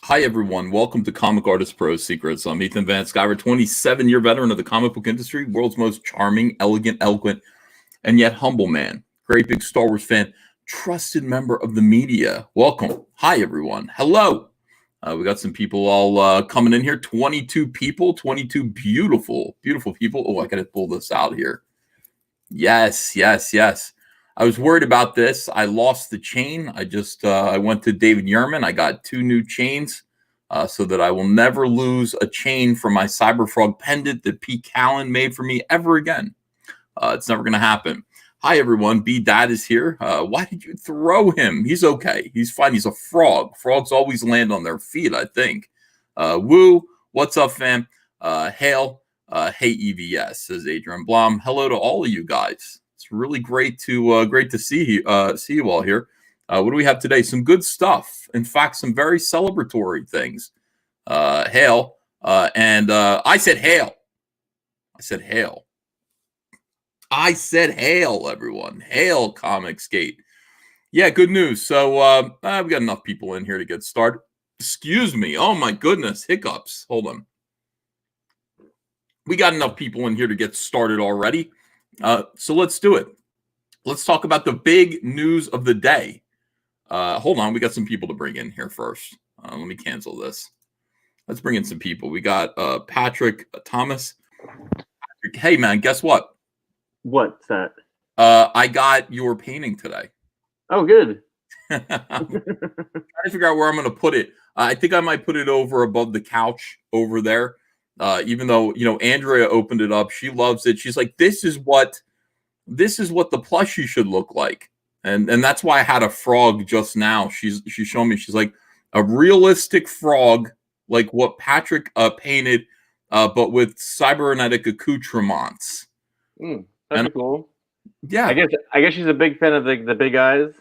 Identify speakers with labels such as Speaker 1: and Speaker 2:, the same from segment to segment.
Speaker 1: Hi, everyone. Welcome to Comic Artist Pro Secrets. I'm Ethan Van Sciver, 27-year veteran of the comic book industry, world's most charming, elegant, eloquent, and yet humble man. Great big Star Wars fan, trusted member of the media. Welcome. Hi, everyone. Hello. We got some people all coming in here. 22 people, 22 beautiful, beautiful people. Oh, I got to pull this out here. Yes. I was worried about this. I lost the chain. I went to David Yerman. I got 2 new chains so that I will never lose a chain from my Cyberfrog pendant that Pete Callan made for me ever again. It's never going to happen. Hi, everyone. B-Dad is here. Why did you throw him? He's okay. He's fine. He's a frog. Frogs always land on their feet, I think. Woo. What's up, fam? Hail. Hey, EVS, says Adrian Blom. Hello to all of you guys. It's really great to see you all here. What do we have today? Some good stuff. In fact, some very celebratory things. Hail. I said hail. I said hail, everyone. Hail, Comicsgate. Yeah, good news. So we've got enough people in here to get started. Excuse me. Oh, my goodness. Hiccups. Hold on. We got enough people in here to get started already. So let's do it. Let's talk about the big news of the day. Hold on. We got some people to bring in here first. Let me cancel this. Let's bring in some people. We got Patrick Thomas. Patrick, hey, man, guess what?
Speaker 2: What's that?
Speaker 1: I got your painting today.
Speaker 2: Oh, good.
Speaker 1: I'm trying to figure out where I'm going to put it. I think I might put it over above the couch over there. Even though, Andrea opened it up, she loves it. She's like, this is what the plushie should look like. And that's why I had a frog just now. She's showing me, she's like, a realistic frog, like what Patrick painted, but with cybernetic accoutrements.
Speaker 2: That's cool.
Speaker 1: Yeah.
Speaker 2: I guess she's a big fan of the big eyes.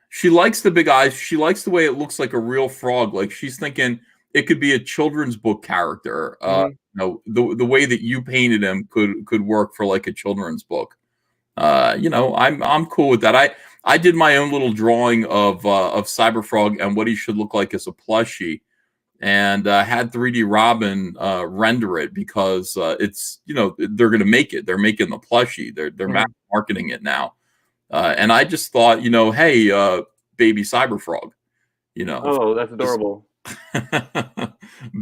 Speaker 1: She likes the big eyes. She likes the way it looks like a real frog. Like she's thinking it could be a children's book character. The way that you painted him could work for like a children's book. I'm cool with that. I did my own little drawing of Cyberfrog and what he should look like as a plushie, and had 3D Robin render it because it's they're going to make it. They're making the plushie. They're marketing it now, and I just thought hey, baby Cyberfrog,
Speaker 2: Oh, that's adorable.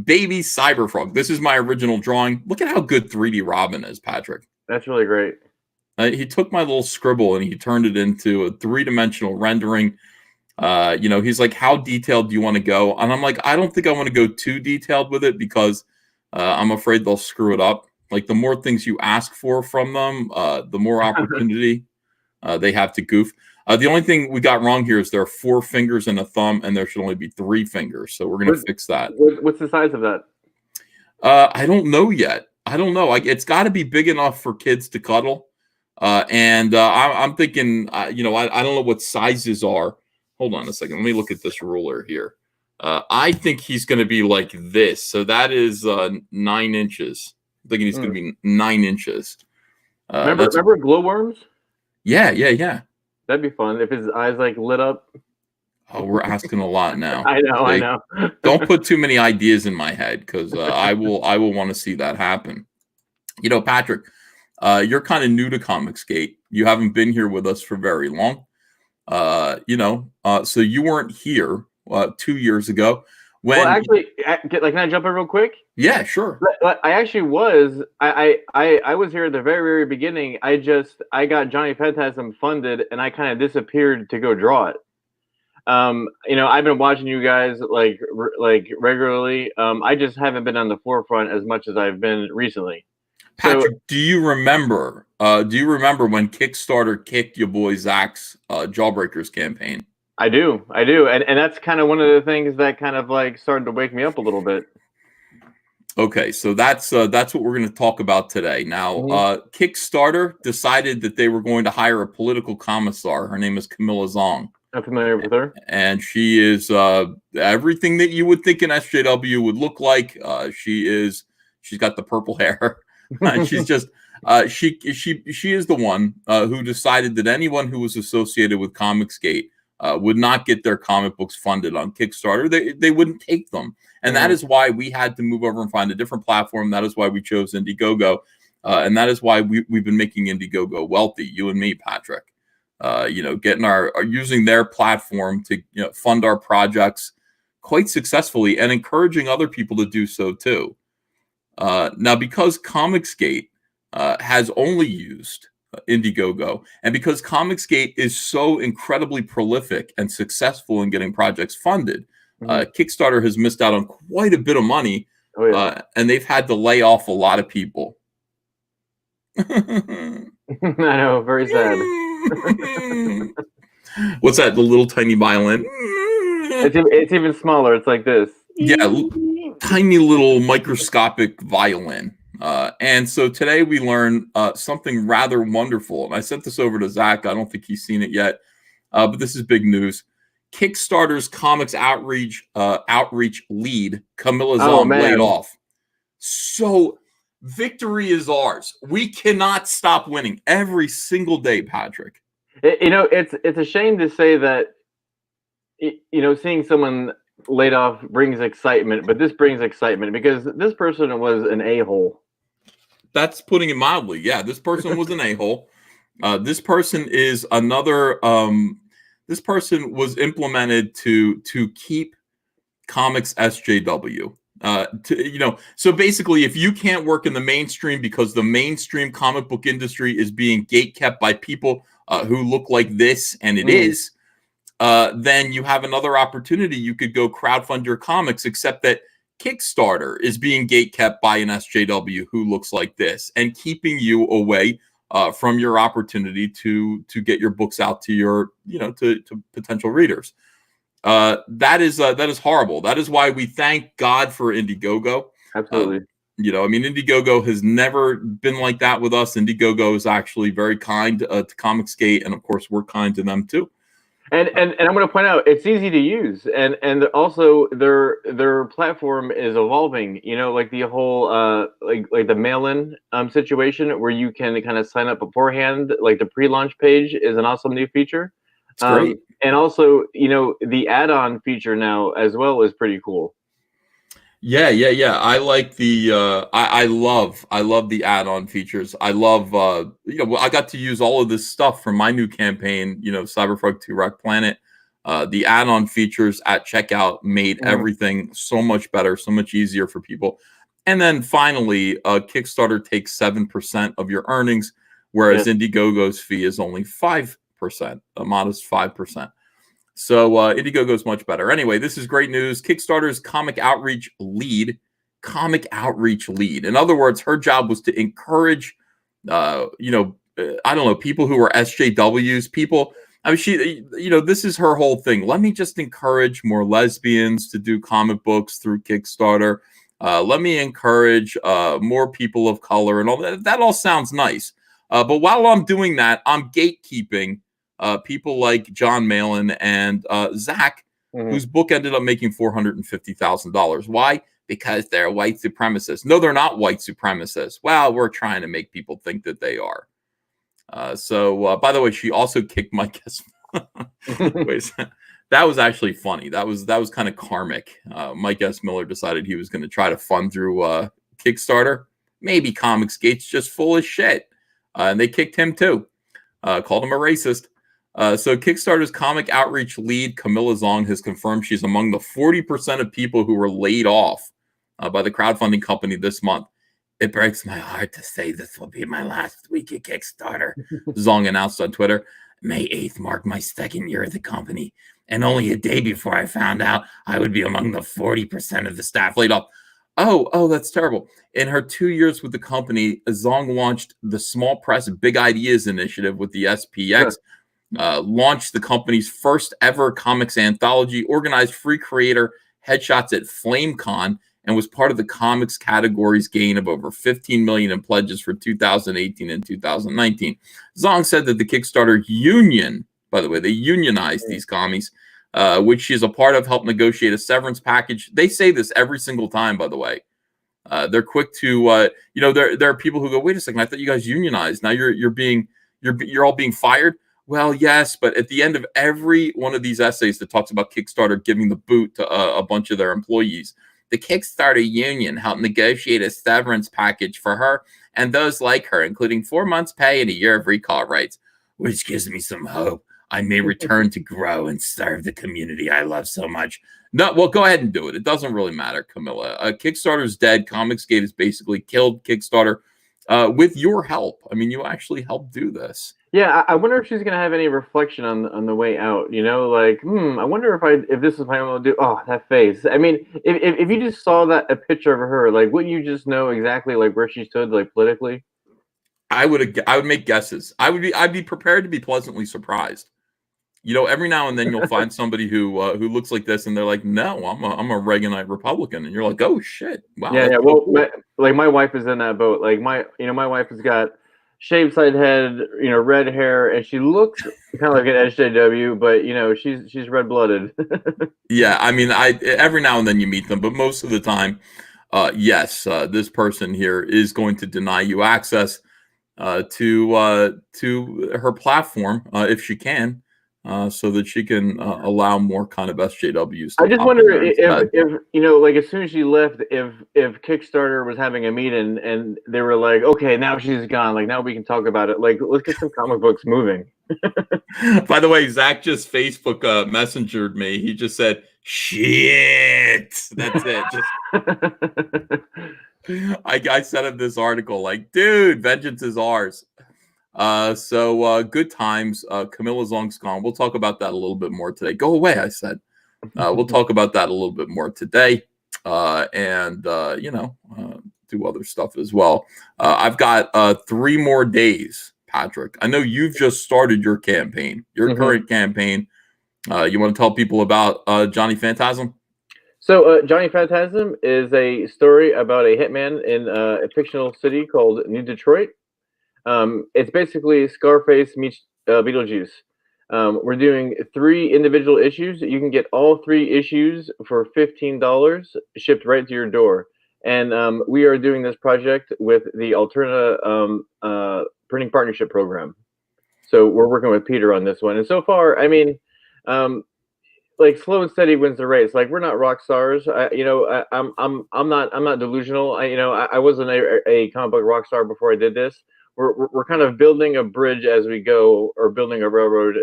Speaker 1: Baby Cyberfrog. This is my original drawing. Look at how good 3D Robin is, Patrick.
Speaker 2: That's really great.
Speaker 1: He took my little scribble and he turned it into a 3-dimensional rendering. He's like, how detailed do you want to go? And I'm like, I don't think I want to go too detailed with it because I'm afraid they'll screw it up. Like the more things you ask for from them, the more opportunity they have to goof. The only thing we got wrong here is there are 4 fingers and a thumb, and there should only be 3 fingers. So we're going to fix that.
Speaker 2: What's the size of that?
Speaker 1: I don't know yet. I don't know. It's got to be big enough for kids to cuddle. I'm thinking, I don't know what sizes are. Hold on a second. Let me look at this ruler here. I think he's going to be like this. So that is 9 inches. I'm thinking he's going to be 9 inches.
Speaker 2: Remember glowworms?
Speaker 1: Yeah.
Speaker 2: That'd be fun if his eyes like lit up.
Speaker 1: Oh, we're asking a lot now.
Speaker 2: I know.
Speaker 1: Don't put too many ideas in my head because I will want to see that happen. Patrick, you're kind of new to Comicsgate. You haven't been here with us for very long. So you weren't here 2 years ago.
Speaker 2: Well, actually, can I jump in real quick?
Speaker 1: Yeah, sure.
Speaker 2: I actually was. I was here at the very, very beginning. I got Johnny Phantasm funded, and I kind of disappeared to go draw it. I've been watching you guys like regularly. I just haven't been on the forefront as much as I've been recently.
Speaker 1: Patrick, do you remember when Kickstarter kicked your boy Zach's Jawbreakers campaign?
Speaker 2: I do, and that's kind of one of the things that kind of like started to wake me up a little bit.
Speaker 1: Okay, so that's what we're going to talk about today. Now, Kickstarter decided that they were going to hire a political commissar. Her name is CAMILLA ZHANG.
Speaker 2: I'm familiar with her,
Speaker 1: and she is everything that you would think an SJW would look like. She's got the purple hair. She's just she is the one who decided that anyone who was associated with Comicsgate would not get their comic books funded on Kickstarter. They wouldn't take them. And that is why we had to move over and find a different platform. That is why we chose Indiegogo. And that is why we've been making Indiegogo wealthy, you and me, Patrick. Getting using their platform to fund our projects quite successfully and encouraging other people to do so too. Now, because Comicsgate has only used Indiegogo, and because Comicsgate is so incredibly prolific and successful in getting projects funded, Kickstarter has missed out on quite a bit of money, and they've had to lay off a lot of people.
Speaker 2: I know, very sad.
Speaker 1: What's that? The little tiny violin?
Speaker 2: It's even smaller. It's like this.
Speaker 1: Yeah, tiny little microscopic violin. And so today we learned something rather wonderful. And I sent this over to Zach. I don't think he's seen it yet, but this is big news. Kickstarter's comics outreach lead, CAMILLA, laid off. So victory is ours. We cannot stop winning every single day, Patrick.
Speaker 2: It's a shame to say that, seeing someone laid off brings excitement, but this brings excitement because this person was an a-hole.
Speaker 1: That's putting it mildly. Yeah, this person was an a-hole. This person is another. This person was implemented to keep comics SJW. So basically, if you can't work in the mainstream because the mainstream comic book industry is being gatekept by people who look like this, and it is, then you have another opportunity. You could go crowdfund your comics, except that Kickstarter is being gatekept by an SJW who looks like this and keeping you away from your opportunity to get your books out to your, to potential readers. That is horrible. That is why we thank God for Indiegogo.
Speaker 2: Absolutely.
Speaker 1: Indiegogo has never been like that with us. Indiegogo is actually very kind to Comicsgate, and of course, we're kind to them too.
Speaker 2: And I'm going to point out it's easy to use, and also their platform is evolving. Like the whole like the mail-in situation where you can kind of sign up beforehand. Like the pre-launch page is an awesome new feature.
Speaker 1: It's great.
Speaker 2: And also, the add-on feature now as well is pretty cool.
Speaker 1: Yeah. I like the I love the add-on features. I love I got to use all of this stuff from my new campaign, Cyberfrog 2 Wreck Planet. The add-on features at checkout made everything so much better, so much easier for people. And then finally, Kickstarter takes 7% of your earnings, whereas Indiegogo's fee is only 5%, a modest 5%. So Indiegogo is much better. Anyway, this is great news. Kickstarter's comic outreach lead. In other words, her job was to encourage, I don't know, people who are SJWs, people. This is her whole thing. Let me just encourage more lesbians to do comic books through Kickstarter. Let me encourage more people of color and all that. That all sounds nice. But while I'm doing that, I'm gatekeeping people like John Malin and Zach, whose book ended up making $450,000. Why? Because they're white supremacists. No, they're not white supremacists. Well, we're trying to make people think that they are. So, by the way, she also kicked Mike S. Wait, that was actually funny. That was kind of karmic. Mike S. Miller decided he was going to try to fund through Kickstarter. Maybe Comicsgate's just full of shit. And they kicked him too. Called him a racist. So Kickstarter's comic outreach lead, CAMILLA ZHANG, has confirmed she's among the 40% of people who were laid off by the crowdfunding company this month. It breaks my heart to say this will be my last week at Kickstarter, ZHANG announced on Twitter. May 8th marked my second year at the company, and only a day before I found out I would be among the 40% of the staff laid off. Oh, that's terrible. In her 2 years with the company, ZHANG launched the Small Press Big Ideas initiative with the SPX. Launched the company's first ever comics anthology, organized free creator headshots at FlameCon, and was part of the comics category's gain of over 15 million in pledges for 2018 and 2019. ZHANG said that the Kickstarter union, by the way, they unionized these commies, which she's a part of, helped negotiate a severance package. They say this every single time, by the way. They're quick to, there are people who go, wait a second, I thought you guys unionized. Now you're all being fired. Well, yes, but at the end of every one of these essays that talks about Kickstarter giving the boot to a bunch of their employees, the Kickstarter union helped negotiate a severance package for her and those like her, including 4 months' pay and a year of recall rights, which gives me some hope I may return to grow and serve the community I love so much. No, well, go ahead and do it. It doesn't really matter, Camilla. Kickstarter's dead. Comicsgate has basically killed Kickstarter with your help. I mean, you actually helped do this.
Speaker 2: Yeah, I wonder if she's gonna have any reflection on the way out. You know, like, I wonder if this is my own do. Oh, that face. I mean, if you just saw a picture of her, like, wouldn't you just know exactly like where she stood, like politically?
Speaker 1: I would make guesses. I'd be prepared to be pleasantly surprised. You know, every now and then you'll find somebody who looks like this, and they're like, "No, I'm a Reaganite Republican," and you're like, "Oh shit, wow."
Speaker 2: Yeah, yeah. Well, my wife is in that boat. Like my wife has got shaved side head, red hair, and she looks kind of like an SJW, but she's red blooded.
Speaker 1: Yeah, I mean, every now and then you meet them, but most of the time, yes, this person here is going to deny you access to her platform if she can, so that she can allow more kind of SJWs to
Speaker 2: I just
Speaker 1: pop
Speaker 2: wonder
Speaker 1: in there instead.
Speaker 2: if like as soon as she left, if Kickstarter was having a meeting and they were like, okay, now she's gone, like now we can talk about it. Like, let's get some comic books moving.
Speaker 1: By the way, Zach just Facebook messengered me. He just said, "Shit." That's it. Just I sent him this article like, dude, vengeance is ours. So good times. Camilla Zong's gone. We'll talk about that a little bit more today. Go away, I said. We'll talk about that a little bit more today. And do other stuff as well. I've got 3 more days, Patrick. I know you've just started your campaign, your current campaign. You want to tell people about Johnny Phantasm?
Speaker 2: So Johnny Phantasm is a story about a hitman in a fictional city called New Detroit. It's basically Scarface meets Beetlejuice. We're doing 3 individual issues. You can get all 3 issues for $15 shipped right to your door. And we are doing this project with the Alterna Printing Partnership Program. So we're working with Peter on this one. And so far, I mean, like slow and steady wins the race. Like we're not rock stars. I'm not delusional. I wasn't a comic book rock star before I did this. We're kind of building a bridge as we go, or building a railroad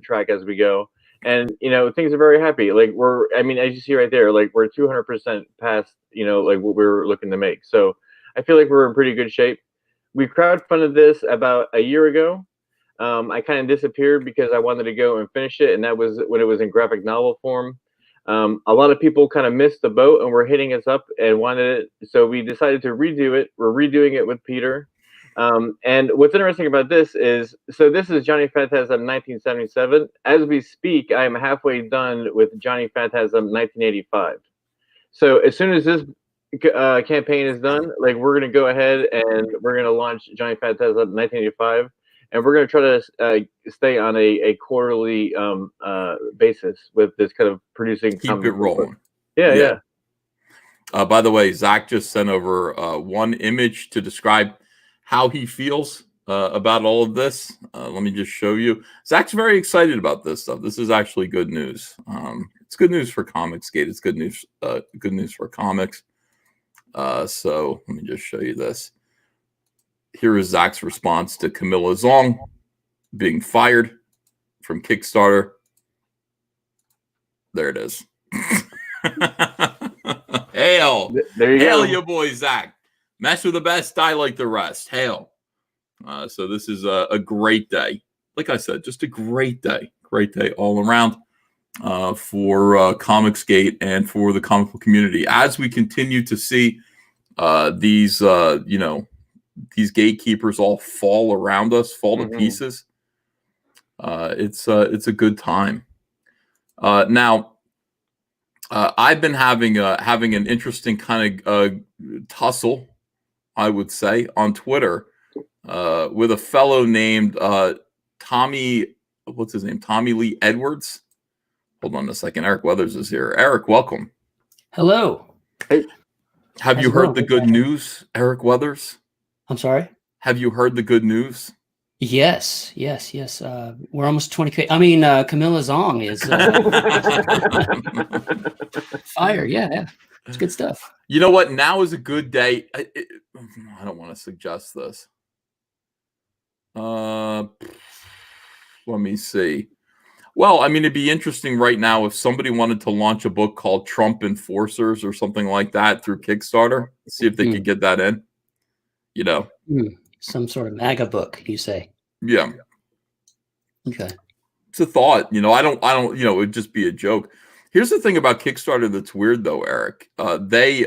Speaker 2: track as we go. And things are very happy. Like as you see right there, like we're 200% past like what we were looking to make. So I feel like we're in pretty good shape. We crowdfunded this about a year ago. I kind of disappeared because I wanted to go and finish it, and that was when it was in graphic novel form. A lot of people kind of missed the boat and were hitting us up and wanted it, so we decided to redo it. We're redoing it with Peter. And what's interesting about this is, so this is Johnny Phantasm 1977. As we speak, I am halfway done with Johnny Phantasm 1985. So as soon as this campaign is done, like we're going to go ahead and we're going to launch Johnny Phantasm 1985. And we're going to try to stay on a quarterly basis with this kind of producing.
Speaker 1: Keep it rolling.
Speaker 2: Yeah.
Speaker 1: By the way, Zach just sent over one image to describe how he feels about all of this. Let me just show you. Zach's very excited about this stuff. This is actually good news. It's good news for Comicsgate. It's good news for comics. So let me just show you this. Here is Zach's response to Camilla Zong being fired from Kickstarter. There it is. Hail.
Speaker 2: There you
Speaker 1: Hail,
Speaker 2: go.
Speaker 1: your boy, Zach. Mess with the best, die like the rest. Hail. So this is a great day. Like I said, just a great day. Great day all around for Comicsgate and for the comic book community. As we continue to see these gatekeepers all fall around us, fall to pieces. It's a good time. Now, I've been having an interesting kind of tussle, I would say, on Twitter with a fellow named Tommy. What's his name? Tommy Lee Edwards. Hold on a second. Eric Weathers is here. Eric, welcome.
Speaker 3: Hello.
Speaker 2: Hey.
Speaker 1: Have you heard the good news, Eric Weathers?
Speaker 3: I'm sorry?
Speaker 1: Have you heard the good news?
Speaker 3: Yes. We're almost 20K. I mean, Camilla Zong is fire. Yeah. It's good stuff.
Speaker 1: You know what? Now is a good day. I don't want to suggest this. Let me see. Well, I mean, it'd be interesting right now if somebody wanted to launch a book called Trump Enforcers or something like that through Kickstarter. See if they could get that in. You know,
Speaker 3: some sort of MAGA book, you say?
Speaker 1: Yeah.
Speaker 3: Okay.
Speaker 1: It's a thought. You know, I don't. You know, it'd just be a joke. Here's the thing about Kickstarter that's weird, though, Eric. They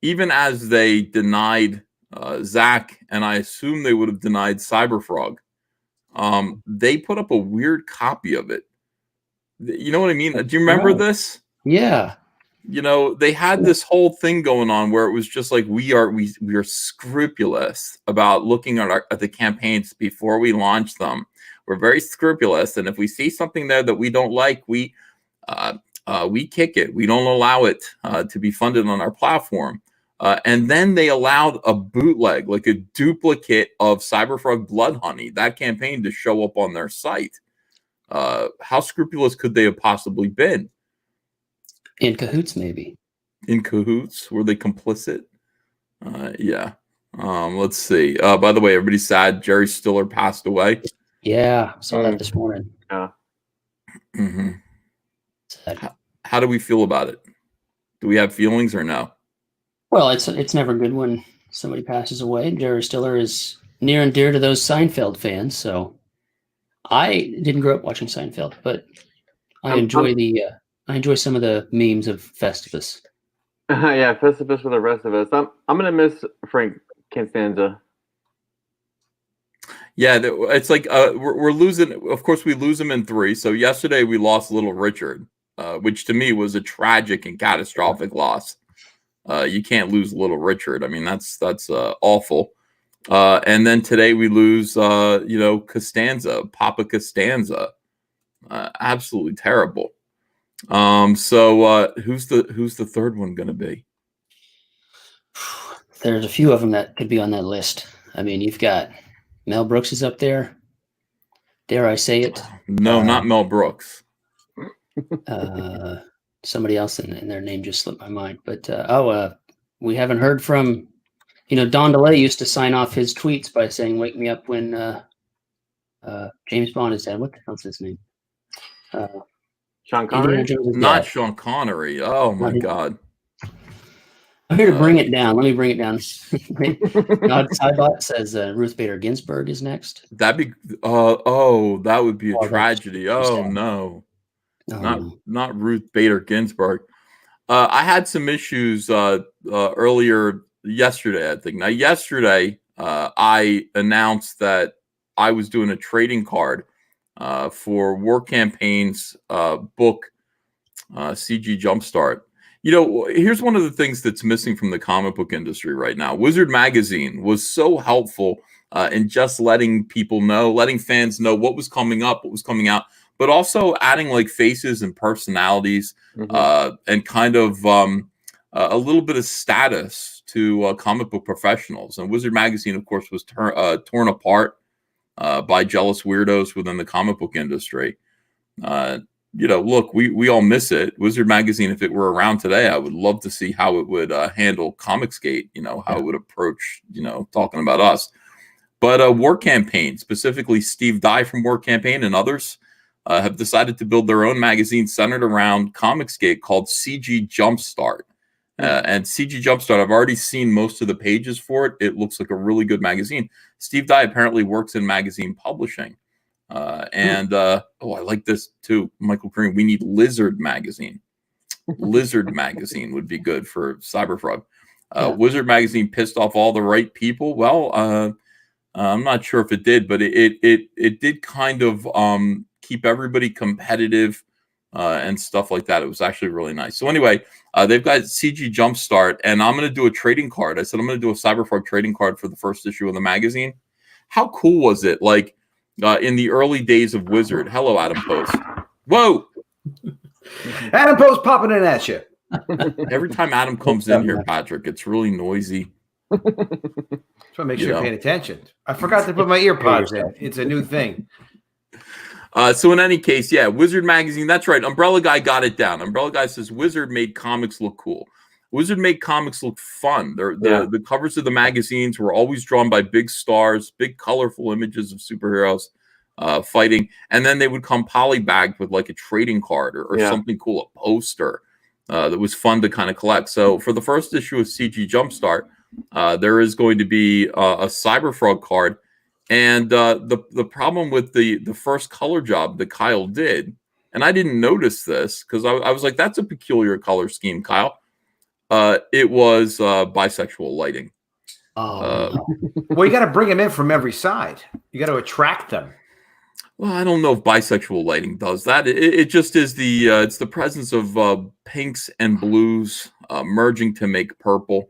Speaker 1: even as they denied Zach, and I assume they would have denied Cyberfrog. They put up a weird copy of it. You know what I mean? Do you remember this?
Speaker 3: Yeah.
Speaker 1: You know, they had this whole thing going on where it was just like we are scrupulous about looking at the campaigns before we launch them. We're very scrupulous, and if we see something there that we don't like, we kick it. We don't allow it to be funded on our platform. And then they allowed a bootleg, like a duplicate of Cyberfrog Blood Honey, that campaign, to show up on their site. How scrupulous could they have possibly been?
Speaker 3: In cahoots, maybe.
Speaker 1: In cahoots? Were they complicit? Yeah. Let's see. By the way, everybody's sad. Jerry Stiller passed away.
Speaker 3: Yeah, saw that this morning.
Speaker 2: Yeah.
Speaker 1: Mm-hmm. How do we feel about it? Do we have feelings or no?
Speaker 3: Well, it's never good when somebody passes away. Jerry Stiller is near and dear to those Seinfeld fans, so I didn't grow up watching Seinfeld, but I enjoy some of the memes of Festivus.
Speaker 2: Yeah, Festivus for the rest of us. I'm gonna miss Frank Costanza.
Speaker 1: Yeah, it's like we're losing. Of course, we lose him in 3. So yesterday we lost Little Richard, which to me was a tragic and catastrophic loss. You can't lose Little Richard. I mean, that's awful. And then today we lose, Costanza, Papa Costanza. Absolutely terrible. So who's the third one going to be?
Speaker 3: There's a few of them that could be on that list. I mean, you've got Mel Brooks is up there. Dare I say it?
Speaker 1: No, not Mel Brooks.
Speaker 3: Somebody else, and their name just slipped my mind. But we haven't heard from. Don DeLay used to sign off his tweets by saying, "Wake me up when James Bond is dead." What the hell's his name?
Speaker 2: Sean Connery?
Speaker 1: Not Sean Connery. Oh my God.
Speaker 3: I'm here to bring it down. Let me bring it down. Cybot says Ruth Bader Ginsburg is next.
Speaker 1: That'd be that would be a tragedy. Oh no. Not Ruth Bader Ginsburg. I had some issues earlier yesterday, I think. Now, yesterday, I announced that I was doing a trading card for War Campaign's book, CG Jumpstart. Here's one of the things that's missing from the comic book industry right now. Wizard Magazine was so helpful in just letting people know, letting fans know what was coming up, what was coming out, but also adding like faces and personalities and kind of a little bit of status to comic book professionals. And Wizard Magazine, of course, was torn apart by jealous weirdos within the comic book industry. Look, we all miss it. Wizard Magazine, if it were around today, I would love to see how it would handle Comicsgate, how it would approach, talking about us. But War Campaign, specifically Steve Dye from War Campaign and others, have decided to build their own magazine centered around Comicsgate called CG Jumpstart. And CG Jumpstart, I've already seen most of the pages for it. It looks like a really good magazine. Steve Dye apparently works in magazine publishing. I like this too. Michael Green, we need Lizard Magazine. Lizard Magazine would be good for Cyberfrog. Wizard Magazine pissed off all the right people. Well, I'm not sure if it did, but it did kind of keep everybody competitive and stuff like that. It was actually really nice. So anyway, they've got CG Jumpstart, and I'm going to do a trading card. I said I'm going to do a Cyberfrog trading card for the first issue of the magazine. How cool was it? Like in the early days of Wizard. Hello, Adam Post. Whoa.
Speaker 4: Adam Post popping in at you.
Speaker 1: Every time Adam comes in here, Patrick, it's really noisy.
Speaker 4: So make
Speaker 1: You
Speaker 4: sure you're
Speaker 1: know.
Speaker 4: paying attention. I forgot to put my earpods in. It's a new thing.
Speaker 1: So in any case, yeah, Wizard Magazine, that's right. Umbrella Guy got it down. Umbrella Guy says Wizard made comics look cool. Wizard made comics look fun. The covers of the magazines were always drawn by big stars, big colorful images of superheroes fighting, and then they would come polybagged with like a trading card or something cool, a poster that was fun to kind of collect. So for the first issue of CG Jumpstart, there is going to be a Cyberfrog card. And the problem with the first color job that Kyle did, and I didn't notice this because I was like, that's a peculiar color scheme, Kyle. It was bisexual lighting.
Speaker 3: Oh, no.
Speaker 4: Well, you got to bring them in from every side. You got to attract them.
Speaker 1: Well, I don't know if bisexual lighting does that. It just is it's the presence of pinks and blues merging to make purple.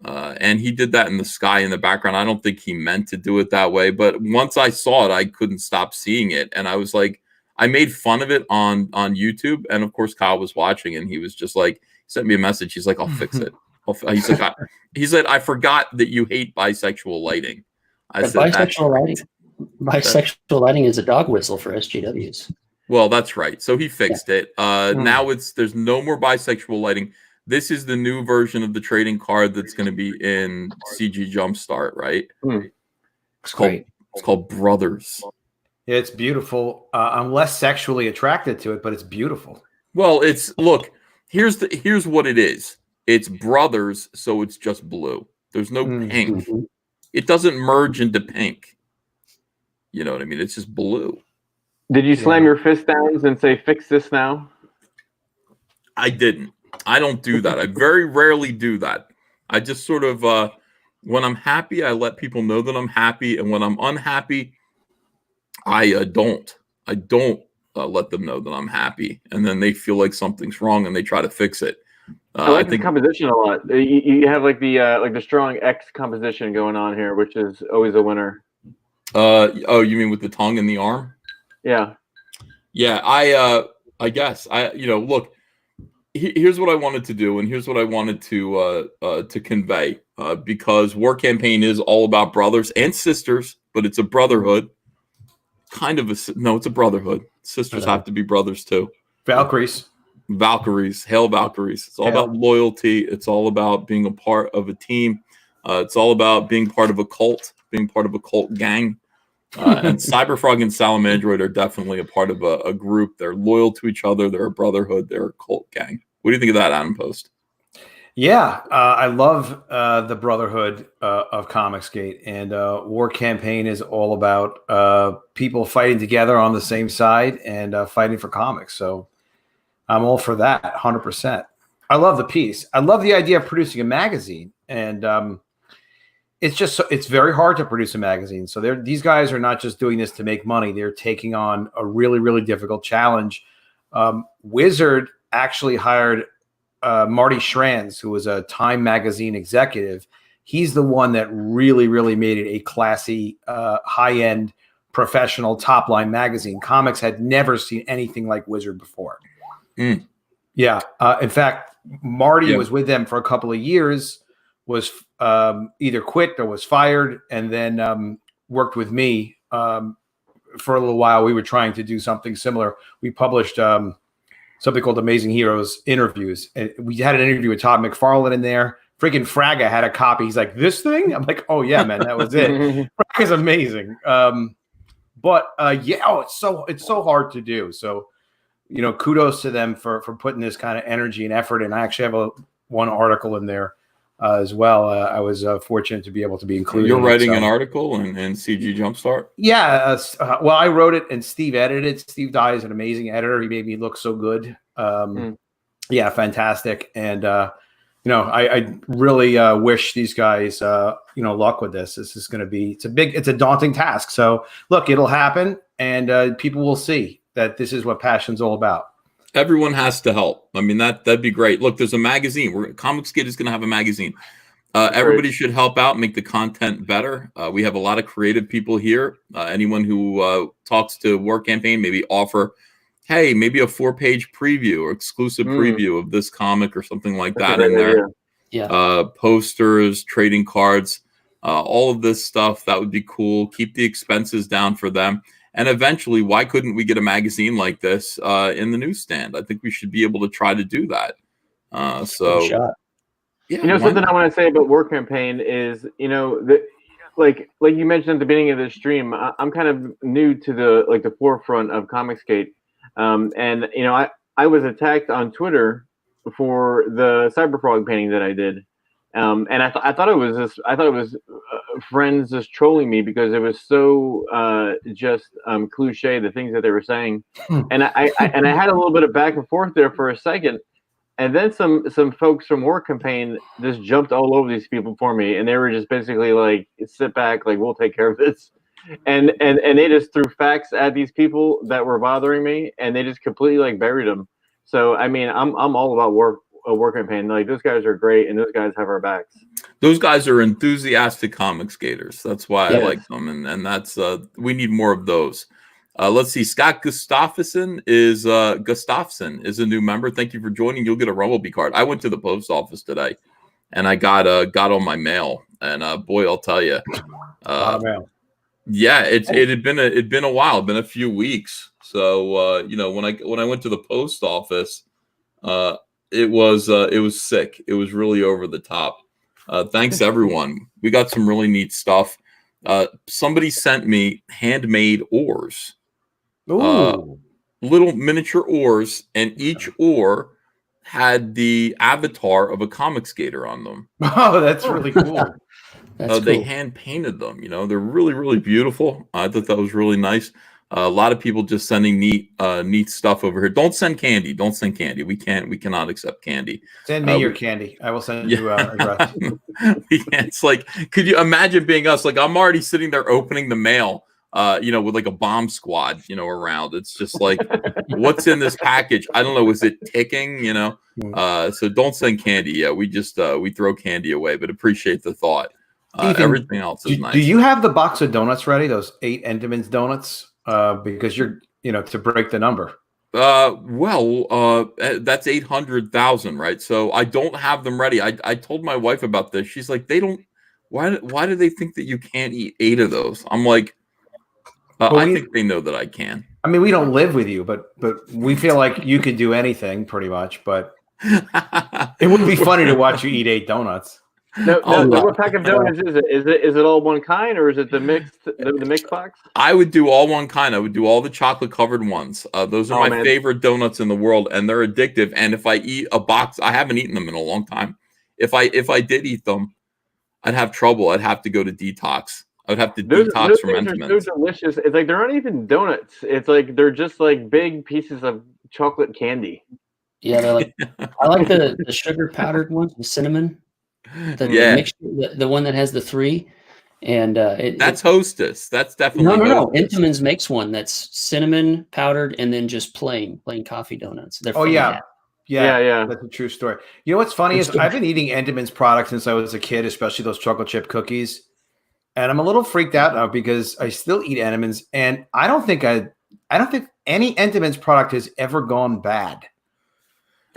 Speaker 1: And he did that in the sky in the background. I don't think he meant to do it that way, but once I saw it, I couldn't stop seeing it. And I was like, I made fun of it on YouTube. And of course, Kyle was watching and he was just like, he sent me a message. He's like, I'll fix it. He said, I forgot that you hate bisexual lighting. I said,
Speaker 3: bisexual lighting is a dog whistle for SJWs.
Speaker 1: Well, that's right. So he fixed it. Now there's no more bisexual lighting. This is the new version of the trading card that's going to be in CG Jumpstart, right? It's called Brothers.
Speaker 4: It's beautiful. I'm less sexually attracted to it, but it's beautiful.
Speaker 1: Well, here's what it is. It's Brothers, so it's just blue. There's no pink. It doesn't merge into pink. You know what I mean? It's just blue.
Speaker 2: Did you slam your fist down and say, fix this now?
Speaker 1: I didn't. I don't do that. I very rarely do that. I just sort of, when I'm happy, I let people know that I'm happy. And when I'm unhappy, I don't let them know that I'm happy. And then they feel like something's wrong and they try to fix it.
Speaker 2: I think the composition a lot. You have like the strong X composition going on here, which is always a winner.
Speaker 1: Oh, you mean with the tongue and the arm?
Speaker 2: Yeah.
Speaker 1: Yeah. I guess look, here's what I wanted to do, and here's what I wanted to convey, because War Campaign is all about brothers and sisters, but it's a brotherhood. It's a brotherhood. Sisters have to be brothers too.
Speaker 4: Valkyries.
Speaker 1: Hail Valkyries. It's all about loyalty. It's all about being a part of a team. It's all about being part of a cult, being part of a cult gang. And Cyberfrog and Salamandroid are definitely a part of a group. They're loyal to each other. They're a brotherhood. They're a cult gang. What do you think of that, Adam Post?
Speaker 4: Yeah, I love the brotherhood of Comicsgate, and War Campaign is all about people fighting together on the same side and fighting for comics. So I'm all for that, 100%. I love the piece. I love the idea of producing a magazine, and it's very hard to produce a magazine. So these guys are not just doing this to make money. They're taking on a really, really difficult challenge. Wizard actually hired Marty Schranz, who was a Time magazine executive. He's the one that really, really made it a classy, high-end, professional top-line magazine. Comics had never seen anything like Wizard before. Yeah. In fact, Marty was with them for a couple of years, was either quit or was fired, and then worked with me for a little while. We were trying to do something similar. We published something called Amazing Heroes Interviews. And we had an interview with Todd McFarlane in there. Freaking Fraga had a copy. He's like, this thing? I'm like, oh yeah, man, that was it. Fraga's amazing. It's so hard to do. So, kudos to them for putting this kind of energy and effort. And I actually have one article in there as well. I was fortunate to be able to be included.
Speaker 1: You're writing an article in CG Jumpstart?
Speaker 4: Yeah. Well, I wrote it and Steve edited it. Steve Dye is an amazing editor. He made me look so good. Yeah, fantastic. And, I really wish these guys, luck with this. This is going to be, it's a daunting task. So look, it'll happen and people will see that this is what passion's all about.
Speaker 1: Everyone has to help. I mean, that'd be great. Look, there's a magazine. Comicsgate is going to have a magazine. Everybody should help out, make the content better. We have a lot of creative people here. Anyone who talks to War Campaign, maybe offer, hey, maybe a 4-page preview or exclusive preview of this comic or something like that in there.
Speaker 3: Yeah.
Speaker 1: Posters, trading cards. all of this stuff. That would be cool. Keep the expenses down for them. And eventually, why couldn't we get a magazine like this in the newsstand? I think we should be able to try to do that. So, yeah,
Speaker 2: something I want to say about War Campaign is, like you mentioned at the beginning of this stream, I'm kind of new to the forefront of Comicsgate, and I was attacked on Twitter for the Cyberfrog painting that I did, and I thought it was friends just trolling me because it was so cliche, the things that they were saying, and I had a little bit of back and forth there for a second. And then some folks from War Campaign just jumped all over these people for me, and they were just basically like, "Sit back, like we'll take care of this," and they just threw facts at these people that were bothering me, and they just completely like buried them. So I mean, I'm all about War Campaign. Like those guys are great, and those guys have our backs.
Speaker 1: Those guys are enthusiastic comic skaters. That's why I like them, and that's we need more of those. Let's see. Scott Gustafsson is a new member. Thank you for joining. You'll get a Rumblebee card. I went to the post office today, and I got on my mail. And boy, I'll tell you, yeah, it'd been a while, been a few weeks. So when I went to the post office, it was sick. It was really over the top. Thanks everyone. We got some really neat stuff. Somebody sent me handmade oars. Little miniature oars, and each oar had the avatar of a comic skater on them.
Speaker 4: Oh, that's really cool.
Speaker 1: They cool. Hand painted them. They're really, really beautiful. I thought that was really nice. A lot of people just sending neat stuff over here. Don't send candy. Don't send candy. We cannot accept candy.
Speaker 4: Send me your candy. I will send you address.
Speaker 1: It's like, could you imagine being us? Like, I'm already sitting there opening the mail, with like a bomb squad, around. It's just like, what's in this package? I don't know. Is it ticking? So don't send candy. Yeah, we just we throw candy away, but appreciate the thought. Ethan, everything else is nice.
Speaker 4: Do you have the box of donuts ready? Those 8 Entenmann's donuts? Because you're, to break the number.
Speaker 1: That's 800,000, right? So I don't have them ready. I told my wife about this. She's like, they don't. Why do they think that you can't eat 8 of those? I'm like, I think they know that I can.
Speaker 4: I mean, we don't live with you, but we feel like you could do anything pretty much. But it would be funny to watch you eat 8 donuts.
Speaker 2: No, what pack of donuts is it? Is it all one kind, or is it the mixed box?
Speaker 1: I would do all one kind. I would do all the chocolate covered ones. Those are my favorite donuts in the world, and they're addictive. And if I eat a box, I haven't eaten them in a long time. If I did eat them, I'd have trouble. I'd have to go to detox. I would have to detox from Entenmann's.
Speaker 2: They're so delicious. It's like they're not even donuts. It's like they're just like big pieces of chocolate candy.
Speaker 3: Yeah, they're like I like the sugar powdered ones, the cinnamon. The one that has the 3, and
Speaker 1: that's Hostess. That's definitely
Speaker 3: no. Entenmann's makes one that's cinnamon powdered and then just plain coffee donuts. They're
Speaker 4: yeah. That's a true story. You know what's funny is I've been eating Entenmann's products since I was a kid, especially those chocolate chip cookies, and I'm a little freaked out now because I still eat Entenmann's, and I don't think any Entenmann's product has ever gone bad.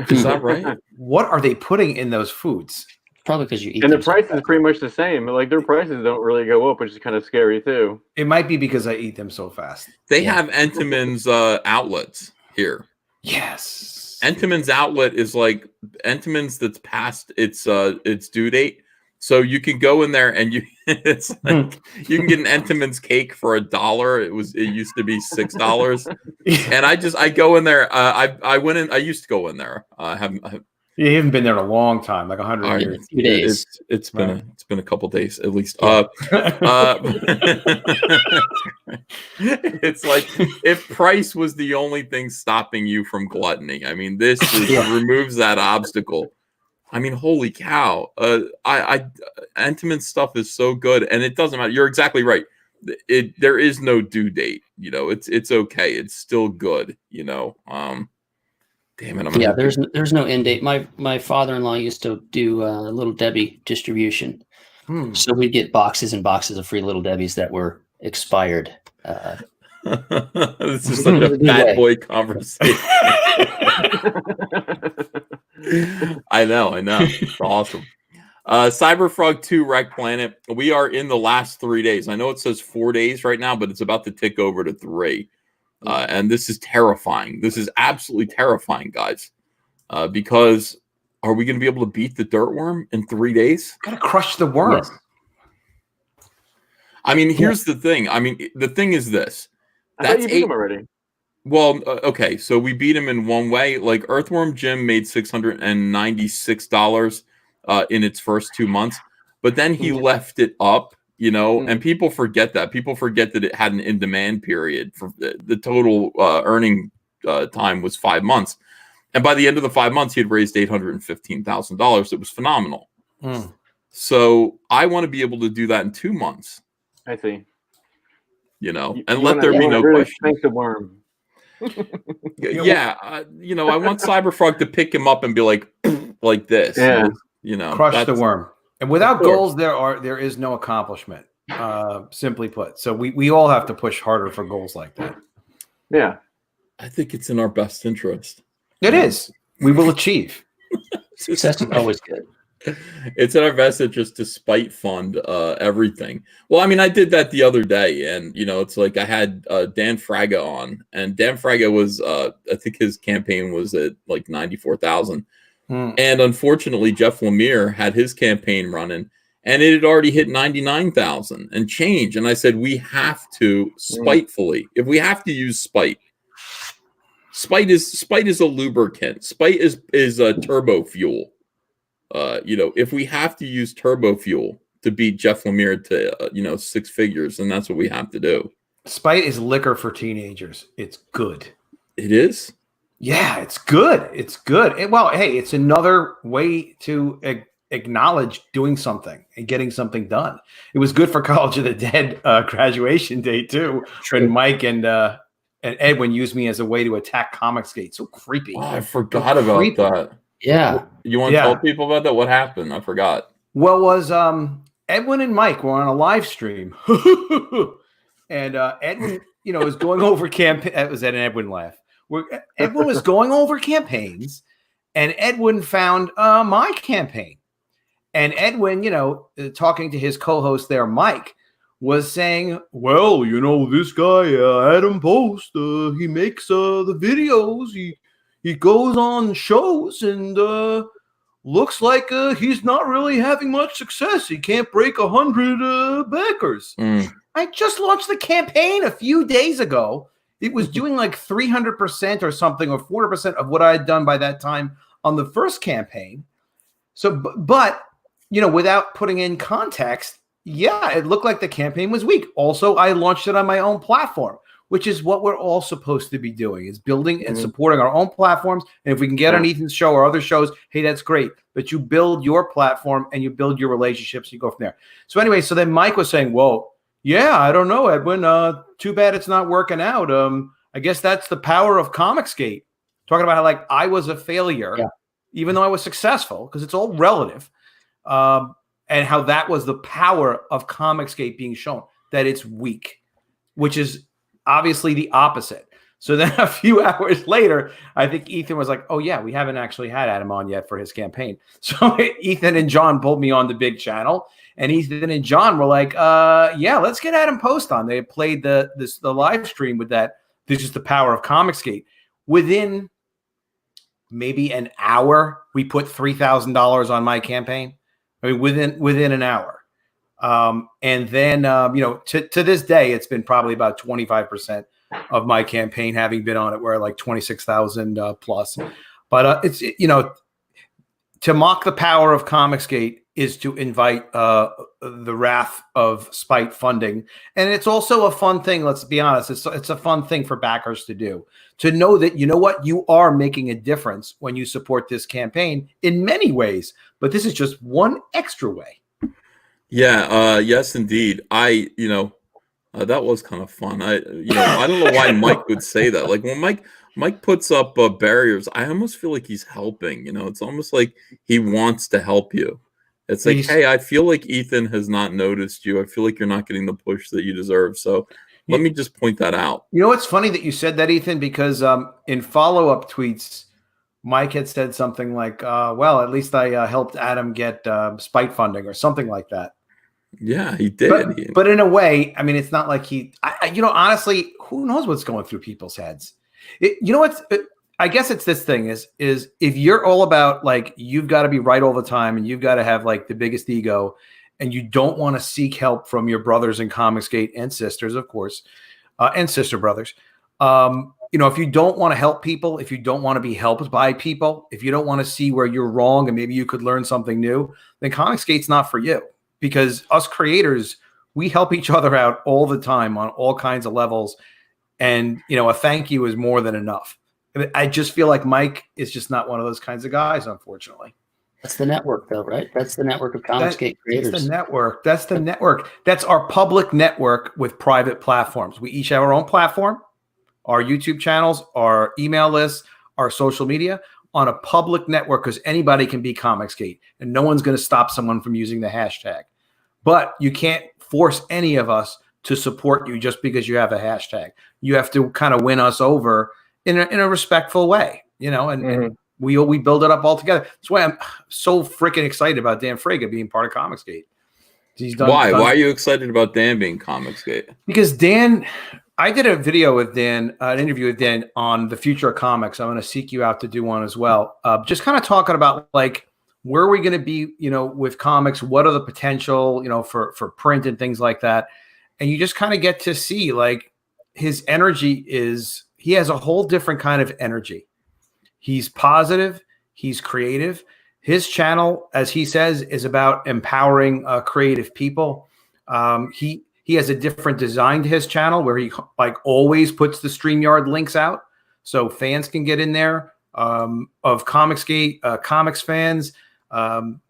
Speaker 1: Is that right?
Speaker 4: What are they putting in those foods?
Speaker 3: Probably because you eat.
Speaker 2: And the price is pretty much the same. Like their prices don't really go up, which is kind of scary too.
Speaker 4: It might be because I eat them so fast.
Speaker 1: They have Entenmann's outlets here.
Speaker 4: Yes.
Speaker 1: Entenmann's outlet is like Entenmann's that's past its due date. So you can go in there and it's like you can get an Entenmann's cake for $1. It used to be $6. And I go in there. I went in. I used to go in there.
Speaker 4: You haven't been there in a long time, like 100 years.
Speaker 3: 2 days.
Speaker 1: It's been a couple days at least. It's like if price was the only thing stopping you from gluttony. I mean, this removes that obstacle. I mean, holy cow! Entenmann's stuff is so good, and it doesn't matter. You're exactly right. There is no due date. It's okay. It's still good. Damn it!
Speaker 3: There's no end date. My father-in-law used to do Little Debbie distribution, so we'd get boxes and boxes of free Little Debbies that were expired.
Speaker 1: This is such a bad boy conversation. I know. It's awesome. Cyberfrog 2 Wreck Planet. We are in the last 3 days. I know it says 4 days right now, but it's about to tick over to 3. And this is terrifying. This is absolutely terrifying, guys. Because are we going to be able to beat the Dirtworm in 3 days?
Speaker 4: Gotta crush the worm.
Speaker 3: Yes.
Speaker 1: I mean, here's the thing. I mean, the thing is this.
Speaker 2: I thought you beat him already.
Speaker 1: Well, okay, so we beat him in one way. Like Earthworm Jim made $696 in its first 2 months, but then he left it up, you know, and people forget that. People forget that it had an in-demand period. For the total earning time was 5 months, and by the end of the 5 months, he had raised $815,000. It was phenomenal. So I want to be able to do that in 2 months.
Speaker 2: I see.
Speaker 1: You know, and let there be no
Speaker 2: really
Speaker 1: question.
Speaker 2: Thank the worm.
Speaker 1: Yeah, you know, I want Cyberfrog to pick him up and be like this.
Speaker 2: Yeah.
Speaker 1: You know,
Speaker 4: Crush the worm. And without goals, there is no accomplishment. Simply put. So we all have to push harder for goals like that.
Speaker 2: Yeah.
Speaker 1: I think it's in our best interest.
Speaker 4: It is. We will achieve.
Speaker 3: Success is always good.
Speaker 1: It's in our best interest to spite fund everything. Well, I mean, I did that the other day, and you know, it's like I had Dan Fraga on, and Dan Fraga was, I think his campaign was at like 94,000, and unfortunately, Jeff Lemire had his campaign running, and it had already hit 99,000 and change. And I said, we have to spitefully, if we have to use spite. Spite is a lubricant. Spite is a turbo fuel. You know, if we have to use turbo fuel to beat Jeff Lemire to, you know, 6 figures, then that's what we have to do.
Speaker 4: Spite is liquor for teenagers. It's good.
Speaker 1: It is?
Speaker 4: Yeah, it's good. It's good. Well, hey, it's another way to acknowledge doing something and getting something done. It was good for College of the Dead graduation day, too. When Mike and Edwin used me as a way to attack Comicsgate. So creepy.
Speaker 1: Oh, I forgot about that.
Speaker 3: Yeah.
Speaker 1: You want to tell people about that? What happened? I forgot.
Speaker 4: Well, was Edwin and Mike were on a live stream, and Edwin, you know, was going over campaign. That was an Edwin laugh. Edwin was going over campaigns, and Edwin found my campaign, and Edwin, you know, talking to his co-host there, Mike, was saying, "Well, you know, this guy Adam Post, he makes the videos. He goes on shows and looks like he's not really having much success. He can't break 100 backers." I just launched the campaign a few days ago. It was doing like 300% or something, or 400% of what I had done by that time on the first campaign. So, but, you know, without putting in context, yeah, it looked like the campaign was weak. Also, I launched it on my own platform, which is what we're all supposed to be doing, is building and supporting our own platforms. And if we can get on Ethan's show or other shows, hey, that's great. But you build your platform and you build your relationships. You go from there. So anyway, so then Mike was saying, well, yeah, I don't know, Edwin. Too bad it's not working out. I guess that's the power of Comicsgate. Talking about how, like, I was a failure, even though I was successful, because it's all relative. And how that was the power of Comicsgate being shown, that it's weak, which is obviously the opposite. So then a few hours later, I think Ethan was like, oh, yeah, we haven't actually had Adam on yet for his campaign. So Ethan and John pulled me on the big channel, and Ethan and John were like, yeah, let's get Adam Post on. They played the live stream with that. This is the power of Comicsgate. Within maybe an hour, we put $3,000 on my campaign. I mean, within an hour. And then, you know, to this day, it's been probably about 25% of my campaign having been on it. We're like 26,000 plus. But it's, you know, to mock the power of Comicsgate is to invite the wrath of spite funding. And it's also a fun thing. Let's be honest. It's a fun thing for backers to do, to know that, you know what, you are making a difference when you support this campaign in many ways, but this is just one extra way.
Speaker 1: Yeah. Yes, indeed. You know, that was kind of fun. I don't know why Mike would say that. Like when Mike puts up barriers, I almost feel like he's helping. You know, it's almost like he wants to help you. It's like, hey, I feel like Ethan has not noticed you. I feel like you're not getting the push that you deserve. So let me just point that out.
Speaker 4: You know, it's funny that you said that, Ethan, because in follow-up tweets, Mike had said something like, well, at least I helped Adam get spite funding or something like that.
Speaker 1: Yeah, he did.
Speaker 4: But in a way, I mean, it's not like honestly, who knows what's going through people's heads? I guess it's this thing is if you're all about like, you've got to be right all the time and you've got to have like the biggest ego and you don't want to seek help from your brothers in Comicsgate and sisters, of course, and sister brothers. If you don't want to help people, if you don't want to be helped by people, if you don't want to see where you're wrong and maybe you could learn something new, then Comicsgate's not for you. Because us creators, we help each other out all the time on all kinds of levels. And, a thank you is more than enough. I just feel like Mike is just not one of those kinds of guys, unfortunately.
Speaker 3: That's the network, though, right? That's the network of Comicsgate creators.
Speaker 4: That's the network. That's the network. That's our public network with private platforms. We each have our own platform, our YouTube channels, our email lists, our social media on a public network because anybody can be Comicsgate and no one's going to stop someone from using the hashtag. But you can't force any of us to support you just because you have a hashtag. You have to kind of win us over in a respectful way, and we build it up all together. That's why I'm so freaking excited about Dan Fraga being part of Comicsgate.
Speaker 1: Why are you excited about Dan being Comicsgate?
Speaker 4: Because Dan, I did a video with Dan, an interview with Dan on the future of comics. I'm going to seek you out to do one as well. Just kind of talking about like, where are we going to be, with comics? What are the potential, for print and things like that? And you just kind of get to see like his energy he has a whole different kind of energy. He's positive. He's creative. His channel, as he says, is about empowering creative people. He has a different design to his channel where he like always puts the StreamYard links out so fans can get in there of Comicsgate, comics fans.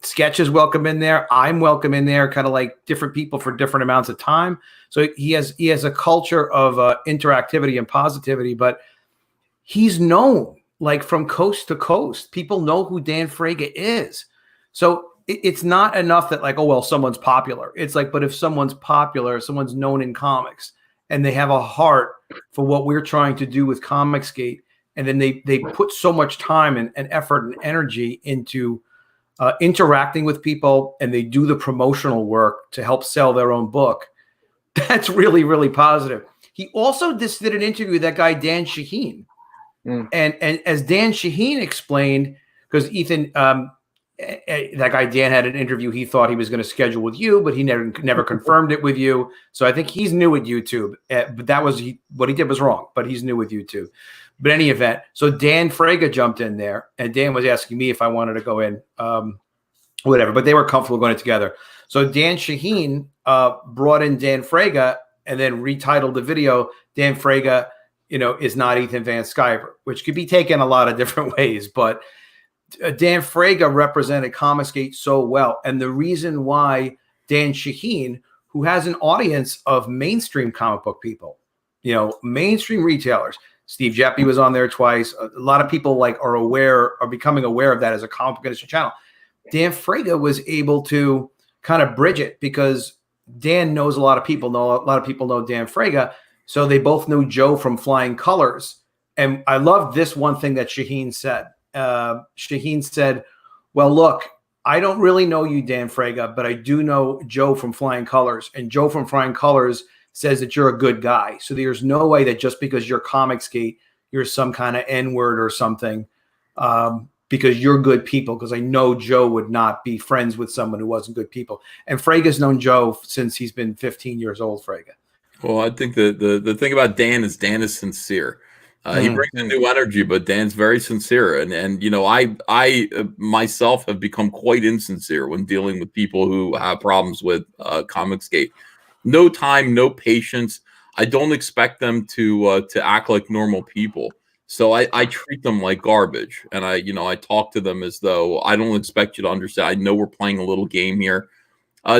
Speaker 4: Sketch is welcome in there. I'm welcome in there, kind of like different people for different amounts of time. So he has a culture of interactivity and positivity, but he's known like from coast to coast. People know who Dan Fraga is. So it's not enough that like, oh, well, someone's popular. It's like, but if someone's popular, someone's known in comics and they have a heart for what we're trying to do with Comicsgate, and then they put so much time and effort and energy into interacting with people, and they do the promotional work to help sell their own book. That's really, really positive. He also just did an interview with that guy, Dan Shaheen. And as Dan Shaheen explained, because Ethan, that guy Dan had an interview he thought he was going to schedule with you, but he never confirmed it with you. So I think he's new at YouTube. But that was what he did was wrong, but he's new with YouTube. But in any event, so Dan Fraga jumped in there, and Dan was asking me if I wanted to go in, whatever. But they were comfortable going together. So Dan Shaheen brought in Dan Fraga and then retitled the video, Dan Fraga, is not Ethan Van Sciver, which could be taken a lot of different ways. But Dan Fraga represented Comicsgate so well. And the reason why Dan Shaheen, who has an audience of mainstream comic book people, mainstream retailers, Steve Jeppy was on there twice. A lot of people are becoming aware of that as a comic book industry channel. Dan Fraga was able to kind of bridge it because Dan knows a lot of people know Dan Fraga. So they both know Joe from Flying Colors. And I love this one thing that Shaheen said. Shaheen said, well, look, I don't really know you, Dan Fraga, but I do know Joe from Flying Colors. And Joe from Flying Colors says that you're a good guy. So there's no way that just because you're Comicsgate, you're some kind of N-word or something, because you're good people. Because I know Joe would not be friends with someone who wasn't good people. And Fraga's known Joe since he's been 15 years old, Fraga.
Speaker 1: Well, I think the thing about Dan is sincere. He brings a new energy, but Dan's very sincere. And I myself have become quite insincere when dealing with people who have problems with Comicsgate. No time, no patience. I don't expect them to act like normal people. So I treat them like garbage, and I talk to them as though I don't expect you to understand. I know we're playing a little game here.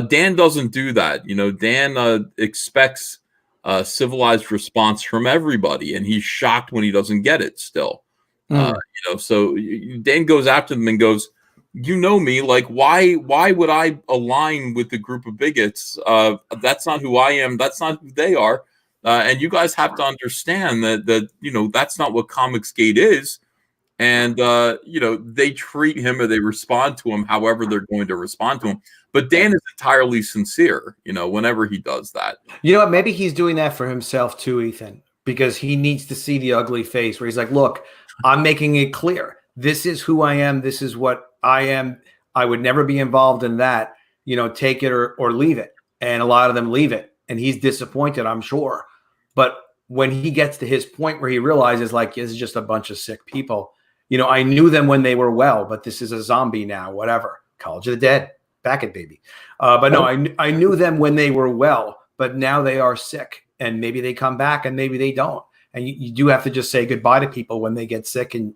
Speaker 1: Dan doesn't do that. Dan expects a civilized response from everybody, and he's shocked when he doesn't get it still. So Dan goes after them and goes, me, like, why would I align with the group of bigots? That's not who I am. That's not who they are. And you guys have to understand that that's not what Comicsgate is. and they treat him or they respond to him however they're going to respond to him. But Dan is entirely sincere, whenever he does that.
Speaker 4: You know what? Maybe he's doing that for himself too, Ethan, because he needs to see the ugly face where he's like, look, I'm making it clear. This is who I am. This is what I am. I would never be involved in that. Take it or leave it. And a lot of them leave it. And he's disappointed, I'm sure. But when he gets to his point where he realizes, like, this is just a bunch of sick people. I knew them when they were well, but this is a zombie now, whatever. College of the Dead. Back it, baby. But no, I knew them when they were well, but now they are sick. And maybe they come back and maybe they don't. And you do have to just say goodbye to people when they get sick and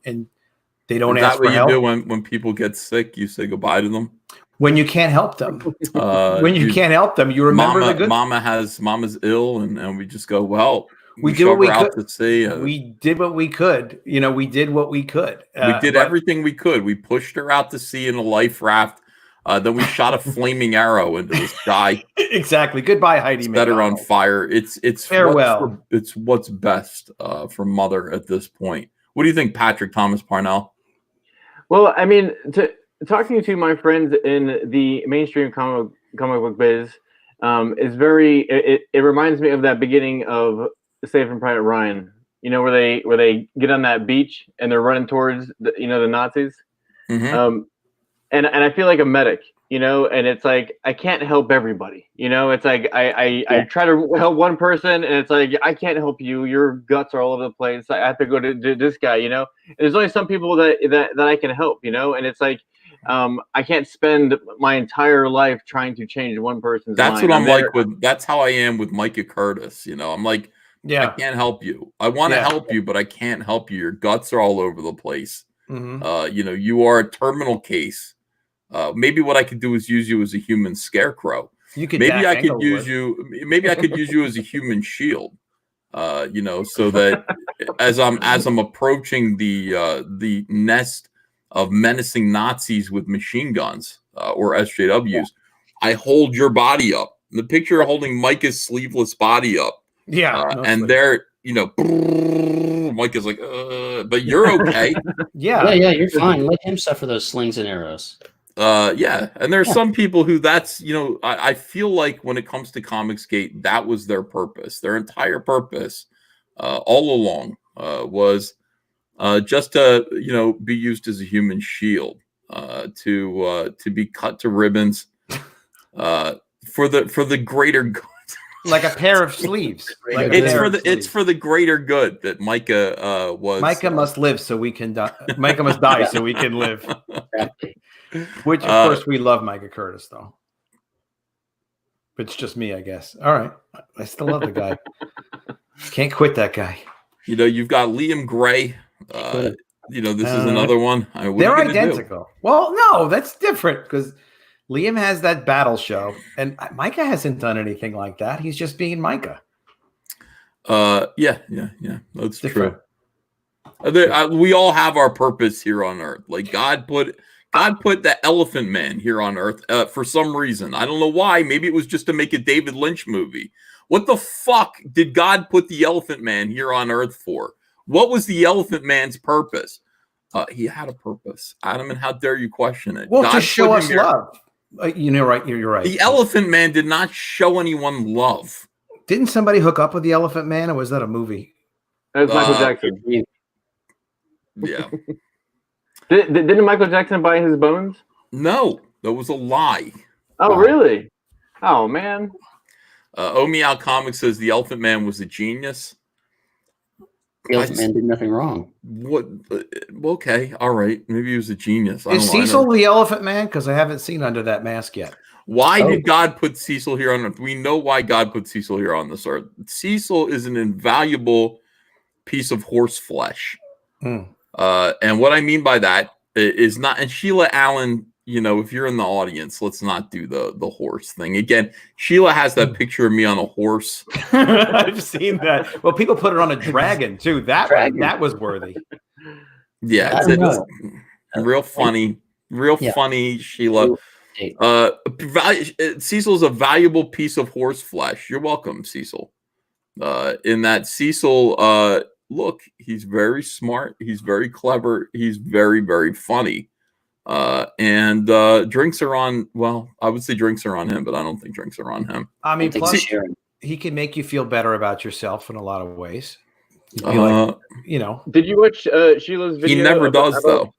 Speaker 4: they don't ask for help.
Speaker 1: Is that what you do when people get sick? You say goodbye to them?
Speaker 4: When you can't help them. When you can't help them, you remember the good.
Speaker 1: Mama's ill, and we just go, well,
Speaker 4: we did what we could.
Speaker 1: To sea.
Speaker 4: We did what we could. We did what we could.
Speaker 1: We did everything we could. We pushed her out to sea in a life raft. Then we shot a flaming arrow into the sky.
Speaker 4: Exactly. Goodbye, Heidi.
Speaker 1: Set her on fire. It's
Speaker 4: farewell.
Speaker 1: It's what's best for Mother at this point. What do you think, Patrick Thomas Parnell?
Speaker 2: Well, I mean, talking to my friends in the mainstream comic book biz is very. It reminds me of that beginning of Saving Private Ryan. Where they get on that beach and they're running towards the Nazis.
Speaker 1: Mm-hmm.
Speaker 2: And I feel like a medic, and it's like I can't help everybody. It's like I try to help one person, and it's like I can't help you. Your guts are all over the place. I have to go to this guy. And there's only some people that I can help. And it's like I can't spend my entire life trying to change one person's
Speaker 1: That's
Speaker 2: mind.
Speaker 1: what I'm like with. That's how I am with Micah Curtis. I'm like,
Speaker 4: yeah,
Speaker 1: I can't help you. I want to help you, but I can't help you. Your guts are all over the place.
Speaker 4: Mm-hmm.
Speaker 1: You are a terminal case. Maybe what I could do is use you as a human scarecrow. Maybe I could use you as a human shield. So that as I'm approaching the nest of menacing Nazis with machine guns or SJWs, I hold your body up. The picture holding Micah's sleeveless body up.
Speaker 4: Yeah,
Speaker 1: and they're Micah's like, but you're okay.
Speaker 3: yeah, you're fine. Let him suffer those slings and arrows.
Speaker 1: And there's some people who that's I feel like when it comes to Comicsgate, that was their purpose. Their entire purpose all along was just to be used as a human shield, to be cut to ribbons for the greater good.
Speaker 4: Like a pair of sleeves.
Speaker 1: It's for the greater good that Micah was.
Speaker 4: Micah must live so we can die. Micah must die so we can live. Which, of course, we love Micah Curtis, though. It's just me, I guess. All right. I still love the guy. Can't quit that guy.
Speaker 1: You've got Liam Gray. This is another one.
Speaker 4: They're identical. Well, no, that's different because Liam has that battle show, and Micah hasn't done anything like that. He's just being Micah.
Speaker 1: Yeah. That's different. True. We all have our purpose here on Earth. Like God put the Elephant Man here on Earth for some reason. I don't know why. Maybe it was just to make a David Lynch movie. What the fuck did God put the Elephant Man here on Earth for? What was the Elephant Man's purpose? He had a purpose. Adam, and how dare you question it?
Speaker 4: Well, God, to show us love. Right. You're right.
Speaker 1: The Elephant Man did not show anyone love.
Speaker 4: Didn't somebody hook up with the Elephant Man, or was that a movie?
Speaker 2: That was Michael Jackson.
Speaker 1: Yeah.
Speaker 2: Didn't Michael Jackson buy his bones?
Speaker 1: No, that was a lie.
Speaker 2: Oh, really? Oh, man.
Speaker 1: Omeow Comics says the Elephant Man was a genius.
Speaker 3: The Elephant Man did nothing wrong.
Speaker 1: What? Okay, all right. Maybe he was a genius.
Speaker 4: Is Cecil the Elephant Man? Because I haven't seen Under That Mask yet.
Speaker 1: Why did God put Cecil here on Earth? We know why God put Cecil here on this Earth. Cecil is an invaluable piece of horse flesh. And what I mean by that is not, and Sheila Allen, if you're in the audience, let's not do the horse thing. Again, Sheila has that picture of me on a horse.
Speaker 4: I've seen that. Well, people put it on a dragon too. That was worthy.
Speaker 1: Yeah, it's real funny. Funny, Sheila. Cecil's a valuable piece of horse flesh. You're welcome, Cecil. In that Cecil look, he's very smart. He's very clever. He's very, very funny. And drinks are on, well, I would say drinks are on him, but I don't think drinks are on him.
Speaker 4: I mean,
Speaker 3: think
Speaker 4: plus
Speaker 3: sharing.
Speaker 4: he can make you feel better about yourself in a lot of ways. You'd be like, you know,
Speaker 2: Did you watch Sheila's video?
Speaker 1: he never does, though.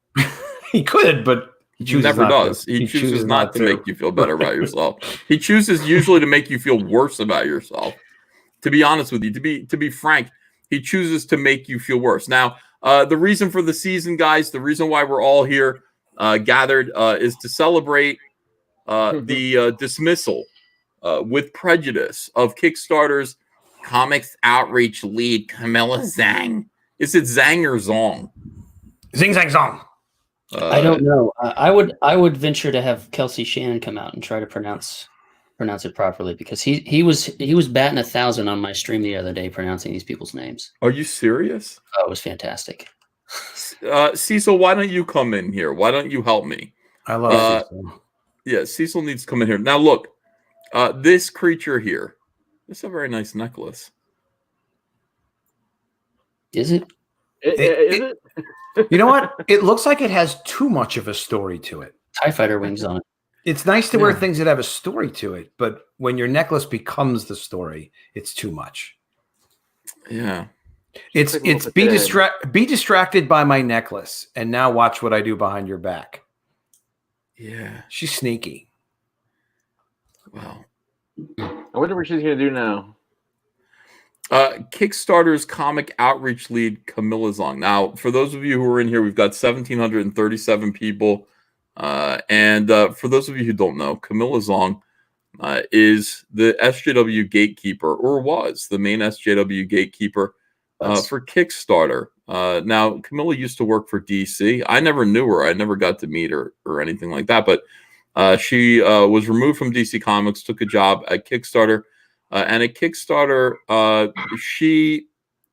Speaker 4: he could, but
Speaker 1: He never does. He chooses not to make you feel better about yourself. He chooses usually to make you feel worse about yourself. To be honest with you, to be frank, he chooses to make you feel worse. Now, the reason for the season, guys, the reason why we're all here gathered is to celebrate the dismissal with prejudice of Kickstarter's comics outreach lead, CAMILLA ZHANG. Is it Zhang or Zong?
Speaker 4: Zing zang zong.
Speaker 3: I don't know. I would venture to have Kelsey Shannon come out and try to pronounce it properly, because he was batting 1,000 on my stream the other day pronouncing these people's names.
Speaker 1: Are you serious?
Speaker 3: Oh, it was fantastic.
Speaker 1: Cecil, why don't you come in here? Why don't you help me?
Speaker 4: I love Cecil.
Speaker 1: Yeah, Cecil needs to come in here. Now, look, this creature here, it's a very nice necklace.
Speaker 3: Is it?
Speaker 2: Is it?
Speaker 4: You know what? It looks like it has too much of a story to it.
Speaker 3: TIE fighter wings on it.
Speaker 4: It's nice to wear things that have a story to it, but when your necklace becomes the story, it's too much.
Speaker 1: Yeah.
Speaker 4: It's be distracted by my necklace, and now watch what I do behind your back.
Speaker 1: Yeah.
Speaker 4: She's sneaky.
Speaker 1: Wow.
Speaker 2: I wonder what she's gonna do now.
Speaker 1: Kickstarter's comic outreach lead, CAMILLA ZHANG. Now, for those of you who are in here, we've got 1,737 people. And for those of you who don't know, CAMILLA ZHANG is the SJW gatekeeper, or was the main SJW gatekeeper for Kickstarter. Now, CAMILLA used to work for DC. I never knew her. I never got to meet her or anything like that. But she was removed from DC Comics, took a job at Kickstarter. And at Kickstarter, she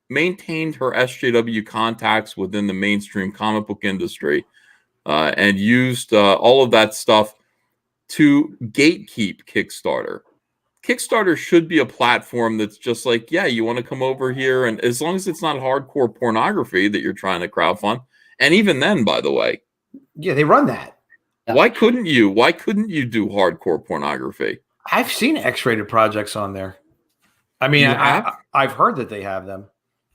Speaker 1: maintained her SJW contacts within the mainstream comic book industry and used all of that stuff to gatekeep Kickstarter. Kickstarter should be a platform that's just like, yeah, you want to come over here, and as long as it's not hardcore pornography that you're trying to crowdfund, and even then, by the way,
Speaker 4: yeah, they run that.
Speaker 1: Why couldn't you? Why couldn't you do hardcore pornography?
Speaker 4: I've seen X-rated projects on there. I mean, I've heard that they have them.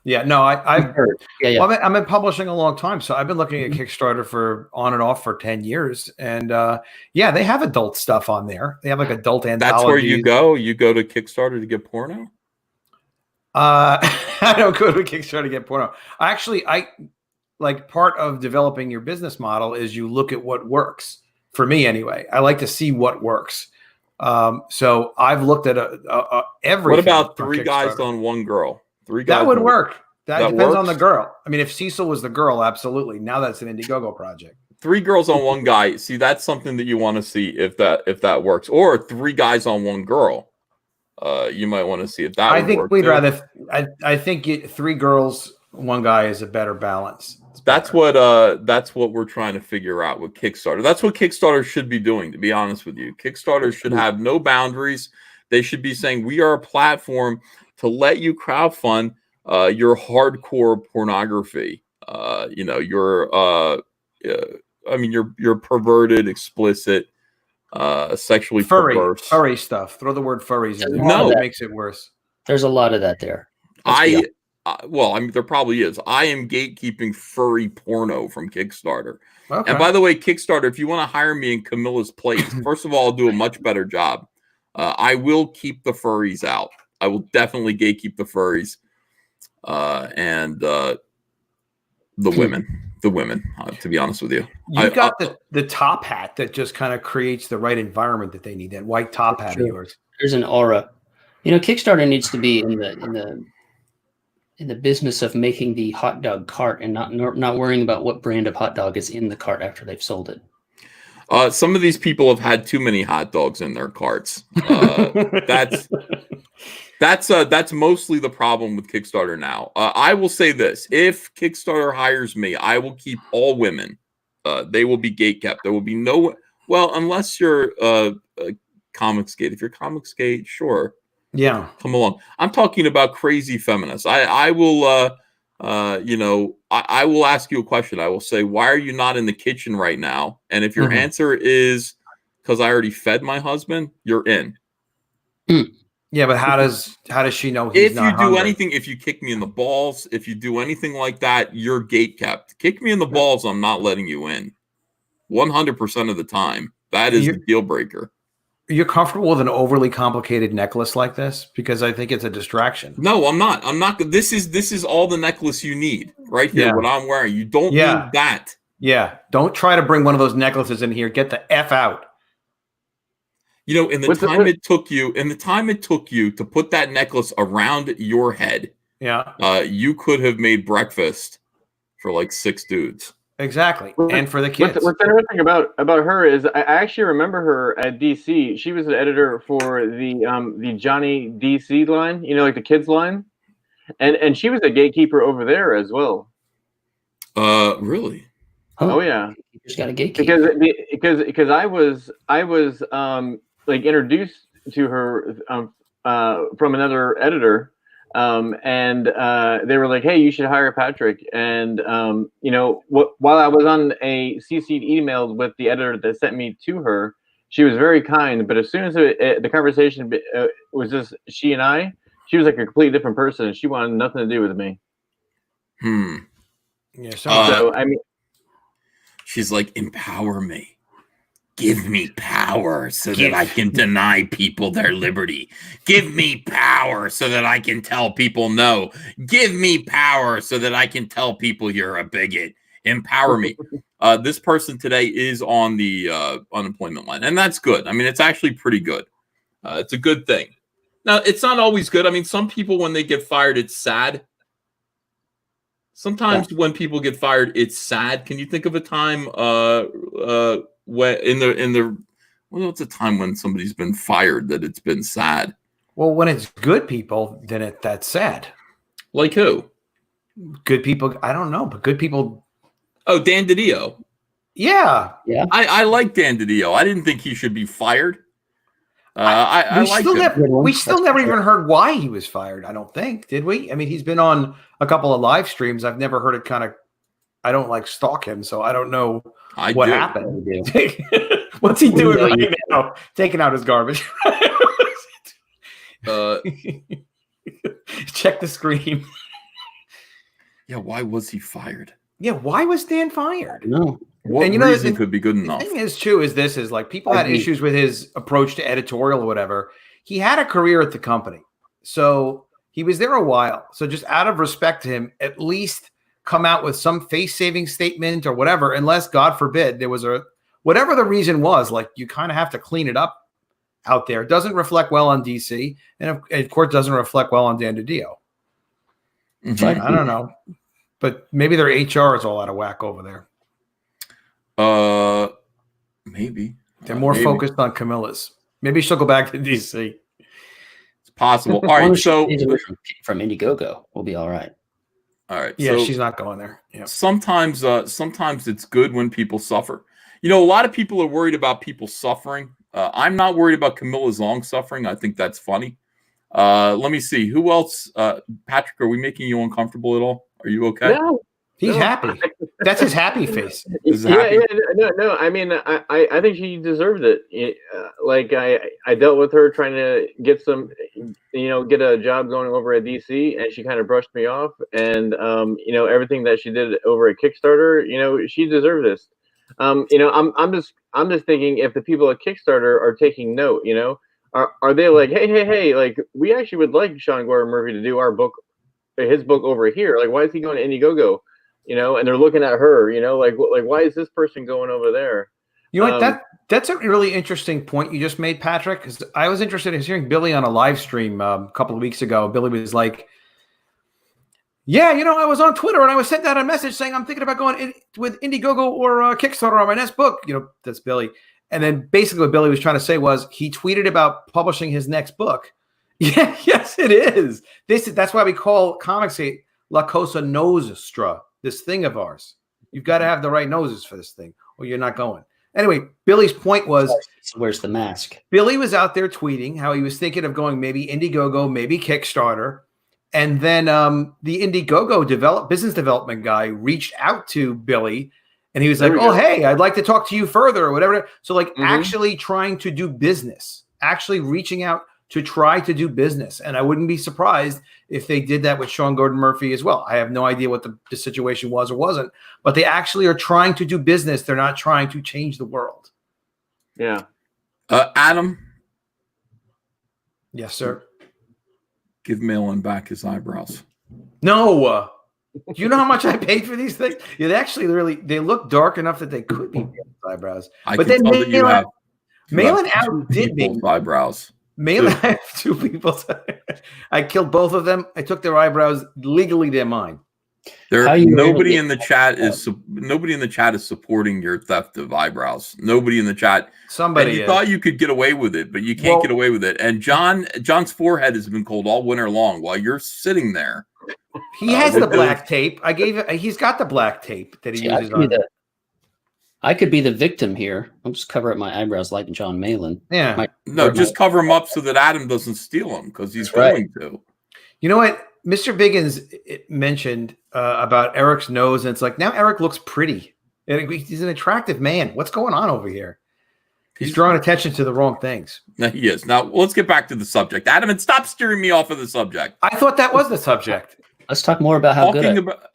Speaker 4: Yeah, no, I've heard. Yeah. Well, I've been publishing a long time, so I've been looking at Kickstarter for on and off for 10 years, and yeah, they have adult stuff on there. They have like adult anthologies.
Speaker 1: That's where you go. You go to Kickstarter to get porno.
Speaker 4: I don't go to Kickstarter to get porno. I like, part of developing your business model is you look at what works. For me, anyway, I like to see what works. So I've looked at everything.
Speaker 1: What about 3 guys on 1 girl? 3 guys.
Speaker 4: That would work. That depends
Speaker 1: works?
Speaker 4: on the girl. I mean, if Cecil was the girl, absolutely. Now that's an Indiegogo project.
Speaker 1: 3 girls on 1 guy. See, that's something that you want to see if that works. Or 3 guys on 1 girl. You might want to see if that.
Speaker 4: I think
Speaker 1: work
Speaker 4: we'd
Speaker 1: too.
Speaker 4: rather. I think 3 girls, 1 guy is a better balance.
Speaker 1: That's what we're trying to figure out with Kickstarter. That's what Kickstarter should be doing, to be honest with you. Kickstarter should have no boundaries. They should be saying, we are a platform to let you crowdfund your hardcore pornography. You know, your perverted, explicit, sexually perverse
Speaker 4: furry stuff. Throw the word furries in there.
Speaker 1: No,
Speaker 4: it makes it worse.
Speaker 3: There's a lot of that there.
Speaker 1: Well, I mean, there probably is. I am gatekeeping furry porno from Kickstarter.
Speaker 4: Okay.
Speaker 1: And by the way, Kickstarter, if you want to hire me in Camilla's place, first of all, I'll do a much better job. I will keep the furries out. I will definitely gatekeep the furries and the women. The women, to be honest with you.
Speaker 4: You got the top hat that just kind of creates the right environment that they need. That white top hat of yours.
Speaker 3: There's an aura. You know, Kickstarter needs to be in the business of making the hot dog cart and not worrying about what brand of hot dog is in the cart after they've sold it.
Speaker 1: Some of these people have had too many hot dogs in their carts. That's mostly the problem with Kickstarter now. I will say this: if Kickstarter hires me, I will keep all women. They will be gatekept. There will be no, well, unless you're Comicsgate. If you're Comicsgate, sure.
Speaker 4: Yeah,
Speaker 1: come along. I'm talking about crazy feminists. I will you know, I will ask you a question. I will say, why are you not in the kitchen right now? And if your answer is because I already fed my husband, you're in.
Speaker 4: Yeah, but how does she know he's
Speaker 1: If
Speaker 4: not
Speaker 1: you do
Speaker 4: hungry?
Speaker 1: anything, if you kick me in the balls, if you do anything like that, you're gate kept. Kick me in the balls, I'm not letting you in. 100% of the time. That is the deal breaker.
Speaker 4: You're comfortable with an overly complicated necklace like this? Because I think it's a distraction.
Speaker 1: No, I'm not. I'm not. This is all the necklace you need right here.
Speaker 4: Yeah.
Speaker 1: What I'm wearing. You don't need that.
Speaker 4: Yeah. Don't try to bring one of those necklaces in here. Get the F out.
Speaker 1: You know, in the time it took you to put that necklace around your head, you could have made breakfast for like 6 dudes.
Speaker 4: Exactly, and for the kids.
Speaker 2: What's interesting about her is I actually remember her at DC. She was an editor for the Johnny DC line, you know, like the kids line, and she was a gatekeeper over there as well.
Speaker 1: Really?
Speaker 2: Oh yeah.
Speaker 3: Just got a gatekeeper.
Speaker 2: Because I was like introduced to her from another editor. And they were like, hey, you should hire Patrick. And you know, while I was on a CC'd email with the editor that sent me to her, she was very kind. But as soon as the conversation was just she and I, she was like a completely different person, and she wanted nothing to do with me.
Speaker 4: Yeah.
Speaker 2: So I mean,
Speaker 1: she's like, empower me. Give me power so that I can deny people their liberty. Give me power so that I can tell people no. Give me power so that I can tell people you're a bigot. Empower me. This person today is on the unemployment line, and that's good. I mean, it's actually pretty good. It's a good thing. Now, it's not always good. I mean, some people, when they get fired, it's sad. Sometimes when people get fired, it's sad. Can you think of a time what's a time when somebody's been fired that it's been sad?
Speaker 4: Well, when it's good people, then that's sad.
Speaker 1: Like who?
Speaker 4: Good people, I don't know, but good people.
Speaker 1: Oh, Dan DiDio.
Speaker 4: Yeah.
Speaker 1: I like Dan DiDio. I didn't think he should be fired.
Speaker 4: We still never even heard why he was fired. I don't think, did we? I mean, he's been on a couple of live streams. I've never heard it kind of. I don't like stalk him, so I don't know what happened. What's he doing right now? Taking out his garbage. Check the screen.
Speaker 1: Yeah, why was he fired?
Speaker 4: Yeah, why was Dan fired?
Speaker 3: No.
Speaker 1: What reason could be good enough?
Speaker 4: The thing is like people had issues with his approach to editorial or whatever. He had a career at the company, so he was there a while. So just out of respect to him, at least come out with some face-saving statement or whatever, unless, God forbid, there was whatever the reason was, like you kind of have to clean it up out there. It doesn't reflect well on DC, and of course doesn't reflect well on Dan DiDio. I don't know, but maybe their HR is all out of whack over there.
Speaker 1: Maybe.
Speaker 4: They're more focused on Camilla's. Maybe she'll go back to DC.
Speaker 1: It's possible. All right, so
Speaker 3: from Indiegogo, we'll be all right.
Speaker 1: All right.
Speaker 4: Yeah,
Speaker 1: so
Speaker 4: she's not going there. Yeah.
Speaker 1: Sometimes it's good when people suffer. You know, a lot of people are worried about people suffering. I'm not worried about Camilla's long suffering. I think that's funny. Let me see. Who else? Patrick, are we making you uncomfortable at all? Are you okay?
Speaker 2: No.
Speaker 4: He's happy. That's his happy face.
Speaker 2: No. I mean, I think she deserved it. Like I dealt with her trying to get get a job going over at DC, and she kind of brushed me off. And everything that she did over at Kickstarter, she deserved this. I'm just thinking, if the people at Kickstarter are taking note, are they like, hey, like, we actually would like Sean Gordon Murphy to do his book over here. Like, why is he going to Indiegogo? And they're looking at her, like why is this person going over there?
Speaker 4: You know what? That's a really interesting point you just made, Patrick, because I was interested in hearing Billy on a live stream a couple of weeks ago. Billy was like, yeah, I was on Twitter and I was sent out a message saying I'm thinking about going with Indiegogo or Kickstarter on my next book. That's Billy. And then basically what Billy was trying to say was he tweeted about publishing his next book. Yeah, yes, it is. That's why we call Comicsgate La Cosa Nostra. This thing of ours. You've got to have the right noses for this thing, or you're not going. Anyway, Billy's point was,
Speaker 3: where's the mask?
Speaker 4: Billy was out there tweeting how he was thinking of going maybe Indiegogo, maybe Kickstarter, And then the Indiegogo business development guy reached out to Billy, and he was like, "Oh, hey, I'd like to talk to you further," or whatever. So, like, actually trying to do business, actually reaching out to try to do business. And I wouldn't be surprised if they did that with Sean Gordon Murphy as well. I have no idea what the situation was or wasn't, but they actually are trying to do business. They're not trying to change the world.
Speaker 2: Yeah.
Speaker 1: Adam.
Speaker 4: Yes, sir.
Speaker 1: Give Malin back his eyebrows.
Speaker 4: No. Do you know how much I paid for these things? Yeah, they look dark enough that they could be eyebrows. But then Malin outdid me.
Speaker 1: Eyebrows.
Speaker 4: Malin, I have two people. I killed both of them. I took their eyebrows. Legally, they're mine.
Speaker 1: Nobody in the chat is supporting your theft of eyebrows. Nobody in the chat.
Speaker 4: Somebody
Speaker 1: you thought you could get away with it, but you can't get away with it. And John's forehead has been cold all winter long while you're sitting there.
Speaker 4: He has the black tape. I gave it. He's got the black tape that he uses on.
Speaker 3: I could be the victim here. I'll just cover up my eyebrows like John Malin.
Speaker 4: Yeah.
Speaker 1: Just cover them up so that Adam doesn't steal them because he's going to.
Speaker 4: You know what? Mr. Biggins mentioned about Eric's nose, and it's like, now Eric looks pretty. He's an attractive man. What's going on over here? He's drawing attention to the wrong things.
Speaker 1: He is. Now, let's get back to the subject. Adam, and stop steering me off of the subject.
Speaker 4: I thought that was the subject.
Speaker 3: Let's talk more about how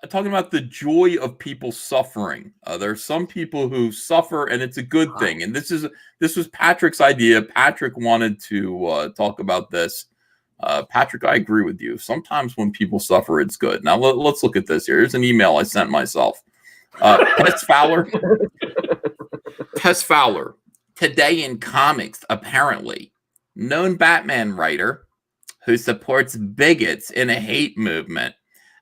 Speaker 1: talking about the joy of people suffering. There are some people who suffer, and it's a good thing. And this was Patrick's idea. Patrick wanted to talk about this. Patrick, I agree with you. Sometimes when people suffer, it's good. Now let's look at this here. Here's an email I sent myself. Tess Fowler. Tess Fowler. Today in comics, apparently, known Batman writer who supports bigots in a hate movement,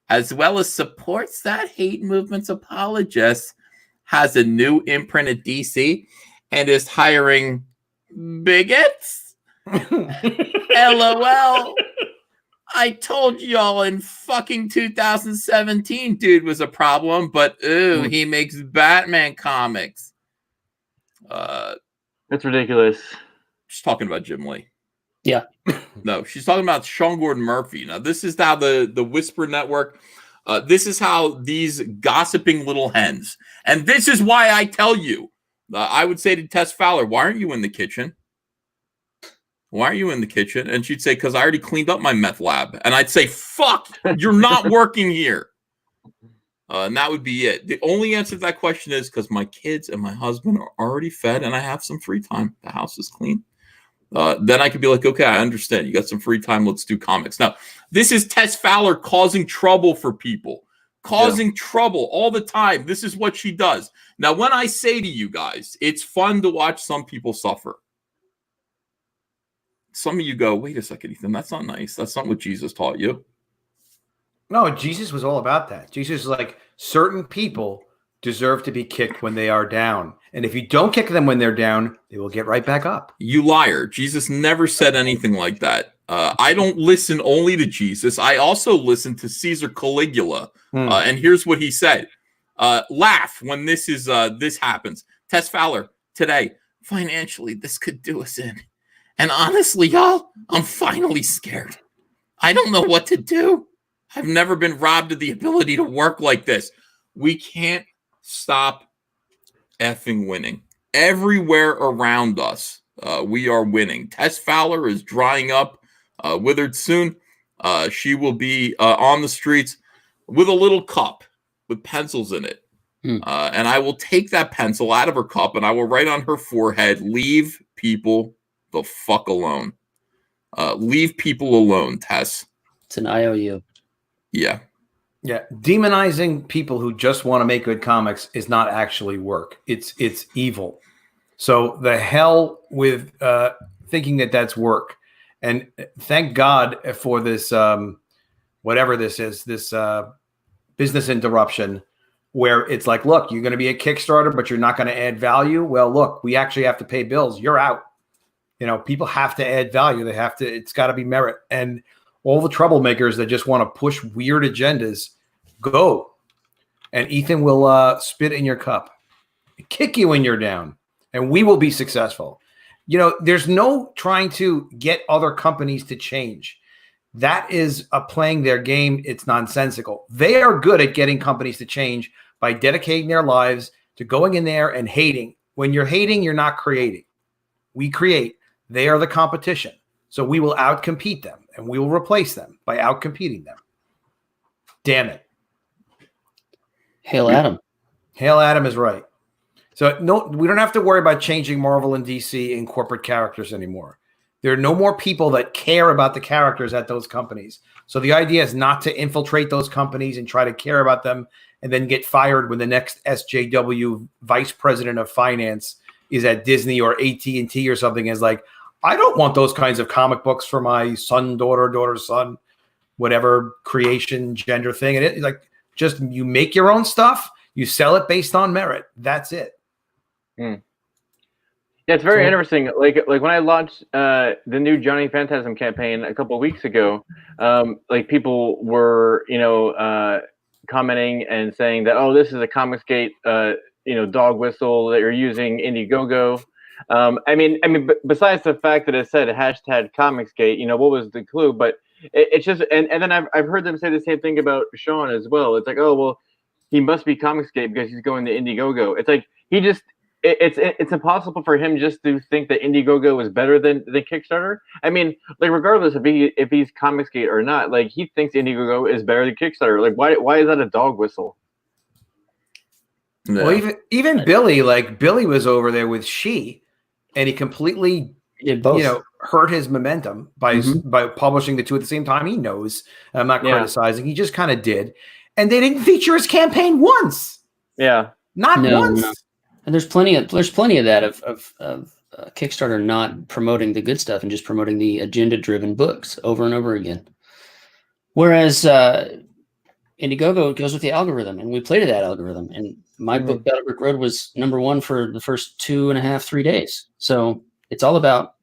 Speaker 1: as well as supports that hate movement's apologists, has a new imprint at DC and is hiring bigots? LOL. I told y'all in fucking 2017 dude was a problem, but he makes Batman comics.
Speaker 2: That's ridiculous.
Speaker 1: She's talking about Jim Lee.
Speaker 3: Yeah.
Speaker 1: No, she's talking about Sean Gordon Murphy. Now, this is how the Whisper Network, this is how these gossiping little hens, and this is why I tell you, I would say to Tess Fowler, why aren't you in the kitchen? Why are you in the kitchen? And she'd say, because I already cleaned up my meth lab. And I'd say, fuck, you're not working here. And that would be it. The only answer to that question is because my kids and my husband are already fed and I have some free time. The house is clean. Then I could be like, okay, I understand. You got some free time. Let's do comics. Now, this is Tess Fowler causing trouble for people. Causing trouble all the time. This is what she does. Now, when I say to you guys, it's fun to watch some people suffer. Some of you go, wait a second, Ethan, that's not nice. That's not what Jesus taught you.
Speaker 4: No, Jesus was all about that. Jesus is like, certain people deserve to be kicked when they are down. And if you don't kick them when they're down, they will get right back up.
Speaker 1: You liar. Jesus never said anything like that. I don't listen only to Jesus. I also listen to Caesar Caligula. And here's what he said. Laugh when this happens. Tess Fowler, today, financially, this could do us in. And honestly, y'all, I'm finally scared. I don't know what to do. I've never been robbed of the ability to work like this. We can't stop effing winning. Everywhere around us, we are winning. Tess Fowler is drying up, withered soon. She will be on the streets with a little cup with pencils in it. And I will take that pencil out of her cup and I will write on her forehead, leave people the fuck alone. Leave people alone, Tess.
Speaker 3: It's an IOU.
Speaker 1: Yeah.
Speaker 4: Yeah. Demonizing people who just want to make good comics is not actually work. It's evil. So the hell with thinking that that's work. And thank God for this, whatever this is, this business interruption where it's like, look, you're going to be a Kickstarter, but you're not going to add value. Well, look, we actually have to pay bills. You're out. You know, people have to add value. They have to, it's got to be merit. And all the troublemakers that just want to push weird agendas, go. And Ethan will spit in your cup, kick you when you're down, and we will be successful. You know, there's no trying to get other companies to change. that is playing their game. It's nonsensical. They are good at getting companies to change by dedicating their lives to going in there and hating. When you're hating, you're not creating. We create. They are the competition. So we will outcompete them, and we will replace them by outcompeting them. Damn it.
Speaker 3: Hail Adam.
Speaker 4: Hail Adam is right. So no, we don't have to worry about changing Marvel and DC in corporate characters anymore. There are no more people that care about the characters at those companies. So the idea is not to infiltrate those companies and try to care about them and then get fired when the next SJW vice president of finance is at Disney or AT&T or something, is like, I don't want those kinds of comic books for my son, daughter, son, whatever creation, gender thing. And it's like, just you make your own stuff, you sell it based on merit. That's it.
Speaker 2: Yeah, it's very interesting. Like when I launched the new Johnny Phantasm campaign a couple of weeks ago, like people were, commenting and saying that, oh, this is a Comicsgate, dog whistle that you're using Indiegogo. I mean, besides the fact that it said hashtag Comicsgate, what was the clue? But it's just, and then I've heard them say the same thing about Sean as well. It's like, oh, well, he must be Comicsgate because he's going to Indiegogo. It's like it's impossible for him just to think that Indiegogo is better than Kickstarter. I mean, like regardless if he's Comicsgate or not, like he thinks Indiegogo is better than Kickstarter. Like why is that a dog whistle?
Speaker 4: No. Well, even Billy, like Billy was over there with and he completely hurt his momentum by publishing the two at the same time. He knows. I'm not criticizing. He just kind of did, and they didn't feature his campaign once.
Speaker 2: Yeah,
Speaker 4: not once.
Speaker 3: No. And there's plenty of that of Kickstarter not promoting the good stuff and just promoting the agenda-driven books over and over again. Whereas Indiegogo goes with the algorithm, and we play to that algorithm. And my book, Battle Brick Road, was #1 for the first 2.5-3 days. So it's all about,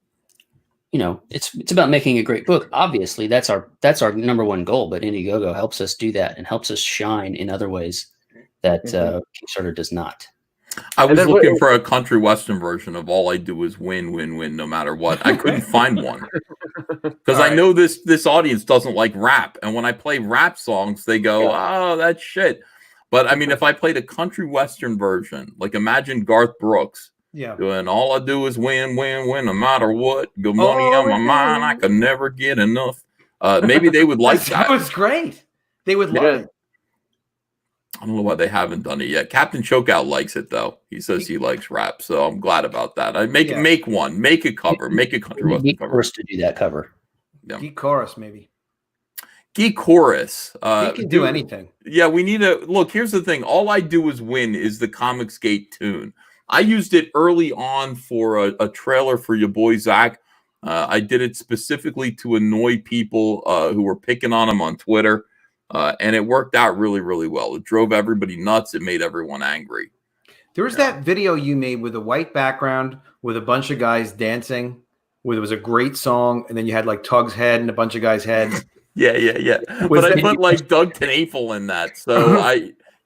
Speaker 3: it's about making a great book. Obviously, that's our #1 goal. But Indiegogo helps us do that and helps us shine in other ways that Kickstarter does not.
Speaker 1: I was looking for a country western version of All I Do Is Win, Win, Win, no matter what. I couldn't find one because I know this audience doesn't like rap, and when I play rap songs, they go, "Oh, that's shit." But I mean, if I played a country western version, like imagine Garth Brooks, doing "All I Do Is Win, Win, Win, no matter what." Good money on my mind, I could never get enough. Maybe they would like that.
Speaker 4: That was great. They would love it.
Speaker 1: I don't know why they haven't done it yet. Captain Chokeout likes it though. He says he likes rap, so I'm glad about that. I make one, make a cover, make a country western cover.
Speaker 3: Chorus to do that cover.
Speaker 4: Yeah. Geek Chorus, maybe.
Speaker 1: Geek Chorus.
Speaker 4: He can do anything.
Speaker 1: Yeah, we need to look. Here's the thing. All I Do Is Win is the Comicsgate tune. I used it early on for a trailer for your boy Zach. I did it specifically to annoy people who were picking on him on Twitter. And it worked out really, really well. It drove everybody nuts. It made everyone angry.
Speaker 4: There was that video you made with a white background with a bunch of guys dancing, where there was a great song, and then you had like Tug's head and a bunch of guys' heads.
Speaker 1: Yeah. But I put like Doug Tenafel in that. So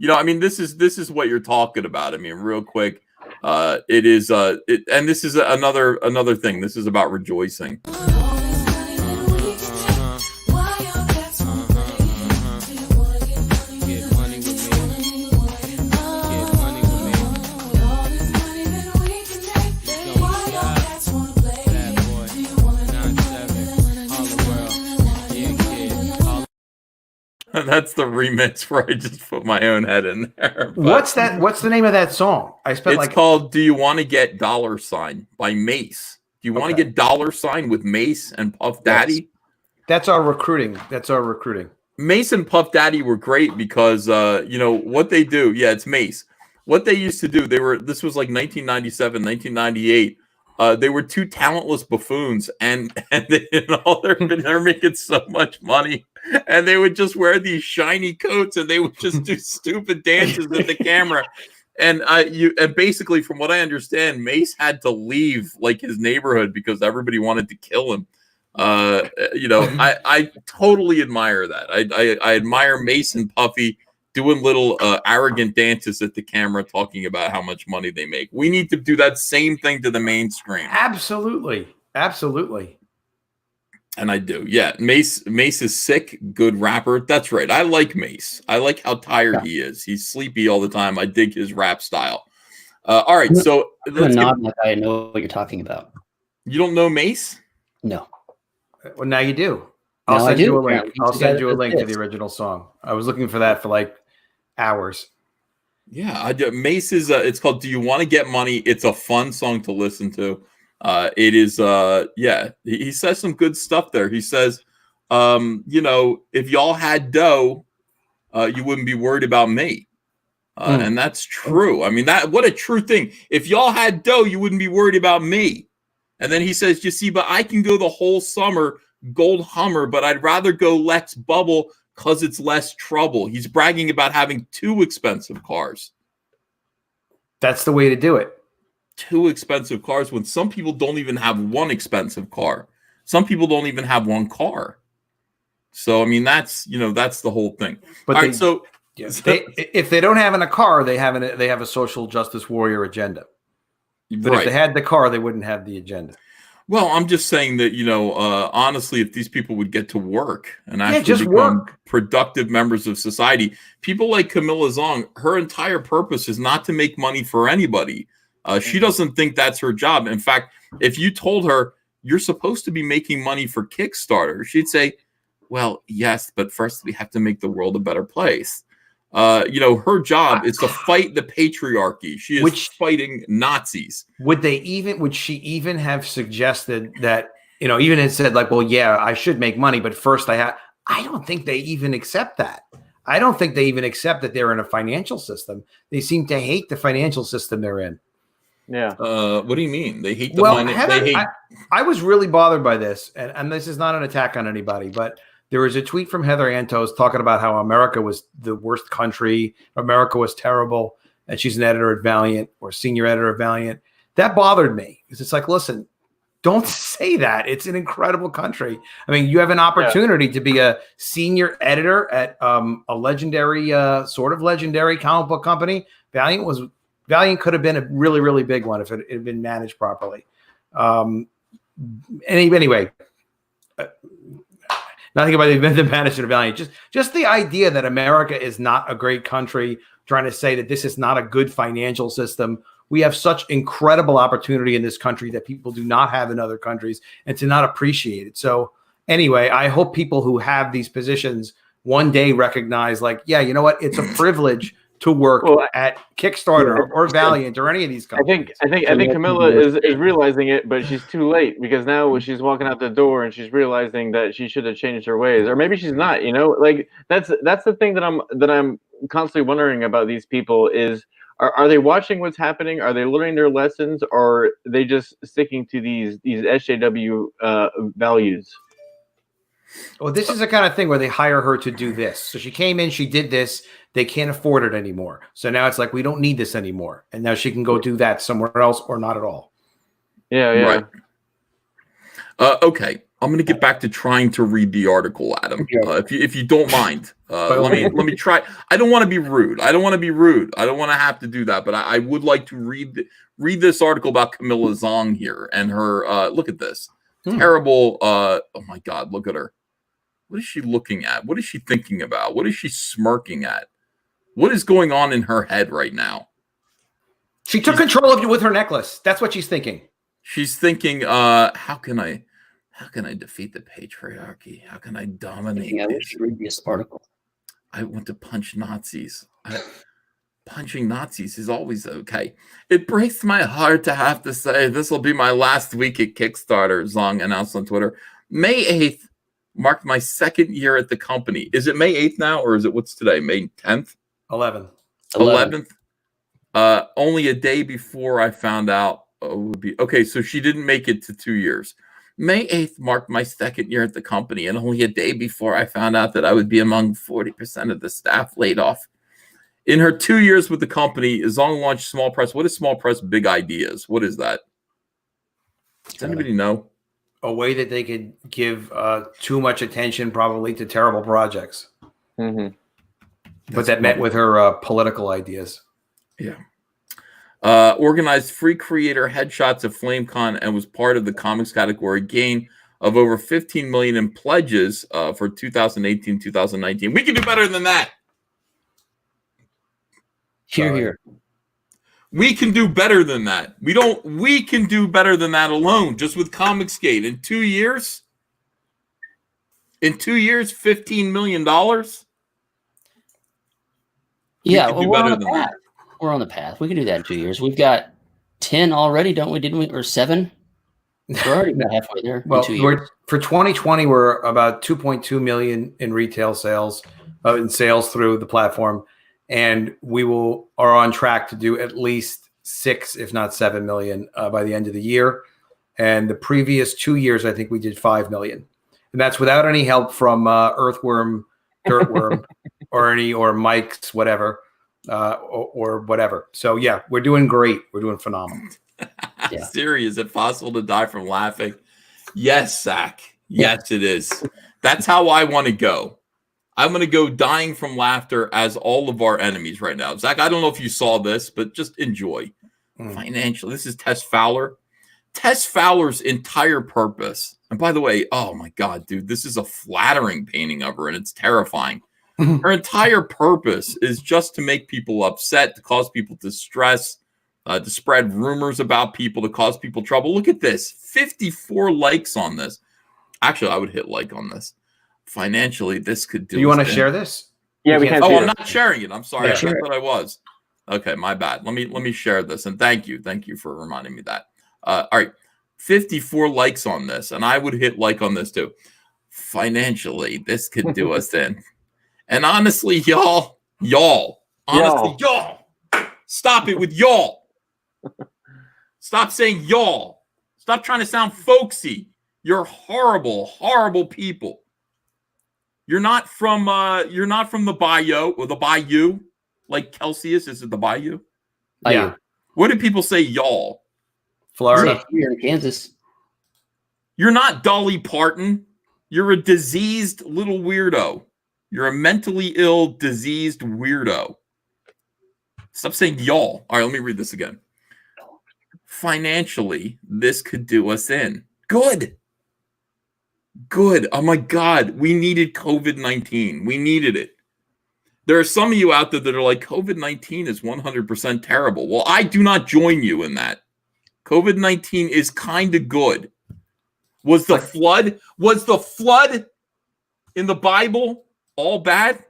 Speaker 1: this is what you're talking about. I mean, real quick, it is and this is another thing. This is about rejoicing. That's the remix where I just put my own head in there. But
Speaker 4: what's that? What's the name of that song?
Speaker 1: It's called "Do You Want to Get $$ by Mace. Do you want to get $? With Mace and Puff Daddy?
Speaker 4: That's our recruiting.
Speaker 1: Mace and Puff Daddy were great because what they do. Yeah, it's Mace. What they used to do, this was like 1997, 1998. They were two talentless buffoons, and they're making so much money, and they would just wear these shiny coats, and they would just do stupid dances at the camera. And basically, from what I understand, Mace had to leave like his neighborhood because everybody wanted to kill him. I totally admire that. I admire Mace and Puffy doing little arrogant dances at the camera, talking about how much money they make. We need to do that same thing to the mainstream.
Speaker 4: Absolutely.
Speaker 1: And I do. Yeah. Mace is sick, good rapper. That's right. I like Mace. I like how tired he is. He's sleepy all the time. I dig his rap style. All right. So
Speaker 3: let's nod like I know what you're talking about.
Speaker 1: You don't know Mace?
Speaker 3: No.
Speaker 4: Well, now you do. I'll send you a link. I'll send you a link to the original song. I was looking for that for like hours.
Speaker 1: Yeah, I do. Mace is it's called "Do You Want to Get Money?" It's a fun song to listen to. It is yeah, he says some good stuff there. He says, you know, if y'all had dough, you wouldn't be worried about me. And that's true. I mean, what a true thing. If y'all had dough, you wouldn't be worried about me. And then he says, you see, but I can go the whole summer gold Hummer, but I'd rather go Lex Bubble because it's less trouble. He's bragging about having 2 expensive cars.
Speaker 4: That's the way to do it.
Speaker 1: 2 expensive cars when some people don't even have 1 expensive car. Some people don't even have 1 car. So, I mean, that's, you know, that's the whole thing.
Speaker 4: But
Speaker 1: all right, so
Speaker 4: if they don't have a car, they have a social justice warrior agenda. But if they had the car, they wouldn't have the agenda.
Speaker 1: Well, I'm just saying that, you know, honestly, if these people would get to work and actually become productive members of society, people like Camilla Zhang, her entire purpose is not to make money for anybody. She doesn't think that's her job. In fact, if you told her you're supposed to be making money for Kickstarter, she'd say, well, yes, but first we have to make the world a better place. You know, her job is to fight the patriarchy. She is fighting Nazis. Would
Speaker 4: she even have suggested that, you know, even had said like, well, yeah, I should make money, but first I don't think they even accept that. I don't think they even accept that they're in a financial system. They seem to hate the financial system they're in.
Speaker 2: Yeah.
Speaker 1: What do you mean? They hate the
Speaker 4: I was really bothered by this, and this is not an attack on anybody, but there was a tweet from Heather Antos talking about how America was the worst country. America was terrible. And she's an editor at Valiant or senior editor at Valiant. That bothered me because it's like, listen, don't say that. It's an incredible country. I mean, you have an opportunity to be a senior editor at a legendary, sort of legendary comic book company. Valiant could have been a really, really big one if it had been managed properly. Anyway, nothing about the management of Valiant. Just the idea that America is not a great country, trying to say that this is not a good financial system. We have such incredible opportunity in this country that people do not have in other countries, and to not appreciate it. So anyway, I hope people who have these positions one day recognize, like, yeah, you know what? It's a privilege to work at Kickstarter or Valiant or any of these companies.
Speaker 2: I think Camilla is realizing it, but she's too late, because now she's walking out the door and she's realizing that she should have changed her ways, or maybe she's not. You know, like that's the thing that I'm constantly wondering about these people is, are they watching what's happening? Are they learning their lessons, or are they just sticking to these SJW values?
Speaker 4: Well, this is the kind of thing where they hire her to do this. So she came in, she did this. They can't afford it anymore. So now it's like, we don't need this anymore. And now she can go do that somewhere else or not at all.
Speaker 2: Yeah.
Speaker 1: Right. Okay. I'm going to get back to trying to read the article, Adam. If you don't mind, let me try. I don't want to be rude. I don't want to have to do that, but I would like to read this article about Camilla Zhang here and her. Look at this terrible. Oh my God! Look at her. What is she looking at? What is she thinking about? What is she smirking at? What is going on in her head right now?
Speaker 4: She took control of you with her necklace. That's what she's thinking.
Speaker 1: She's thinking, how can I defeat the patriarchy? How can I dominate?
Speaker 3: I wish you read this article.
Speaker 1: I want to punch Nazis. Punching Nazis is always okay. It breaks my heart to have to say this will be my last week at Kickstarter, Zhang announced on Twitter. May 8th marked my 2nd year at the company. Is it May 8th now, or is it, what's today, May 10th? 11th. Only a day before I found out it would be okay. So she didn't make it to 2 years. May 8th marked my 2nd year at the company, and only a day before I found out that I would be among 40% of the staff laid off. In her 2 years with the company, Zhang launched Small Press. What is Small Press Big Ideas? What is that? Does anybody know?
Speaker 4: A way that they could give too much attention probably to terrible projects.
Speaker 2: Mm-hmm.
Speaker 4: But that met with her political ideas.
Speaker 1: Yeah. Organized free creator headshots at FlameCon and was part of the comics category gain of over 15 million in pledges for 2018, 2019. We can do better than that.
Speaker 3: Here.
Speaker 1: We can do better than that. We can do better than that alone, just with Comicsgate. In 2 years, $15 million.
Speaker 3: Yeah,
Speaker 1: we can do better than that.
Speaker 3: We're on the path. We can do that in 2 years. We've got 10 already, don't we? Didn't we? Or 7? We're already about halfway there.
Speaker 4: Well,
Speaker 3: in 2 years.
Speaker 4: for 2020, we're about 2.2 million in retail sales, in sales through the platform, and are on track to do at least 6, if not 7 million by the end of the year. And the previous 2 years, I think we did 5 million, and that's without any help from Earthworm, Dirtworm, or Mike's, whatever, or whatever. So yeah, we're doing great. We're doing phenomenal.
Speaker 3: Yeah.
Speaker 1: Siri, is it possible to die from laughing? Yes, Zach. Yes, it is. That's how I want to go. I'm going to go dying from laughter as all of our enemies right now. Zach, I don't know if you saw this, but just enjoy. Financial. This is Tess Fowler. Tess Fowler's entire purpose. And by the way, oh my God, dude, this is a flattering painting of her, and it's terrifying. Her entire purpose is just to make people upset, to cause people distress, to spread rumors about people, to cause people trouble. Look at this. 54 likes on this. Actually, I would hit like on this. Financially, this could do.
Speaker 4: You want to share this?
Speaker 2: Yeah, we can.
Speaker 1: Oh, I'm not sharing it. I'm sorry.
Speaker 4: Yeah,
Speaker 1: I thought I was. Okay, my bad. Let me share this. And thank you for reminding me that. All right, 54 likes on this, and I would hit like on this too. Financially, this could do us in. And honestly, y'all, stop it with y'all. Stop saying y'all. Stop trying to sound folksy. You're horrible, horrible people. You're not from the bayou or the bayou, like Kelsey is. Is it the bayou?
Speaker 4: Yeah.
Speaker 1: What do people say, y'all?
Speaker 4: Florida.
Speaker 3: Here in Kansas.
Speaker 1: You're not Dolly Parton. You're a diseased little weirdo. You're a mentally ill, diseased weirdo. Stop saying y'all. All right, let me read this again. Financially, this could do us in. Good. Oh my God. We needed COVID-19. We needed it. There are some of you out there that are like, COVID-19 is 100% terrible. Well, I do not join you in that. COVID-19 is kind of good. Was the flood in the Bible all bad?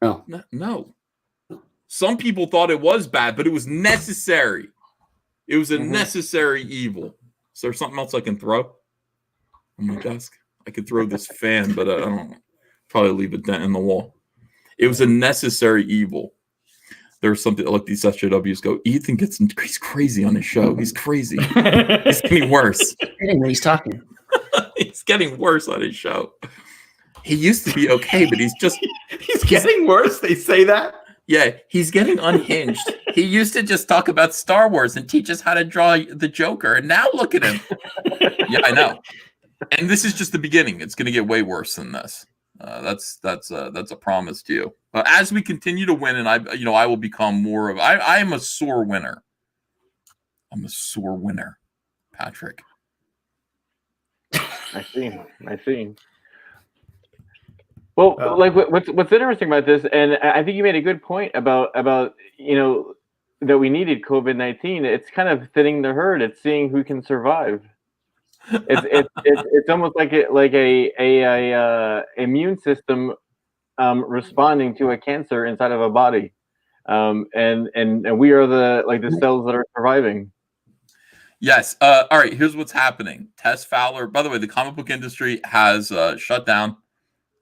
Speaker 1: No. Some people thought it was bad, but it was necessary. It was a necessary evil. Is there something else I can throw on my desk? I could throw this fan, but I don't know. Probably leave a dent in the wall. It was a necessary evil. There's something like these SJWs go, Ethan he's crazy on his show. He's crazy. He's getting worse.
Speaker 3: When he's talking.
Speaker 1: He's getting worse on his show. He used to be okay, but he's
Speaker 4: getting worse. They say that?
Speaker 1: Yeah, he's getting unhinged. He used to just talk about Star Wars and teach us how to draw the Joker, and now look at him. Yeah, I know. And this is just the beginning. It's going to get way worse than this. That's a promise to you. As we continue to win, and I will become more of. I am a sore winner. I'm a sore winner, Patrick.
Speaker 2: I see. Well, like what's interesting about this, and I think you made a good point about that we needed COVID-19. It's kind of thinning the herd. It's seeing who can survive. It's almost like a immune system responding to a cancer inside of a body, and we are the cells that are surviving.
Speaker 1: Yes. All right. Here's what's happening. Tess Fowler. By the way, the comic book industry has shut down.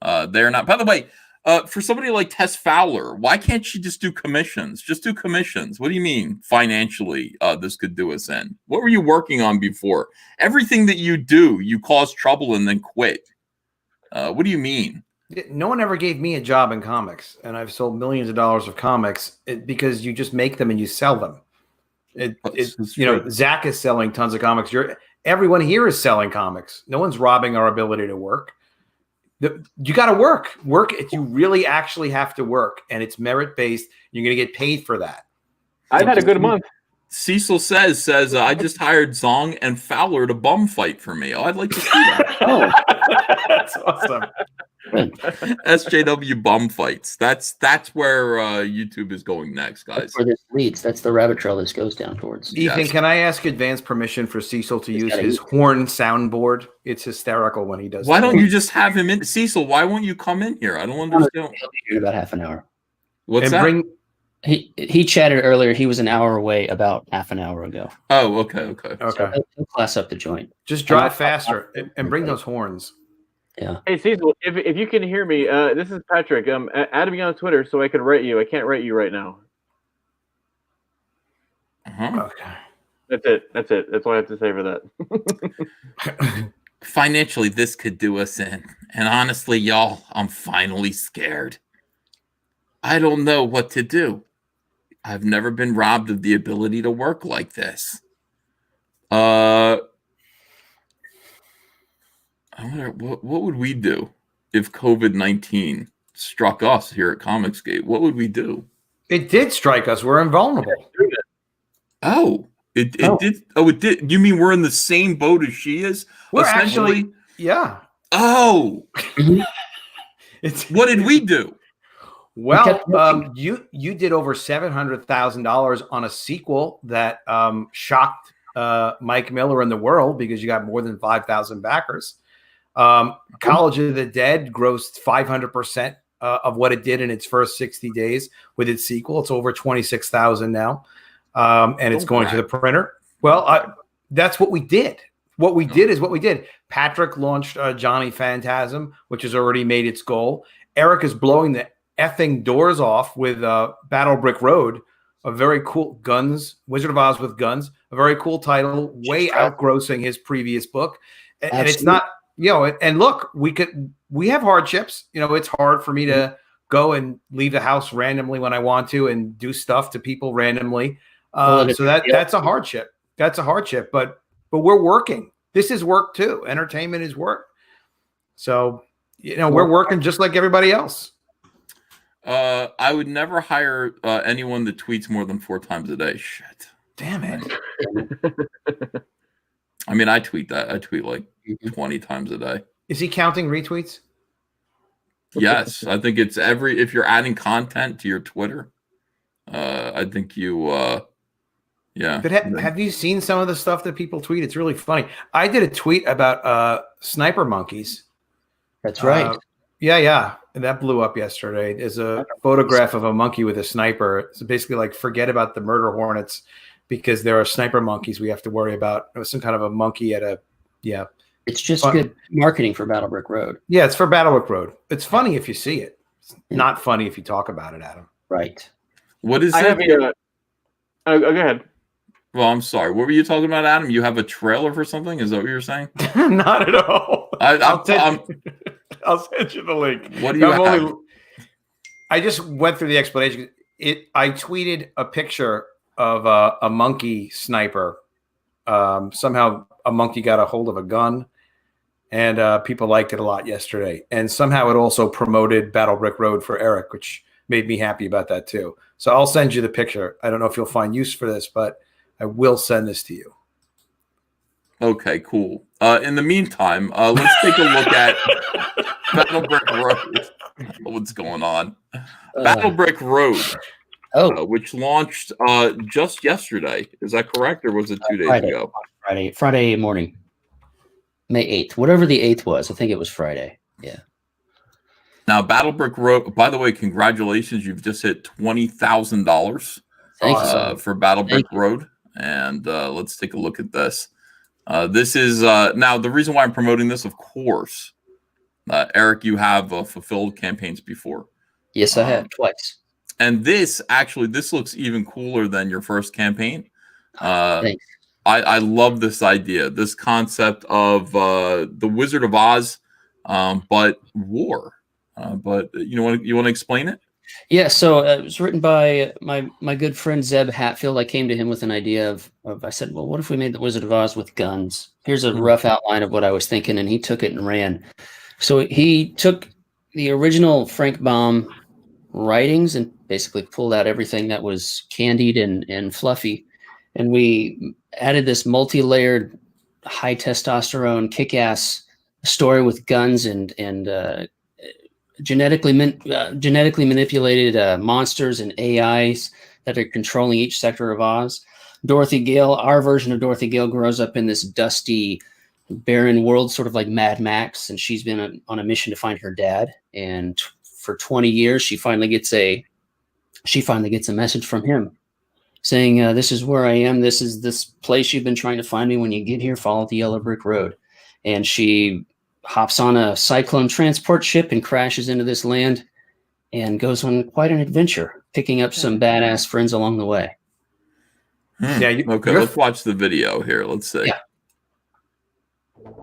Speaker 1: They're not. By the way, for somebody like Tess Fowler, why can't she just do commissions? Just do commissions. What do you mean financially? This could do us in. What were you working on before? Everything that you do, you cause trouble and then quit. What do you mean?
Speaker 4: No one ever gave me a job in comics, and I've sold millions of dollars of comics because you just make them and you sell them. Zach is selling tons of comics. Everyone here is selling comics. No one's robbing our ability to work. You got to work. You really actually have to work, and it's merit based. You're going to get paid for that.
Speaker 2: I've had a good month.
Speaker 1: Cecil says I just hired Zhang and Fowler to bum fight for me. Oh, I'd like to see that.
Speaker 3: Oh,
Speaker 4: That's awesome.
Speaker 3: good.
Speaker 1: SJW bum fights. That's where YouTube is going next, guys.
Speaker 3: That's where this leads. That's the rabbit trail this goes down towards.
Speaker 4: Ethan,
Speaker 1: Yes.
Speaker 4: can I ask advance permission for Cecil to use
Speaker 3: gotta
Speaker 4: his
Speaker 3: use
Speaker 4: horn soundboard? It's hysterical when he does.
Speaker 1: Why
Speaker 4: that.
Speaker 1: don't you just have him in? Cecil, why won't you come in here? I don't understand.
Speaker 3: He'll be here in about half an hour.
Speaker 1: What's
Speaker 4: and
Speaker 1: that?
Speaker 4: bring
Speaker 3: He chatted earlier. He was an hour away about half an hour ago.
Speaker 1: Oh, okay.
Speaker 4: okay.
Speaker 3: So he'll class up the joint.
Speaker 4: Just drive faster and bring those horns.
Speaker 3: Yeah.
Speaker 2: Hey Cecil, if you can hear me, this is Patrick. Add me on Twitter so I can write you. I can't write you right now.
Speaker 1: Uh-huh.
Speaker 4: Okay.
Speaker 2: That's it. That's all I have to say for that.
Speaker 1: Financially, this could do us in. And honestly, y'all, I'm finally scared. I don't know what to do. I've never been robbed of the ability to work like this. I wonder what would we do if COVID-19 struck us here at Comicsgate? What would we do?
Speaker 4: It did strike us. We're invulnerable.
Speaker 1: Oh, it did. Oh, it did. You mean we're in the same boat as she is?
Speaker 4: We're
Speaker 1: essentially.
Speaker 4: actually, yeah.
Speaker 1: Oh,
Speaker 4: It's
Speaker 1: what did we do?
Speaker 4: Well, you did over $700,000 on a sequel that shocked Mike Miller and the world because you got more than 5,000 backers. College of the Dead grossed 500% of what it did in its first 60 days with its sequel. It's over 26,000 now, and it's going to the printer. Well, that's what we did. What we did is what we did. Patrick launched Johnny Phantasm, which has already made its goal. Eric is blowing the effing doors off with Battle Brick Road, a very cool Wizard of Oz with guns, a very cool title, way outgrossing his previous book. And it's not, and look, we have hardships. It's hard for me to go and leave the house randomly when I want to and do stuff to people randomly. So that's a hardship. That's a hardship, but we're working. This is work too. Entertainment is work. So, we're working just like everybody else.
Speaker 1: I would never hire anyone that tweets more than 4 times a day. Shit.
Speaker 4: Damn it.
Speaker 1: I mean, I tweet that. I tweet like 20 times a day.
Speaker 4: Is he counting retweets?
Speaker 1: Yes. I think it's if you're adding content to your Twitter, I think you, yeah.
Speaker 4: But have you seen some of the stuff that people tweet? It's really funny. I did a tweet about sniper monkeys.
Speaker 3: That's right.
Speaker 4: Yeah. And that blew up yesterday. There's a photograph of a monkey with a sniper. It's basically like, forget about the murder hornets because there are sniper monkeys we have to worry about. It was some kind of a monkey
Speaker 3: It's just good marketing for Battle Brick Road.
Speaker 4: Yeah, it's for Battle Brick Road. It's funny if you see it. It's not funny if you talk about it, Adam.
Speaker 3: Right.
Speaker 1: What is
Speaker 2: I
Speaker 1: it?
Speaker 2: have go ahead.
Speaker 1: Well, I'm sorry. What were you talking about, Adam? You have a trailer for something? Is that what you're saying?
Speaker 4: Not at all.
Speaker 1: I'll
Speaker 4: send you the link.
Speaker 1: What do you have?
Speaker 4: I just went through the explanation. I tweeted a picture of a monkey sniper. Somehow a monkey got a hold of a gun, and people liked it a lot yesterday. And somehow it also promoted Battle Brick Road for Eric, which made me happy about that too. So I'll send you the picture. I don't know if you'll find use for this, but I will send this to you.
Speaker 1: Okay, cool. In the meantime, let's take a look at Battle Brick Road. I don't know what's going on. Battle Brick Road, which launched just yesterday. Is that correct, or was it 2 days ago?
Speaker 3: Friday morning, May 8th. Whatever the 8th was, I think it was Friday. Yeah.
Speaker 1: Now, Battle Brick Road. By the way, congratulations! You've just hit $20,000 for Battle Brick Road. And let's take a look at this. This is now the reason why I'm promoting this, of course. Eric, you have fulfilled campaigns before.
Speaker 3: Yes, I have twice.
Speaker 1: And this looks even cooler than your first campaign.
Speaker 3: Thanks.
Speaker 1: I love this idea, this concept of the Wizard of Oz, but war. But you want to explain it?
Speaker 3: Yeah, so it was written by my good friend Zeb Hatfield. I came to him with an idea of I said, well, what if we made the Wizard of Oz with guns? Here's a rough outline of what I was thinking, and he took it and ran. So he took the original Frank Baum writings and basically pulled out everything that was candied and fluffy and we added this multi-layered, high testosterone, kick-ass story with guns and genetically manipulated monsters and AIs that are controlling each sector of Oz. Dorothy Gale, our version of Dorothy Gale, grows up in this dusty, barren world, sort of like Mad Max, and she's been on a mission to find her dad. And for 20 years, she finally gets a message from him saying, "This is where I am. This is this place you've been trying to find me. When you get here, follow the yellow brick road." And she hops on a cyclone transport ship and crashes into this land and goes on quite an adventure, picking up some badass friends along the way.
Speaker 4: Yeah.
Speaker 1: Okay, let's watch the video here. Let's see.
Speaker 3: Yeah.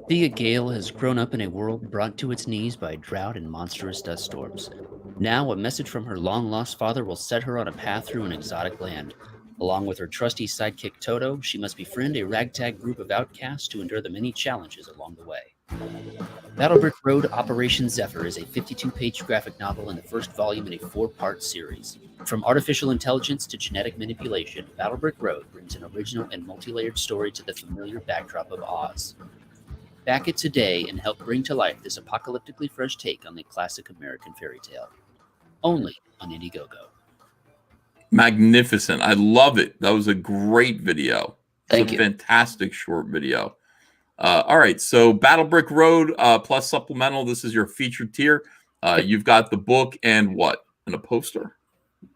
Speaker 5: Thea Gale has grown up in a world brought to its knees by drought and monstrous dust storms. Now, a message from her long-lost father will set her on a path through an exotic land. Along with her trusty sidekick Toto, she must befriend a ragtag group of outcasts to endure the many challenges along the way. Battlebrick Road Operation Zephyr is a 52-page graphic novel in the first volume in a 4-part series. From artificial intelligence to genetic manipulation, Battlebrick Road brings an original and multi-layered story to the familiar backdrop of Oz. Back it today and help bring to life this apocalyptically fresh take on the classic American fairy tale. Only on Indiegogo.
Speaker 1: Magnificent. I love it. That was a great video.
Speaker 3: Thank you.
Speaker 1: Fantastic short video. All right. So Battlebrick Road plus supplemental. This is your featured tier. You've got the book and what? And a poster?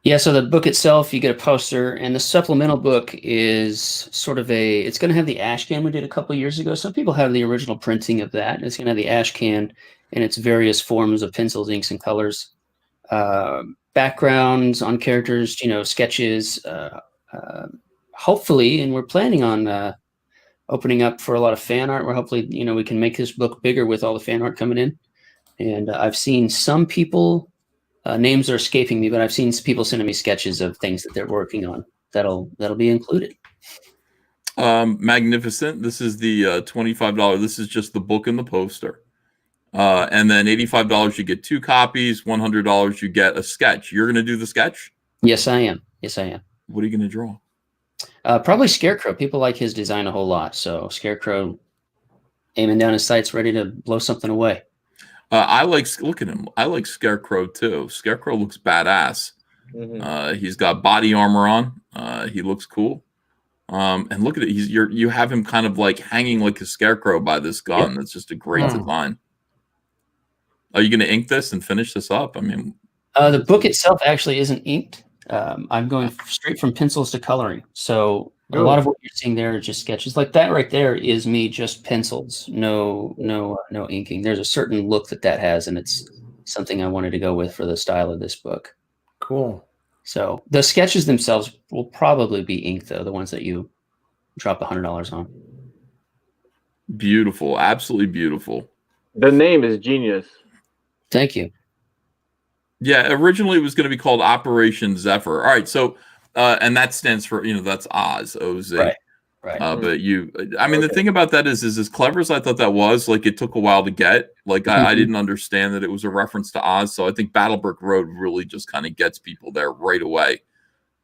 Speaker 3: Yeah, so the book itself, you get a poster, and the supplemental book is sort of it's going to have the ash can we did a couple years ago. Some people have the original printing of that. It's going to have the ash can in its various forms of pencils, inks, and colors. Backgrounds on characters, sketches, hopefully, and we're planning on opening up for a lot of fan art where hopefully, we can make this book bigger with all the fan art coming in. And I've seen some people, names are escaping me, but I've seen people sending me sketches of things that they're working on that'll be included.
Speaker 1: Magnificent. This is the $25. This is just the book and the poster. And then $85 you get 2 copies, $100 you get a sketch. You're going to do the sketch?
Speaker 3: Yes, I am.
Speaker 1: What are you going to draw?
Speaker 3: Probably Scarecrow. People like his design a whole lot. So Scarecrow aiming down his sights, ready to blow something away.
Speaker 1: Look at him. I like Scarecrow too. Scarecrow looks badass. Mm-hmm. He's got body armor on. He looks cool. And look at it. You have him kind of like hanging like a scarecrow by this gun. That's just a great design. Are you going to ink this and finish this up? I mean,
Speaker 3: the book itself actually isn't inked. I'm going straight from pencils to coloring. So a lot of what you're seeing there are just sketches. Like that right there is me just pencils, no inking. There's a certain look that has, and it's something I wanted to go with for the style of this book.
Speaker 4: Cool.
Speaker 3: So the sketches themselves will probably be inked, though, the ones that you drop $100 on.
Speaker 1: Beautiful. Absolutely beautiful.
Speaker 2: The name is genius.
Speaker 3: Thank you.
Speaker 1: Yeah, originally it was going to be called Operation Zephyr. All right, so and that stands for that's Oz, OZ.
Speaker 3: Right.
Speaker 1: But the thing about that is as clever as I thought that was, like it took a while to get. Like I didn't understand that it was a reference to Oz, so I think Battlebrick Road really just kind of gets people there right away.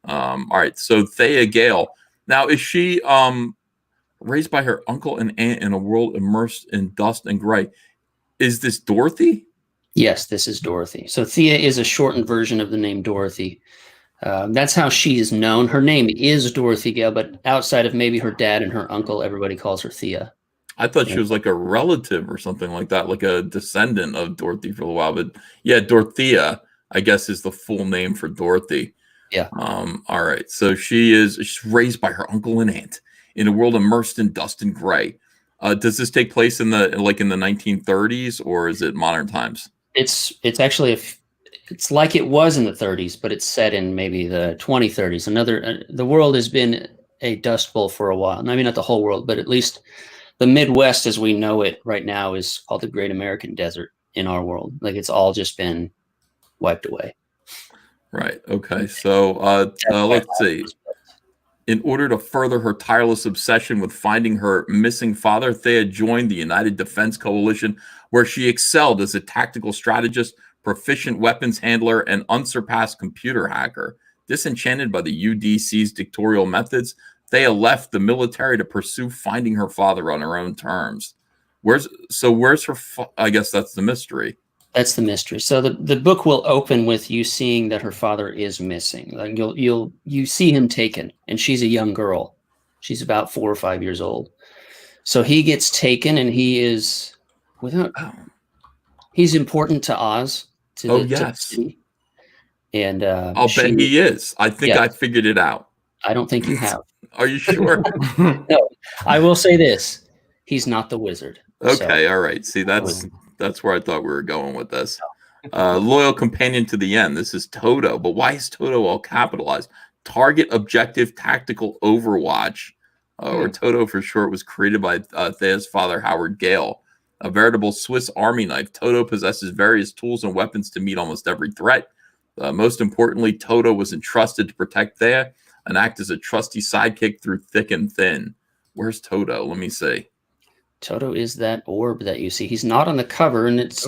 Speaker 1: All right, so Thea Gale. Now, is she raised by her uncle and aunt in a world immersed in dust and gray? Is this Dorothy?
Speaker 3: Yes, this is Dorothy. So Thea is a shortened version of the name Dorothy. That's how she is known. Her name is Dorothy Gale, but outside of maybe her dad and her uncle, everybody calls her Thea.
Speaker 1: I thought she was like a relative or something like that, like a descendant of Dorothy for a while. But yeah, Dorothea, I guess, is the full name for Dorothy.
Speaker 3: Yeah.
Speaker 1: All right. So she's raised by her uncle and aunt in a world immersed in dust and gray. Does this take place in the 1930s, or is it modern times?
Speaker 3: It's actually it's like it was in the 30s, but it's set in maybe the 2030s. The world has been a dust bowl for a while. I mean, not the whole world, but at least the Midwest as we know it right now is called the Great American Desert in our world. Like it's all just been wiped away.
Speaker 1: Right. Okay. So let's see. In order to further her tireless obsession with finding her missing father, Thea joined the United Defense Coalition, where she excelled as a tactical strategist, proficient weapons handler, and unsurpassed computer hacker. Disenchanted by the UDC's dictatorial methods, Thea left the military to pursue finding her father on her own terms. Where's her? I guess that's the mystery.
Speaker 3: That's the mystery. So the book will open with you seeing that her father is missing. Like you see him taken, and she's a young girl. She's about 4 or 5 years old. So he gets taken, and he is he's important to Oz. To the city. And
Speaker 1: I'll bet he is. I think I figured it out.
Speaker 3: I don't think you have.
Speaker 1: Are you sure?
Speaker 3: No, I will say this: he's not the wizard.
Speaker 1: Okay, all right. See, that's where I thought we were going with this. Loyal companion to the end. This is Toto, but why is Toto all capitalized? Target Objective Tactical Overwatch, or Toto for short, was created by Thea's father, Howard Gale. A veritable Swiss Army knife, Toto possesses various tools and weapons to meet almost every threat. Most importantly, Toto was entrusted to protect Thea and act as a trusty sidekick through thick and thin. Where's Toto? Let me see.
Speaker 3: Toto is that orb that you see. He's not on the cover, and it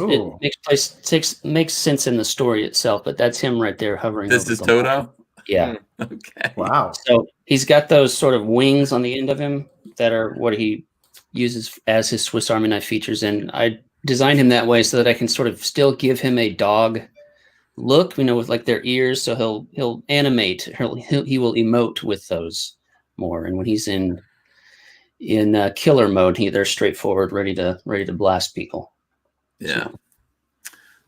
Speaker 3: makes sense in the story itself. But that's him right there hovering.
Speaker 1: This is Toto.
Speaker 3: Yeah.
Speaker 1: Okay.
Speaker 4: Wow.
Speaker 3: So he's got those sort of wings on the end of him that are what he uses as his Swiss Army knife features, and I designed him that way so that I can sort of still give him a dog look, with like their ears. So he'll animate. He will emote with those more, and when he's in killer mode, they're straightforward, ready to blast people.
Speaker 1: Yeah.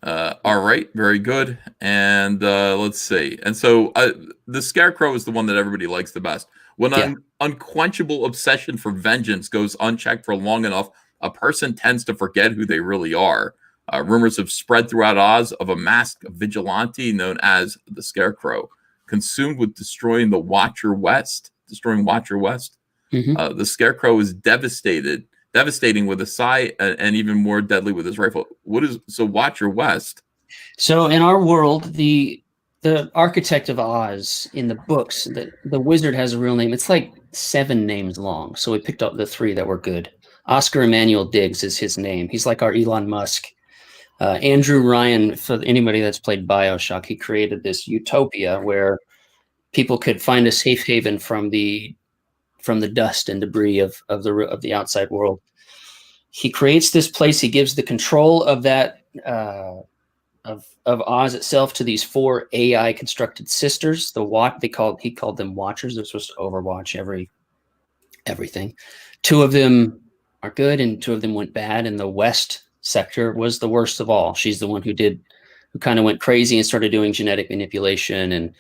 Speaker 1: All right, very good. And let's see. And so the Scarecrow is the one that everybody likes the best. When an unquenchable obsession for vengeance goes unchecked for long enough, a person tends to forget who they really are. Rumors have spread throughout Oz of a masked vigilante known as the Scarecrow, consumed with destroying Watcher West. Mm-hmm. The Scarecrow is devastating with a sigh, and even more deadly with his rifle. Watcher West? So
Speaker 3: in our world, the architect of Oz in the books, the wizard has a real name. It's like 7 names long. So we picked up the 3 that were good. Oscar Emmanuel Diggs is his name. He's like our Elon Musk. Andrew Ryan, for anybody that's played BioShock, he created this utopia where people could find a safe haven from the dust and debris of the outside world. He creates this place. He gives the control of that of Oz itself to these 4 AI constructed sisters. He called them Watchers. They're supposed to overwatch everything. 2 of them are good, and 2 of them went bad. And the West sector was the worst of all. She's the one who kind of went crazy and started doing genetic manipulation and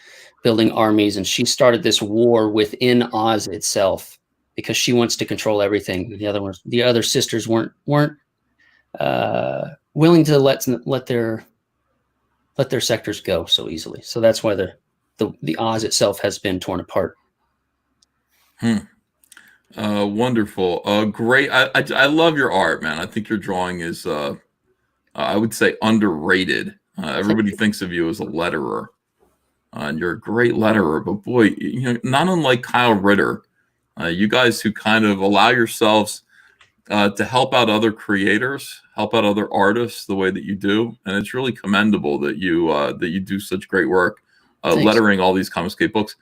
Speaker 3: building armies. And she started this war within Oz itself because she wants to control everything. The other sisters weren't willing to let their sectors go so easily. So that's why the Oz itself has been torn apart.
Speaker 1: Wonderful. Great. I love your art, man. I think your drawing is, I would say, underrated. Everybody thinks of you as a letterer, and you're a great letterer. But boy, not unlike Kyle Ritter, you guys who kind of allow yourselves to help out other creators, help out other artists the way that you do, and it's really commendable that you do such great work, lettering all these Comicsgate books.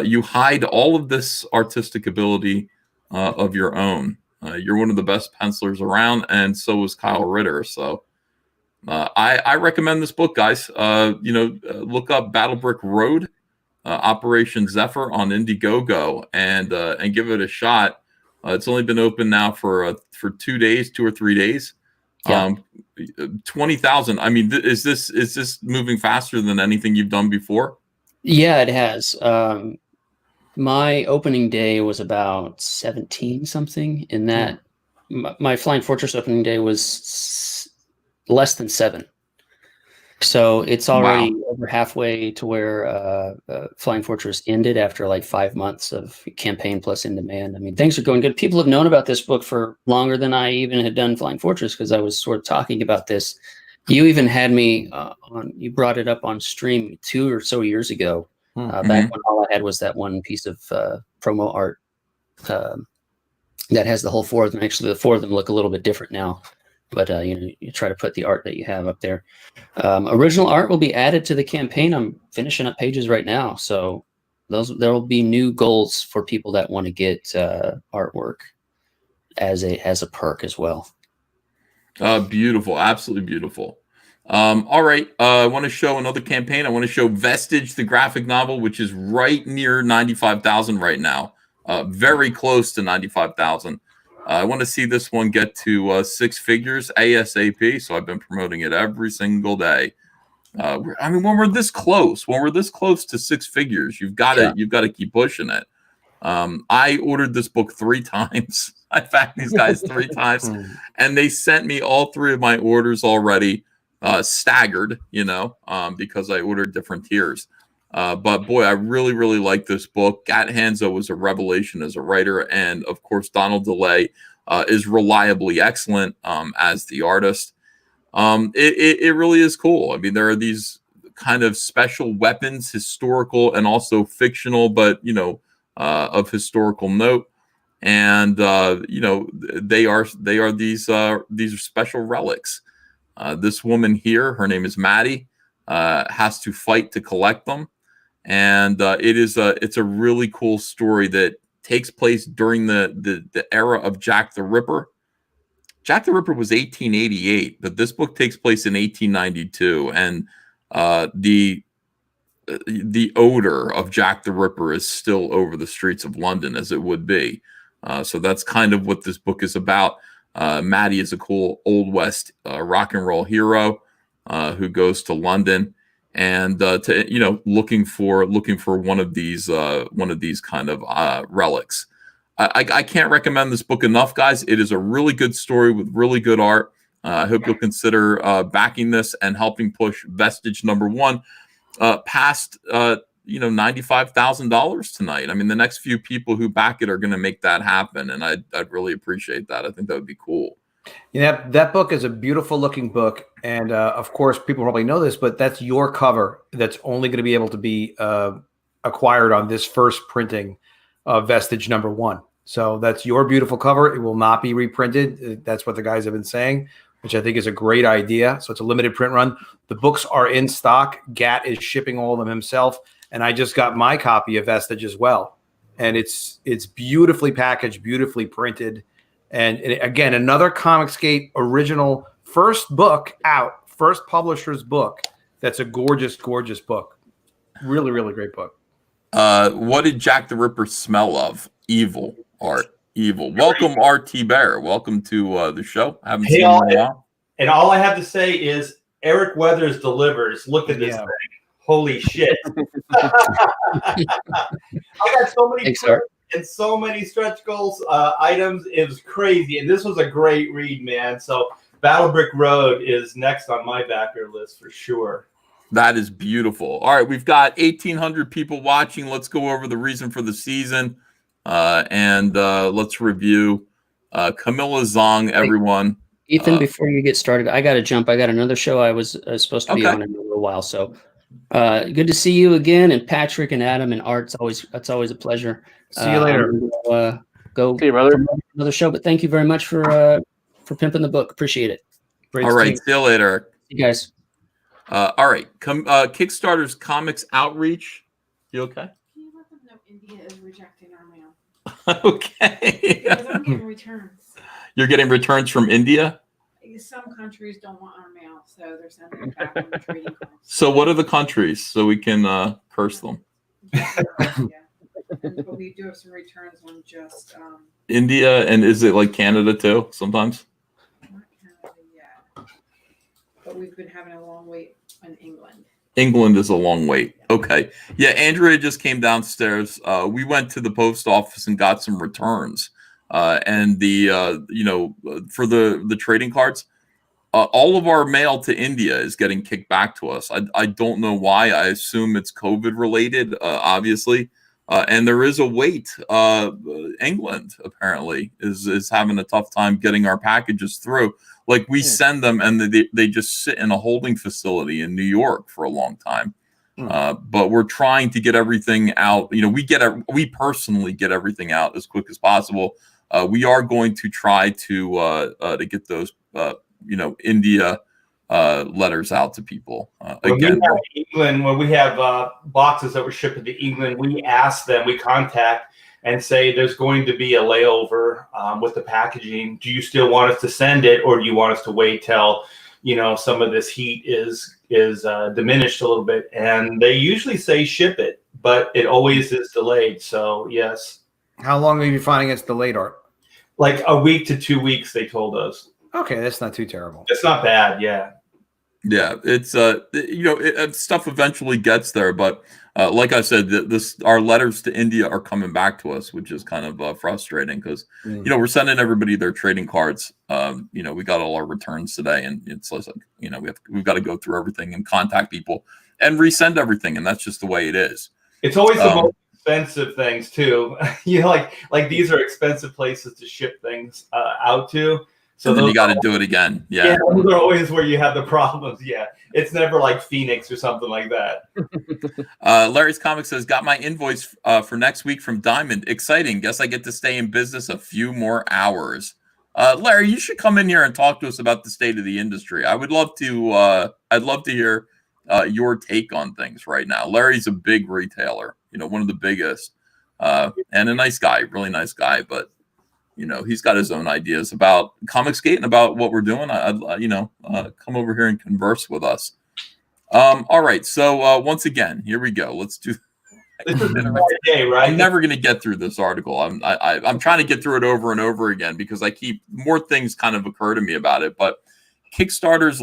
Speaker 1: You hide all of this artistic ability of your own. You're one of the best pencilers around, and so is Kyle Ritter. So I recommend this book, guys. Look up Battlebrick Road, Operation Zephyr on Indiegogo, and give it a shot. It's only been open now for 2 days, 2 or 3 days.
Speaker 3: Yeah.
Speaker 1: 20,000. I mean, is this moving faster than anything you've done before?
Speaker 3: Yeah, it has. My opening day was about 17 something. In that, my Flying Fortress opening day was less than 7. So it's already over halfway to where Flying Fortress ended after like 5 months of campaign plus in demand. I mean, things are going good. People have known about this book for longer than I even had done Flying Fortress, because I was sort of talking about this. You even had me you brought it up on stream 2 or so years ago. Back when all I had was that one piece of promo art that has the whole 4 of them. Actually, the 4 of them look a little bit different now, but you try to put the art that you have up there. Original art will be added to the campaign. I'm finishing up pages right now, so there will be new goals for people that want to get artwork as a perk as well.
Speaker 1: Beautiful, absolutely beautiful. All right, I want to show another campaign. I want to show Vestige, the graphic novel, which is right near 95,000 right now, very close to 95,000. I want to see this one get to 6 figures ASAP. So I've been promoting it every single day. I mean, when we're this close to 6 figures, you've got to keep pushing it. I ordered this book 3 times. I faxed these guys 3 times, and they sent me all 3 of my orders already, staggered, because I ordered different tiers. But boy, I really, really like this book. Gat Hanzo was a revelation as a writer, and of course, Donald DeLay is reliably excellent as the artist. It really is cool. I mean, there are these kind of special weapons, historical and also fictional, but of historical note, and they are these are special relics. This woman here, her name is Maddie, has to fight to collect them, and it's a really cool story that takes place during the era of Jack the Ripper. Jack the Ripper was 1888, but this book takes place in 1892, and the odor of Jack the Ripper is still over the streets of London, as it would be. So that's kind of what this book is about. Maddie is a cool Old West rock and roll hero who goes to London and looking for one of these kind of relics. I can't recommend this book enough, guys. It is a really good story with really good art. I hope you'll consider backing this and helping push Vestige #1 past $95,000 tonight. I mean, the next few people who back it are going to make that happen, and I'd really appreciate that. I think that would be cool.
Speaker 4: Yeah, that book is a beautiful looking book, and of course, people probably know this, but that's your cover. That's only going to be able to be acquired on this first printing of Vestige #1. So that's your beautiful cover. It will not be reprinted. That's what the guys have been saying, which I think is a great idea. So it's a limited print run. The books are in stock. Gat is shipping all of them himself. And I just got my copy of Vestige as well. And it's beautifully packaged, beautifully printed. And again, another Comicsgate original, first book out, first publisher's book. That's a gorgeous, gorgeous book. Really, really great book.
Speaker 1: What did Jack the Ripper smell of? Evil, Art. Evil. Welcome, RT Bear. Welcome to the show. Haven't seen you in a while.
Speaker 6: And all I have to say is Eric Weathers delivers. Look at this thing. Holy shit. I got so many and so many stretch goals items. It was crazy. And this was a great read, man. So Battle Brick Road is next on my backer list for sure.
Speaker 1: That is beautiful. All right, we've got 1,800 people watching. Let's go over the reason for the season. And let's review CAMILLA, ZHANG, everyone.
Speaker 3: Ethan, before you get started, I got to jump. I got another show I was supposed to be on in a little while. So good to see you again. And Patrick and Adam and Art. It's always a pleasure.
Speaker 4: See you later.
Speaker 3: Go
Speaker 2: see you, brother.
Speaker 3: Another show. But thank you very much for pimping the book. Appreciate it.
Speaker 1: All right. See you later.
Speaker 3: See you guys.
Speaker 1: All right. Kickstarter's comics outreach. You okay?
Speaker 7: Can you let them know India is rejecting our mail?
Speaker 1: Okay.
Speaker 7: Because I'm getting returns.
Speaker 1: You're getting returns from India?
Speaker 7: Some countries don't want our mail, so they're sending it back on the trading cards.
Speaker 1: So what are the countries so we can curse them?
Speaker 7: Yeah. But we do have some returns on just
Speaker 1: India, and is it like Canada too sometimes?
Speaker 7: not Canada yet. But we've been having a long wait in England.
Speaker 1: England is a long wait. Okay. Yeah, Andrea just came downstairs. We went to the post office and got some returns. And the for the trading cards, all of our mail to India is getting kicked back to us. I don't know why. I assume it's COVID related, obviously. And there is a wait. England apparently is having a tough time getting our packages through. Like we send them and they just sit in a holding facility in New York for a long time. But we're trying to get everything out. We personally get everything out as quick as possible. We are going to try to get those, India letters out to people.
Speaker 6: When
Speaker 1: Again,
Speaker 6: we have England, when we have boxes that were shipped to England, we ask them, we contact and say, there's going to be a layover with the packaging. Do you still want us to send it, or do you want us to wait till, you know, some of this heat is diminished a little bit? And they usually say ship it, but it always is delayed. So yes.
Speaker 4: How long are you finding it's delayed, Art?
Speaker 6: Like a week to 2 weeks, they told us.
Speaker 4: Okay, that's not too terrible.
Speaker 6: It's not bad, yeah.
Speaker 1: Yeah, it's stuff eventually gets there, but like I said, our letters to India are coming back to us, which is kind of frustrating because you know, we're sending everybody their trading cards. You know, we got all our returns today, and it's like, you know, we've got to go through everything and contact people and resend everything, and that's just the way it is.
Speaker 6: It's always the most expensive things too. You know, like these are expensive places to ship things out to. So
Speaker 1: then you got to do it again. Yeah,
Speaker 6: those are always where you have the problems. Yeah, it's never like Phoenix or something like that.
Speaker 1: Larry's Comics says, got my invoice for next week from Diamond. Exciting. Guess I get to stay in business a few more hours. Larry, you should come in here and talk to us about the state of the industry. I would love to. I'd love to hear your take on things right now. Larry's a big retailer. You know, one of the biggest, and a nice guy, really nice guy, but. You know, he's got his own ideas about Comicsgate and about what we're doing. Come over here and converse with us. All right. So once again, here we go. Let's do.
Speaker 6: This is the day, right?
Speaker 1: I'm never going to get through this article. I'm trying to get through it over and over again because I keep more things kind of occur to me about it. But Kickstarter's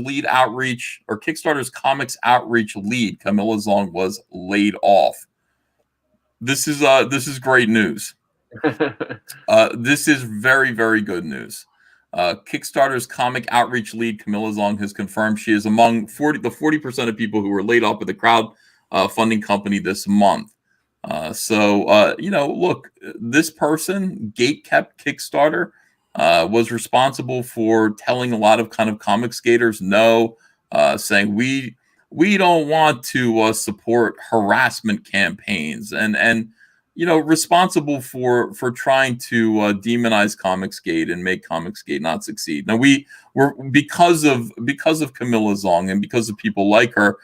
Speaker 1: comics outreach lead, Camilla Zong, was laid off. This is great news. This is very, very good news. Kickstarter's comic outreach lead, Camilla Zong, has confirmed she is among the 40% of people who were laid off by the crowdfunding company this month. You know, look, this person, gatekept Kickstarter, was responsible for telling a lot of kind of comic skaters no, saying we don't want to support harassment campaigns and you know, responsible for trying to demonize Comicsgate and make Comicsgate not succeed. Now we're because of Camilla Zong and because of people like her,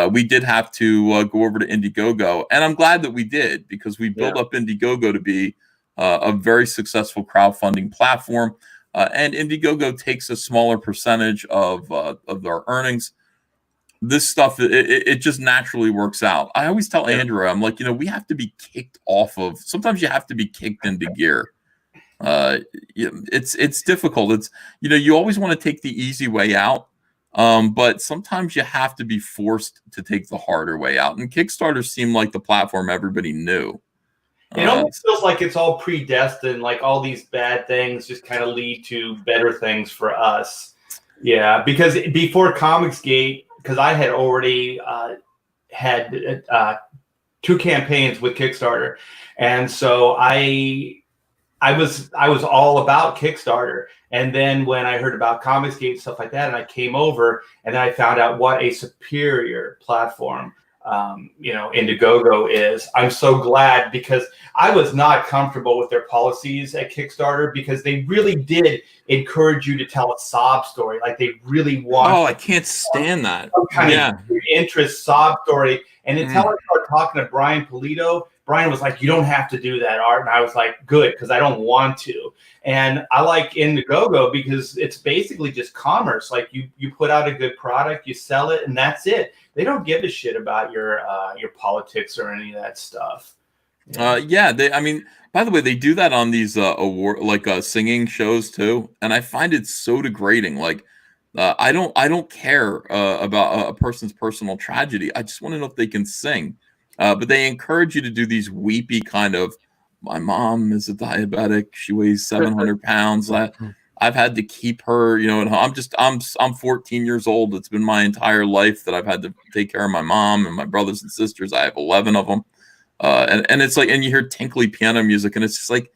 Speaker 1: we did have to go over to Indiegogo, and I'm glad that we did because we built up Indiegogo to be a very successful crowdfunding platform, and Indiegogo takes a smaller percentage of their earnings. This stuff, it just naturally works out. I always tell Andrew, I'm like, you know, we have to be kicked off of. Sometimes you have to be kicked into gear. It's difficult. It's, you know, you always want to take the easy way out, but sometimes you have to be forced to take the harder way out. And Kickstarter seemed like the platform everybody knew.
Speaker 6: It almost feels like it's all predestined. Like all these bad things just kind of lead to better things for us. Yeah, because before Comicsgate. Because I had already had 2 campaigns with Kickstarter, and so I was all about Kickstarter. And then when I heard about Comicsgate and stuff like that, and I came over, and then I found out what a superior platform, you know, Indiegogo is. I'm so glad because I was not comfortable with their policies at Kickstarter because they really did encourage you to tell a sob story. Like they really want.
Speaker 1: Oh, I can't stand that.
Speaker 6: Some kind of interest sob story. And until I started talking to Brian Polito, Brian was like, "You don't have to do that, Art." And I was like, "Good," because I don't want to. And I like Indiegogo because it's basically just commerce. Like you put out a good product, you sell it, and that's it. They don't give a shit about your politics or any of that stuff.
Speaker 1: I mean, by the way, they do that on these singing shows too, and I find it so degrading. Like, I don't care about a person's personal tragedy. I just want to know if they can sing. But they encourage you to do these weepy kind of. My mom is a diabetic. She weighs 700 pounds. I've had to keep her, you know, at home. I'm 14 years old. It's been my entire life that I've had to take care of my mom and my brothers and sisters. I have 11 of them. And it's like, and you hear tinkly piano music, and it's just like,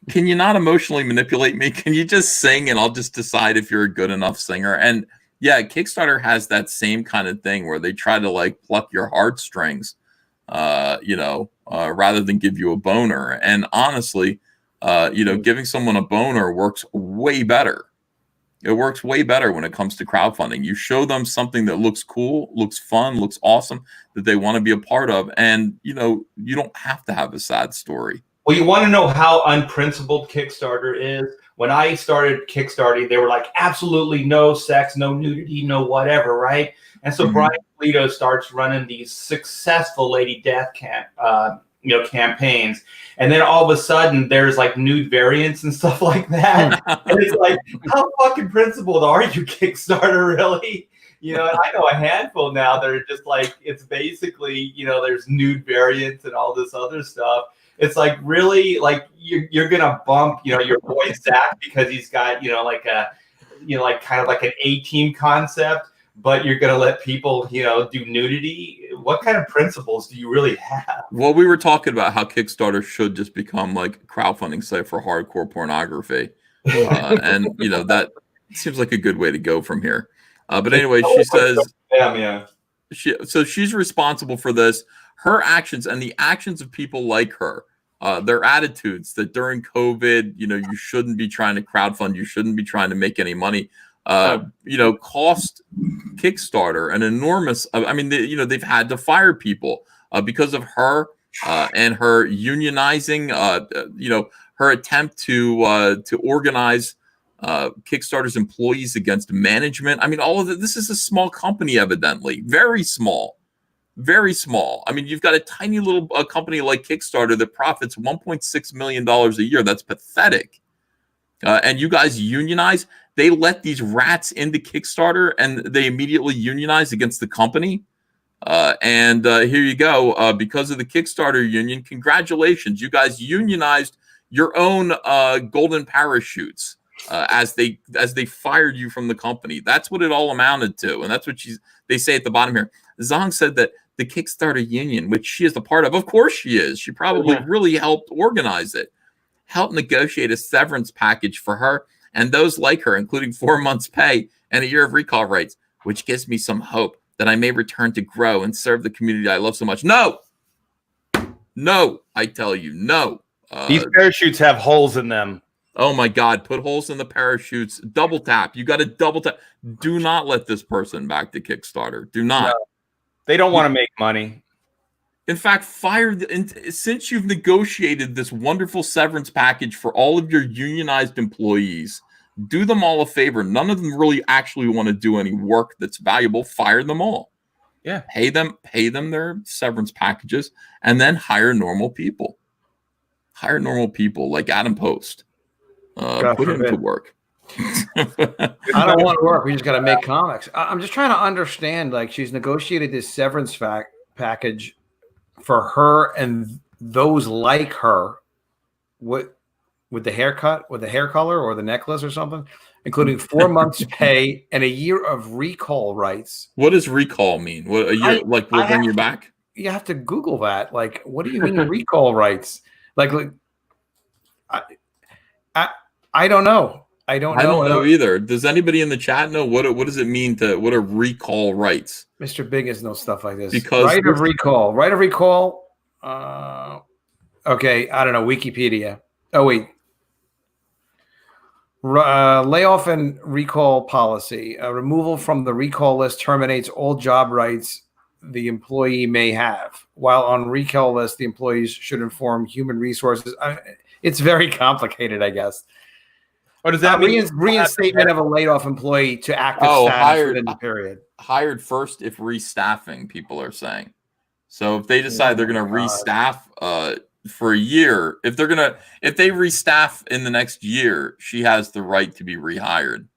Speaker 1: can you not emotionally manipulate me? Can you just sing, and I'll just decide if you're a good enough singer? And yeah, Kickstarter has that same kind of thing where they try to like pluck your heartstrings, rather than give you a boner. And honestly, giving someone a boner works way better. It works way better when it comes to crowdfunding. You show them something that looks cool, looks fun, looks awesome, that they want to be a part of. And, you know, you don't have to have a sad story.
Speaker 6: Well, you want to know how unprincipled Kickstarter is? When I started Kickstarting, they were like, absolutely no sex, no nudity, no whatever, right? And so Brian Polito starts running these successful Lady Death campaigns, and then all of a sudden there's like nude variants and stuff like that. And it's like, how fucking principled are you, Kickstarter, really? You know, I know a handful now that are just like, it's basically, you know, there's nude variants and all this other stuff. It's like, really, like you're gonna bump, you know, your boy Zach because he's got, you know, like a, you know, like kind of like an A-team concept, but you're going to let people, you know, do nudity. What kind of principles do you really have?
Speaker 1: Well, we were talking about how Kickstarter should just become like a crowdfunding site for hardcore pornography. And, you know, that seems like a good way to go from here. But anyway, she says, she's responsible for this. Her actions and the actions of people like her, their attitudes that during COVID, you know, you shouldn't be trying to crowdfund, you shouldn't be trying to make any money. You know, cost Kickstarter an enormous. I mean, you know, they've had to fire people because of her and her unionizing. You know, her attempt to organize Kickstarter's employees against management. I mean, all of it. This is a small company, evidently, very small, very small. I mean, you've got a tiny little company like Kickstarter that profits $1.6 million a year. That's pathetic. And you guys unionize. They let these rats into Kickstarter and they immediately unionize against the company. And here you go. Because of the Kickstarter union, congratulations. You guys unionized your own golden parachutes as they fired you from the company. That's what it all amounted to. And that's what they say at the bottom here. Zhang said that the Kickstarter union, which she is a part of course she is. She probably really helped organize it. Helped negotiate a severance package for her and those like her, including 4 months' pay and a year of recall rights, which gives me some hope that I may return to grow and serve the community I love so much. No, I tell you, no.
Speaker 6: These parachutes have holes in them.
Speaker 1: Oh my God, put holes in the parachutes. Double tap. You got to double tap. Do not let this person back to Kickstarter. Do not.
Speaker 6: No, they don't want to make money.
Speaker 1: In fact, since you've negotiated this wonderful severance package for all of your unionized employees, do them all a favor. None of them really actually want to do any work that's valuable. Fire them all.
Speaker 6: Yeah.
Speaker 1: Pay them their severance packages and then hire normal people. Hire normal people like Adam Post. Put him to work.
Speaker 4: I don't want to work. We just got to make comics. I'm just trying to understand. Like, she's negotiated this severance package for her and those like her, with the haircut, with the hair color, or the necklace, or something, including 4 months' pay and a year of recall rights.
Speaker 1: What does recall mean? What a year? Like, we'll bring you back?
Speaker 4: You have to Google that. Like, what do you mean recall rights? Like I don't know. I don't know
Speaker 1: either. Does anybody in the chat know what does it mean what are recall rights?
Speaker 4: Mr. Biggins knows stuff like this.
Speaker 1: Because
Speaker 4: right of recall. Okay, I don't know. Wikipedia. Oh wait. Layoff and recall policy. Removal from the recall list terminates all job rights the employee may have. While on recall list, the employees should inform human resources. It's very complicated, I guess.
Speaker 6: What does that mean?
Speaker 4: Reinstatement of a laid-off employee to active status within the period.
Speaker 1: Hired first if restaffing, people are saying. So if they decide they're going to restaff for a year, if they restaff in the next year, she has the right to be rehired.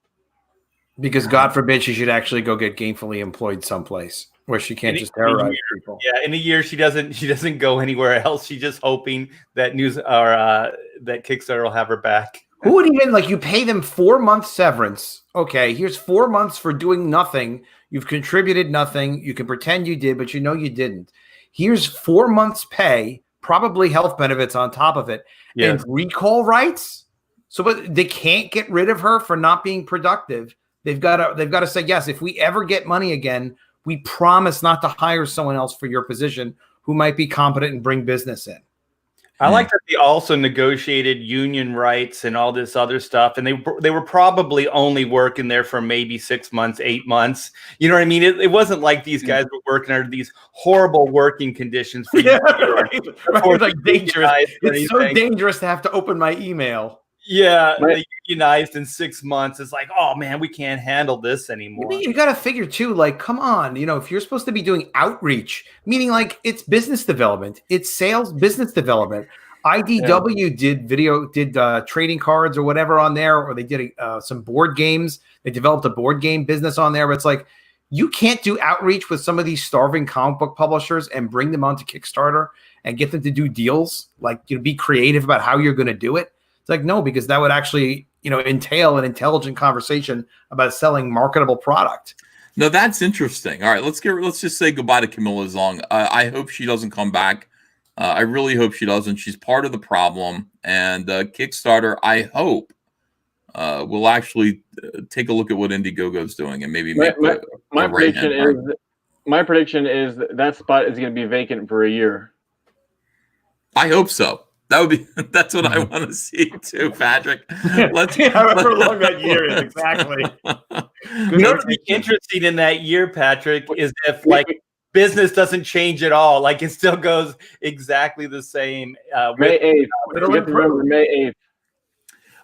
Speaker 4: Because God forbid she should actually go get gainfully employed someplace where she can't just terrorize people.
Speaker 6: Yeah, in a year she doesn't go anywhere else. She's just hoping that that Kickstarter will have her back.
Speaker 4: Who would even, like, you pay them 4 months severance. Okay, here's 4 months for doing nothing. You've contributed nothing. You can pretend you did, but you know you didn't. Here's 4 months pay, probably health benefits on top of it, and recall rights. So, but they can't get rid of her for not being productive. They've got to say, yes, if we ever get money again, we promise not to hire someone else for your position who might be competent and bring business in.
Speaker 6: I like that they also negotiated union rights and all this other stuff, and they were probably only working there for maybe 6 months, 8 months. You know what I mean? It wasn't like these guys were working under these horrible working conditions for
Speaker 4: right. It's like dangerous. It's so dangerous to have to open my email.
Speaker 6: Yeah, they unionized in 6 months. It's like, oh man, we can't handle this anymore.
Speaker 4: You got to figure too, like, come on, if you're supposed to be doing outreach, meaning like it's business development, it's sales, business development. IDW did trading cards or whatever on there, or they did some board games. They developed a board game business on there. But it's like, you can't do outreach with some of these starving comic book publishers and bring them onto Kickstarter and get them to do deals. Like, be creative about how you're going to do it. It's like, no, because that would actually, entail an intelligent conversation about selling marketable product.
Speaker 1: No, that's interesting. All right, let's just say goodbye to Camilla Zong. I hope she doesn't come back. I really hope she doesn't. She's part of the problem. And Kickstarter, I hope, will actually take a look at what Indiegogo's doing and maybe make
Speaker 2: my prediction is that spot is going to be vacant for a year.
Speaker 1: I hope so. That's what I want to see too, Patrick.
Speaker 4: However long that year is, exactly.
Speaker 6: You know what's interesting in that year, Patrick, is if business doesn't change at all, like it still goes exactly the same.
Speaker 2: May 8th. Remember May 8th.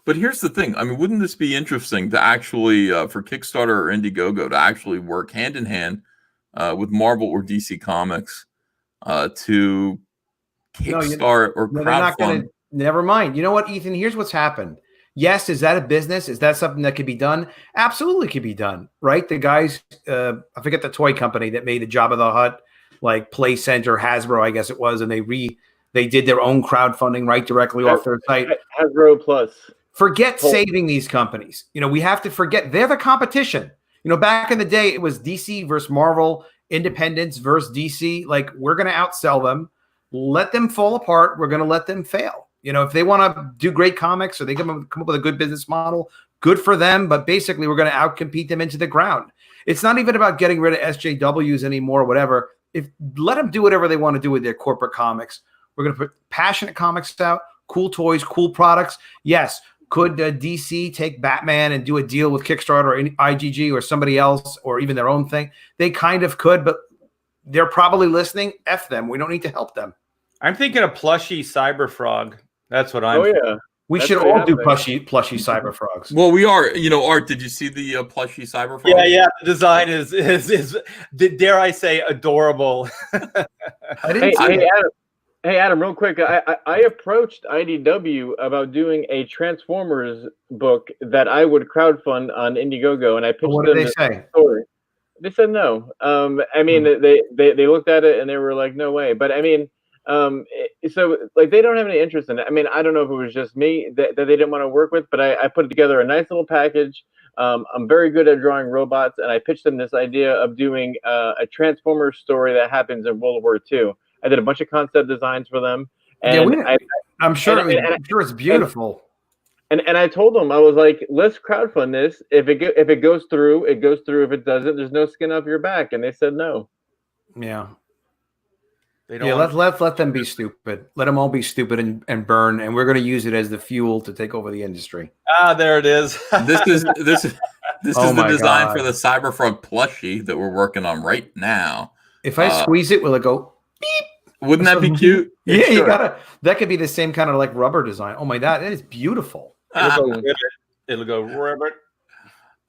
Speaker 1: But here's the thing. I mean, wouldn't this be interesting to actually, for Kickstarter or Indiegogo, to actually work hand in hand with Marvel or DC Comics to Kickstart or crowdfund?
Speaker 4: Never mind. You know what, Ethan? Here's what's happened. Yes, is that a business? Is that something that could be done? Absolutely could be done, right? The guys, I forget the toy company that made a Jabba the Hutt, like Play Center, Hasbro, I guess it was, and they did their own crowdfunding right directly off their site.
Speaker 2: Hasbro Plus.
Speaker 4: Forget saving these companies. We have to forget they're the competition. Back in the day, it was DC versus Marvel, Independence versus DC. Like, we're going to outsell them. Let them fall apart. We're going to let them fail. If they want to do great comics or they come up with a good business model, good for them. But basically, we're going to outcompete them into the ground. It's not even about getting rid of SJWs anymore, whatever. Let them do whatever they want to do with their corporate comics. We're going to put passionate comics out, cool toys, cool products. Yes. Could DC take Batman and do a deal with Kickstarter or IGG or somebody else or even their own thing? They kind of could, but they're probably listening. F them. We don't need to help them.
Speaker 6: I'm thinking of Plushy Cyberfrog. That's what I'm thinking.
Speaker 4: Yeah. We should all do plushy Cyberfrogs.
Speaker 1: Well, we are. Art, did you see the Plushy Cyberfrog?
Speaker 6: Yeah. The design is dare I say, adorable.
Speaker 2: Hey, Adam, real quick. I approached IDW about doing a Transformers book that I would crowdfund on Indiegogo, and I pitched
Speaker 4: what
Speaker 2: them
Speaker 4: did they say?
Speaker 2: Story. They said no. I mean, they looked at it and they were like, no way. But I mean, so like they don't have any interest in it. I mean, I don't know if it was just me that they didn't want to work with, but I put together a nice little package. I'm very good at drawing robots, and I pitched them this idea of doing a Transformers story that happens in World War II. I did a bunch of concept designs for them, and
Speaker 4: I'm sure it's beautiful.
Speaker 2: And I told them, I was like, let's crowdfund this. If it goes through, it goes through. If it doesn't, there's no skin off your back. And they said no.
Speaker 4: Yeah. Let them be stupid. Let them all be stupid and burn. And we're going to use it as the fuel to take over the industry.
Speaker 6: There it is.
Speaker 1: This is the design for the Cyberfrog plushie that we're working on right now.
Speaker 4: If I squeeze it, will it go beep?
Speaker 1: Wouldn't that be cute?
Speaker 4: Yeah, sure. You gotta. That could be the same kind of like rubber design. Oh my god, that is beautiful.
Speaker 6: It'll go ribbit.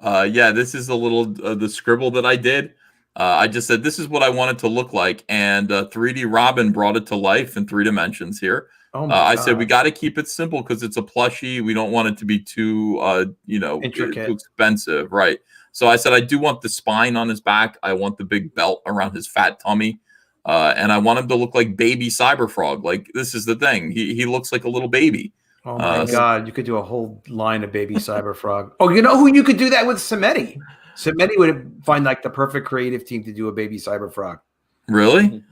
Speaker 1: Yeah, this is a little the scribble that I did. I just said this is what I want it to look like, and 3D Robin brought it to life in 3 dimensions here.
Speaker 4: Oh my
Speaker 1: I said we got to keep it simple because it's a plushie. We don't want it to be too
Speaker 4: intricate,
Speaker 1: too expensive, right? So I said I do want the spine on his back. I want the big belt around his fat tummy. And I want him to look like baby Cyberfrog. Like, this is the thing. He looks like a little baby.
Speaker 4: Oh my god, you could do a whole line of baby Cyberfrog. Oh, you know who you could do that with? Samedi. Samedi would find like the perfect creative team to do a baby Cyberfrog.
Speaker 1: Really?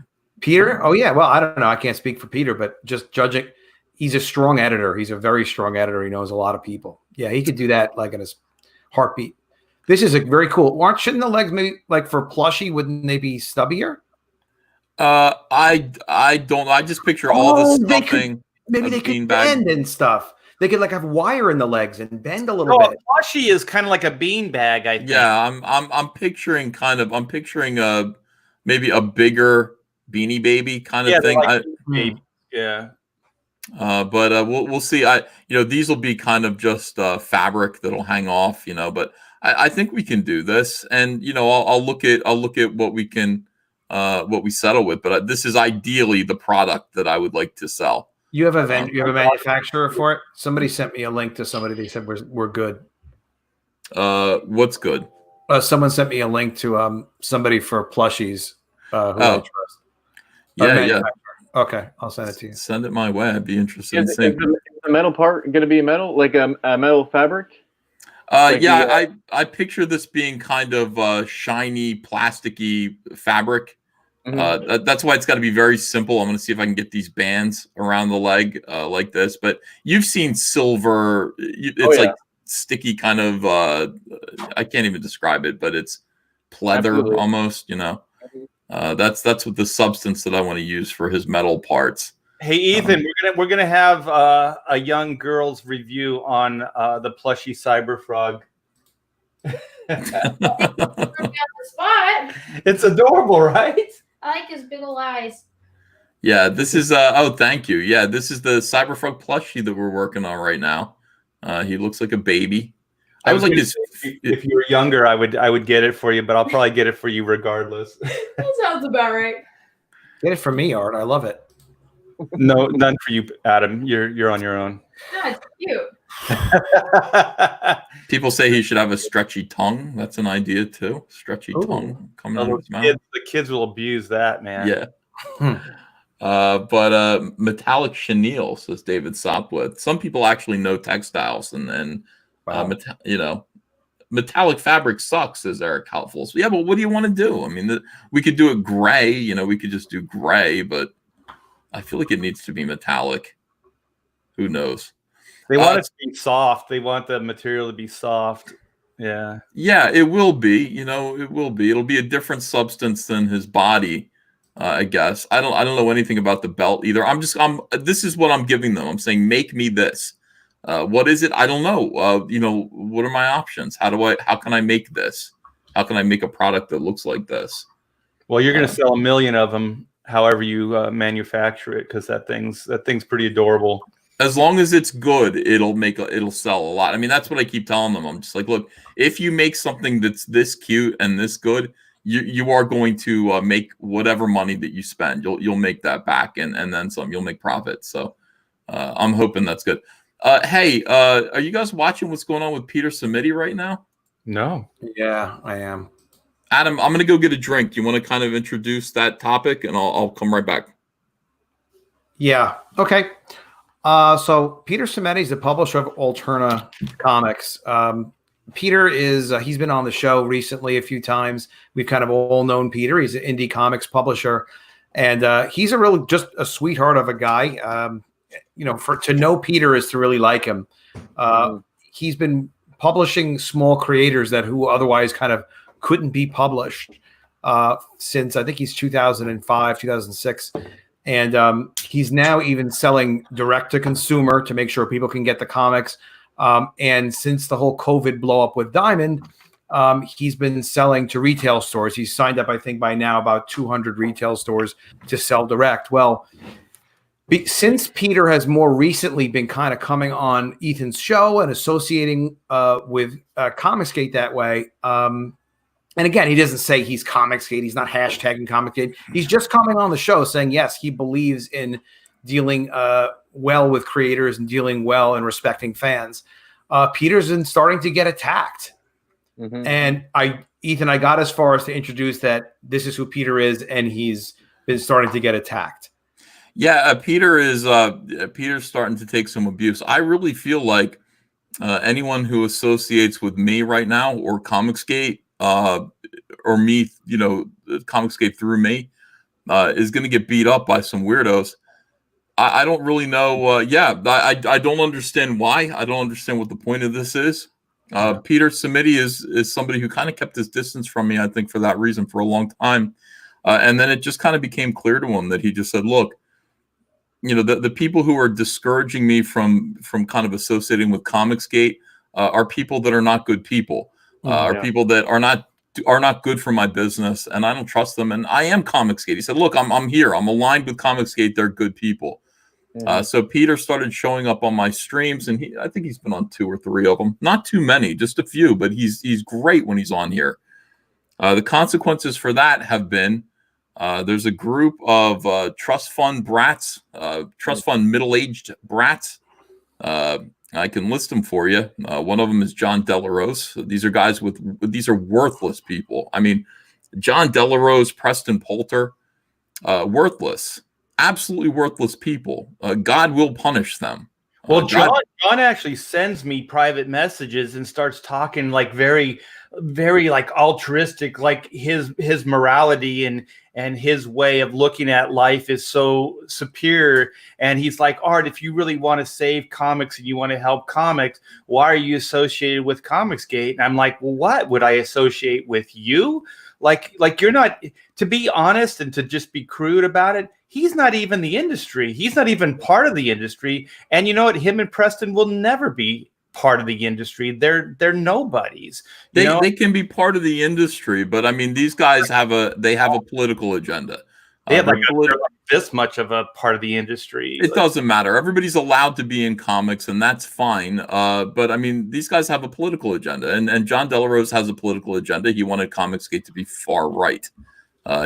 Speaker 4: Peter? Oh yeah. Well, I don't know. I can't speak for Peter, but just judging, he's a strong editor. He's a very strong editor. He knows a lot of people. Yeah, he could do that like in his heartbeat. This is a very cool. Shouldn't the legs maybe like for plushie? Wouldn't they be stubbier?
Speaker 1: I don't know. I just picture all the stuffing.
Speaker 4: Maybe they could bend and stuff. They could like have wire in the legs and bend a little bit.
Speaker 6: Plushy is kind of like a bean bag, I think.
Speaker 1: Yeah, I'm picturing maybe a bigger Beanie Baby kind of thing.
Speaker 6: Like yeah.
Speaker 1: But we'll see. These will be kind of just fabric that'll hang off, but I think we can do this, and I'll look at what we can what we settle with, but this is ideally the product that I would like to sell.
Speaker 4: You have a manufacturer for it? Somebody sent me a link to somebody. They said we're good.
Speaker 1: What's good?
Speaker 4: Someone sent me a link to somebody for plushies who I trust.
Speaker 1: Yeah.
Speaker 4: Okay, I'll send it to you.
Speaker 1: Send it my way. I'd be interested in
Speaker 2: Is
Speaker 1: seeing.
Speaker 2: the metal part going to be metal, like a metal fabric?
Speaker 1: I picture this being kind of shiny, plasticky fabric. That's why it's got to be very simple. I'm going to see if I can get these bands around the leg like this. But you've seen silver. It's like sticky kind of. I can't even describe it, but it's pleather almost. That's what the substance that I want to use for his metal parts.
Speaker 6: Hey Ethan, we're gonna have a young girl's review on the Plushy Cyberfrog.
Speaker 7: Spot.
Speaker 6: It's adorable, right?
Speaker 7: I like his big old eyes.
Speaker 1: Yeah, this is thank you. Yeah, this is the Cyberfrog plushie that we're working on right now. He looks like a baby. I was like this.
Speaker 6: If you were younger, I would get it for you, but I'll probably get it for you regardless.
Speaker 7: That sounds about right.
Speaker 4: Get it for me, Art. I love it.
Speaker 6: No, none for you, Adam. You're on your own.
Speaker 7: No, it's cute.
Speaker 1: People say he should have a stretchy tongue. That's an idea too. Stretchy tongue coming out of his mouth.
Speaker 6: The kids will abuse that, man.
Speaker 1: Yeah. But metallic chenille, says David Sopwith. Some people actually know textiles, and metallic fabric sucks, says Eric Helpful. So yeah, but what do you want to do? I mean, we could do it gray. We could just do gray, but I feel like it needs to be metallic. Who knows?
Speaker 6: They want it to be soft. They want the material to be soft. Yeah. Yeah,
Speaker 1: it will be. It will be. It'll be a different substance than his body, I guess. I don't know anything about the belt either. This is what I'm giving them. I'm saying, make me this. What is it? I don't know. What are my options? How can I make this? How can I make a product that looks like this?
Speaker 6: Well, you're going to sell 1 million of them, however you manufacture it, because that thing's pretty adorable.
Speaker 1: As long as it's good, it'll sell a lot. I mean, that's what I keep telling them. I'm just like, look, if you make something that's this cute and this good, you are going to make whatever money that you spend. You'll make that back and then some. You'll make profit. So I'm hoping that's good. Hey, are you guys watching what's going on with Peter Samiti right now?
Speaker 6: No.
Speaker 4: Yeah, I am.
Speaker 1: Adam, I'm going to go get a drink. You want to kind of introduce that topic, and I'll come right back.
Speaker 4: Yeah. Okay. So Peter Samiti is the publisher of Alterna Comics. Peter he's been on the show recently a few times. We've kind of all known Peter. He's an indie comics publisher, and he's just a sweetheart of a guy. To know Peter is to really like him. He's been publishing small creators who otherwise kind of couldn't be published since I think he's 2005, 2006. And he's now even selling direct to consumer to make sure people can get the comics. And since the whole COVID blow up with Diamond, he's been selling to retail stores. He's signed up, I think, by now about 200 retail stores to sell direct. Well, since Peter has more recently been kind of coming on Ethan's show and associating with Comicsgate that way, and again, he doesn't say he's Comicsgate. He's not hashtagging Comicsgate. He's just coming on the show saying, yes, he believes in dealing well with creators and dealing well and respecting fans. Peter's been starting to get attacked. Mm-hmm. And Ethan, I got as far as to introduce that this is who Peter is, and he's been starting to get attacked.
Speaker 1: Yeah, Peter's starting to take some abuse. I really feel like anyone who associates with me right now or Comicsgate, or me, Comicsgate through me, is going to get beat up by some weirdos. I don't really know. I don't understand why. I don't understand what the point of this is. Peter Samiti is somebody who kind of kept his distance from me, I think, for that reason for a long time. And then it just kind of became clear to him that he just said, look, the people who are discouraging me from kind of associating with Comicsgate are people that are not good people, are people that are not good for my business, and I don't trust them. And I am Comicsgate. He said, "Look, I'm here. I'm aligned with Comicsgate. They're good people." So Peter started showing up on my streams, and I think he's been on 2 or 3 of them. Not too many, just a few, but he's great when he's on here. The consequences for that have been there's a group of trust fund brats, trust fund middle-aged brats. I can list them for you. One of them is John Delarose. These are guys these are worthless people. I mean, John Delarose, Preston Poulter, worthless. Absolutely worthless people. God will punish them.
Speaker 6: Well, John actually sends me private messages and starts talking like very like altruistic, like his morality and his way of looking at life is so superior. And he's like, Art, if you really want to save comics and you want to help comics, why are you associated with Comicsgate? And I'm like, well, what would I associate with you? Like you're not, to be honest and to just be crude about it, he's not even the industry. He's not even part of the industry. And you know what? Him and Preston will never be part of the industry. They're nobodies.
Speaker 1: They can be part of the industry, but I mean, these guys have a political agenda.
Speaker 6: They have like this much of a part of the industry.
Speaker 1: It doesn't matter. Everybody's allowed to be in comics, and that's fine. But I mean, these guys have a political agenda, and John Delarose has a political agenda. He wanted Comicsgate to be far right.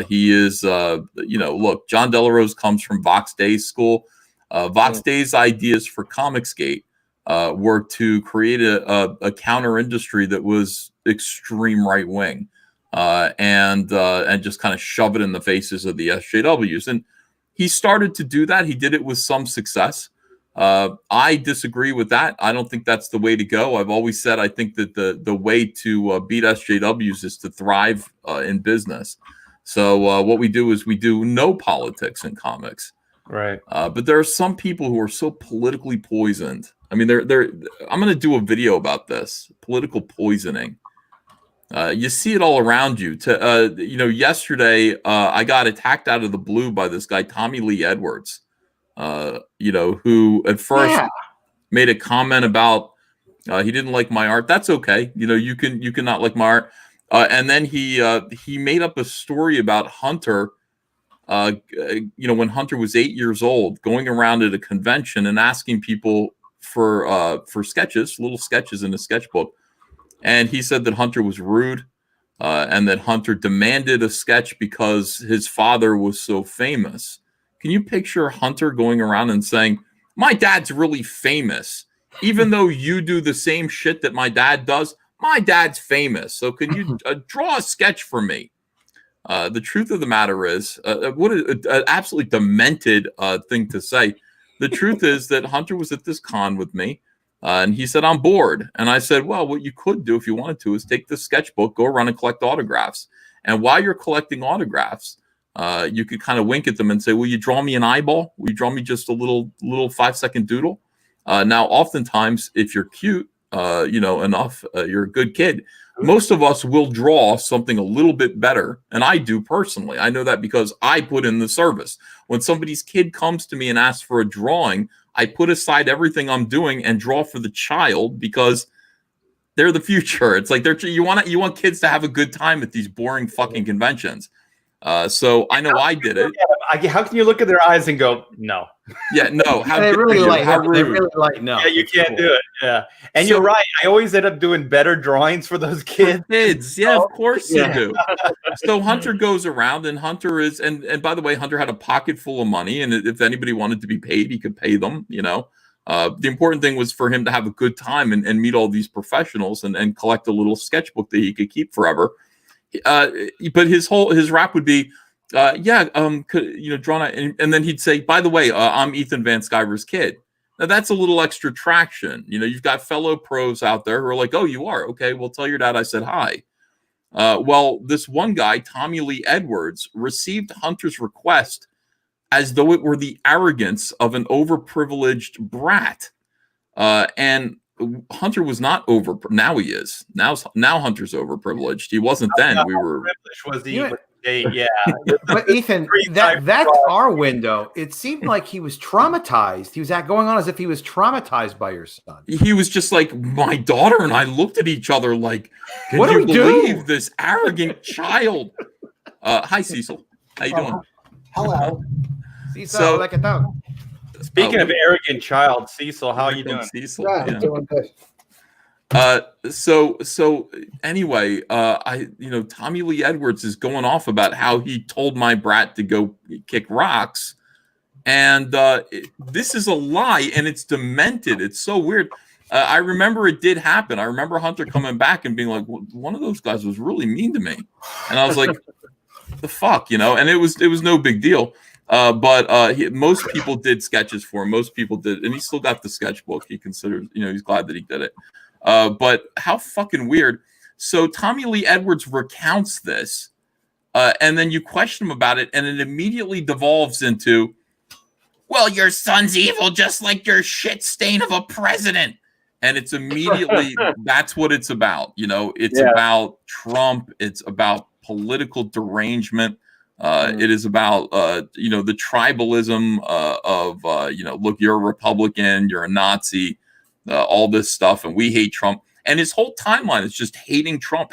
Speaker 1: He is, look, John Delarose comes from Vox Day's school. Vox Day's ideas for Comicsgate were to create a counter industry that was extreme right wing, and just kind of shove it in the faces of the SJWs. And he started to do that. He did it with some success. I disagree with that. I don't think that's the way to go. I've always said I think that the way to beat SJWs is to thrive in business. So what we do is we do no politics in comics.
Speaker 6: Right.
Speaker 1: But there are some people who are so politically poisoned. I mean, I'm going to do a video about this political poisoning. You see it all around you. Yesterday I got attacked out of the blue by this guy, Tommy Lee Edwards, who at first made a comment about he didn't like my art. That's okay. You can not like my art. And then he made up a story about Hunter. When Hunter was 8 years old, going around at a convention and asking people for sketches, little sketches in a sketchbook. And he said that Hunter was rude, and that Hunter demanded a sketch because his father was so famous. Can you picture Hunter going around and saying, "My dad's really famous, even though you do the same shit that my dad does? My dad's famous, so can you draw a sketch for me?" The truth of the matter is, what an absolutely demented thing to say. The truth is that Hunter was at this con with me, and he said, "I'm bored." And I said, "Well, what you could do if you wanted to is take this sketchbook, go around and collect autographs. And while you're collecting autographs, you could kind of wink at them and say, 'Will you draw me an eyeball? Will you draw me just a little 5-second doodle?' Now, oftentimes, if you're cute, enough, you're a good kid. Most of us will draw something a little bit better, and I do personally. I know that because I put in the service. When somebody's kid comes to me and asks for a drawing, I put aside everything I'm doing and draw for the child because they're the future. It's like you want kids to have a good time at these boring fucking conventions. So I know I did it.
Speaker 6: How can you look at their eyes and go, no?
Speaker 1: Yeah, no.
Speaker 4: They really like no.
Speaker 6: Yeah, you can't do it. Yeah, and you're right. I always end up doing better drawings for those kids.
Speaker 1: Yeah, of course you do. So Hunter goes around, and Hunter is, and by the way, Hunter had a pocket full of money, and if anybody wanted to be paid, he could pay them. The important thing was for him to have a good time and meet all these professionals and collect a little sketchbook that he could keep forever. But his rap would be, drawn out, and then he'd say, "By the way, I'm Ethan Van Sciver's kid." Now that's a little extra traction. You've got fellow pros out there who are like, "Oh, you are? Okay, well, tell your dad I said hi." Well, this one guy, Tommy Lee Edwards, received Hunter's request as though it were the arrogance of an overprivileged brat, and Hunter was not over. Now he is. Now Hunter's overprivileged. He wasn't then. We were.
Speaker 6: Was he? Yeah.
Speaker 4: But Ethan, that's our window. It seemed like he was traumatized. He was going on as if he was traumatized by your son.
Speaker 1: He was just like, my daughter and I looked at each other like, can
Speaker 4: What do
Speaker 1: you
Speaker 4: we do?
Speaker 1: believe this arrogant child? Hi, Cecil. How you doing?
Speaker 8: Hello.
Speaker 4: Cecil, like a dog.
Speaker 6: Speaking of arrogant child, Cecil, how are you doing?
Speaker 1: Cecil,
Speaker 8: Yeah, I'm doing good.
Speaker 1: So anyway, Tommy Lee Edwards is going off about how he told my brat to go kick rocks, and this is a lie, and it's demented. It's so weird. I remember it did happen. I remember Hunter coming back and being like, one of those guys was really mean to me, and I was like, the fuck, and it was no big deal. But most people did sketches for him. Most people did, and he still got the sketchbook. He considers, he's glad that he did it. But how fucking weird. So Tommy Lee Edwards recounts this, and then you question him about it, and it immediately devolves into, well, your son's evil just like your shit stain of a president. And it's immediately, that's what it's about. It's about Trump. It's about political derangement. It is about, the tribalism of, look, you're a Republican, you're a Nazi, all this stuff, and we hate Trump. And his whole timeline is just hating Trump.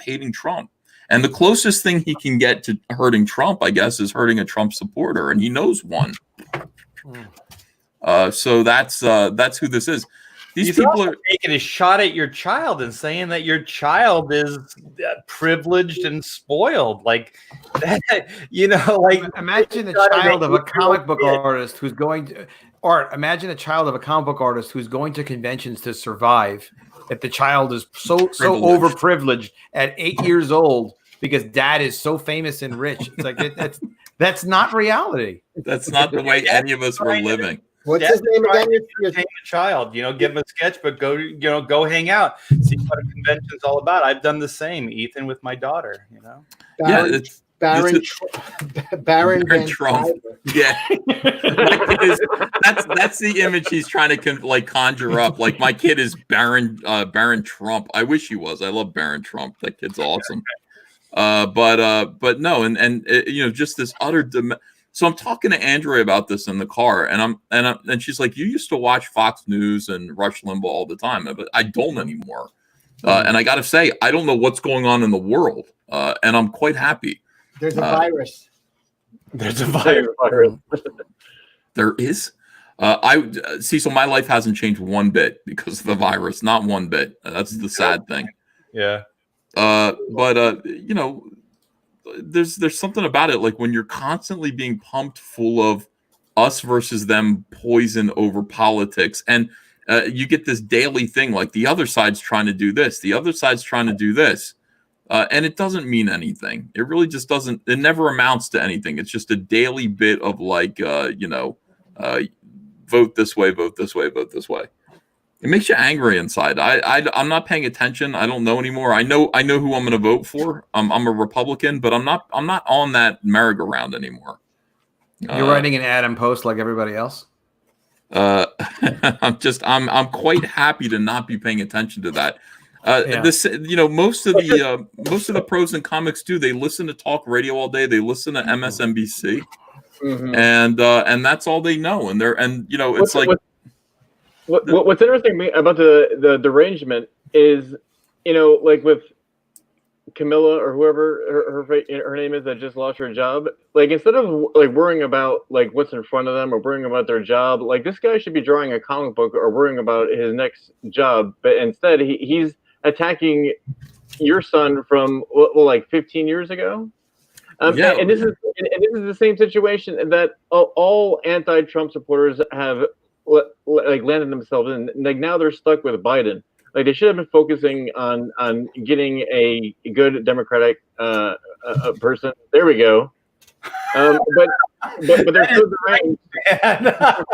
Speaker 1: And the closest thing he can get to hurting Trump, I guess, is hurting a Trump supporter, and he knows one. So that's who this is. These people are
Speaker 6: taking a shot at your child and saying that your child is privileged and spoiled. Like that,
Speaker 4: imagine a child of a comic book artist who's going to, imagine a child of a comic book artist who's going to conventions to survive. If the child is so overprivileged at 8 years old because dad is so famous and rich, it's like that's not reality.
Speaker 1: That's not the way any of us were living.
Speaker 8: What's his name again?
Speaker 6: Entertain a child, give him a sketchbook, go hang out, see what a convention's all about. I've done the same, Ethan, with my daughter.
Speaker 8: Baron
Speaker 1: Trump. Yeah, that's the image he's trying to conjure up. Like, my kid is Baron Trump. I wish he was. I love Baron Trump. That kid's awesome. But no, and just this utter. So I'm talking to Andrea about this in the car, and she's like, "You used to watch Fox News and Rush Limbaugh all the time, but I don't anymore." And I got to say, I don't know what's going on in the world, and I'm quite happy.
Speaker 8: There's a virus.
Speaker 6: There's a virus.
Speaker 1: There is. So my life hasn't changed one bit because of the virus, not one bit. That's the sad thing.
Speaker 6: Yeah.
Speaker 1: But there's something about it, like when you're constantly being pumped full of us versus them poison over politics, and you get this daily thing like the other side's trying to do this, the other side's trying to do this, and it doesn't mean anything. It really just doesn't. It never amounts to anything. It's just a daily bit of vote this way, vote this way, vote this way. It makes you angry inside. I'm not paying attention. I don't know anymore. I know who I'm going to vote for. I'm a Republican, but I'm not on that merry-go-round anymore.
Speaker 4: You're writing an ad and post like everybody else.
Speaker 1: I'm quite happy to not be paying attention to that. Most of the pros in comics do. They listen to talk radio all day. They listen to MSNBC, and that's all they know.
Speaker 2: What's interesting about the derangement is, like with Camilla or whoever her name is that just lost her job, like instead of like worrying about like what's in front of them or worrying about their job, like this guy should be drawing a comic book or worrying about his next job, but instead he's attacking your son from like 15 years ago. And this is the same situation that all anti-Trump supporters have like landed themselves in. Like now they're stuck with Biden. Like they should have been focusing on getting a good Democratic person. There we go. But they're still deranged. I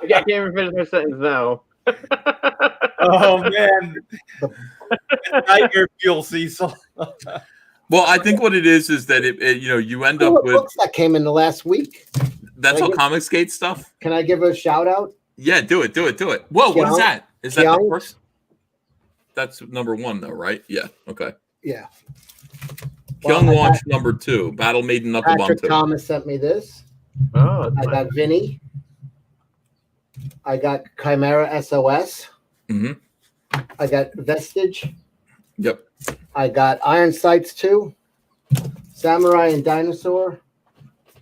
Speaker 2: can't even finish my sentence now.
Speaker 6: Oh man, nightmare fuel, Cecil.
Speaker 1: Well, I think what it is that you end up with
Speaker 8: books that came in the last week.
Speaker 1: That's all Comicsgate stuff.
Speaker 8: Can I give a shout out?
Speaker 1: Yeah, do it. Whoa, what is that? Is that the first? That's number one, though, right? Yeah. Okay.
Speaker 8: Yeah.
Speaker 1: Kyung
Speaker 8: I
Speaker 1: Launch number 2, Battle Maiden Knuckle
Speaker 8: Patrick
Speaker 1: Bunto.
Speaker 8: Thomas sent me this.
Speaker 2: Oh,
Speaker 8: I got Vinny. I got Chimera SOS.
Speaker 1: Mm-hmm.
Speaker 8: I got Vestige.
Speaker 1: Yep.
Speaker 8: I got Iron Sights 2. Samurai and Dinosaur.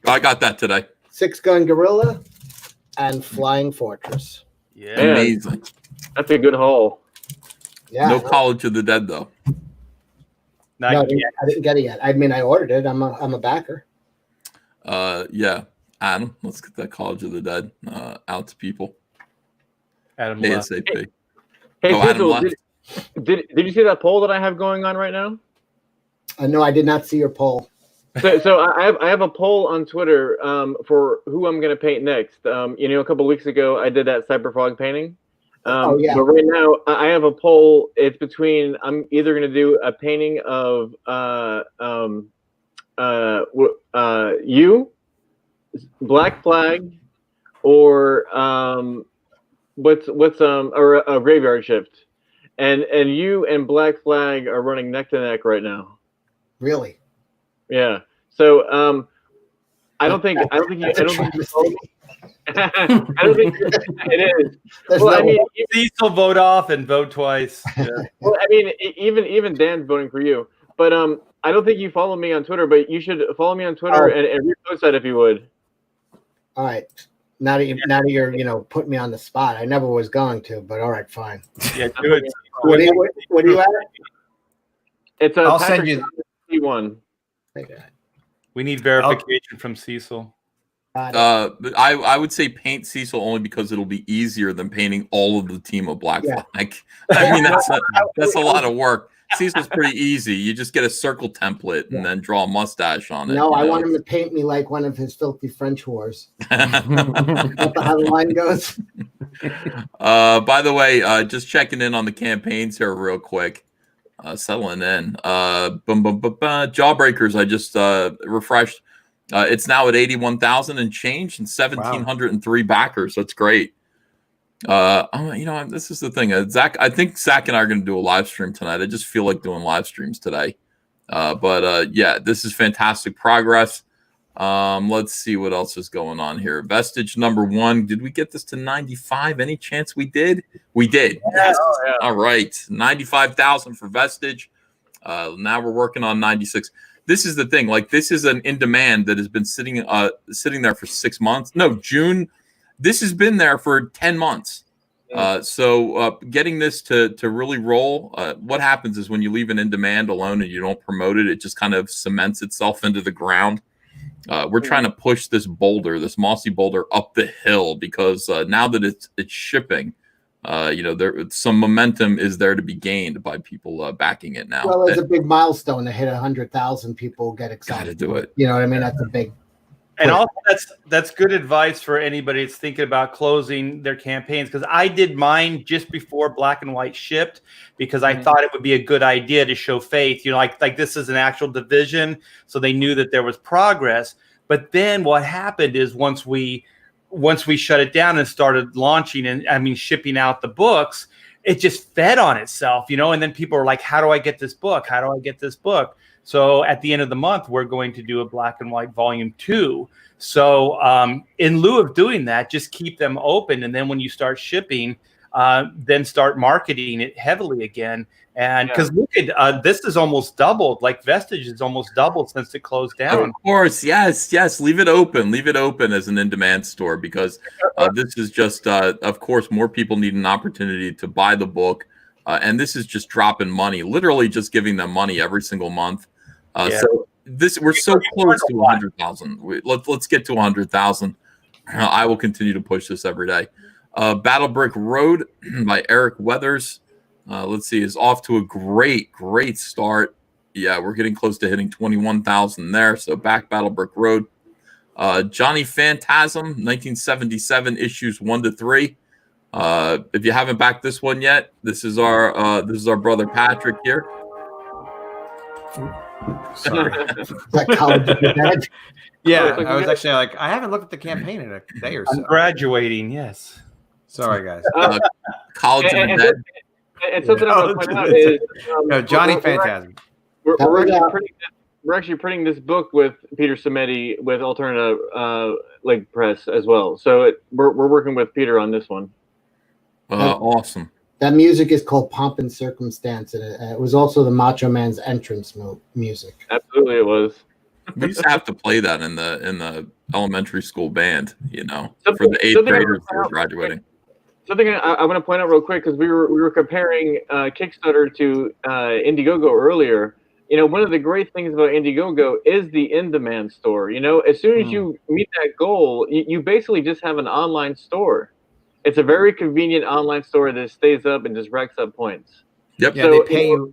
Speaker 1: I got that today.
Speaker 8: Six Gun Gorilla. And Flying Fortress.
Speaker 6: Yeah.
Speaker 1: Amazing.
Speaker 2: that's a good haul.
Speaker 8: Yeah.
Speaker 1: No College of the Dead though.
Speaker 6: Not
Speaker 8: No,
Speaker 6: yet.
Speaker 8: I didn't get it yet. I mean, I ordered it. I'm a backer.
Speaker 1: Yeah. Adam, let's get that College of the Dead out to people.
Speaker 6: Adam left.
Speaker 1: ASAP.
Speaker 2: Hey,
Speaker 1: Oh, Adam
Speaker 2: Cecil,
Speaker 1: left.
Speaker 2: did you see that poll that I have going on right now?
Speaker 8: No, I did not see your poll.
Speaker 2: So I have a poll on Twitter for who I'm going to paint next. A couple weeks ago I did that Cyberfrog painting.
Speaker 8: Oh, yeah.
Speaker 2: But right now I have a poll. It's between I'm either going to do a painting of you, Black Flag, or or a Graveyard Shift, and you and Black Flag are running neck to neck right now.
Speaker 8: Really?
Speaker 2: Yeah. So I don't think I don't think it is.
Speaker 8: There's
Speaker 2: Well, I
Speaker 8: no-
Speaker 2: mean,
Speaker 6: Cecil vote off and vote twice. Yeah.
Speaker 2: well, I mean, even Dan's voting for you. But I don't think you follow me on Twitter. But you should follow me on Twitter and repost that if you would.
Speaker 8: All right. Now that you're putting me on the spot. I never was going to, but all right, fine.
Speaker 6: Yeah, do it.
Speaker 8: What are you at?
Speaker 2: It's
Speaker 4: I'll
Speaker 2: Patrick
Speaker 4: send you.
Speaker 2: Thomas C1.
Speaker 8: Okay.
Speaker 6: We need verification from Cecil.
Speaker 8: Got it.
Speaker 1: I would say paint Cecil only because it'll be easier than painting all of the team of Black
Speaker 8: Yeah.
Speaker 1: Flag. I mean, that's a lot of work. Cecil's pretty easy. You just get a circle template and then draw a mustache on it.
Speaker 8: No, I
Speaker 1: you know?
Speaker 8: want him to paint me like one of his filthy French whores. That's how the line goes.
Speaker 1: By the way, just checking in on the campaigns here real quick. Settling in. Jawbreakers, I just refreshed. It's now at 81,000 and change and 1,703 backers. That's great. This is the thing. Zach, I think Zach and I are going to do a live stream tonight. I just feel like doing live streams today. Yeah, this is fantastic progress. Let's see what else is going on here. Vestige number 1. Did we get this to 95? Any chance we did? We did. Yes.
Speaker 2: Yeah.
Speaker 1: All right. 95,000 for Vestige. Now we're working on 96. This is the thing. Like, this is an in demand that has been sitting there for 6 months. No, June. This has been there for 10 months. So getting this to really roll, what happens is when you leave an in demand alone and you don't promote it, it just kind of cements itself into the ground. We're trying to push this mossy boulder up the hill because now that it's shipping, some momentum is there to be gained by people backing it now.
Speaker 8: Well, it's a big milestone to hit 100,000 people get excited.
Speaker 1: Gotta do it.
Speaker 8: You know what I mean? That's a big.
Speaker 6: And also, that's good advice for anybody that's thinking about closing their campaigns. Because I did mine just before Black and White shipped, because I thought it would be a good idea to show faith. Like this is an actual division, so they knew that there was progress. But then what happened is once we shut it down and started launching and shipping out the books, it just fed on itself, And then people are like, "How do I get this book? How do I get this book?" So at the end of the month, we're going to do a Black and White Volume 2. So in lieu of doing that, just keep them open. And then when you start shipping, then start marketing it heavily again. And because look at this is almost doubled. Like Vestige is almost doubled since it closed down.
Speaker 1: Of course, yes. Leave it open. Leave it open as an in-demand store because this is just, of course, more people need an opportunity to buy the book. And this is just dropping money, literally just giving them money every single month. So we're so close to 100,000. Let's get to 100,000. I will continue to push this every day. Battle Brick Road by Eric Weathers. Let's see, is off to a great start. Yeah, we're getting close to hitting 21,000 there. So back Battle Brick Road. Johnny Phantasm, 1977 issues 1 to 3. If you haven't backed this one yet, this is our brother Patrick here.
Speaker 4: Sorry.
Speaker 8: That College of the Dead.
Speaker 4: Yeah, I was actually like, I haven't looked at the campaign in a day or so.
Speaker 6: I'm graduating, yes.
Speaker 4: Sorry, guys.
Speaker 1: College of the Dead.
Speaker 2: And something I want to point out is
Speaker 4: No, Johnny Phantasm.
Speaker 2: We're we're actually printing this book with Peter Samedi with Alternative Leg Press as well. So we're working with Peter on this one.
Speaker 1: Awesome.
Speaker 8: That music is called Pomp and Circumstance, and it was also the Macho Man's entrance music.
Speaker 2: Absolutely, it was.
Speaker 1: We used to have to play that in the elementary school band, you know, for the 8th graders who were graduating.
Speaker 2: Something I want to point out real quick, because we were comparing Kickstarter to Indiegogo earlier. You know, one of the great things about Indiegogo is the in-demand store. You know, as soon as you meet that goal, you basically just have an online store. It's a very convenient online store that stays up and just racks up points.
Speaker 1: Yep.
Speaker 4: Yeah, they pay you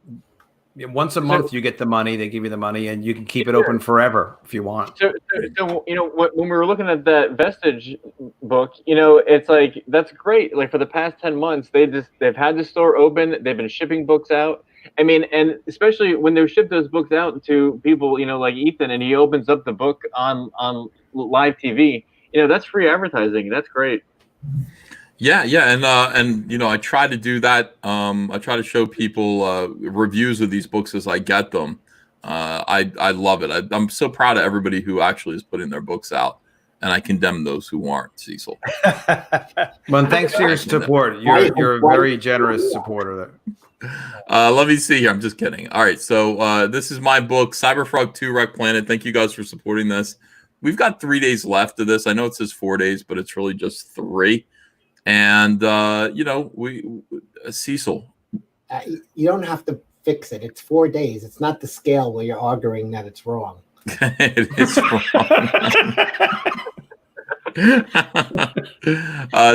Speaker 4: once a month. You get the money. They give you the money, and you can keep it open forever if you want.
Speaker 2: So you know, when we were looking at that Vestige book, you know, it's like that's great. Like for the past 10 months, they've had the store open. They've been shipping books out. I mean, and especially when they ship those books out to people, you know, like Ethan, and he opens up the book on live TV. You know, that's free advertising. That's great.
Speaker 1: Yeah, and you know, I try to do that. I try to show people reviews of these books as I get them. I love it. I'm so proud of everybody who actually is putting their books out, and I condemn those who aren't. Cecil.
Speaker 4: Well, thanks for your support. You're a very generous supporter.
Speaker 1: Let me see here. I'm just kidding. All right, so this is my book, Cyberfrog 2 Wreck Planet. Thank you guys for supporting this. We've got 3 days left of this. I know it says 4 days, but it's really just 3. And you know, Cecil.
Speaker 8: You don't have to fix it. It's 4 days. It's not the scale where you're arguing that it's wrong.
Speaker 1: It is wrong.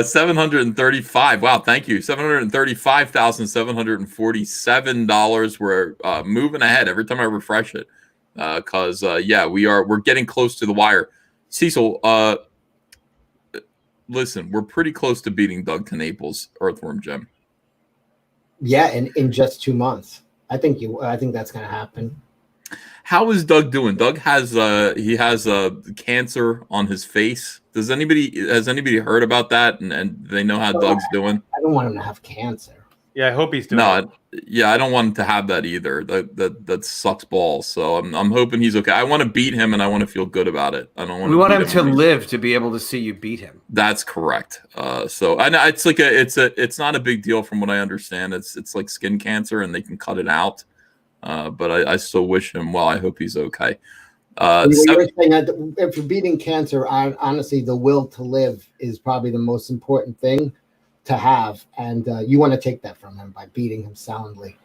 Speaker 1: 735. Wow, thank you. $735,747. We're moving ahead every time I refresh it. Because yeah, we're getting close to the wire. Cecil, listen, we're pretty close to beating Doug Knaples' Earthworm Jim.
Speaker 8: Yeah, in just 2 months. I think that's gonna happen.
Speaker 1: How is Doug doing? Doug has cancer on his face. Has anybody heard about that? And they know how Doug's doing?
Speaker 8: I don't want him to have cancer.
Speaker 9: Yeah, I hope he's doing.
Speaker 1: No, yeah, I don't want him to have that either. That sucks balls. So I'm hoping he's okay. I want to beat him, and I want to feel good about it. I don't want.
Speaker 4: We want him to live to be able to see you beat him.
Speaker 1: That's correct. So I know it's not a big deal from what I understand. It's like skin cancer, and they can cut it out. But I still wish him well. I hope he's okay.
Speaker 8: You're saying that if you're beating cancer, honestly, the will to live is probably the most important thing to have, and you want to take that from him by beating him soundly.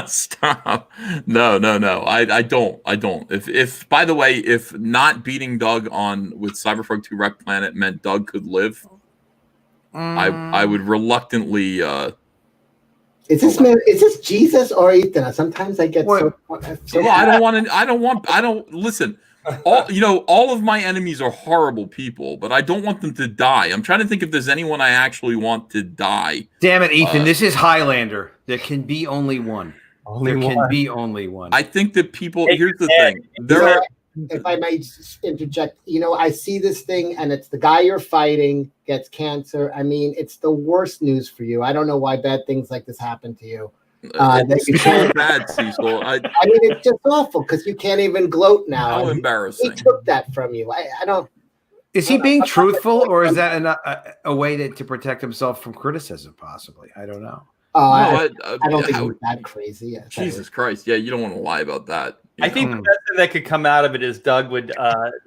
Speaker 1: Stop. No. I don't. If by the way, if not beating Doug with Cyberfrog 2 Wreck Planet meant Doug could live, I would reluctantly.
Speaker 8: Is this Jesus or Ethan? Sometimes I get so
Speaker 1: I don't listen. All of my enemies are horrible people, but I don't want them to die. I'm trying to think if there's anyone I actually want to die.
Speaker 4: Damn it, Ethan! This is Highlander. There can be only one. There can be only one.
Speaker 1: I think that people. Here's the thing.
Speaker 8: If I may interject, I see this thing, and it's the guy you're fighting gets cancer. I mean, it's the worst news for you. I don't know why bad things like this happen to you.
Speaker 1: It's so bad, Cecil. I
Speaker 8: mean, it's just awful because you can't even gloat now.
Speaker 1: How embarrassing!
Speaker 8: He took that from you. I don't.
Speaker 4: Is he being truthful, or is that a way to protect himself from criticism? Possibly, I don't know.
Speaker 8: I don't think he's that crazy. Yeah,
Speaker 1: Jesus Christ! Yeah, you don't want to lie about that.
Speaker 9: I think the best thing that could come out of it is Doug would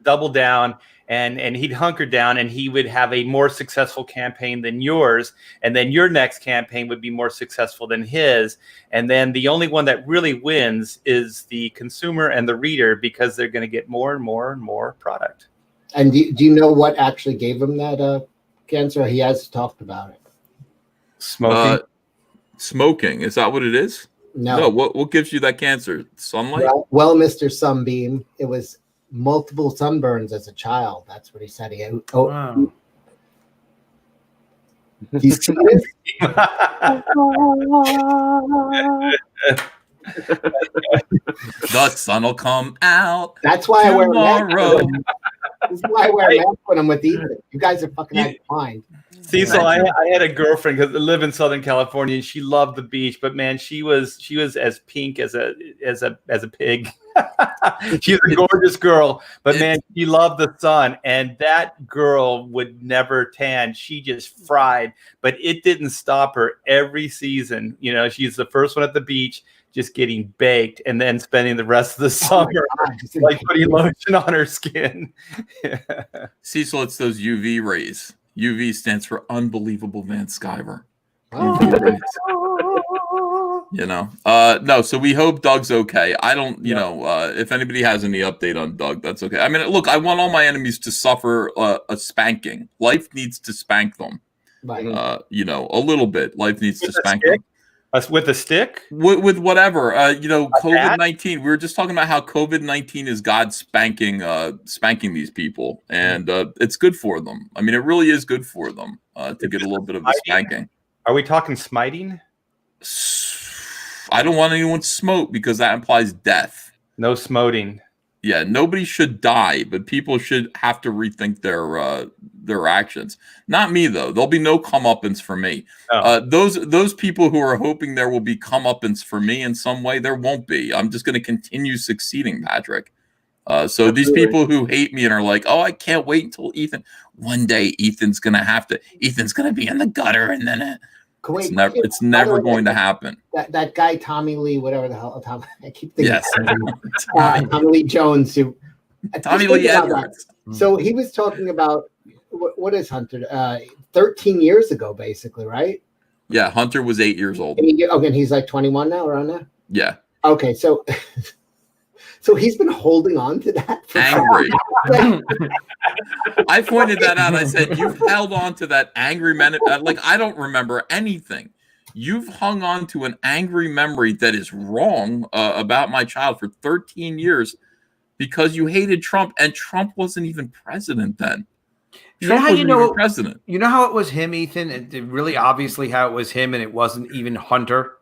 Speaker 9: double down and he'd hunker down and he would have a more successful campaign than yours. And then your next campaign would be more successful than his. And then the only one that really wins is the consumer and the reader because they're going to get more and more and more product.
Speaker 8: And do you know what actually gave him that cancer? He has talked about it.
Speaker 9: Smoking.
Speaker 1: Smoking. Is that what it is? No. What gives you that cancer? Sunlight?
Speaker 8: Well, Mr. Sunbeam, it was multiple sunburns as a child. That's what he said. Wow. Do you see this?
Speaker 1: The sun will come out.
Speaker 8: That's why
Speaker 1: tomorrow.
Speaker 8: I wear a mask. That's why I wear a mask when I'm with Ethan. You guys are fucking out of mind.
Speaker 9: See, so I had a girlfriend because I live in Southern California, and she loved the beach. But man, she was as pink as a pig. She's a gorgeous girl, but man, she loved the sun. And that girl would never tan; she just fried. But it didn't stop her every season. You know, she's the first one at the beach, just getting baked, and then spending the rest of the summer like putting lotion on her skin.
Speaker 1: Cecil, it's those UV rays. UV stands for Unbelievable Van Sciver. You know, no. So we hope Doug's okay. I don't, you know, if anybody has any update on Doug, that's okay. I mean, look, I want all my enemies to suffer a spanking. Life needs to spank them.
Speaker 8: Right.
Speaker 1: You know, a little bit. Life needs to spank them.
Speaker 9: With a stick?
Speaker 1: With whatever. You know, COVID-19. We were just talking about how COVID-19 is God spanking these people, and it's good for them. I mean, it really is good for them to get a little bit of a spanking.
Speaker 9: Are we talking smiting?
Speaker 1: I don't want anyone smote because that implies death.
Speaker 9: No smoting.
Speaker 1: Yeah, nobody should die, but people should have to rethink their actions. Not me though. There'll be no comeuppance for me.
Speaker 9: Oh.
Speaker 1: Those people who are hoping there will be comeuppance for me in some way, there won't be. I'm just going to continue succeeding, Patrick. So these people who hate me and are like, "Oh, I can't wait until Ethan." One day, Ethan's going to be in the gutter, and then it's never going to happen.
Speaker 8: That guy Tommy Lee, whatever the hell, I keep thinking. Yes, Tommy Lee Jones.
Speaker 1: Tommy Lee Edwards.
Speaker 8: So he was talking about what is Hunter? 13 years ago, basically, right?
Speaker 1: Yeah, Hunter was 8 years old.
Speaker 8: And he's like 21 now, around there.
Speaker 1: Yeah.
Speaker 8: Okay, so he's been holding on to that.
Speaker 1: Angry. I pointed that out. I said, you've held on to that angry memory. Like, I don't remember anything. You've hung on to an angry memory that is wrong about my child for 13 years because you hated Trump, and Trump wasn't even president then. Trump wasn't even president.
Speaker 4: You know how it was him, Ethan? It really obviously how it was him, and it wasn't even Hunter.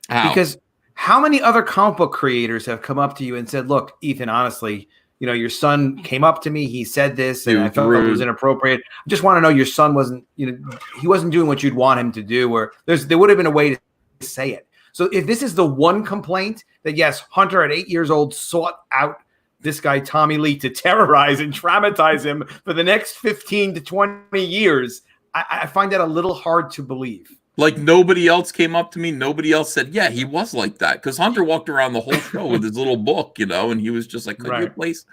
Speaker 1: How?
Speaker 4: Because how many other comic book creators have come up to you and said, "Look, Ethan, honestly, you know, your son came up to me. He said this, and I felt it was inappropriate. I just want to know your son wasn't, you know, he wasn't doing what you'd want him to do. Or there would have been a way to say it." So if this is the one complaint that yes, Hunter at 8 years old sought out this guy Tommy Lee to terrorize and traumatize him for the next 15 to 20 years, I find that a little hard to believe.
Speaker 1: Like nobody else came up to me. Nobody else said, yeah, he was like that. Because Hunter walked around the whole show with his little book, you know, and he was just like, could you please?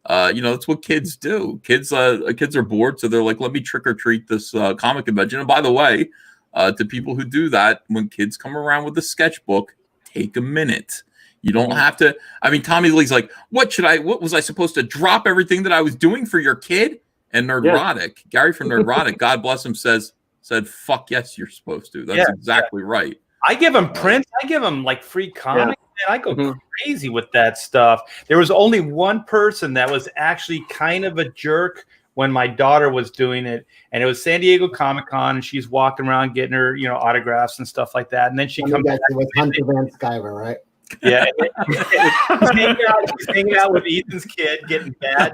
Speaker 1: You know, that's what kids do. Kids are bored. So they're like, let me trick or treat this comic convention. And by the way, to people who do that, when kids come around with a sketchbook, take a minute. You don't have to. I mean, Tommy Lee's like, what was I supposed to drop everything that I was doing for your kid? And Nerdrotic, Gary from Nerdrotic, God bless him, said, fuck yes, you're supposed to. That's exactly right.
Speaker 9: I give him prints. I give him like free comics. Man, I go crazy with that stuff. There was only one person that was actually kind of a jerk when my daughter was doing it, and it was San Diego Comic-Con, and she's walking around getting her, you know, autographs and stuff like that. And then she comes back
Speaker 8: with Hunter Van Sciver, right?
Speaker 9: Yeah, he's hanging out with Ethan's kid, getting bad,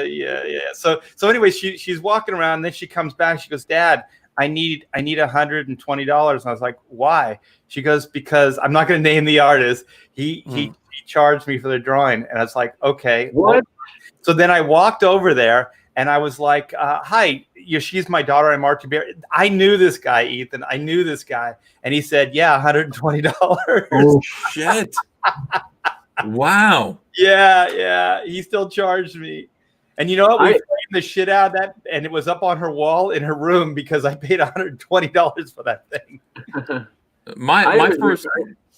Speaker 9: yeah. So anyway, she's walking around, and then she comes back. She goes, "Dad, I need $120." And I was like, "Why?" She goes, "Because I'm not going to name the artist. He charged me for the drawing." And I was like, "Okay, what?" So then I walked over there. And I was like, hi, she's my daughter. I'm Archie Bear. I knew this guy, Ethan. I knew this guy. And he said, yeah, $120.
Speaker 1: Oh, shit. Wow.
Speaker 9: Yeah. He still charged me. And you know what? We framed the shit out of that. And it was up on her wall in her room because I paid $120 for that thing.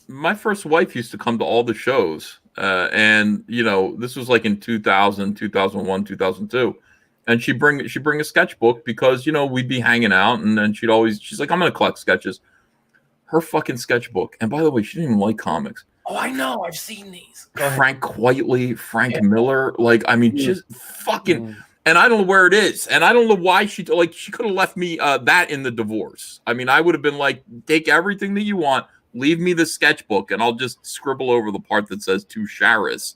Speaker 1: My first wife used to come to all the shows. And, you know, this was like in 2000, 2001, 2002. And she'd bring a sketchbook because, you know, we'd be hanging out, and then she's like, I'm going to collect sketches. Her fucking sketchbook. And by the way, she didn't even like comics.
Speaker 9: Oh, I know. I've seen these.
Speaker 1: Frank Quitely, Frank Miller. Like, I mean, just fucking, and I don't know where it is. And I don't know why she could have left me that in the divorce. I mean, I would have been like, take everything that you want, leave me the sketchbook, and I'll just scribble over the part that says to Sharis.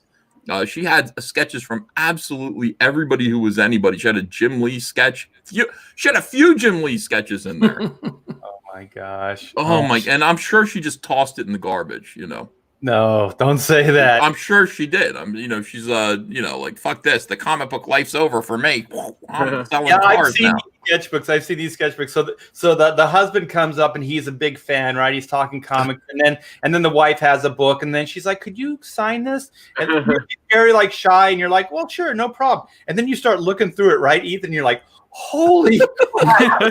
Speaker 1: She had sketches from absolutely everybody who was anybody. She had a Jim Lee sketch. She had a few Jim Lee sketches in there.
Speaker 9: Oh my gosh.
Speaker 1: Oh my! And I'm sure she just tossed it in the garbage.
Speaker 9: No, don't say that.
Speaker 1: I'm sure she did. She's like, fuck this. The comic book life's over for me. I'm selling cars now.
Speaker 9: Sketchbooks. I've seen these sketchbooks. So the husband comes up and he's a big fan, right? He's talking comics, and then the wife has a book, and then she's like, "Could you sign this?" And you're very like shy, and you're like, "Well, sure, no problem." And then you start looking through it, right, Ethan? You're like, "Holy crap.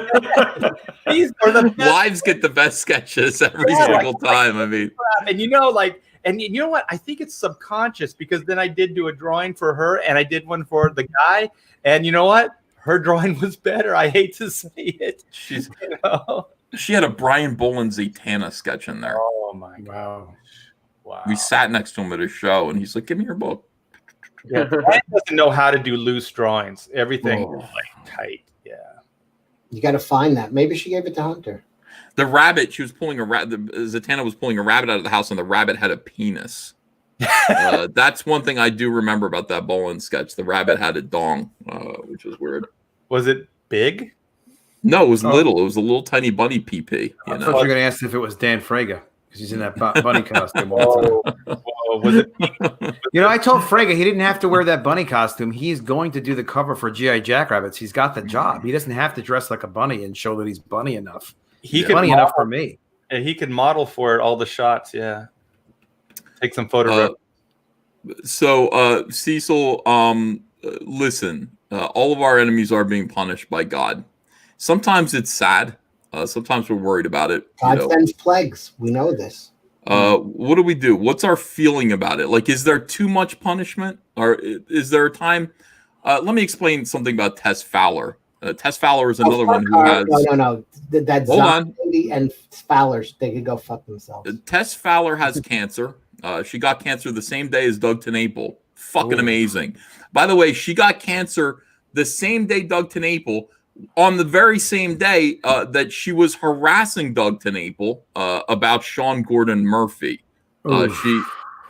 Speaker 9: These are the best."
Speaker 1: Wives get the best sketches every single time. I mean,
Speaker 9: and you know what? I think it's subconscious, because then I did do a drawing for her, and I did one for the guy, and you know what? Her drawing was better. I hate to say it.
Speaker 1: She had a Brian Boland Zatanna sketch in there.
Speaker 9: Oh my god! Wow.
Speaker 1: We sat next to him at a show, and he's like, "Give me your book."
Speaker 9: Yeah, Brian doesn't know how to do loose drawings. Everything is like tight. Yeah.
Speaker 8: You got to find that. Maybe she gave it to Hunter.
Speaker 1: The rabbit, she was pulling Zatanna was pulling a rabbit out of the house, and the rabbit had a penis. That's one thing I do remember about that Boland sketch. The rabbit had a dong, which was weird.
Speaker 9: Was it big?
Speaker 1: No, it was little. It was a little tiny bunny PP.
Speaker 4: I thought you were going to ask if it was Dan Fraga, because he's in that bunny costume.
Speaker 9: Was it?
Speaker 4: I told Fraga he didn't have to wear that bunny costume. He's going to do the cover for G.I. Jackrabbits. He's got the job. He doesn't have to dress like a bunny and show that he's bunny enough. Bunny enough for me.
Speaker 9: He could model for it all the shots. Yeah. Take some photographs.
Speaker 1: Cecil, listen, all of our enemies are being punished by God. Sometimes it's sad. Sometimes we're worried about it.
Speaker 8: God sends plagues. We know this.
Speaker 1: What do we do? What's our feeling about it? Like, is there too much punishment, or is there a time? Let me explain something about Tess Fowler. Tess Fowler is another one who has.
Speaker 8: No. That Zombie and Fowler, they could go fuck themselves.
Speaker 1: Tess Fowler has cancer. She got cancer the same day as Doug TenNapel. Fucking amazing. By the way, she got cancer the same day Doug TenNapel, on the very same day that she was harassing Doug TenNapel about Sean Gordon Murphy.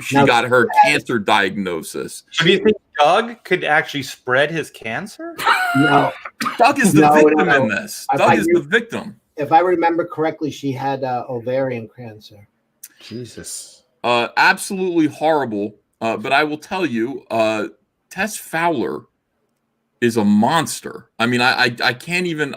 Speaker 1: She got her cancer diagnosis.
Speaker 9: Do you think Doug could actually spread his cancer?
Speaker 8: No.
Speaker 1: Doug is the victim in this. Doug is the victim.
Speaker 8: If I remember correctly, she had ovarian cancer.
Speaker 4: Jesus.
Speaker 1: Absolutely horrible. But I will tell you, Tess Fowler is a monster. I mean, I can't even.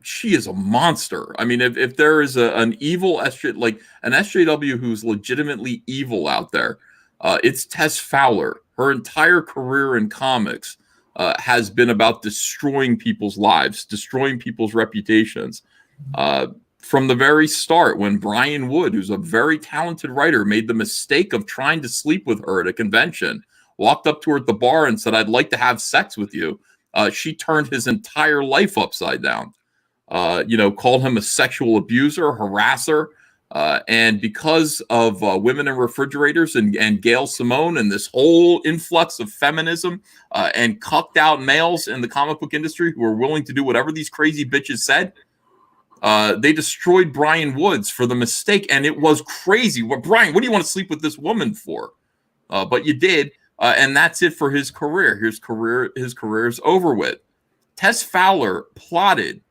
Speaker 1: She is a monster. I mean, if there is an evil like an SJW who's legitimately evil out there, it's Tess Fowler. Her entire career in comics has been about destroying people's lives, destroying people's reputations. From the very start, when Brian Wood, who's a very talented writer, made the mistake of trying to sleep with her at a convention, walked up to her at the bar and said, "I'd like to have sex with you." She turned his entire life upside down. Called him a sexual abuser, harasser. And because of Women in Refrigerators and Gail Simone and this whole influx of feminism and cucked out males in the comic book industry who were willing to do whatever these crazy bitches said, they destroyed Brian Woods for the mistake. And it was crazy. Brian, what do you want to sleep with this woman for? But you did. And that's it for his career. His career is over with. Tess Fowler plotted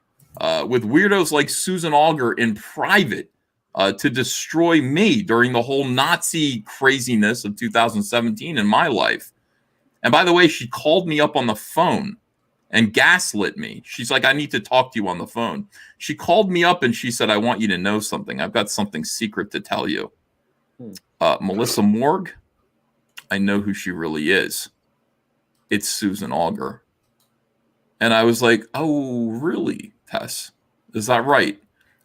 Speaker 1: with weirdos like Susan Auger in private to destroy me during the whole Nazi craziness of 2017 in my life. And by the way, she called me up on the phone and gaslit me. She's like, "I need to talk to you on the phone." She called me up and she said, "I want you to know something. I've got something secret to tell you. Melissa Morgue, I know who she really is. It's Susan Auger." And I was like, "Oh, really, Tess? Is that right?"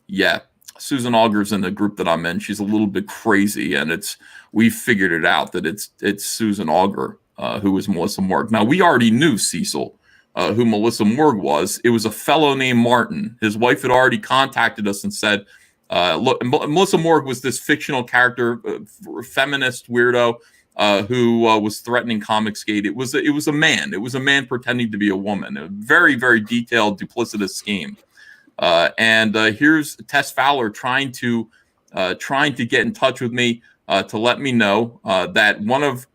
Speaker 1: "Yeah. Susan Auger's in the group that I'm in. She's a little bit crazy, and we figured it out that it's Susan Auger who is Melissa Morgue." Now, we already knew, Cecil, who Melissa Morgue was. It was a fellow named Martin. His wife had already contacted us and said, look, Melissa Morgue was this fictional character, feminist weirdo who was threatening Comicsgate. It was a man. It was a man pretending to be a woman. A very, very detailed, duplicitous scheme. And here's Tess Fowler trying to get in touch with me to let me know that one of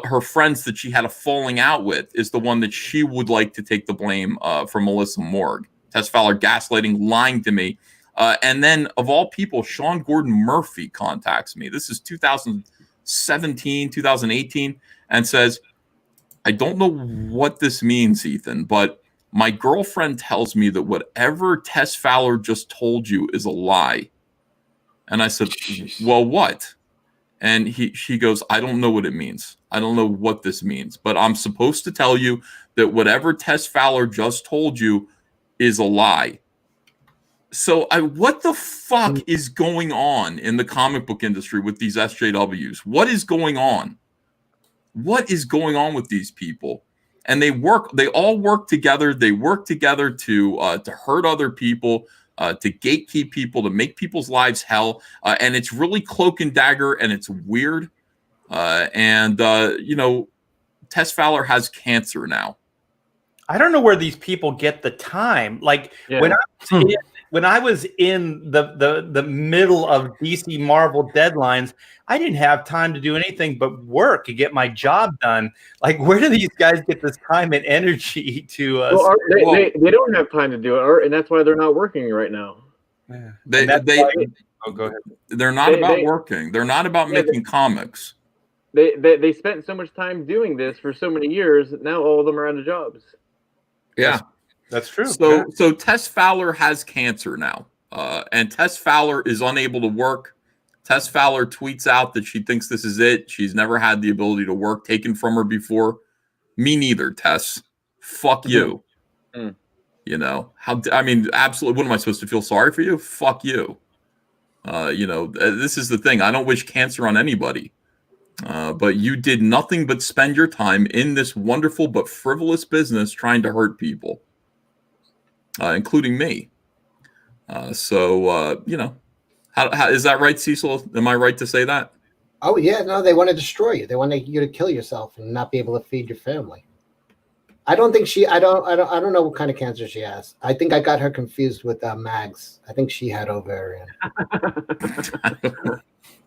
Speaker 1: her friends that she had a falling out with is the one that she would like to take the blame for Melissa Morg. Tess Fowler gaslighting, lying to me. And then, of all people, Sean Gordon Murphy contacts me. This is 2017, 2018, and says, I don't know what this means, Ethan, but my girlfriend tells me that whatever Tess Fowler just told you is a lie. And I said, well, what? And she goes, I don't know what it means. I don't know what this means, but I'm supposed to tell you that whatever Tess Fowler just told you is a lie. So what the fuck is going on in the comic book industry with these SJWs? What is going on? What is going on with these people? And they all work together. They work together to hurt other people, to gatekeep people, to make people's lives hell. And it's really cloak and dagger, and it's weird. You know, Tess Fowler has cancer now.
Speaker 9: I don't know where these people get the time. Like when I was in the middle of DC Marvel deadlines, I didn't have time to do anything but work and get my job done. Like, where do these guys get this time and energy to?
Speaker 2: They don't have time to do it, and that's why they're not working right now.
Speaker 9: Yeah.
Speaker 1: Go ahead. They're not about working. They're not about making comics.
Speaker 2: They spent so much time doing this for so many years. Now all of them are out of jobs.
Speaker 1: Yeah,
Speaker 9: that's true.
Speaker 1: So Tess Fowler has cancer now, and Tess Fowler is unable to work. Tess Fowler tweets out that she thinks this is it. She's never had the ability to work taken from her before. Me neither, Tess. Fuck you. You know, absolutely. What am I supposed to feel sorry for you? Fuck you. You know, this is the thing. I don't wish cancer on anybody. But you did nothing but spend your time in this wonderful but frivolous business trying to hurt people, including me. You know, how is that right, Cecil? Am I right to say that?
Speaker 8: Oh yeah, no, they want to destroy you. They want you to kill yourself and not be able to feed your family. I don't think I don't know what kind of cancer she has. I think I got her confused with Mags. I think she had ovarian.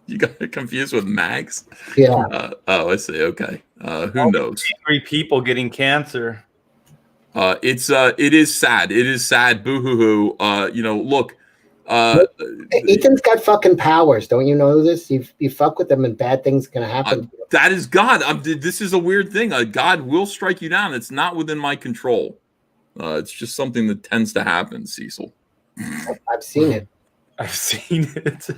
Speaker 1: You got it confused with Mags?
Speaker 8: Yeah.
Speaker 1: I see. Okay. Who knows?
Speaker 9: 3 people getting cancer.
Speaker 1: It is sad. It is sad. Boo hoo hoo. You know, look.
Speaker 8: Ethan's got fucking powers. Don't you know this? You fuck with them and bad things can happen.
Speaker 1: That is God. This is a weird thing. God will strike you down. It's not within my control. It's just something that tends to happen, Cecil.
Speaker 8: I've seen it.
Speaker 9: I've seen it.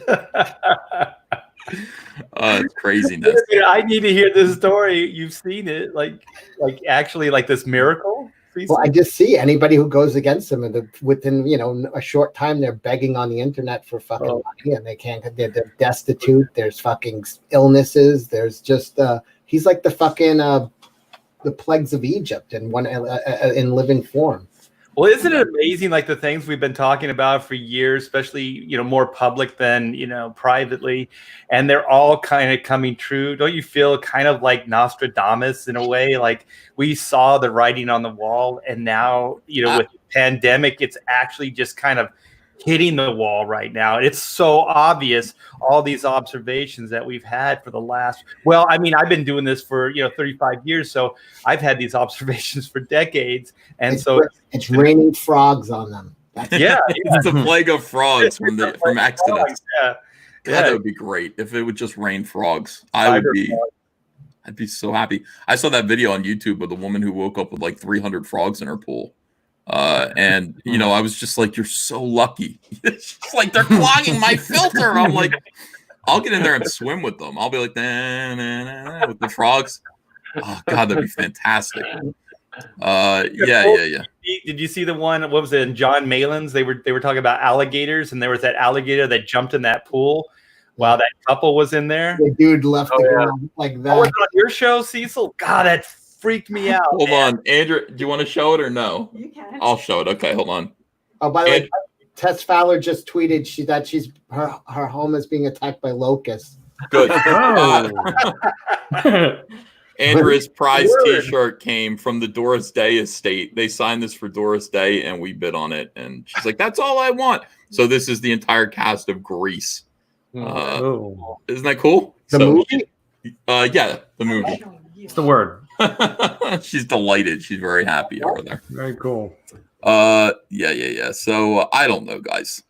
Speaker 1: It's craziness.
Speaker 9: I need to hear this story. You've seen it, like actually, like this miracle.
Speaker 8: Well, I just see anybody who goes against them, and within a short time, they're begging on the internet for fucking money, and they can't. They're destitute. There's fucking illnesses. There's just he's like the fucking the plagues of Egypt in living form.
Speaker 9: Well, isn't it amazing, like the things we've been talking about for years, especially, more public than, privately, and they're all kind of coming true. Don't you feel kind of like Nostradamus in a way? Like we saw the writing on the wall, and now, with the pandemic, it's actually just kind of hitting the wall right now. It's so obvious, all these observations that we've had for the last, I've been doing this for 35 years, so I've had these observations for decades, and
Speaker 8: it's raining frogs on them.
Speaker 1: It's the plague of frogs from Exodus.
Speaker 9: Yeah.
Speaker 1: God, that would be great if it would just rain frogs. I'd be so happy. I saw that video on YouTube of the woman who woke up with like 300 frogs in her pool. I was just like, you're so lucky. It's just like they're clogging my filter. I'm like, I'll get in there and swim with them. I'll be like, nah, nah, nah, with the frogs. Oh God, that'd be fantastic. Yeah.
Speaker 9: Did you see the one? What was it? In John Malin's, they were talking about alligators, and there was that alligator that jumped in that pool while that couple was in there.
Speaker 8: The dude left the ground like that.
Speaker 9: Oh, was it on your show, Cecil? God, that freaked me out.
Speaker 1: Hold on, Andrew. Do you want to show it or no?
Speaker 7: You can.
Speaker 1: I'll show it. Okay, hold on.
Speaker 8: Oh, by the way, Tess Fowler just tweeted that her home is being attacked by locusts.
Speaker 1: Good. Andrew's prize T-shirt came from the Doris Day estate. They signed this for Doris Day, and we bid on it. And she's like, "That's all I want." So this is the entire cast of Grease. Isn't that cool?
Speaker 8: The movie?
Speaker 1: Yeah, the movie.
Speaker 4: It's the word.
Speaker 1: She's delighted. She's very happy over there.
Speaker 4: Very cool.
Speaker 1: Yeah. So I don't know, guys.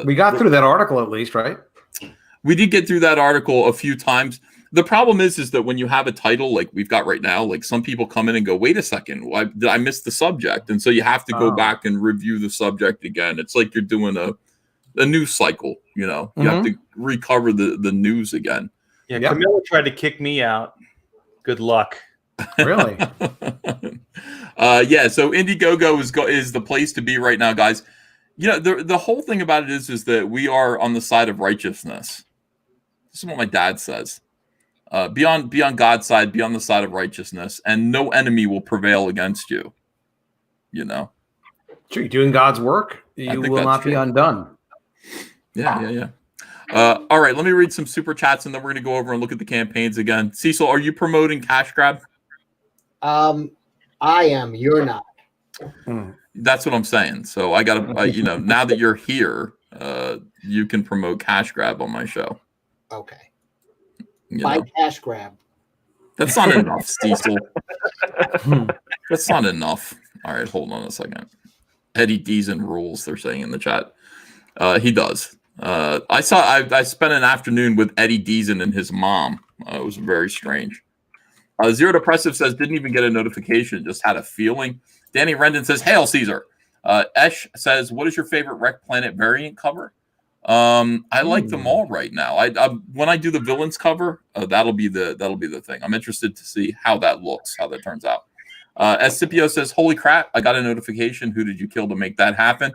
Speaker 4: We got through that article at least, right?
Speaker 1: We did get through that article a few times. The problem is that when you have a title like we've got right now, like some people come in and go, wait a second, why did I miss the subject? And so you have to go back and review the subject again. It's like you're doing a news cycle, you know. You have to recover the news again.
Speaker 9: Yeah, Camilla tried to kick me out. Good luck.
Speaker 4: Really?
Speaker 1: Yeah, so Indiegogo is the place to be right now, guys. You know, the whole thing about it is that we are on the side of righteousness. This is what my dad says. Be on God's side, be on the side of righteousness, and no enemy will prevail against you. You know?
Speaker 4: Sure, you're doing God's work. You will not be undone.
Speaker 1: Yeah. All right, let me read some super chats, and then we're going to go over and look at the campaigns again. Cecil, are you promoting Cash Grab?
Speaker 8: I am. You're not.
Speaker 1: That's what I'm saying. So I got to, you know, now that you're here, you can promote Cash Grab on my show.
Speaker 8: Okay.
Speaker 1: By
Speaker 8: Cash Grab.
Speaker 1: That's not enough, Cecil. That's not enough. All right, hold on a second. Eddie Deason rules, they're saying in the chat. He does. I spent an afternoon with Eddie Deason and his mom. It was very strange. Zero Depressive says, didn't even get a notification, just had a feeling. Danny Rendon says, hail Caesar. Esh says, what is your favorite Wreck Planet variant cover? I like them all right now. I when I do the villains cover, that'll be the thing. I'm interested to see how that looks, how that turns out. Scipio says, holy crap, I got a notification. Who did you kill to make that happen?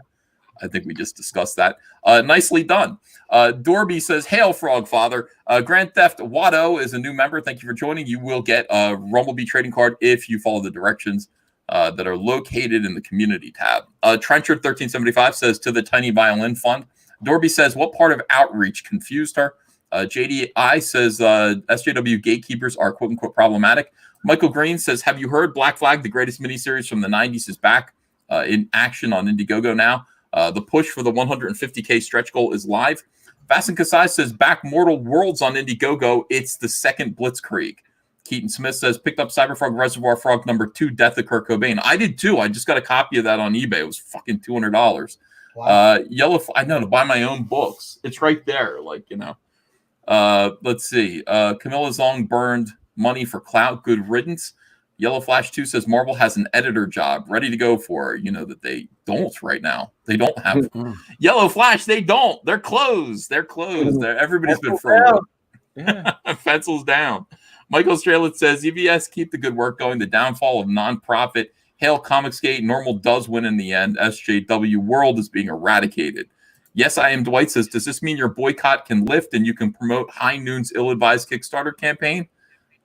Speaker 1: I think we just discussed that. Nicely done. Dorby says, hail Frog Father. Grand Theft Watto is a new member. Thank you for joining. You will get a Rumblebee trading card if you follow the directions that are located in the community tab. Trenchard 1375 says, to the Tiny Violin Fund. Dorby says, what part of outreach confused her? JDI says, SJW gatekeepers are quote-unquote problematic. Michael Green says, have you heard Black Flag, the greatest miniseries from the 90s, is back in action on Indiegogo now? The push for the 150K stretch goal is live. Fasten Kasai says, back Mortal Worlds on Indiegogo. It's the second Blitzkrieg. Keaton Smith says, picked up Cyberfrog Reservoir Frog #2, Death of Kurt Cobain. I did too. I just got a copy of that on eBay. It was fucking $200. Wow. I know, to buy my own books. It's right there. Like, you know. Let's see. Camilla's long burned money for clout. Good riddance. Yellow Flash 2 says Marvel has an editor job ready to go for, you know, that they don't right now. They don't have Yellow Flash. They don't. They're closed. Everybody's been frozen. Yeah. Pencils down. Michael Strelitz says, EVS, keep the good work going. The downfall of nonprofit. Hail Comicsgate. Normal does win in the end. SJW world is being eradicated. Yes, I am. Dwight says, does this mean your boycott can lift and you can promote High Noon's ill-advised Kickstarter campaign?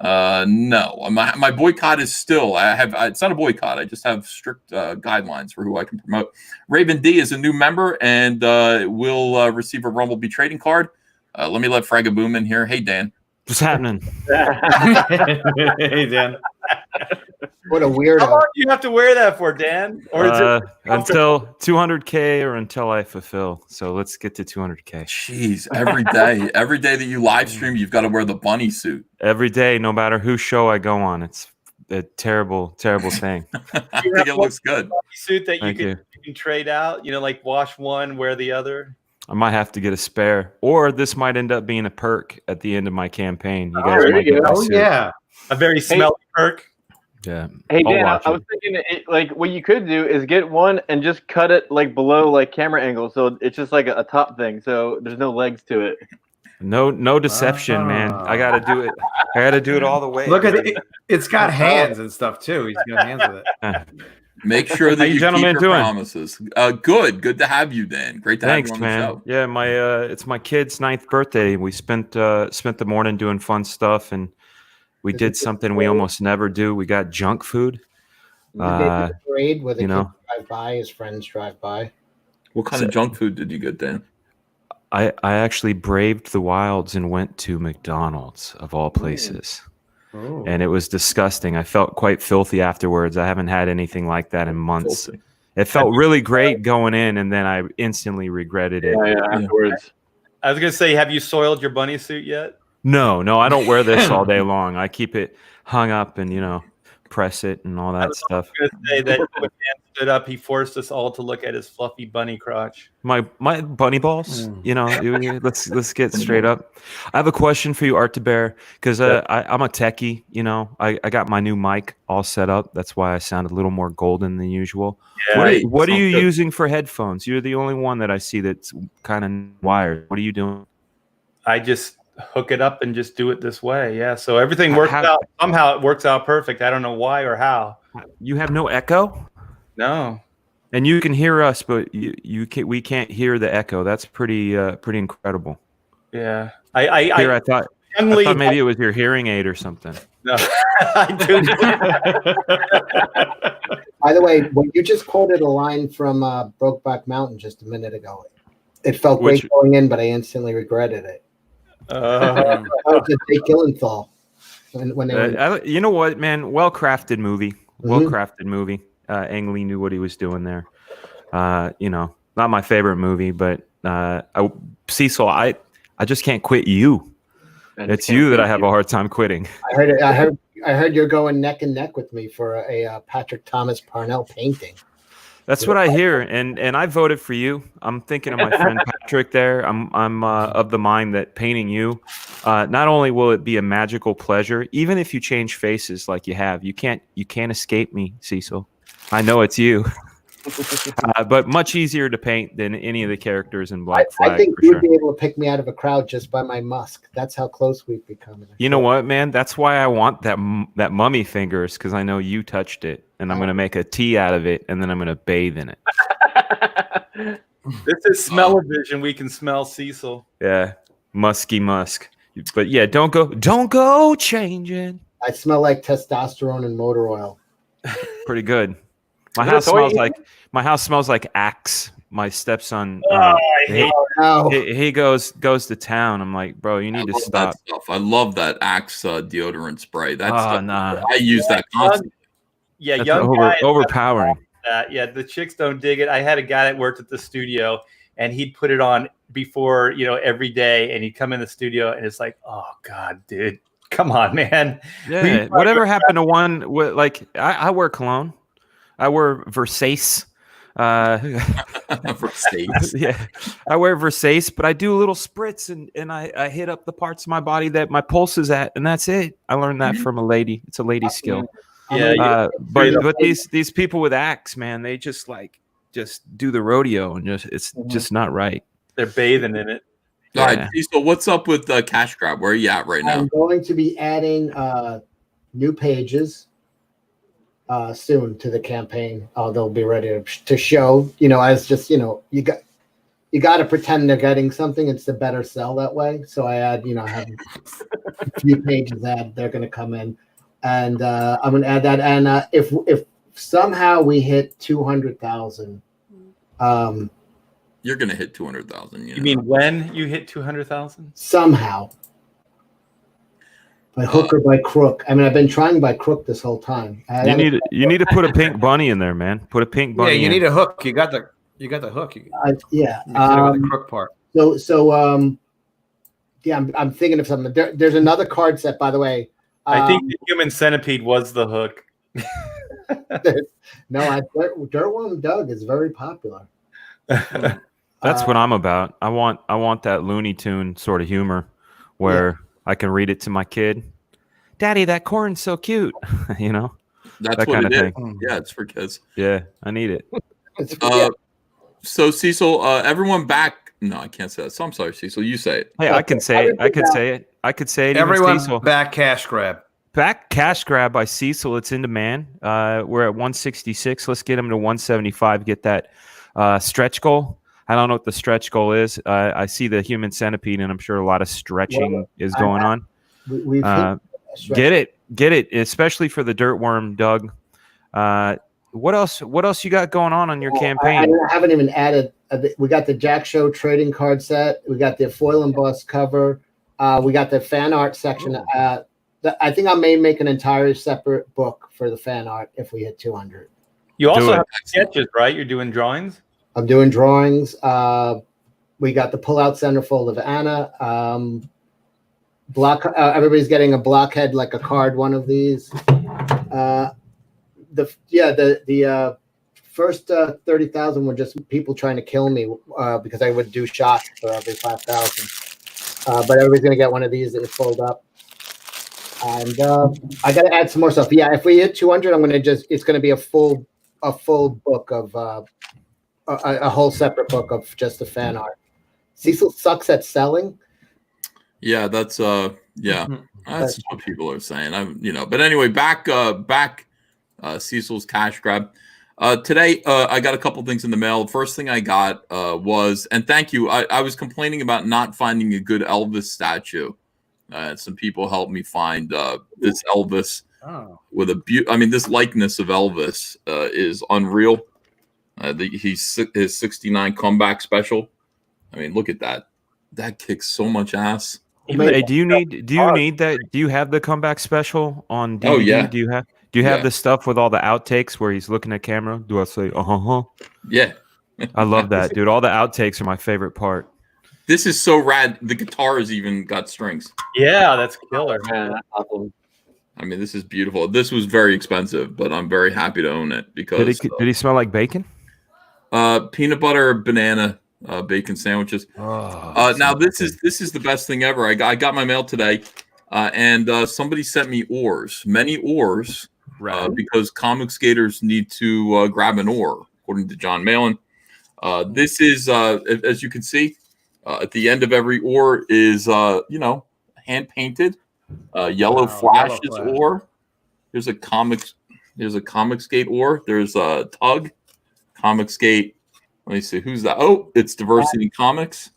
Speaker 1: No, my boycott is still, it's not a boycott. I just have strict guidelines for who I can promote. Raven D is a new member and will receive a Rumblebee trading card. Let me let Fragaboom in here. Hey, Dan.
Speaker 10: What's happening?
Speaker 4: Hey, Dan.
Speaker 8: What a weirdo.
Speaker 9: How long do you have to wear that for, Dan? Or is it
Speaker 10: until 200K or until I fulfill. So let's get to 200K.
Speaker 1: Jeez, every day that you live stream, you've got to wear the bunny suit.
Speaker 10: Every day, no matter whose show I go on. It's a terrible, terrible thing.
Speaker 1: I think it looks good.
Speaker 9: Suit that you can trade out, you know, like wash one, wear the other.
Speaker 10: I might have to get a spare, or this might end up being a perk at the end of my campaign. You guys
Speaker 9: there
Speaker 10: might
Speaker 9: you
Speaker 10: get
Speaker 9: go.
Speaker 10: my suit.
Speaker 4: Yeah.
Speaker 9: A very smelly perk.
Speaker 10: Yeah.
Speaker 2: Hey
Speaker 10: I'll
Speaker 2: Dan,
Speaker 10: watch
Speaker 2: I was thinking like what you could do is get one and just cut it like below like camera angle, so it's just like a top thing, so there's no legs to it.
Speaker 10: No deception, man. I gotta do it. I gotta do it all the way.
Speaker 4: Look at it. It's got hands and stuff too. He's got hands with it.
Speaker 1: Make sure that
Speaker 10: How you
Speaker 1: you
Speaker 10: gentlemen
Speaker 1: keep your
Speaker 10: doing?
Speaker 1: promises. Good to have you, Dan. Great to
Speaker 10: Thanks,
Speaker 1: have you on
Speaker 10: man.
Speaker 1: the show.
Speaker 10: Yeah, it's my kid's 9th birthday. We spent the morning doing fun stuff, and we did something we almost never do. We got junk food.
Speaker 8: Did they do a parade where the
Speaker 10: you know,
Speaker 8: kids drive by, his friends drive by?
Speaker 1: What kind of junk food did you get, Dan?
Speaker 10: I actually braved the wilds and went to McDonald's of all places.
Speaker 4: Oh.
Speaker 10: And it was disgusting. I felt quite filthy afterwards. I haven't had anything like that in months.
Speaker 1: Filthy.
Speaker 10: It felt really great going in, and then I instantly regretted it.
Speaker 2: Yeah, afterwards.
Speaker 9: I was gonna say, have you soiled your bunny suit yet?
Speaker 10: No, I don't wear this all day long. I keep it hung up and press it and all that stuff.
Speaker 9: I was going to say that when Dan stood up, he forced us all to look at his fluffy bunny crotch.
Speaker 10: My bunny balls. Let's get straight up. I have a question for you, Art to Bear, because I'm a techie. I got my new mic all set up. That's why I sound a little more golden than usual.
Speaker 9: Yeah,
Speaker 10: what are you using for headphones? You're the only one that I see that's kind of wired. What are you doing?
Speaker 9: I just hook it up and just do it this way. Yeah. So everything works out. Somehow it works out perfect. I don't know why or how.
Speaker 10: You have no echo?
Speaker 9: No.
Speaker 10: And you can hear us, but we can't hear the echo. That's pretty incredible.
Speaker 9: Yeah.
Speaker 10: I thought maybe it was your hearing aid or something.
Speaker 9: No. I do.
Speaker 8: By the way, when you just quoted a line from Brokeback Mountain just a minute ago, it felt great going in, but I instantly regretted it. That was a Jake Gyllenhaal. When they were...
Speaker 10: you know what, man? Well-crafted movie. Well-crafted movie. Ang Lee knew what he was doing there. Not my favorite movie, but Cecil, I just can't quit you. It's you that I have a hard time quitting.
Speaker 8: I heard you're going neck and neck with me for a Patrick Thomas Parnell painting.
Speaker 10: That's what I hear, and I voted for you. I'm thinking of my friend Patrick there. I'm of the mind that painting you, not only will it be a magical pleasure, even if you change faces like you have, you can't escape me, Cecil. I know it's you, but much easier to paint than any of the characters in Black Flag.
Speaker 8: I think you'd be able to pick me out of a crowd just by my musk. That's how close we've become.
Speaker 10: You know what, man? That's why I want that mummy fingers, because I know you touched it. And I'm going to make a tea out of it, and then I'm going to bathe in it.
Speaker 9: This is smell-o-vision. We can smell Cecil.
Speaker 10: Yeah, musky musk. But yeah, don't go changing.
Speaker 8: I smell like testosterone and motor oil.
Speaker 10: Pretty good. My house smells like Axe. My stepson. He goes to town. I'm like, bro, you need to stop.
Speaker 1: That stuff. I love that Axe deodorant spray. I use that constantly.
Speaker 9: Yeah,
Speaker 10: that's
Speaker 9: young guy
Speaker 10: overpowering.
Speaker 9: Yeah, the chicks don't dig it. I had a guy that worked at the studio, and he'd put it on before every day, and he'd come in the studio, and it's like, oh god, dude, come on, man.
Speaker 10: Yeah, whatever happened to one? Like I wear cologne, I wear Versace.
Speaker 1: Versace.
Speaker 10: Yeah, I wear Versace, but I do a little spritz, and I hit up the parts of my body that my pulse is at, and that's it. I learned that from a lady. It's a lady skill.
Speaker 9: Yeah,
Speaker 10: but these people with Axe, man, they just do the rodeo, and it's just not right.
Speaker 9: They're bathing in it.
Speaker 1: All right, so what's up with Cash Grab? Where are you at right now?
Speaker 8: I'm going to be adding new pages soon to the campaign. They'll be ready to show. As just you got to pretend they're getting something. It's the better sell that way. So I add, I have a few pages that they're going to come in. And I'm going to add that. And if somehow we hit 200,000,
Speaker 1: you're going to hit 200,000.
Speaker 9: You mean when you hit 200,000?
Speaker 8: Somehow, by hook or by crook. I mean, I've been trying by crook this whole time.
Speaker 10: You need to put a pink bunny in there, man. Put a pink bunny.
Speaker 4: Yeah, you need a hook. You got the hook.
Speaker 8: Yeah.
Speaker 4: The crook part.
Speaker 8: So I'm thinking of something. There's another card set, by the way.
Speaker 9: I think the Human Centipede was the hook.
Speaker 8: No, Dirtworm Doug is very popular.
Speaker 10: That's what I'm about. I want that Looney Tune sort of humor where I can read it to my kid. Daddy, that corn's so cute.
Speaker 1: That's
Speaker 10: that
Speaker 1: what
Speaker 10: kind
Speaker 1: it
Speaker 10: of
Speaker 1: is.
Speaker 10: thing.
Speaker 1: Yeah, it's for kids.
Speaker 10: Yeah, I need it.
Speaker 1: So Cecil, everyone back. No, I can't say that. So I'm sorry, Cecil. You say it.
Speaker 10: Hey, I can say it. I could say it.
Speaker 4: Everyone
Speaker 10: Cecil.
Speaker 4: back Cash Grab.
Speaker 10: Back Cash Grab by Cecil. It's in demand. We're at 166. Let's get him to 175. Get that stretch goal. I don't know what the stretch goal is. I see the Human Centipede, and I'm sure a lot of stretching is going on. Get it, especially for the Dirtworm, Doug. What else you got going on your campaign?
Speaker 8: I haven't even added. We got the Jack Show trading card set. We got the foil and bust cover. We got the fan art section. I think I may make an entire separate book for the fan art if we hit 200.
Speaker 9: You also have sketches, right? You're doing drawings?
Speaker 8: I'm doing drawings. We got the pull-out centerfold of Anna. Everybody's getting a blockhead, like a card, one of these. The first 30,000 were just people trying to kill me because I would do shots for every 5,000. But everybody's gonna get one of these that fold up. And I gotta add some more stuff. Yeah, if we hit 200, it's gonna be a full book of a whole separate book of just the fan art. Cecil sucks at selling.
Speaker 1: Yeah, that's what people are saying. But anyway, back Cecil's cash grab. Today, I got a couple things in the mail. The first thing I got was, and thank you. I was complaining about not finding a good Elvis statue. Some people helped me find this Elvis with this likeness of Elvis is unreal. His 69 comeback special. I mean, look at that. That kicks so much ass.
Speaker 10: Hey, do you need that? Do you have the comeback special on DVD?
Speaker 1: Oh, yeah.
Speaker 10: Do you have the stuff with all the outtakes where he's looking at camera? Do I say
Speaker 1: Yeah.
Speaker 10: I love that, dude. All the outtakes are my favorite part.
Speaker 1: This is so rad. The guitar has even got strings.
Speaker 9: Yeah, that's killer.
Speaker 2: Man, that's awesome.
Speaker 1: I mean, this is beautiful. This was very expensive, but I'm very happy to own it because
Speaker 10: did he smell like bacon?
Speaker 1: Peanut butter, banana, bacon sandwiches. Now this is the best thing ever. I got my mail today, and somebody sent me oars, many oars, because comic skaters need to grab an oar, according to John Malin. This is, as you can see, at the end of every oar is hand painted yellow flashes oar. Here's a Comicsgate oar. There's a tug. Comicsgate. Let me see who's that. Oh, it's Diversity Comics.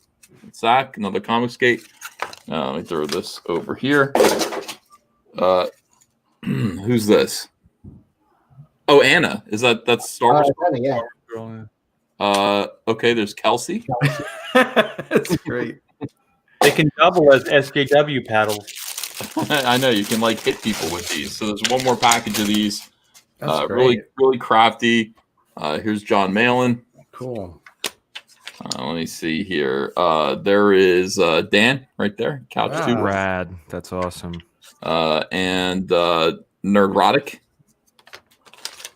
Speaker 1: Zach, another Comicsgate. Let me throw this over here. Who's this? Oh, Anna. That's Star Wars?
Speaker 8: Yeah.
Speaker 1: Okay, there's Kelsey.
Speaker 4: That's great.
Speaker 9: They can double as SJW paddles.
Speaker 1: I know you can hit people with these. So there's one more package of these.
Speaker 4: That's
Speaker 1: really,
Speaker 4: great.
Speaker 1: really crafty. Here's John Malin.
Speaker 4: Cool.
Speaker 1: Let me see here. There is Dan right there. Couch 2.
Speaker 10: Rad. That's awesome.
Speaker 1: And Nerdrotic.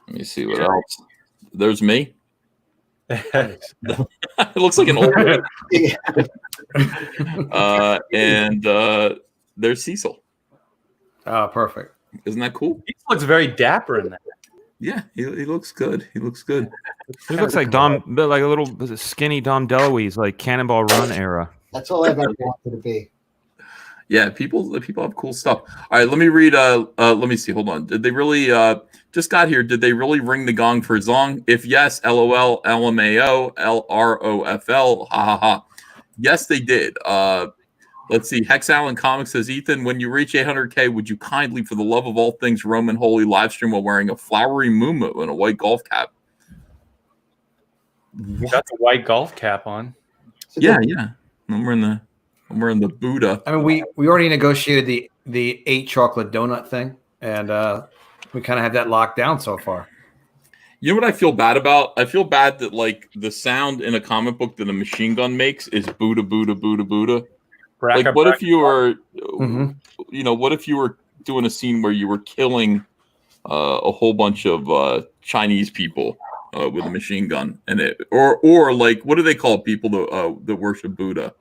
Speaker 1: Let me see what else. There's me. It looks like an old and there's Cecil.
Speaker 4: Oh, perfect.
Speaker 1: Isn't that cool?
Speaker 9: He looks very dapper in that.
Speaker 1: Yeah, he looks good. He looks good.
Speaker 10: He looks like a little skinny Dom DeLuise, like Cannonball Run era.
Speaker 8: That's all I've ever wanted to be.
Speaker 1: Yeah, people have cool stuff. All right, let me read. Let me see. Hold on. Did they really just got here? Did they really ring the gong for Zong? If yes, LOL, LMAO, LROFL, ha ha ha. Yes, they did. Let's see. Hex Allen Comics says, Ethan, when you reach 800K, would you kindly, for the love of all things Roman holy, live stream while wearing a flowery muumuu and a white golf cap?
Speaker 9: You got the white golf cap on.
Speaker 1: Yeah. I'm wearing the Buddha.
Speaker 4: I mean, we already negotiated the 8 chocolate donut thing, and we kind of have that locked down so far.
Speaker 1: You know what I feel bad about? I feel bad that the sound in a comic book that a machine gun makes is Buddha, Buddha, Buddha, Buddha. What if you were, what if you were doing a scene where you were killing a whole bunch of Chinese people with a machine gun, and or what do they call people that worship Buddha?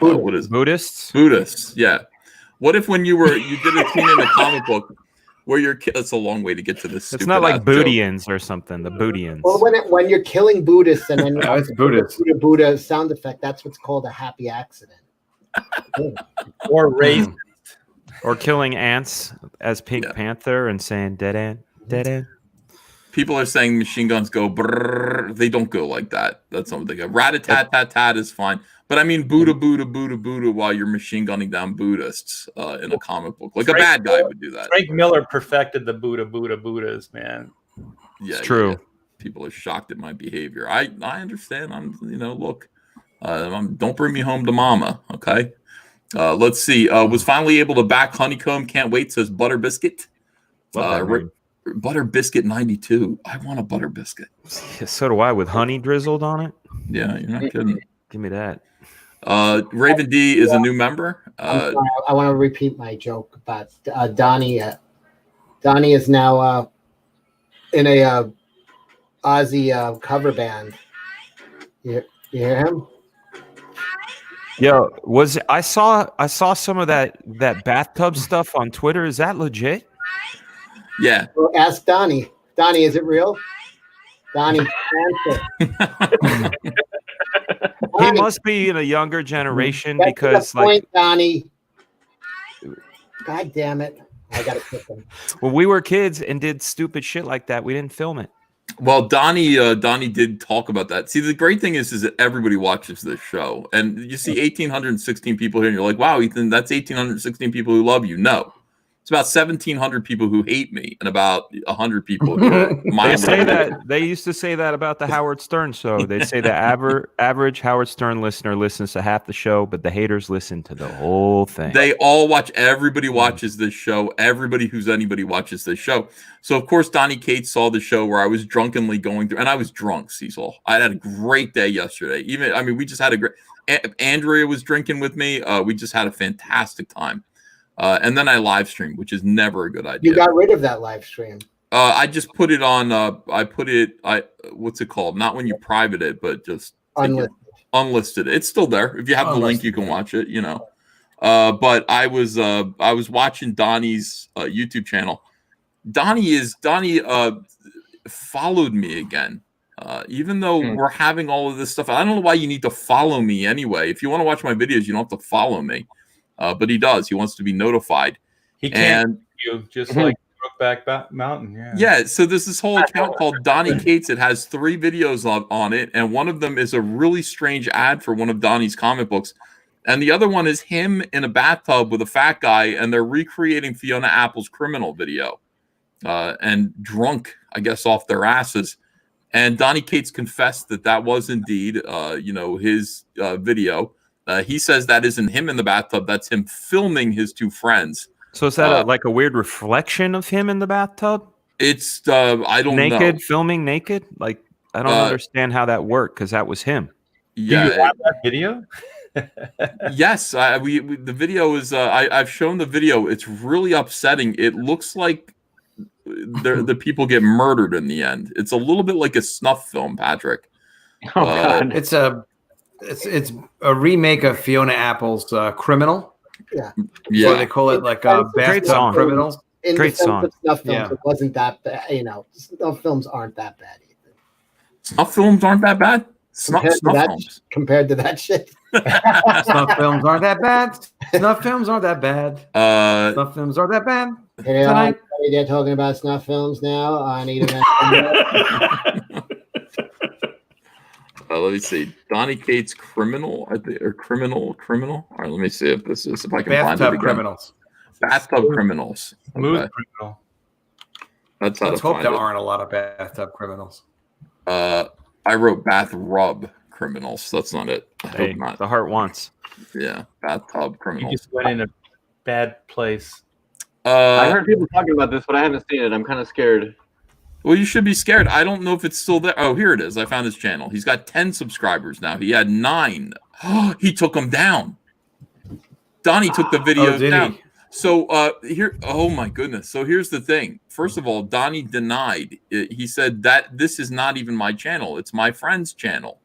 Speaker 1: What is
Speaker 10: Buddhists?
Speaker 1: Buddhists, yeah. What if when you did a scene in a comic book where you're that's a long way to get to this.
Speaker 10: It's not like Buddhians or something. The Buddhians.
Speaker 8: Well, when you're killing Buddhists and then
Speaker 4: it's Buddhist.
Speaker 8: Buddha sound effect, that's what's called a happy accident.
Speaker 9: Or raised.
Speaker 10: Or killing ants as Pink Panther and saying dead end, dead end.
Speaker 1: People are saying machine guns go brrr. They don't go like that. That's something they go. Rat-a-tat-tat-tat is fine. But I mean Buddha, Buddha, Buddha, Buddha while you're machine gunning down Buddhists in a comic book. Like a bad guy would do that.
Speaker 9: Frank Miller perfected the Buddha, Buddha, Buddhas, man.
Speaker 1: Yeah,
Speaker 10: it's true.
Speaker 1: Yeah. People are shocked at my behavior. I understand. Look, don't bring me home to mama, okay? Let's see. Was finally able to back Honeycomb. Can't wait, says Butter Biscuit. Butter Biscuit 92. I want a Butter Biscuit.
Speaker 10: Yeah, so do I, with honey drizzled on it.
Speaker 1: Yeah, you're not kidding.
Speaker 10: Give me that.
Speaker 1: Raven D is a new member.
Speaker 8: I'm sorry, I want to repeat my joke about Donnie. Donnie is now in a Aussie cover band. You hear him?
Speaker 10: Yo, I saw some of that bathtub stuff on Twitter. Is that legit?
Speaker 1: Yeah.
Speaker 8: Well, ask Donnie. Donnie, is it real? Donnie, answer.
Speaker 10: He must be in a younger generation
Speaker 8: Get to
Speaker 10: because,
Speaker 8: the point, Donnie. God damn it! I gotta kick him.
Speaker 10: when we were kids and did stupid shit like that, we didn't film it.
Speaker 1: Well, Donnie did talk about that. See, the great thing is that everybody watches this show, and you see 1,816 people here, and you're like, "Wow, Ethan, that's 1,816 people who love you." No, it's about 1,700 people who hate me, and about 100 people who are
Speaker 10: They say that they used to say that about the Howard Stern show. They say the average Howard Stern listener listens to half the show, but the haters listen to the whole thing.
Speaker 1: They all watch. Everybody watches this show. Everybody who's anybody watches this show. So, of course, Donnie Cates saw the show where I was drunkenly going through, and I was drunk, Cecil. I had a great day yesterday. We just had a great. Andrea was drinking with me. We just had a fantastic time. And then I live streamed, which is never a good idea.
Speaker 8: You got rid of that live stream.
Speaker 1: I just put it on. What's it called? Not when you private it, but just unlisted. It's still there. If you have the link, you can watch it. But I was watching Donnie's YouTube channel. Donnie followed me again. Even though we're having all of this stuff, I don't know why you need to follow me anyway. If you want to watch my videos, you don't have to follow me. But he does. He wants to be notified.
Speaker 9: He can't you just like Brokeback Mountain.
Speaker 1: Yeah. So there's this whole account called Donnie Cates. It has 3 videos on it, and one of them is a really strange ad for one of Donnie's comic books, and the other one is him in a bathtub with a fat guy, and they're recreating Fiona Apple's Criminal video, and drunk, I guess, off their asses. And Donnie Cates confessed that was indeed, his video. He says that isn't him in the bathtub. That's him filming his 2 friends.
Speaker 10: So is that like a weird reflection of him in the bathtub?
Speaker 1: It's I don't know.
Speaker 10: Naked, filming naked. Like I don't understand how that worked because that was him.
Speaker 1: Yeah,
Speaker 9: do you have that video?
Speaker 1: Yes, the video is. I've shown the video. It's really upsetting. It looks like the people get murdered in the end. It's a little bit like a snuff film, Patrick.
Speaker 4: Oh God! It's a remake of Fiona Apple's Criminal.
Speaker 8: Yeah.
Speaker 4: So they call it like a bathtub criminal.
Speaker 10: Great song.
Speaker 8: Snuff films, it wasn't that bad. Snuff films aren't that bad either.
Speaker 1: Snuff films aren't that bad.
Speaker 8: Compared to that shit.
Speaker 4: Snuff films aren't that bad. Snuff films aren't that bad. Snuff films aren't that bad.
Speaker 8: Hey, they're talking about snuff films now. I need
Speaker 1: let me see. Donnie Cates Criminal, or Criminal. All right, let me see if I can find it again.
Speaker 4: Criminals.
Speaker 1: Bathtub Criminals.
Speaker 9: Smooth Criminal.
Speaker 1: That's how
Speaker 4: Let's hope there aren't a lot of bathtub criminals.
Speaker 1: I wrote Bath Rub Criminals. That's not it. I hope not.
Speaker 10: The heart wants.
Speaker 1: Yeah, Bathtub Criminals.
Speaker 9: You just went in a bad place.
Speaker 2: I heard people talking about this, but I haven't seen it. I'm kind of scared.
Speaker 1: Well, you should be scared. I don't know if it's still there. Oh, here it is. I found his channel. He's got 10 subscribers now. He had 9. He took them down. Donnie took the videos down.
Speaker 4: He?
Speaker 1: So here, oh my goodness. So here's the thing. First of all, Donnie denied. He said that this is not even my channel. It's my friend's channel.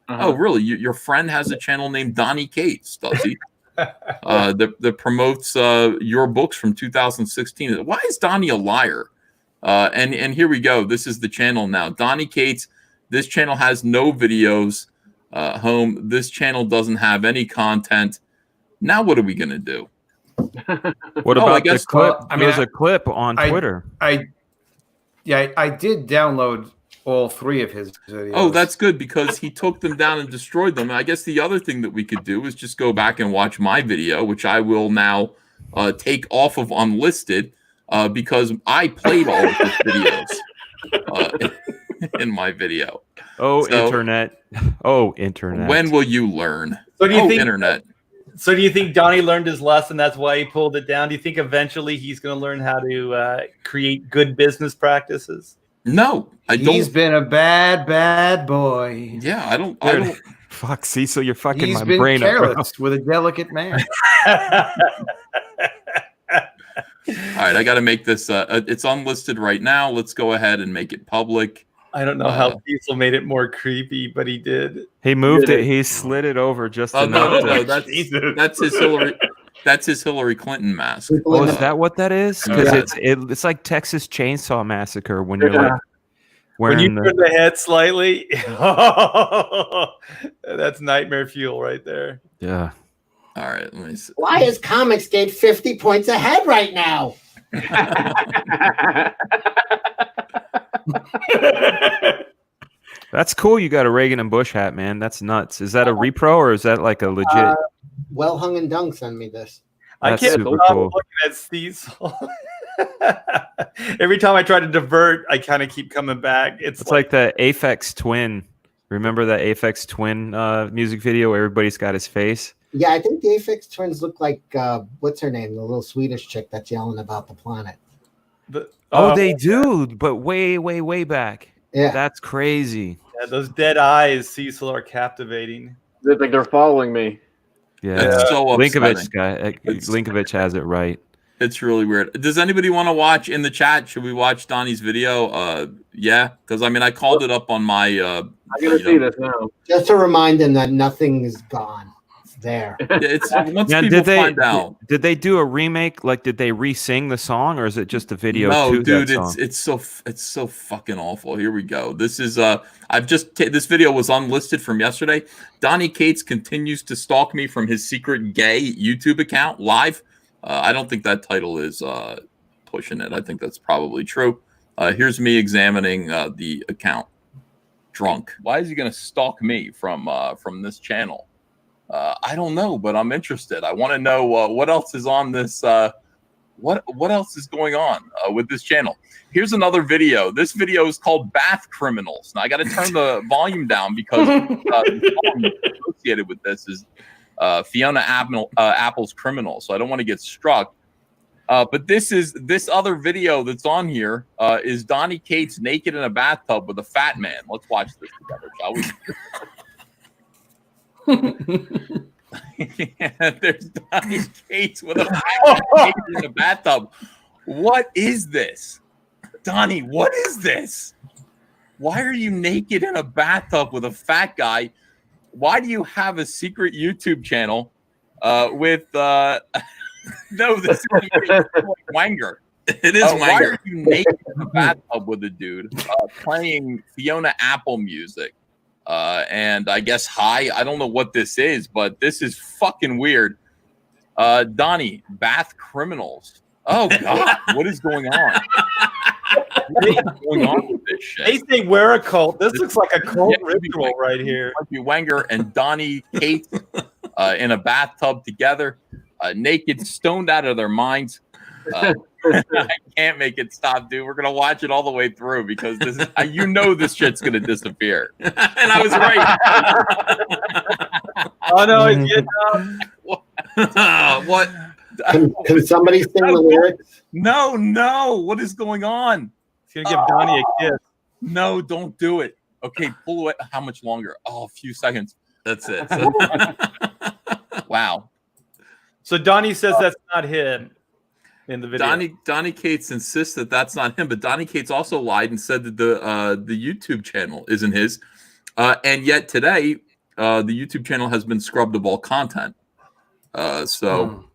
Speaker 1: Oh, really? Your friend has a channel named Donnie Cates, does he? that promotes your books from 2016. Why is Donnie a liar? And here we go. This is the channel now. Donnie Cates. This channel has no videos. Home. This channel doesn't have any content. Now what are we gonna do?
Speaker 10: What about the clip? There's a clip on Twitter.
Speaker 4: I did download all 3 of his videos.
Speaker 1: Oh, that's good because he took them down and destroyed them. I guess the other thing that we could do is just go back and watch my video, which I will now take off of unlisted because I played all of his videos in my video.
Speaker 10: Internet. Oh, internet.
Speaker 1: When will you learn?
Speaker 9: So do you think
Speaker 1: internet?
Speaker 9: So do you think Donnie learned his lesson? That's why he pulled it down. Do you think eventually he's going to learn how to create good business practices?
Speaker 1: No, I don't.
Speaker 4: He's been a bad boy.
Speaker 1: Yeah, I don't.
Speaker 10: Fuck, Cecil, you're fucking
Speaker 4: He's
Speaker 10: my
Speaker 4: been
Speaker 10: brain up, bro.
Speaker 4: careless with a delicate man.
Speaker 1: All right, I got to make this. It's unlisted right now. Let's go ahead and make it public.
Speaker 9: I don't know how Cecil made it more creepy, but he did.
Speaker 10: He moved it. He slid it over just enough.
Speaker 1: No. That's his Hillary. That's his Hillary Clinton mask.
Speaker 10: Oh, is that what that is? Because it's like Texas Chainsaw Massacre when you're like
Speaker 9: when you turn the head slightly. That's nightmare fuel right there.
Speaker 10: Yeah.
Speaker 1: All right, let me see.
Speaker 8: Why is Comicsgate 50 points ahead right now?
Speaker 10: That's cool. You got a Reagan and Bush hat, man. That's nuts. Is that a repro or is that like a legit?
Speaker 8: Well Hung and Dung sent me this.
Speaker 10: That's
Speaker 9: I can't
Speaker 10: super
Speaker 9: stop
Speaker 10: cool.
Speaker 9: looking at Cecil. Every time I try to divert, I kind of keep coming back. It's
Speaker 10: like the Aphex Twin. Remember that Aphex Twin music video where everybody's got his face?
Speaker 8: Yeah, I think the Aphex Twins look like what's her name? The little Swedish chick that's yelling about the planet.
Speaker 10: They do, but way, way, way back.
Speaker 8: Yeah,
Speaker 10: that's crazy.
Speaker 9: Yeah, those dead eyes, Cecil, are captivating.
Speaker 2: It's like they're following me.
Speaker 10: Yeah,
Speaker 1: It's so
Speaker 10: Linkovich
Speaker 1: upsetting.
Speaker 10: Linkovich has it right.
Speaker 1: It's really weird. Does anybody want to watch in the chat? Should we watch Donnie's video? Yeah, because I mean, I called it up on my.
Speaker 2: I gotta see this now.
Speaker 8: just to remind them that nothing is gone. It's there.
Speaker 1: It's once
Speaker 10: Now,
Speaker 1: people find out.
Speaker 10: Did they do a remake? Like, did they re-sing the song, or is it just a video?
Speaker 1: No,
Speaker 10: to
Speaker 1: dude,
Speaker 10: that song?
Speaker 1: it's so fucking awful. Here we go. This is this video was unlisted from yesterday. Donnie Cates continues to stalk me from his secret gay YouTube account live. I don't think that title is pushing it. I think that's probably true. Here's me examining the account. Drunk. Why is he going to stalk me from this channel? I don't know, but I'm interested. I want to know what else is on this. What else is going on with this channel? Here's another video. This video is called Bath Criminals. Now I got to turn the volume down because the song associated with this is Fiona Apple's Criminal. So I don't want to get struck. But this other video that's on here is Donnie Cates naked in a bathtub with a fat man. Let's watch this together, shall we? Yeah, there's Donnie Cates with a fat man naked in a bathtub. What is this? Donnie, what is this? Why are you naked in a bathtub with a fat guy? Why do you have a secret YouTube channel with no, this is Wanger. It is Why Wanger. are you naked in a bathtub with a dude playing Fiona Apple music? And I guess hi. I don't know what this is, but this is fucking weird. Donnie, Bath Criminals. Oh God, what is going on? What is going on with this shit?
Speaker 9: They say we're a cult. This looks like a cult ritual right here.
Speaker 1: Might be Wenger and Donnie Cates in a bathtub together, naked, stoned out of their minds. I can't make it stop, dude. We're gonna watch it all the way through because this is, this shit's gonna disappear. And I was right.
Speaker 9: Oh no, he's getting up.
Speaker 1: What?
Speaker 8: Can somebody sing the lyrics?
Speaker 1: No. What is going on?
Speaker 9: He's gonna give Donnie a kiss.
Speaker 1: No, don't do it. Okay, pull away. How much longer? Oh, a few seconds. That's it. Wow.
Speaker 9: So Donnie says that's not him in the video.
Speaker 1: Donnie Cates insists that that's not him, but Donnie Cates also lied and said that the YouTube channel isn't his. And yet today, the YouTube channel has been scrubbed of all content. So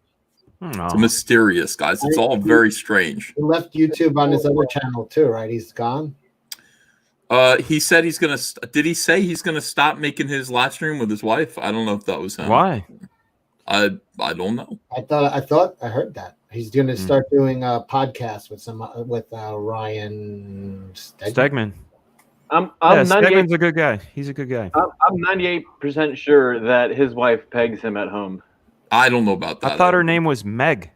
Speaker 1: it's mysterious, guys. It's all very strange.
Speaker 8: He left YouTube on his other channel too, right? He's gone.
Speaker 1: He said he's gonna. Did he say he's gonna stop making his live stream with his wife? I don't know if that was him.
Speaker 10: Why?
Speaker 1: I don't know.
Speaker 8: I thought I heard that he's going to start doing a podcast with Ryan
Speaker 10: Stegman.
Speaker 2: I'm
Speaker 10: Stegman's a good guy. He's a good guy.
Speaker 2: I'm 98% sure that his wife pegs him at home.
Speaker 1: I don't know about that.
Speaker 10: I thought her name was Meg.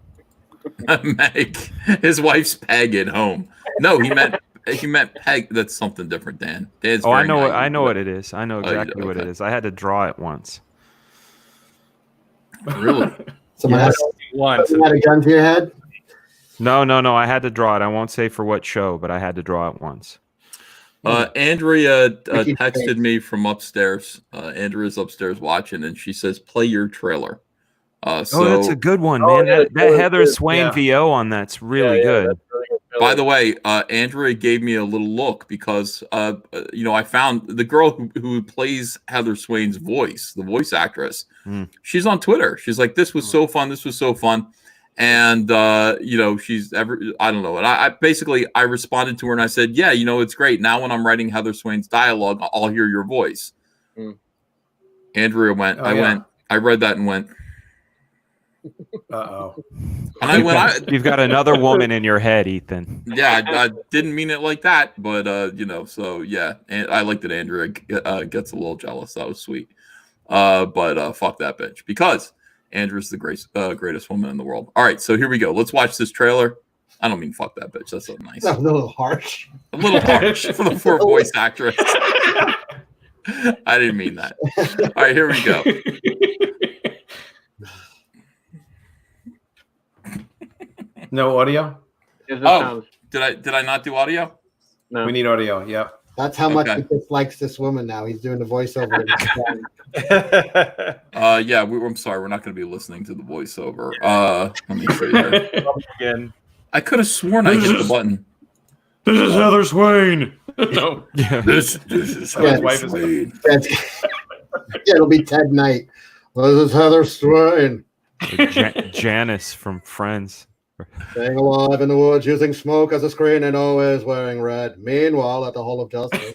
Speaker 1: Meg. His wife's Peg at home. No, he meant Peg. That's something different, Dan. Dan's
Speaker 10: I know what it is. I know exactly what it
Speaker 1: okay.
Speaker 10: is. I had to draw it once.
Speaker 1: Really?
Speaker 8: Someone had a gun to your head?
Speaker 10: No. I had to draw it. I won't say for what show, but I had to draw it once.
Speaker 1: Andrea texted me from upstairs. Andrea's upstairs watching, and she says, "Play your trailer." So,
Speaker 10: that's a good one,
Speaker 2: Oh,
Speaker 10: man.
Speaker 2: yeah,
Speaker 10: that Heather
Speaker 2: good.
Speaker 10: Swain
Speaker 4: Yeah.
Speaker 10: VO on that's really good.
Speaker 2: That's really good
Speaker 1: by
Speaker 2: trailer.
Speaker 1: the way, Andrea gave me a little look because, I found the girl who plays Heather Swain's voice, the voice actress. She's on Twitter. She's like, "This was so fun. This was so fun." And, she's I don't know. And I basically, I responded to her and I said, "Yeah, it's great. Now when I'm writing Heather Swain's dialogue, I'll hear your voice." Andrea went, I read that and went,
Speaker 4: Uh-oh.
Speaker 1: and I went,
Speaker 10: You've got another woman in your head, Ethan.
Speaker 1: yeah, I didn't mean it like that, but so yeah, and I like that Andrea gets a little jealous. That was sweet. But fuck that bitch, because Andrea's the greatest woman in the world. All right, so here we go. Let's watch this trailer. I don't mean fuck that bitch. That's so nice.
Speaker 8: That's a little harsh.
Speaker 1: A little harsh for the poor voice actress. I didn't mean that. All right, here we go.
Speaker 4: No audio?
Speaker 1: Oh, did I not do audio?
Speaker 2: No.
Speaker 4: We need audio. Yep.
Speaker 8: That's how much
Speaker 1: Okay.
Speaker 8: he dislikes this woman now. He's doing the voiceover.
Speaker 1: Yeah, I'm sorry. We're not going to be listening to the voiceover. Let me see here.
Speaker 9: Again.
Speaker 1: I could have sworn I hit the button.
Speaker 10: This is Heather Swain.
Speaker 9: No.
Speaker 10: Yeah.
Speaker 1: This is
Speaker 8: Yeah.
Speaker 1: Heather Swain.
Speaker 8: It'll be Ted Knight. Well, this is Heather Swain.
Speaker 10: Janice from Friends.
Speaker 8: Staying alive in the woods, using smoke as a screen, and always wearing red. Meanwhile, at the Hall of Justice.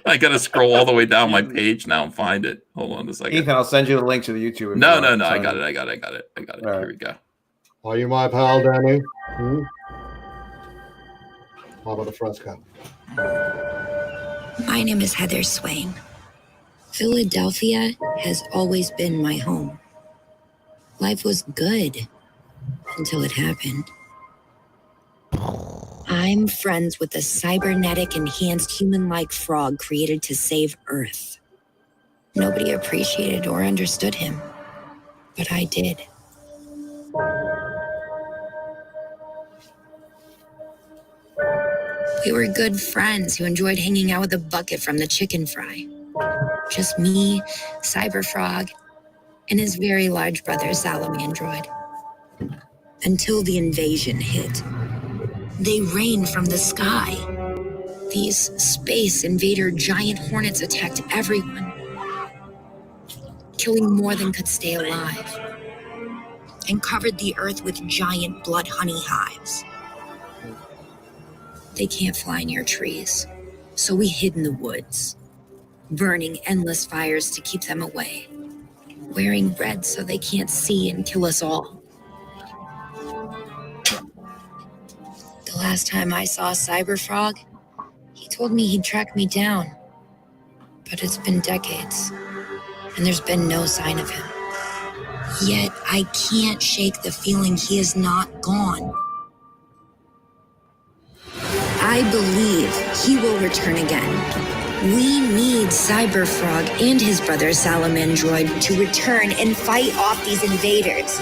Speaker 1: I got to scroll all the way down my page now and find it. Hold on a second.
Speaker 4: Ethan, I'll send you the link to the YouTube. if
Speaker 1: No.
Speaker 4: you want.
Speaker 1: I got it.
Speaker 4: All right.
Speaker 1: Here we go.
Speaker 8: Are you my pal, Danny? How about the fresco?
Speaker 11: My name is Heather Swain. Philadelphia has always been my home. Life was good until it happened. I'm friends with a cybernetic enhanced human-like frog created to save Earth. Nobody appreciated or understood him, but I did. We were good friends who enjoyed hanging out with a bucket from the chicken fry. Just me, Cyberfrog, and his very large brother, Salamandroid. Until the invasion hit. They rained from the sky. These space invader giant hornets attacked everyone, killing more than could stay alive, and covered the earth with giant blood honey hives. They can't fly near trees, so we hid in the woods, burning endless fires to keep them away, wearing red so they can't see and kill us all. The last time I saw Cyberfrog, he told me he'd track me down, but it's been decades, and there's been no sign of him. Yet I can't shake the feeling he is not gone. I believe he will return again. We need Cyberfrog and his brother Salamandroid to return and fight off these invaders,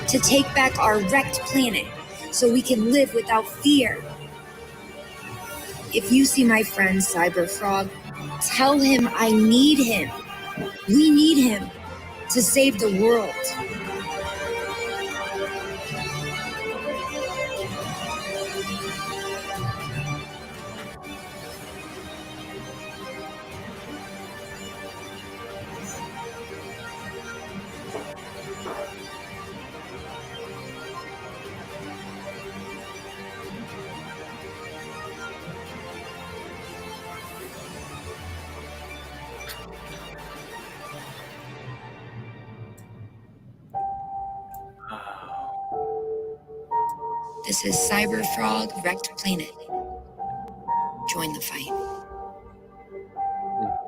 Speaker 11: to take back our wrecked planet so we can live without fear. If you see my friend Cyberfrog, tell him I need him. We need him to save the world. This is Cyberfrog Wrecked Planet. Join the fight.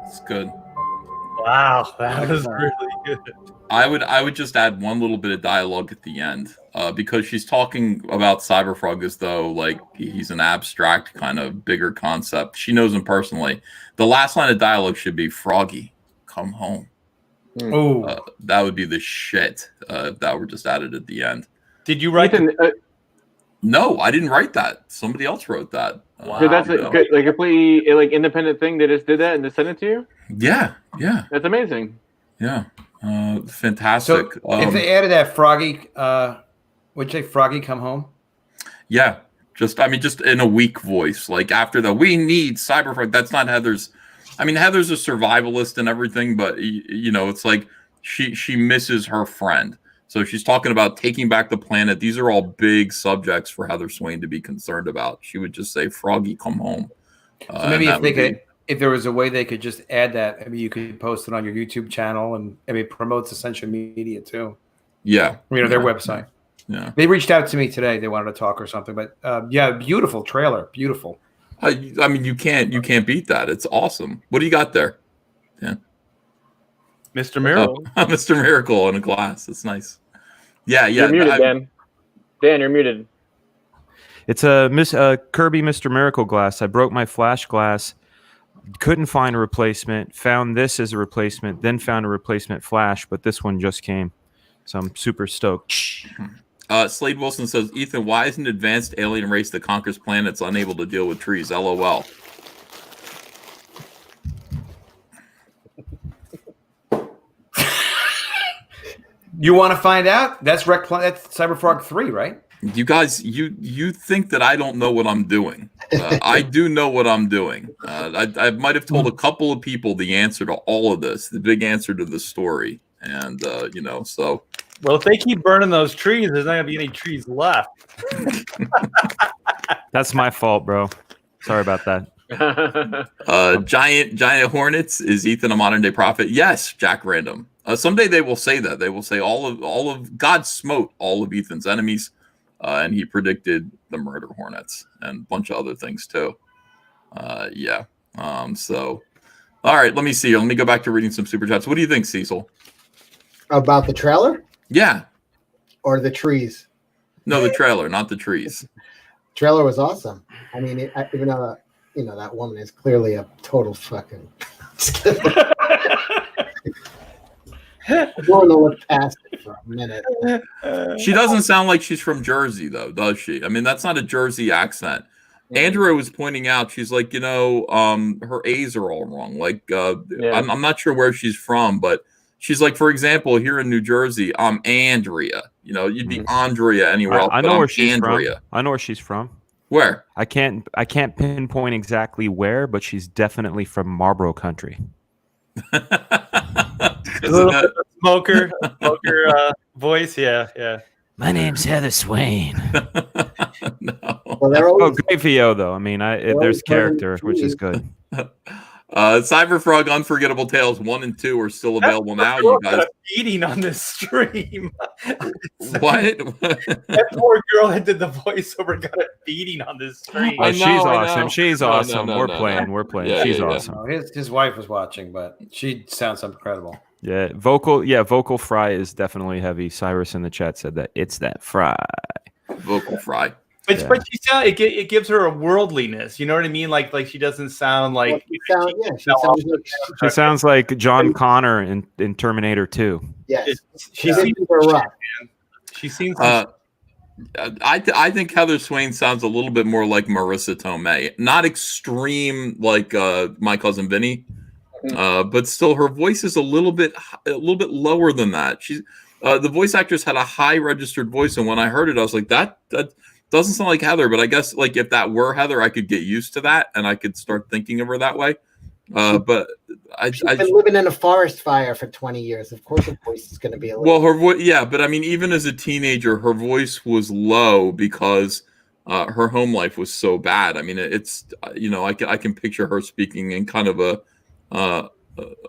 Speaker 1: It's good.
Speaker 9: Wow, that was really good.
Speaker 1: I would just add one little bit of dialogue at the end, because she's talking about Cyberfrog as though like he's an abstract kind of bigger concept. She knows him personally. The last line of dialogue should be "Froggy, come home."
Speaker 4: Oh,
Speaker 1: that would be the shit if that were just added at the end.
Speaker 9: Did you write?
Speaker 2: Ethan,
Speaker 1: No, I didn't write that. Somebody else wrote that.
Speaker 2: So that's a completely like independent thing. They just did that and they sent it to you.
Speaker 1: Yeah.
Speaker 2: That's amazing.
Speaker 1: Yeah, fantastic.
Speaker 4: So if they added that Froggy, would you say Froggy come home?
Speaker 1: Yeah, just in a weak voice. Like after the we need Cyberfrog. That's not Heather's. I mean, Heather's a survivalist and everything, but it's like she misses her friend. So she's talking about taking back the planet. These are all big subjects for Heather Swain to be concerned about. She would just say, "Froggy, come home."
Speaker 4: So maybe if there was a way they could just add that, maybe you could post it on your YouTube channel, and it promotes Essential Media too.
Speaker 1: Yeah,
Speaker 4: their website.
Speaker 1: Yeah,
Speaker 4: they reached out to me today. They wanted to talk or something, but yeah, beautiful trailer, beautiful.
Speaker 1: I mean, you can't beat that. It's awesome. What do you got there? Yeah,
Speaker 9: Mr. Miracle.
Speaker 1: Mr. Miracle in a glass. It's nice. Yeah.
Speaker 2: You're muted, Dan. Dan, you're muted.
Speaker 10: It's a Kirby Mr. Miracle glass. I broke my flash glass. Couldn't find a replacement. Found this as a replacement. Then found a replacement flash, but this one just came. So I'm super stoked.
Speaker 1: Slade Wilson says, Ethan, why is an advanced alien race that conquers planets unable to deal with trees? LOL.
Speaker 4: You want to find out? That's that's Cyberfrog 3, right?
Speaker 1: You guys, you think that I don't know what I'm doing. I do know what I'm doing. I might have told a couple of people the answer to all of this, the big answer to the story. And, so.
Speaker 9: Well, if they keep burning those trees, there's not going to be any trees left.
Speaker 10: That's my fault, bro. Sorry about that.
Speaker 1: Giant Hornets, is Ethan a modern day prophet? Yes, Jack Random. Someday they will say that. They will say all of God smote all of Ethan's enemies, and he predicted the murder hornets and a bunch of other things too. Yeah. So, all right. Let me see. Let me go back to reading some super chats. What do you think, Cecil?
Speaker 8: About the trailer?
Speaker 1: Yeah.
Speaker 8: Or the trees?
Speaker 1: No, the trailer, not the trees.
Speaker 8: Trailer was awesome. I mean, even though that woman is clearly a total fucking. I'm going to look past it for a minute.
Speaker 1: She doesn't sound like she's from Jersey, though, does she? I mean, that's not a Jersey accent. Andrea was pointing out, she's like, her A's are all wrong. Like, I'm not sure where she's from, but she's like, for example, here in New Jersey, I'm Andrea. You'd be Andrea anywhere else.
Speaker 10: I know where she's
Speaker 1: Andrea.
Speaker 10: from. I know where she's from.
Speaker 1: Where?
Speaker 10: I can't pinpoint exactly where, but she's definitely from Marlboro country.
Speaker 9: Smoker voice, yeah.
Speaker 5: My name's Heather Swain.
Speaker 1: No.
Speaker 8: Well,
Speaker 10: great VO though. I mean, there's character, which is good.
Speaker 1: Cyberfrog Unforgettable Tales 1 and 2 are still available now. You guys
Speaker 9: eating on this stream.
Speaker 1: What?
Speaker 9: That poor girl that did the voiceover got a beating on this stream.
Speaker 10: She's awesome. She's awesome. We're playing.
Speaker 1: Yeah,
Speaker 10: she's
Speaker 1: yeah,
Speaker 10: awesome.
Speaker 4: Oh, his wife was watching, but she sounds incredible.
Speaker 10: Yeah, vocal fry is definitely heavy. Cyrus in the chat said that it's that fry.
Speaker 1: Vocal fry.
Speaker 9: But it gives her a worldliness. You know what I mean? Like she doesn't sound like.
Speaker 10: She sounds like John Connor in Terminator 2.
Speaker 8: Yes,
Speaker 9: she seems
Speaker 8: rough.
Speaker 9: She seems.
Speaker 1: I think Heather Swain sounds a little bit more like Marissa Tomei. Not extreme like My Cousin Vinny, but still her voice is a little bit lower than that. She's the voice actress had a high registered voice, and when I heard it, I was like, that doesn't sound like Heather. But I guess like if that were Heather, I could get used to that, and I could start thinking of her that way. But she's been
Speaker 8: living in a forest fire for 20 years. Of course, her voice is going to be a little.
Speaker 1: Well, her voice, yeah, but I mean, even as a teenager, her voice was low because her home life was so bad. I mean, it's I can picture her speaking in kind of a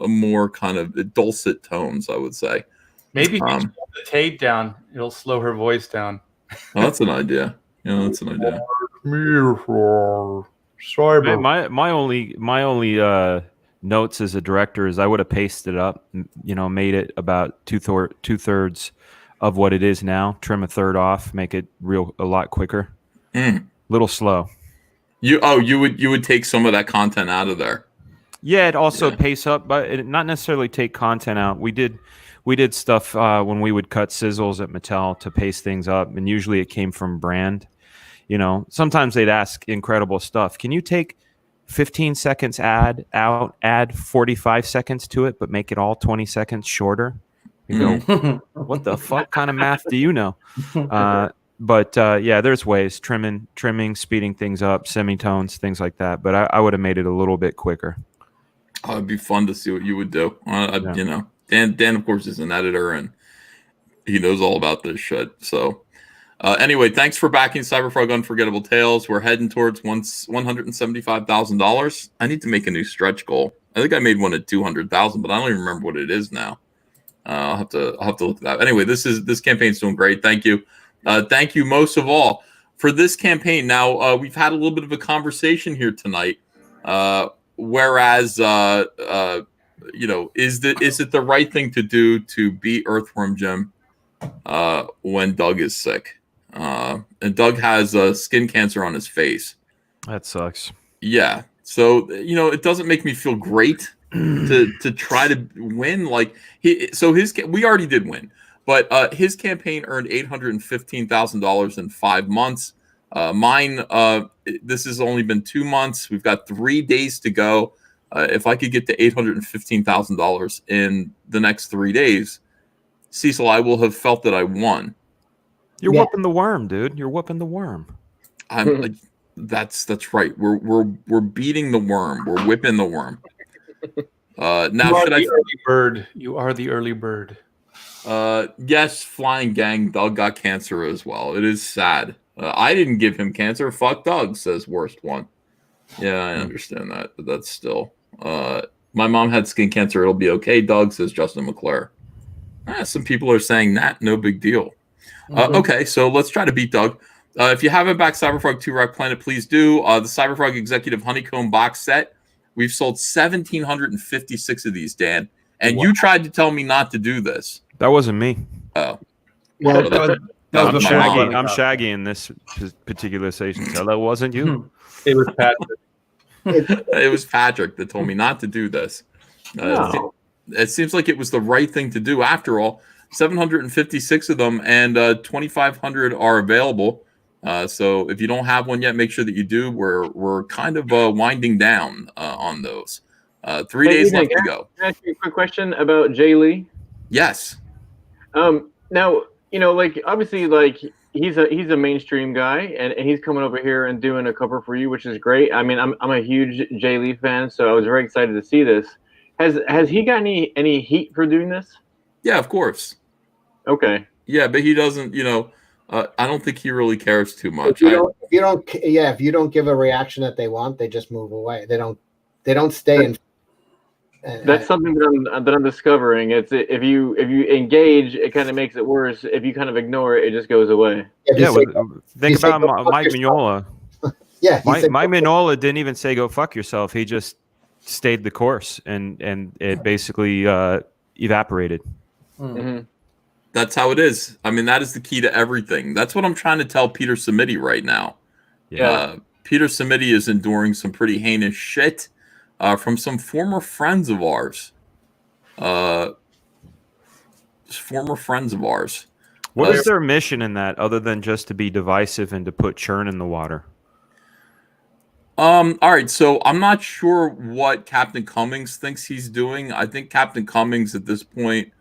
Speaker 1: more kind of dulcet tones, I would say.
Speaker 9: Maybe if you slow the tape down, it'll slow her voice down.
Speaker 1: Well, that's an idea. Yeah, that's an idea.
Speaker 10: Sorry, my only notes as a director is I would have pasted it up, made it about two-thirds of what it is now, trim a third off, make it a lot quicker. Little slow.
Speaker 1: You would take some of that content out of there.
Speaker 10: Yeah, it also pace up, but it not necessarily take content out. We did stuff when we would cut sizzles at Mattel to pace things up, and usually it came from brand. You know, sometimes they'd ask incredible stuff. Can you take 15 seconds ad out, add 45 seconds to it, but make it all 20 seconds shorter? You go, what the fuck kind of math do you know? But yeah, there's ways, trimming, speeding things up, semitones, things like that. But I would have made it a little bit quicker.
Speaker 1: It'd be fun to see what you would do. You know, Dan, of course, is an editor and he knows all about this shit. So anyway, thanks for backing Cyberfrog Unforgettable Tales. We're heading towards $175,000. I need to make a new stretch goal. I think I made one at 200,000, but I don't even remember what it is now. I'll have to look at that. Anyway, this campaign's doing great. Thank you. Thank you most of all for this campaign. Now we've had a little bit of a conversation here tonight. Whereas you know, is it the right thing to do to beat Earthworm Jim when Doug is sick? And Doug has skin cancer on his face.
Speaker 10: That sucks.
Speaker 1: Yeah. So, you know, it doesn't make me feel great to try to win. Like we already did win, but his campaign earned $815,000 in 5 months. Mine, this has only been 2 months. We've got 3 days to go. If I could get to $815,000 in the next 3 days, Cecil, I will have felt that I won.
Speaker 10: You're whooping the worm, dude. You're whooping the worm.
Speaker 1: That's right. We're beating the worm. We're whipping the worm. Now
Speaker 9: You are the early bird.
Speaker 1: Yes, Flying Gang. Doug got cancer as well. It is sad. I didn't give him cancer. Fuck Doug, says Worst One. Yeah, I understand that, but that's still. My mom had skin cancer. It'll be okay. Doug, says Justin McClure. Some people are saying that. No big deal. Okay, so let's try to beat Doug. If you haven't backed Cyberfrog 2 Rock Planet, please do. The Cyberfrog Executive Honeycomb box set. We've sold 1,756 of these, Dan. And you tried to tell me not to do this.
Speaker 10: That wasn't me.
Speaker 1: Oh.
Speaker 10: Well, I'm Shaggy in this particular station. So that wasn't you.
Speaker 9: It was Patrick.
Speaker 1: It was Patrick that told me not to do this. It seems like it was the right thing to do. After all, 756 of them, and 2,500 are available. So if you don't have one yet, make sure that you do. We're kind of winding down on those. 3 days left to go.
Speaker 2: Can I ask you a quick question about Jay Lee?
Speaker 1: Yes.
Speaker 2: Now, you know, like obviously, like he's a mainstream guy, and he's coming over here and doing a cover for you, which is great. I mean, I'm a huge Jay Lee fan, so I was very excited to see this. Has he got any heat for doing this?
Speaker 1: Yeah, of course.
Speaker 2: Okay.
Speaker 1: Yeah, but he doesn't. You know, I don't think he really cares too much.
Speaker 8: If you don't give a reaction that they want, they just move away. They don't stay in.
Speaker 2: That's something that I'm discovering. It's if you engage, it kind of makes it worse. If you kind of ignore it, it just goes away.
Speaker 10: Think about Mike Mignola.
Speaker 8: Yeah,
Speaker 10: Mike Mignola didn't even say "go fuck yourself." He just stayed the course, and it basically evaporated.
Speaker 2: Mm-hmm.
Speaker 1: That's how it is. I mean, that is the key to everything. That's what I'm trying to tell Peter Samiti right now.
Speaker 2: Yeah.
Speaker 1: Peter Samiti is enduring some pretty heinous shit from some former friends of ours. What
Speaker 10: is their mission in that, other than just to be divisive and to put churn in the water?
Speaker 1: All right, so I'm not sure what Captain Cummings thinks he's doing. I think Captain Cummings at this point,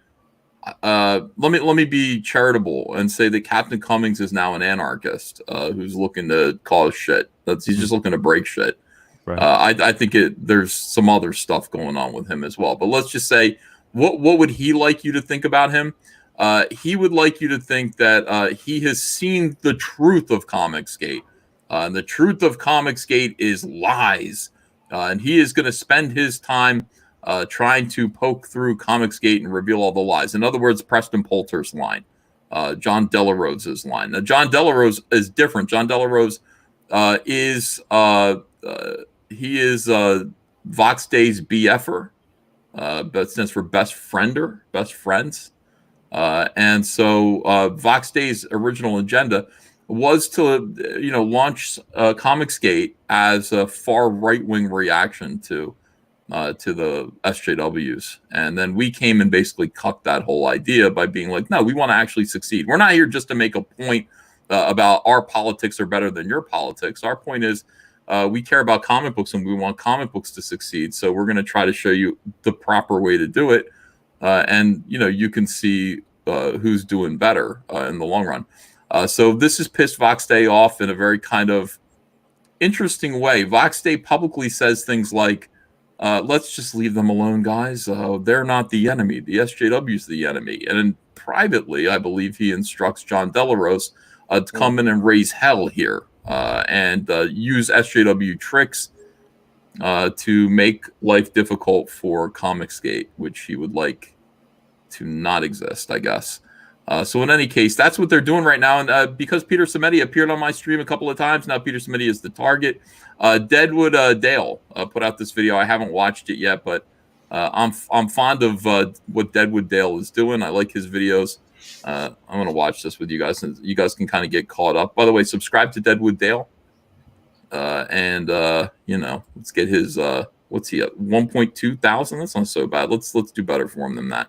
Speaker 1: let me be charitable and say that Captain Cummings is now an anarchist who's looking to cause shit. He's just looking to break shit. Right. I think there's some other stuff going on with him as well. But let's just say, what would he like you to think about him? He would like you to think that he has seen the truth of Comicsgate. And the truth of Comicsgate is lies. And he is going to spend his time trying to poke through Comicsgate and reveal all the lies. In other words, Preston Poulter's line, John Delarose's line. Now, John Delarose is different. John Delarose is Vox Day's BFer. That stands for best friends. And so Vox Day's original agenda was to, launch Comicsgate as a far right-wing reaction to the SJWs. And then we came and basically cut that whole idea by being like, no, we want to actually succeed. We're not here just to make a point about our politics are better than your politics. Our point is we care about comic books and we want comic books to succeed. So we're going to try to show you the proper way to do it. And, you know, you can see who's doing better in the long run. So this has pissed Vox Day off in a very kind of interesting way. Vox Day publicly says things like, let's just leave them alone, guys. They're not the enemy. The SJW's the enemy. And then privately, I believe he instructs John Delarose to come in and raise hell here and use SJW tricks to make life difficult for Comicsgate, which he would like to not exist, I guess. So in any case, that's what they're doing right now. And because Peter Simeti appeared on my stream a couple of times, now Peter Simeti is the target. Deadwood Dale put out this video. I haven't watched it yet, but I'm fond of what Deadwood Dale is doing. I like his videos. I'm going to watch this with you guys, and you guys can kind of get caught up. By the way, subscribe to Deadwood Dale. And you know, let's get his what's he at? 1.2 thousand? That's not so bad. Let's do better for him than that.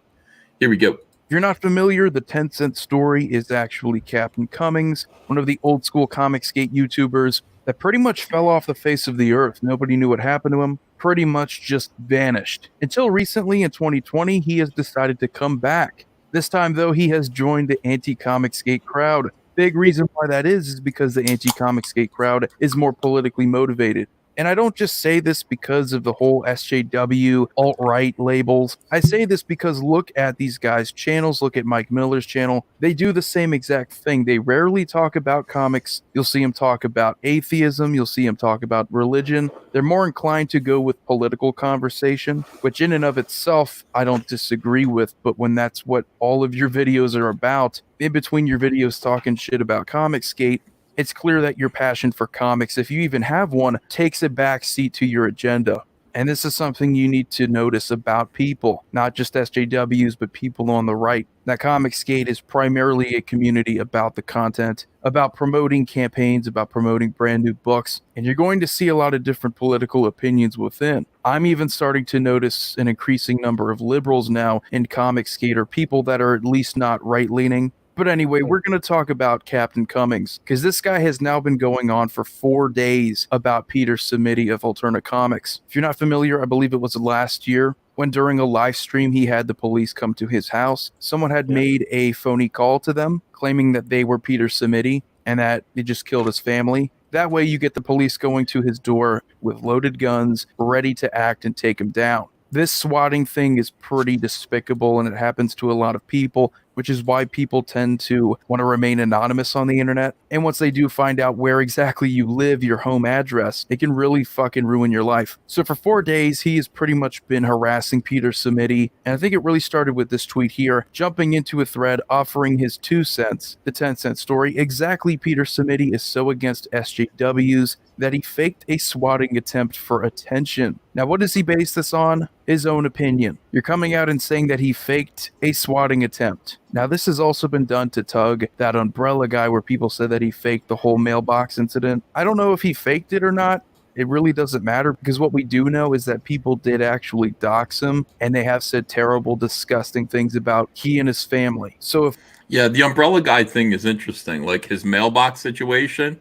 Speaker 1: Here we go.
Speaker 12: If you're not familiar, the 10-cent story is actually Captain Cummings, one of the old school Comicsgate YouTubers that pretty much fell off the face of the earth. Nobody knew what happened to him, pretty much just vanished. Until recently in 2020, he has decided to come back. This time, though, he has joined the anti-Comicsgate crowd. Big reason why that is because the anti-Comicsgate crowd is more politically motivated. And I don't just say this because of the whole SJW alt-right labels. I say this because look at these guys' channels. Look at Mike Miller's channel. They do the same exact thing. They rarely talk about comics. You'll see them talk about atheism. You'll see them talk about religion. They're more inclined to go with political conversation, which in and of itself, I don't disagree with. But when that's what all of your videos are about, in between your videos talking shit about Comicsgate, it's clear that your passion for comics, if you even have one, takes a back seat to your agenda. And this is something you need to notice about people, not just SJWs, but people on the right. That Comicsgate is primarily a community about the content, about promoting campaigns, about promoting brand new books. And you're going to see a lot of different political opinions within. I'm even starting to notice an increasing number of liberals now in Comicsgate, or people that are at least not right-leaning. But anyway, we're going to talk about Captain Cummings, because this guy has now been going on for 4 days about Peter Simeti of Alterna Comics. If you're not familiar, I believe it was last year when during a live stream he had the police come to his house. Someone had made a phony call to them claiming that they were Peter Simeti and that they just killed his family. That way you get the police going to his door with loaded guns, ready to act and take him down. This swatting thing is pretty despicable, and it happens to a lot of people, which is why people tend to want to remain anonymous on the internet. And once they do find out where exactly you live, your home address, it can really fucking ruin your life. So for 4 days, he has pretty much been harassing Peter Simeti, and I think it really started with this tweet here, jumping into a thread, offering his 2 cents, the 10-cent story. Exactly, Peter Simeti is so against SJWs that he faked a swatting attempt for attention. Now, what does he base this on? His own opinion. You're coming out and saying that he faked a swatting attempt. Now, this has also been done to Tug, that Umbrella guy, where people said that he faked the whole mailbox incident. I don't know if he faked it or not. It really doesn't matter, because what we do know is that people did actually dox him, and they have said terrible, disgusting things about he and his family. So if
Speaker 1: yeah, the Umbrella guy thing is interesting, like his mailbox situation.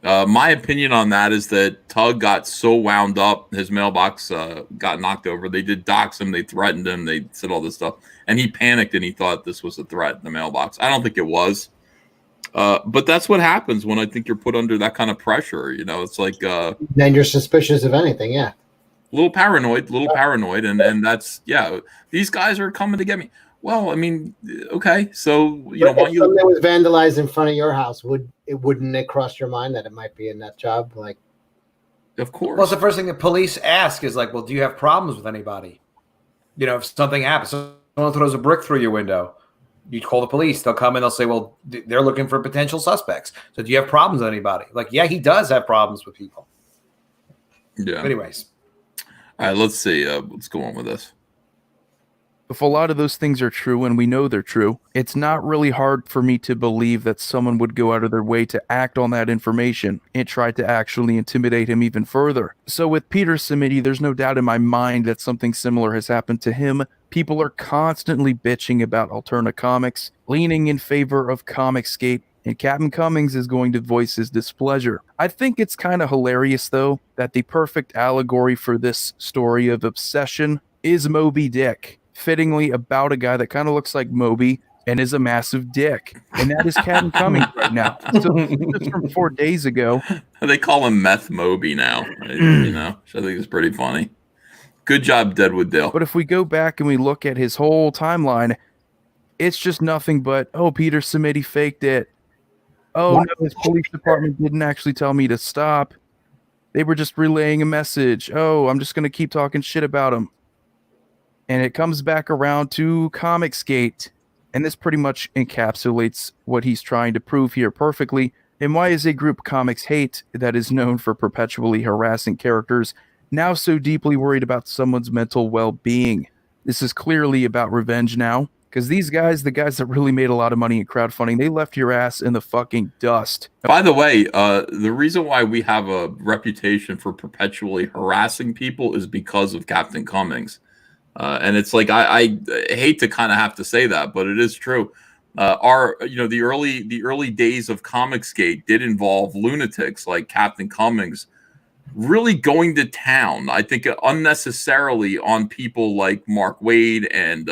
Speaker 1: My opinion on that is that Tug got so wound up, his mailbox got knocked over. They did dox him, they threatened him, they said all this stuff, and he panicked and he thought this was a threat, the mailbox. I don't think it was. But that's what happens when I think you're put under that kind of pressure. You know, it's like
Speaker 8: then you're suspicious of anything, yeah.
Speaker 1: A little paranoid, and that's, yeah, these guys are coming to get me. Well, I mean, okay, so you know,
Speaker 8: if something was vandalized in front of your house, wouldn't it cross your mind that it might be a nut job? Like,
Speaker 1: of course.
Speaker 4: Well, it's the first thing the police ask is like, well, do you have problems with anybody? You know, if something happens, someone throws a brick through your window, you call the police. They'll come and they'll say, well, they're looking for potential suspects. So do you have problems with anybody? Like, yeah, he does have problems with people.
Speaker 1: Yeah.
Speaker 4: Anyways.
Speaker 1: All right, let's see. Let's go on with this.
Speaker 12: If a lot of those things are true, and we know they're true, it's not really hard for me to believe that someone would go out of their way to act on that information and try to actually intimidate him even further. So with Peter Simeti, there's no doubt in my mind that something similar has happened to him. People are constantly bitching about Alterna Comics, leaning in favor of Comicsgate, and Captain Cummings is going to voice his displeasure. I think it's kind of hilarious, though, that the perfect allegory for this story of obsession is Moby Dick, fittingly about a guy that kind of looks like Moby and is a massive dick. And that is Captain Cummings right now. So this is from 4 days ago.
Speaker 1: They call him Meth Moby now, you know, which I think is pretty funny. Good job, Deadwood Dale.
Speaker 12: But if we go back and we look at his whole timeline, it's just nothing but, oh, Peter Samiti faked it. Oh, no, his police department didn't actually tell me to stop. They were just relaying a message. Oh, I'm just going to keep talking shit about him. And it comes back around to Comicsgate. And this pretty much encapsulates what he's trying to prove here perfectly. And why is a group comics hate that is known for perpetually harassing characters now so deeply worried about someone's mental well-being? This is clearly about revenge now. Because these guys, the guys that really made a lot of money in crowdfunding, they left your ass in the fucking dust.
Speaker 1: By the way, the reason why we have a reputation for perpetually harassing people is because of Captain Cummings. And it's like I hate to kind of have to say that, but it is true. The early days of Comicsgate did involve lunatics like Captain Cummings really going to town, I think, unnecessarily on people like Mark Waid and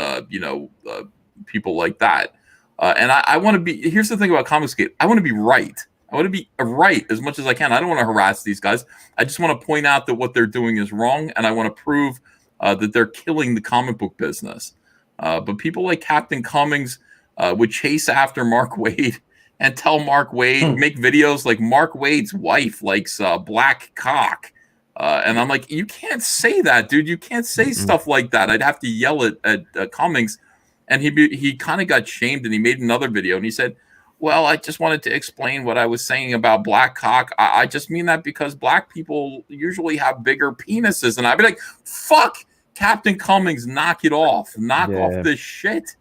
Speaker 1: people like that. And I want to be. Here's the thing about Comicsgate: I want to be right. I want to be right as much as I can. I don't want to harass these guys. I just want to point out that what they're doing is wrong, and I want to prove that they're killing the comic book business. But people like Captain Cummings would chase after Mark Waid and tell Mark Waid, make videos like Mark Waid's wife likes black cock. And I'm like, you can't say that, dude. You can't say stuff like that. I'd have to yell at Cummings. And he kind of got shamed, and he made another video, and he said, well, I just wanted to explain what I was saying about black cock. I just mean that because black people usually have bigger penises. And I'd be like, fuck, Captain Cummings, knock it off. Knock off this shit.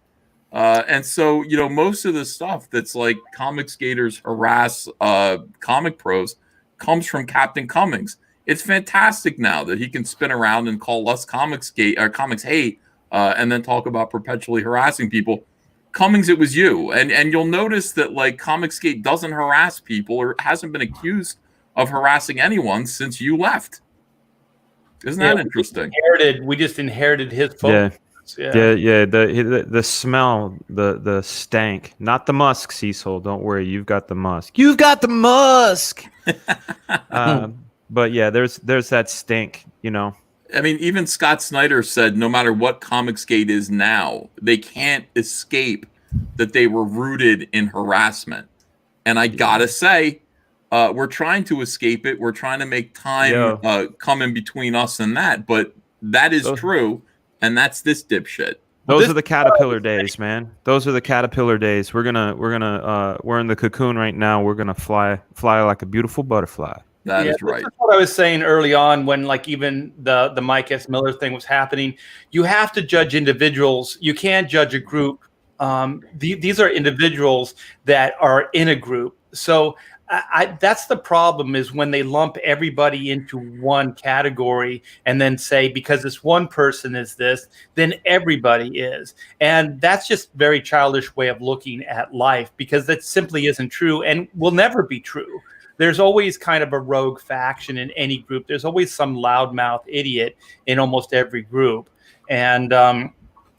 Speaker 1: And so, most of the stuff that's like Comicsgaters harass comic pros comes from Captain Cummings. It's fantastic now that he can spin around and call us Comicsgate or Comics Hate and then talk about perpetually harassing people. Cummings, it was you. And you'll notice that like Comicsgate doesn't harass people or hasn't been accused of harassing anyone since you left. Isn't that interesting?
Speaker 9: We just inherited his focus.
Speaker 10: Yeah. The smell, the stank, not the musk, Cecil. Don't worry, you've got the musk. You've got the musk. But yeah, there's that stink.
Speaker 1: I mean, even Scott Snyder said no matter what Comicsgate is now, they can't escape that they were rooted in harassment. And I gotta say, we're trying to escape it. We're trying to make time come in between us and that. But that is true. And that's this dipshit.
Speaker 10: Those are the caterpillar days, man. Those are the caterpillar days. We're in the cocoon right now. We're gonna fly like a beautiful butterfly.
Speaker 1: That is right.
Speaker 9: That's what I was saying early on when like even the Mike S. Miller thing was happening. You have to judge individuals. You can't judge a group. These are individuals that are in a group. So that's the problem, is when they lump everybody into one category and then say, because this one person is this, then everybody is. And that's just very childish way of looking at life, because that simply isn't true and will never be true. There's always kind of a rogue faction in any group. There's always some loudmouth idiot in almost every group. And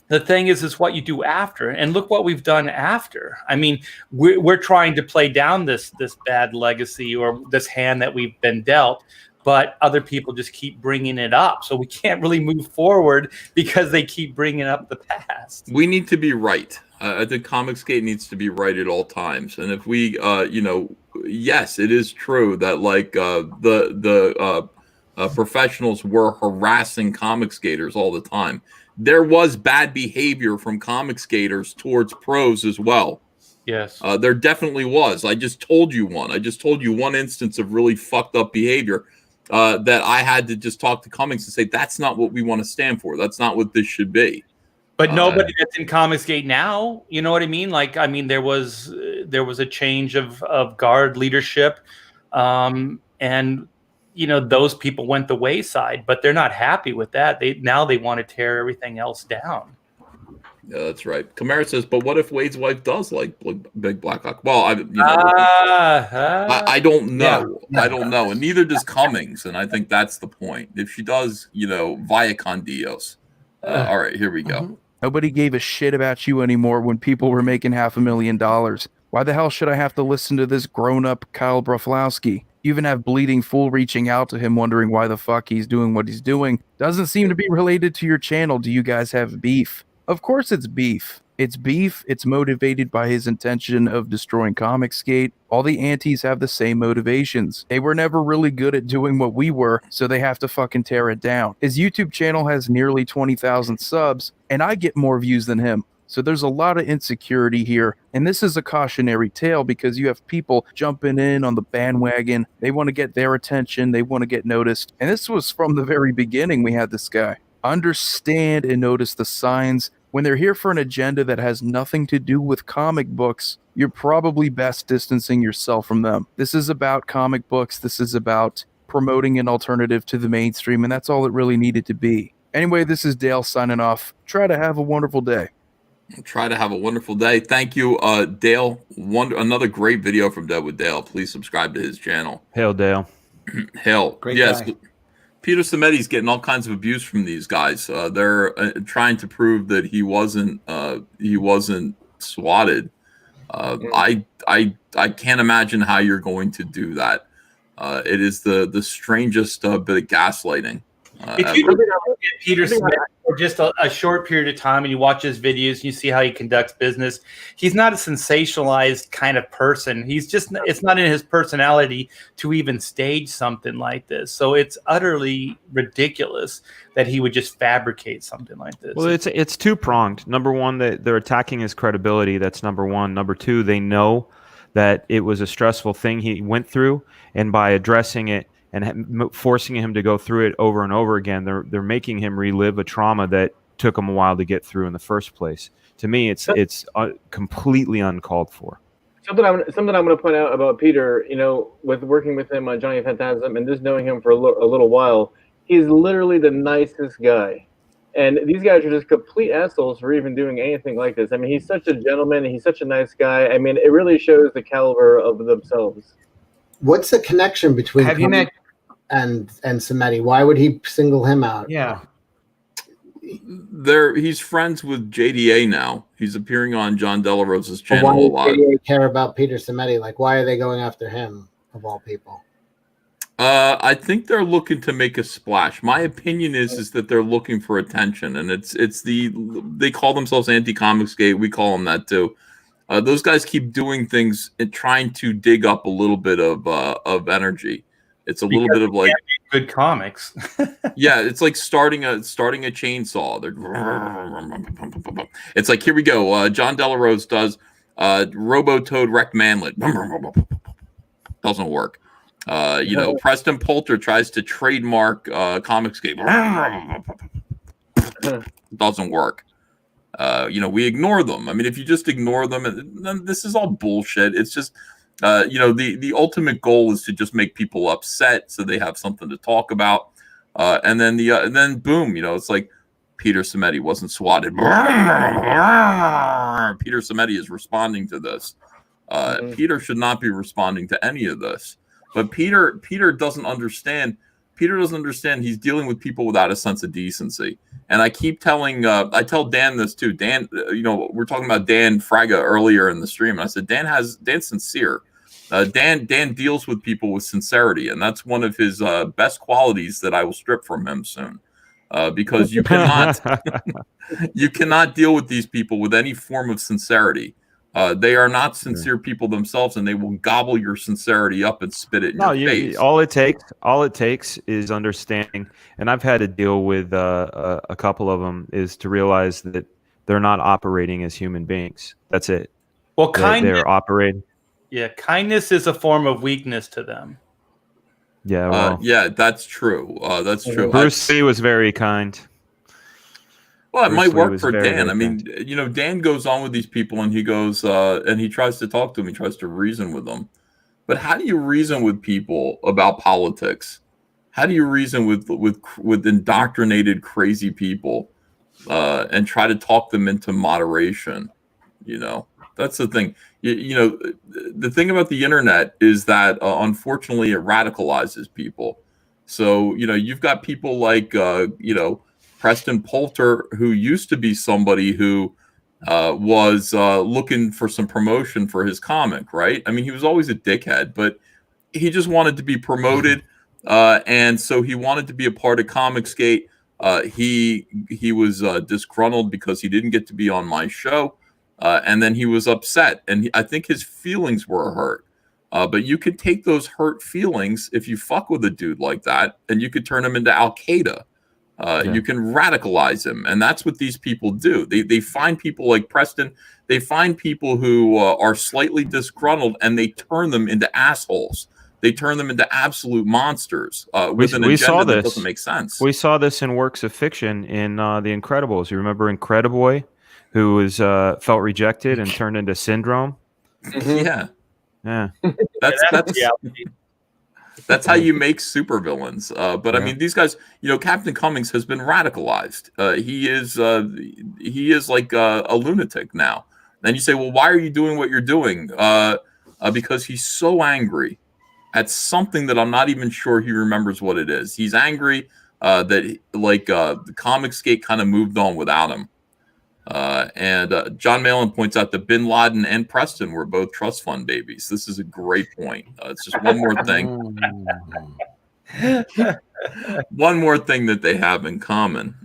Speaker 9: the thing is what you do after. And look what we've done after. I mean, we're trying to play down this bad legacy or this hand that we've been dealt, but other people just keep bringing it up. So we can't really move forward because they keep bringing up the past.
Speaker 1: We need to be right. I think Comicsgate needs to be right at all times. And if we, yes, it is true that like the professionals were harassing Comicsgaters all the time. There was bad behavior from Comicsgaters towards pros as well.
Speaker 9: Yes.
Speaker 1: There definitely was. I just told you one. I just told you one instance of really fucked up behavior that I had to just talk to Cummings and say, that's not what we want to stand for. That's not what this should be.
Speaker 9: But nobody that's in Comicsgate now, you know what I mean? Like, I mean, there was a change of guard leadership, and those people went the wayside. But they're not happy with that. They want to tear everything else down.
Speaker 1: Yeah, that's right. Kamara says, but what if Wade's wife does like Big Black Hawk? Well, I don't know.
Speaker 4: Yeah.
Speaker 1: I don't know. And neither does Cummings. And I think that's the point. If she does, via con Dios. All right, here we go.
Speaker 12: Nobody gave a shit about you anymore when people were making $500,000. Why the hell should I have to listen to this grown-up Kyle Broflowski? You even have Bleeding Fool reaching out to him wondering why the fuck he's doing what he's doing. Doesn't seem to be related to your channel. Do you guys have beef? Of course it's beef. It's beef. It's motivated by his intention of destroying Comicsgate. All the antis have the same motivations. They were never really good at doing what we were, so they have to fucking tear it down. His YouTube channel has nearly 20,000 subs, and I get more views than him. So there's a lot of insecurity here, and this is a cautionary tale because you have people jumping in on the bandwagon. They want to get their attention. They want to get noticed. And this was from the very beginning we had this guy. Understand and notice the signs. When they're here for an agenda that has nothing to do with comic books, you're probably best distancing yourself from them. This is about comic books. This is about promoting an alternative to the mainstream, and that's all it really needed to be. Anyway, this is Dale signing off. Try to have a wonderful day.
Speaker 1: Try to have a wonderful day. Thank you, Dale. Another great video from Deadwood Dale. Please subscribe to his channel.
Speaker 10: Hail, Dale.
Speaker 1: Hail.
Speaker 4: Great
Speaker 1: yes.
Speaker 4: guy.
Speaker 1: Peter Simeti's getting all kinds of abuse from these guys. They're trying to prove that he wasn't swatted. I can't imagine how you're going to do that. It is the strangest bit of gaslighting.
Speaker 9: If you look at Peter Smith for just a short period of time and you watch his videos and you see how he conducts business, he's not a sensationalized kind of person. It's not in his personality to even stage something like this. So it's utterly ridiculous that he would just fabricate something like this.
Speaker 10: Well, it's two-pronged. Number one, that they're attacking his credibility. That's number one. Number two, they know that it was a stressful thing he went through, and by addressing it and forcing him to go through it over and over again, they're making him relive a trauma that took him a while to get through in the first place. To me, it's completely uncalled for.
Speaker 2: Something I'm going to point out about Peter, with working with him on Johnny Phantasm and just knowing him for a little while, he's literally the nicest guy. And these guys are just complete assholes for even doing anything like this. I mean, he's such a gentleman. He's such a nice guy. I mean, it really shows the caliber of themselves.
Speaker 8: What's the connection between and Simeti? Why would he single him out?
Speaker 4: Yeah.
Speaker 1: He's friends with JDA now. He's appearing on John Delarosa's channel
Speaker 8: why
Speaker 1: a lot.
Speaker 8: Why do JDA care about Peter Simeti? Like, why are they going after him, of all people?
Speaker 1: I think they're looking to make a splash. My opinion is that they're looking for attention, and they call themselves anti-Comicsgate. We call them that too. Those guys keep doing things and trying to dig up a little bit of energy. It's a little bit of like
Speaker 9: good comics.
Speaker 1: Yeah, it's like starting a chainsaw. It's like, here we go. John Delarose does Robo-Toad Wrecked Manlet. Doesn't work. Preston Poulter tries to trademark Comicsgate. Doesn't work. We ignore them. I mean, if you just ignore them, this is all bullshit. It's just, the ultimate goal is to just make people upset so they have something to talk about. And then boom, it's like Peter Simeti wasn't swatted. Peter Simeti is responding to this. Peter should not be responding to any of this. But Peter doesn't understand. Peter doesn't understand he's dealing with people without a sense of decency. And I keep telling, I tell Dan this too. Dan, we're talking about Dan Fraga earlier in the stream. And I said, Dan's sincere. Dan deals with people with sincerity. And that's one of his best qualities that I will strip from him soon. Because you cannot, you cannot deal with these people with any form of sincerity. They are not sincere people themselves, and they will gobble your sincerity up and spit it in your face.
Speaker 10: All it takes is understanding. And I've had to deal with a couple of them, is to realize that they're not operating as human beings. That's it.
Speaker 9: Well,
Speaker 10: they're operating.
Speaker 9: Yeah, kindness is a form of weakness to them.
Speaker 10: Yeah, well,
Speaker 1: yeah, that's true. That's true.
Speaker 10: Bruce Lee was very kind.
Speaker 1: Well, it
Speaker 10: Bruce
Speaker 1: might
Speaker 10: Lee
Speaker 1: work
Speaker 10: was
Speaker 1: for
Speaker 10: very,
Speaker 1: Dan.
Speaker 10: very
Speaker 1: I mean, Dan goes on with these people, and he goes and he tries to talk to them. He tries to reason with them. But how do you reason with people about politics? How do you reason with indoctrinated, crazy people and try to talk them into moderation. That's the thing. The thing about the internet is that unfortunately it radicalizes people. So you've got people like Preston Poulter, who used to be somebody who was looking for some promotion for his comic, right? I mean, he was always a dickhead, but he just wanted to be promoted, and so he wanted to be a part of Comicsgate. He was disgruntled because he didn't get to be on my show, and then he was upset, and I think his feelings were hurt. But you could take those hurt feelings if you fuck with a dude like that, and you could turn him into Al Qaeda. You can radicalize him, and that's what these people do. They find people like Preston. They find people who are slightly disgruntled, and they turn them into assholes. They turn them into absolute monsters with an agenda that doesn't make sense.
Speaker 10: We saw this in works of fiction in The Incredibles. You remember Incrediboy, who was felt rejected and turned into Syndrome?
Speaker 1: Yeah. That's how you make supervillains. But I mean, these guys, Captain Cummings has been radicalized. He is like a lunatic now. And you say, well, why are you doing what you're doing? Because he's so angry at something that I'm not even sure he remembers what it is. He's angry that the Comicsgate kind of moved on without him. And John Malin points out that Bin Laden and Preston were both trust fund babies. This is a great point. It's just one more thing. One more thing that they have in common.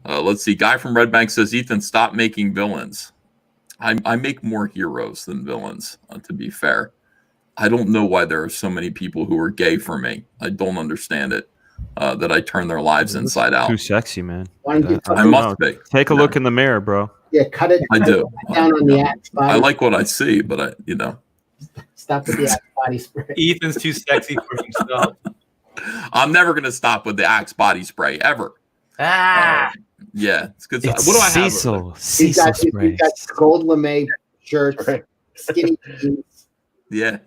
Speaker 1: Let's see. Guy from Red Bank says, Ethan, stop making villains. I make more heroes than villains, to be fair. I don't know why there are so many people who are gay for me. I don't understand it. That I turn their lives inside out.
Speaker 10: Too sexy, man.
Speaker 1: I must be.
Speaker 10: Take a look in the mirror, bro.
Speaker 8: Yeah, cut it.
Speaker 1: I do.
Speaker 8: Down on the axe body.
Speaker 1: I like what I see, but
Speaker 8: Stop with the axe body spray.
Speaker 9: Ethan's too sexy for himself.
Speaker 1: I'm never gonna stop with the Axe body spray ever.
Speaker 9: Yeah,
Speaker 1: it's good. What do I have?
Speaker 10: Cecil
Speaker 8: He's got gold lame shirts, skinny jeans.
Speaker 1: Yeah.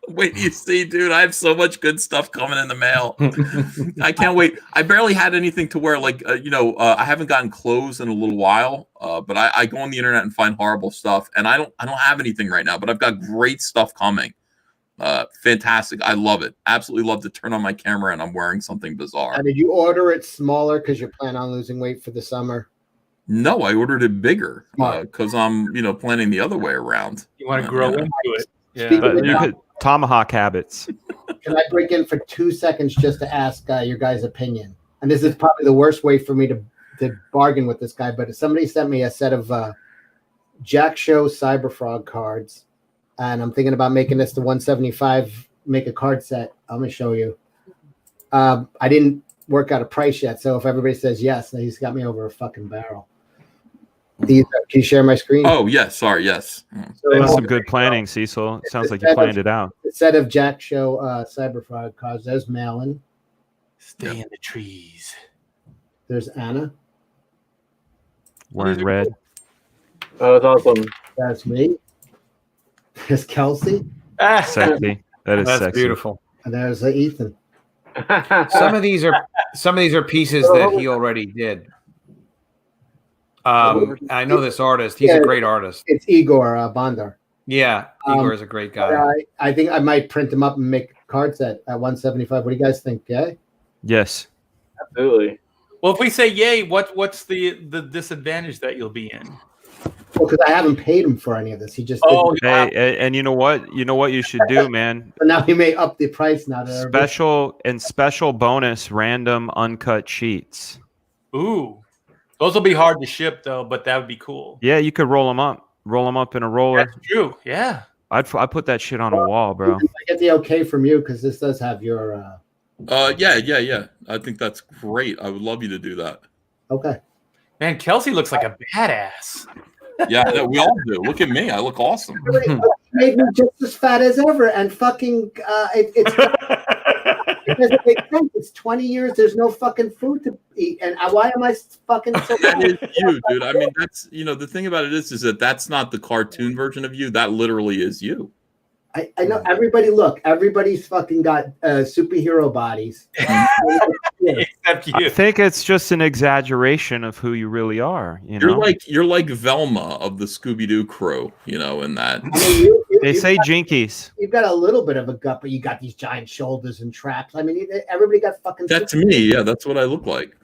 Speaker 1: Wait, you see, dude, I have so much good stuff coming in the mail. I can't wait. I barely had anything to wear. I haven't gotten clothes in a little while, but I go on the internet and find horrible stuff, and I don't have anything right now, but I've got great stuff coming. Fantastic. I love it. Absolutely love to turn on my camera and I'm wearing something bizarre.
Speaker 8: And did you order it smaller because you plan on losing weight for the summer?
Speaker 1: No, I ordered it bigger because I'm, planning the other way around.
Speaker 9: You want to grow into it.
Speaker 10: Yeah, but you could tomahawk habits.
Speaker 8: Can I break in for 2 seconds just to ask your guys' opinion? And this is probably the worst way for me to bargain with this guy, but somebody sent me a set of Jack Show Cyberfrog cards, and I'm thinking about making this the 175, make a card set. I'm going to show you. I didn't work out a price yet, so if everybody says yes, then he's got me over a fucking barrel. Can you share my screen?
Speaker 1: Oh, yes. Sorry, yes.
Speaker 10: So, that's some good planning, Cecil. It sounds like you planned it out.
Speaker 8: A set of Jack Show Cyberfrog cards. There's Malin.
Speaker 9: Stay in the trees.
Speaker 8: There's Anna.
Speaker 10: Wearing red.
Speaker 2: Oh, that's awesome.
Speaker 8: That's me. There's Kelsey.
Speaker 10: Sexy. That's sexy.
Speaker 4: Beautiful.
Speaker 8: And there's Ethan.
Speaker 4: Some of these are pieces that he already did. I know this artist. He's a great artist.
Speaker 8: It's Igor Bondar.
Speaker 4: Yeah, Igor is a great guy.
Speaker 8: I think I might print him up and make a card set at 175. What do you guys think? Yeah.
Speaker 10: Yes.
Speaker 2: Absolutely.
Speaker 9: Well, if we say yay, what's the disadvantage that you'll be in?
Speaker 8: Well, because I haven't paid him for any of this. He just
Speaker 10: hey, and you know what? You know what you should do, man.
Speaker 8: But now he may up the price now.
Speaker 10: Special bonus random uncut sheets.
Speaker 9: Ooh. Those will be hard to ship, though, but that would be cool.
Speaker 10: Yeah, you could roll them up in a roller.
Speaker 9: That's true. Yeah,
Speaker 10: I put that shit on a wall, bro.
Speaker 8: I get the okay from you because this does have your.
Speaker 1: Yeah. I think that's great. I would love you to do that.
Speaker 8: Okay.
Speaker 9: Man, Kelsey looks like a badass.
Speaker 1: Yeah, we all do. Look at me. I look awesome.
Speaker 8: It made me just as fat as ever, and fucking because it makes sense. It's 20 years. There's no fucking food to eat, and why am I fucking so?
Speaker 1: That is you, dude. I mean, that's the thing about it is that that's not the cartoon version of you. That literally is you.
Speaker 8: I know everybody. Look, everybody's fucking got superhero bodies.
Speaker 9: Except you.
Speaker 10: I think it's just an exaggeration of who you really are.
Speaker 1: You're like Velma of the Scooby-Doo crew, in that.
Speaker 8: I mean,
Speaker 10: they say jinkies.
Speaker 8: You've got a little bit of a gut, but you got these giant shoulders and traps. I mean, everybody got fucking.
Speaker 1: That's me. Yeah, that's what I look like.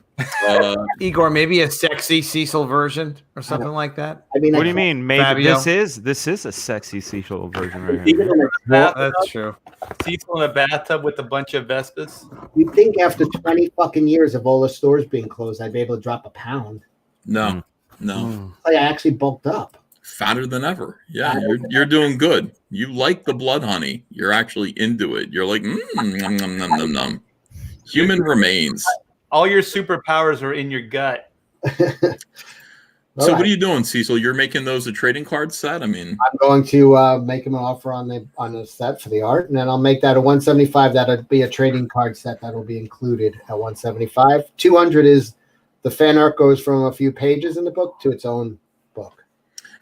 Speaker 4: Igor, maybe a sexy Cecil version or something like that.
Speaker 8: I mean,
Speaker 10: what do you mean? Maybe
Speaker 4: Fabio?
Speaker 10: this is a sexy Cecil version right here.
Speaker 4: Well, that's true.
Speaker 9: Cecil in a bathtub with a bunch of Vespas.
Speaker 8: You think after 20 fucking years of all the stores being closed, I'd be able to drop a pound?
Speaker 1: No.
Speaker 8: I actually bulked up.
Speaker 1: Fatter than ever. Yeah, you're doing good. You like the blood honey. You're actually into it. You're like, nom, nom, nom, nom, nom. Human remains.
Speaker 9: All your superpowers are in your gut.
Speaker 1: So what are you doing, Cecil? You're making those a trading card set? I mean,
Speaker 8: I'm going to make him an offer on the set for the art, and then I'll make that a 175. That'll be a trading card set that'll be included at 175. 200 is the fan art goes from a few pages in the book to its own book.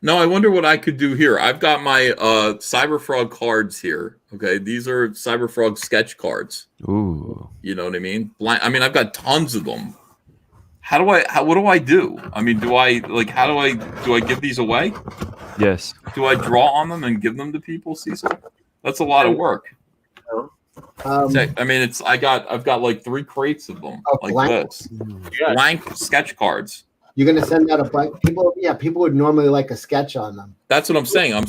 Speaker 1: no, I wonder what I could do here. I've got my Cyberfrog cards here. Okay, these are Cyberfrog sketch cards.
Speaker 10: Ooh.
Speaker 1: You know what I mean? I've got tons of them. What do I do? I mean, do I give these away?
Speaker 10: Yes.
Speaker 1: Do I draw on them and give them to people, Cecil? That's a lot of work. I've got like 3 crates of them, like
Speaker 8: blank?
Speaker 1: this. Blank sketch cards.
Speaker 8: You're going to send out a blank. People would normally like a sketch on them.
Speaker 1: That's what I'm saying. I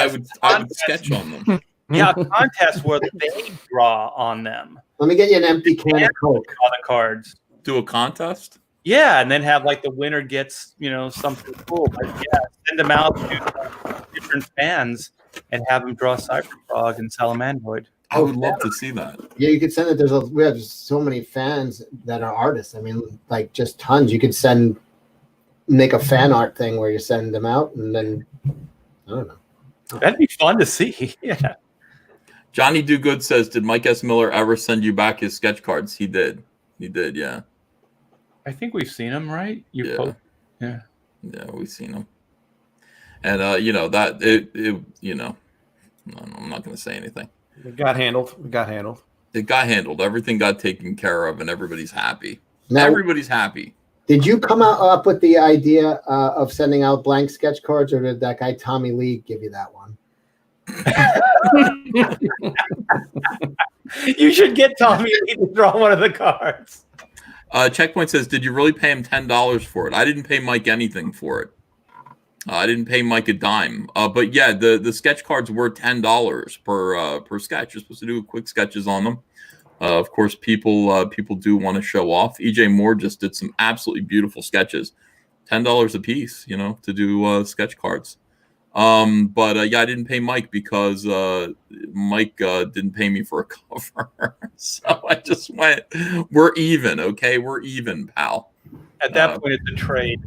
Speaker 1: would sketch on them.
Speaker 9: Yeah, a contest where they draw on them.
Speaker 8: Let me get you an empty can of Coke.
Speaker 9: On the cards.
Speaker 1: Do a contest?
Speaker 9: Yeah, and then have like the winner gets, something cool. Like, yeah, send them out to different fans and have them draw Cyberfrog and Salamandroid.
Speaker 1: I would love to see that.
Speaker 8: Yeah, you could send it. We have so many fans that are artists. I mean, like just tons. You could make a fan art thing where you send them out, and then I don't know.
Speaker 9: That'd be fun to see. Yeah.
Speaker 1: Johnny Do Good says, "Did Mike S. Miller ever send you back his sketch cards?" He did. Yeah.
Speaker 9: I think we've seen him, right?
Speaker 1: Yeah, we've seen him. And I'm not going to say anything.
Speaker 4: It got handled.
Speaker 1: It got handled. Everything got taken care of, and everybody's happy.
Speaker 8: Now,
Speaker 1: everybody's happy.
Speaker 8: Did you come up with the idea of sending out blank sketch cards, or did that guy Tommy Lee give you that one?
Speaker 9: You should get Tommy Lee to draw one of the cards.
Speaker 1: Checkpoint says, "Did you really pay him $10 for it?" I didn't pay Mike anything for it. I didn't pay Mike a dime. But yeah, the sketch cards were $10 per sketch. You're supposed to do quick sketches on them. Of course, people do want to show off. EJ Moore just did some absolutely beautiful sketches. $10 a piece, to do sketch cards. But I didn't pay Mike because Mike didn't pay me for a cover. So I just went, we're even, okay? We're even, pal.
Speaker 9: At that point, it's a trade.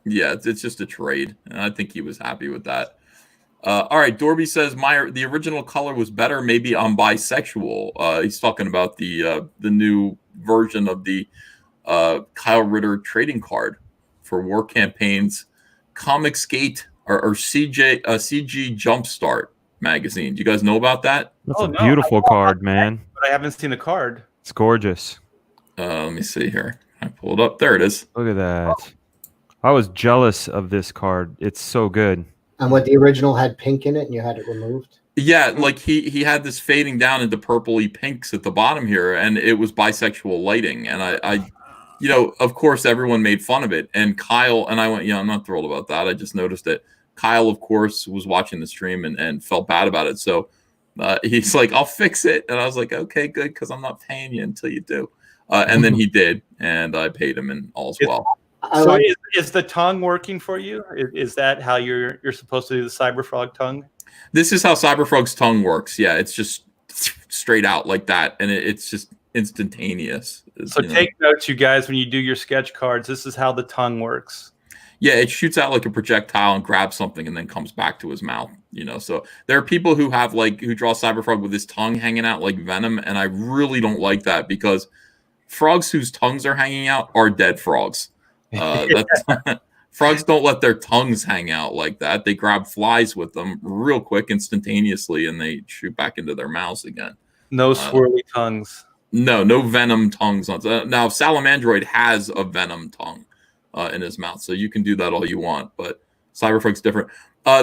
Speaker 1: Yeah, it's just a trade. And I think he was happy with that. All right, Dorby says, the original color was better. Maybe I'm bisexual. He's talking about the new version of the Kyle Ritter trading card for War Campaigns, Comicsgate, or CG Jumpstart magazine. Do you guys know about that?
Speaker 10: That's a beautiful card, man.
Speaker 9: But I haven't seen the card.
Speaker 10: It's gorgeous.
Speaker 1: Let me see here. I pulled it up. There it is.
Speaker 10: Look at that. I was jealous of this card. It's so good.
Speaker 8: And what the original had pink in it, and you had it removed?
Speaker 1: Yeah, like he had this fading down into purpley pinks at the bottom here, and it was bisexual lighting. And I of course, everyone made fun of it. And Kyle and I went, I'm not thrilled about that. I just noticed it. Kyle, of course, was watching the stream and felt bad about it. So he's like, I'll fix it. And I was like, okay, good, because I'm not paying you until you do. And then he did, and I paid him, and all's well.
Speaker 9: So is the tongue working for you? Is that how you're supposed to do the Cyberfrog tongue?
Speaker 1: This is how Cyberfrog's tongue works. Yeah, it's just straight out like that, and it's just instantaneous.
Speaker 9: So take notes, you guys, when you do your sketch cards. This is how the tongue works.
Speaker 1: Yeah, it shoots out like a projectile and grabs something and then comes back to his mouth. So there are people who who draw Cyberfrog with his tongue hanging out like Venom, and I really don't like that because frogs whose tongues are hanging out are dead frogs. Frogs don't let their tongues hang out like that. They grab flies with them real quick, instantaneously, and they shoot back into their mouths again.
Speaker 9: No swirly tongues.
Speaker 1: No venom tongues on. Now Salamandroid has a venom tongue in his mouth, so you can do that all you want. But Cyberfrog's different.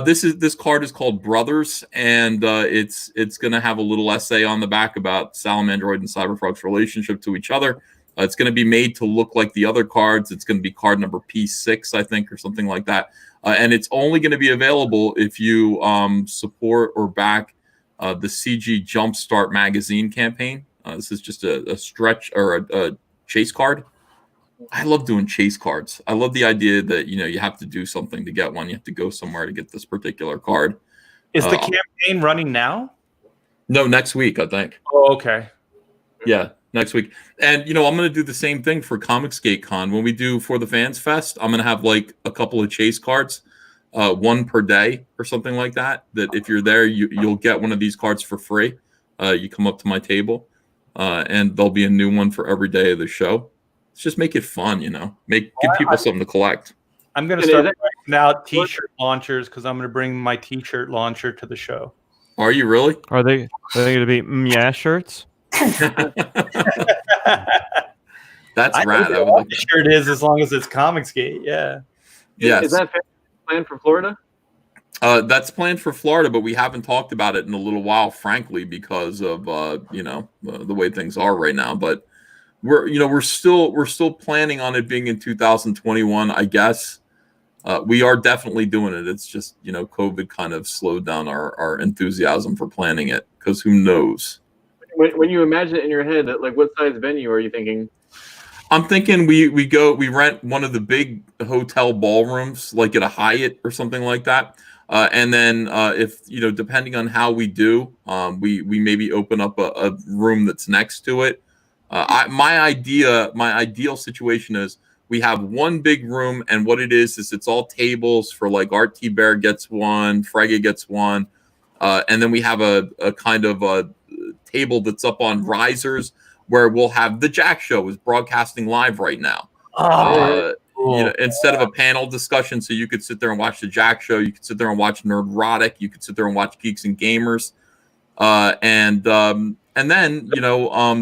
Speaker 1: This card is called Brothers, and it's going to have a little essay on the back about Salamandroid and Cyberfrog's relationship to each other. It's going to be made to look like the other cards. It's going to be card number P6, I think, or something like that. And it's only going to be available if you support or back the CG Jumpstart magazine campaign. This is just a stretch or a chase card. I love doing chase cards. I love the idea that, you have to do something to get one. You have to go somewhere to get this particular card.
Speaker 9: Is the campaign running now?
Speaker 1: No, next week, I think.
Speaker 9: Oh, okay.
Speaker 1: Yeah, next week. And, I'm going to do the same thing for Comicsgate Con. When we do For the Fans Fest, I'm going to have like a couple of chase cards, one per day or something like that, that if you're there, you'll get one of these cards for free. You come up to my table, and there'll be a new one for every day of the show. Let's just make it fun, give people something to collect.
Speaker 9: I'm going to start writing out T-shirt launchers because I'm going to bring my T-shirt launcher to the show.
Speaker 1: Are you really?
Speaker 10: Are they going to be yeah shirts?
Speaker 1: That's
Speaker 9: I
Speaker 1: rad.
Speaker 9: know what the shirt is as long as it's Comicsgate. Yeah.
Speaker 1: Yes.
Speaker 2: Is that planned for Florida?
Speaker 1: That's planned for Florida, but we haven't talked about it in a little while, frankly, because of the way things are right now. But we're still planning on it being in 2021, I guess. We are definitely doing it. It's just, COVID kind of slowed down our enthusiasm for planning it, because who knows?
Speaker 2: When you imagine it in your head, like what size venue are you thinking?
Speaker 1: I'm thinking we rent one of the big hotel ballrooms, like at a Hyatt or something like that. And then if, depending on how we do, we maybe open up a room that's next to it. My ideal situation is we have one big room, and what it is it's all tables for like Art T Bear gets one, Frege gets one, and then we have a kind of a table that's up on risers where we'll have the Jack Show is broadcasting live right now. Instead of a panel discussion, so you could sit there and watch the Jack Show, you could sit there and watch Nerdrotic, you could sit there and watch Geeks and Gamers, and then,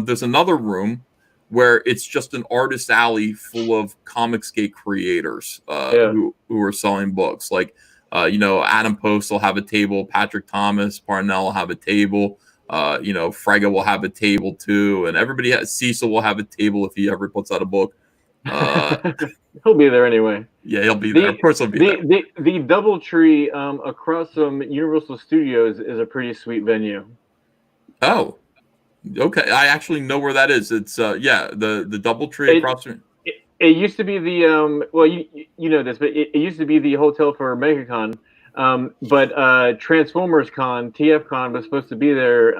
Speaker 1: there's another room where it's just an artist alley full of Comicsgate creators who are selling books. Like, Adam Post will have a table, Patrick Thomas, Parnell will have a table, Frege will have a table too, and Cecil will have a table if he ever puts out a book.
Speaker 2: He'll be there anyway.
Speaker 1: Yeah, he'll be there. Of course, he'll be there.
Speaker 2: The DoubleTree across from Universal Studios is a pretty sweet venue.
Speaker 1: Oh, okay. I actually know where that is. It's the DoubleTree across from.
Speaker 2: It used to be the well, you know this, but it used to be the hotel for MegaCon. But Transformers Con, TF Con was supposed to be there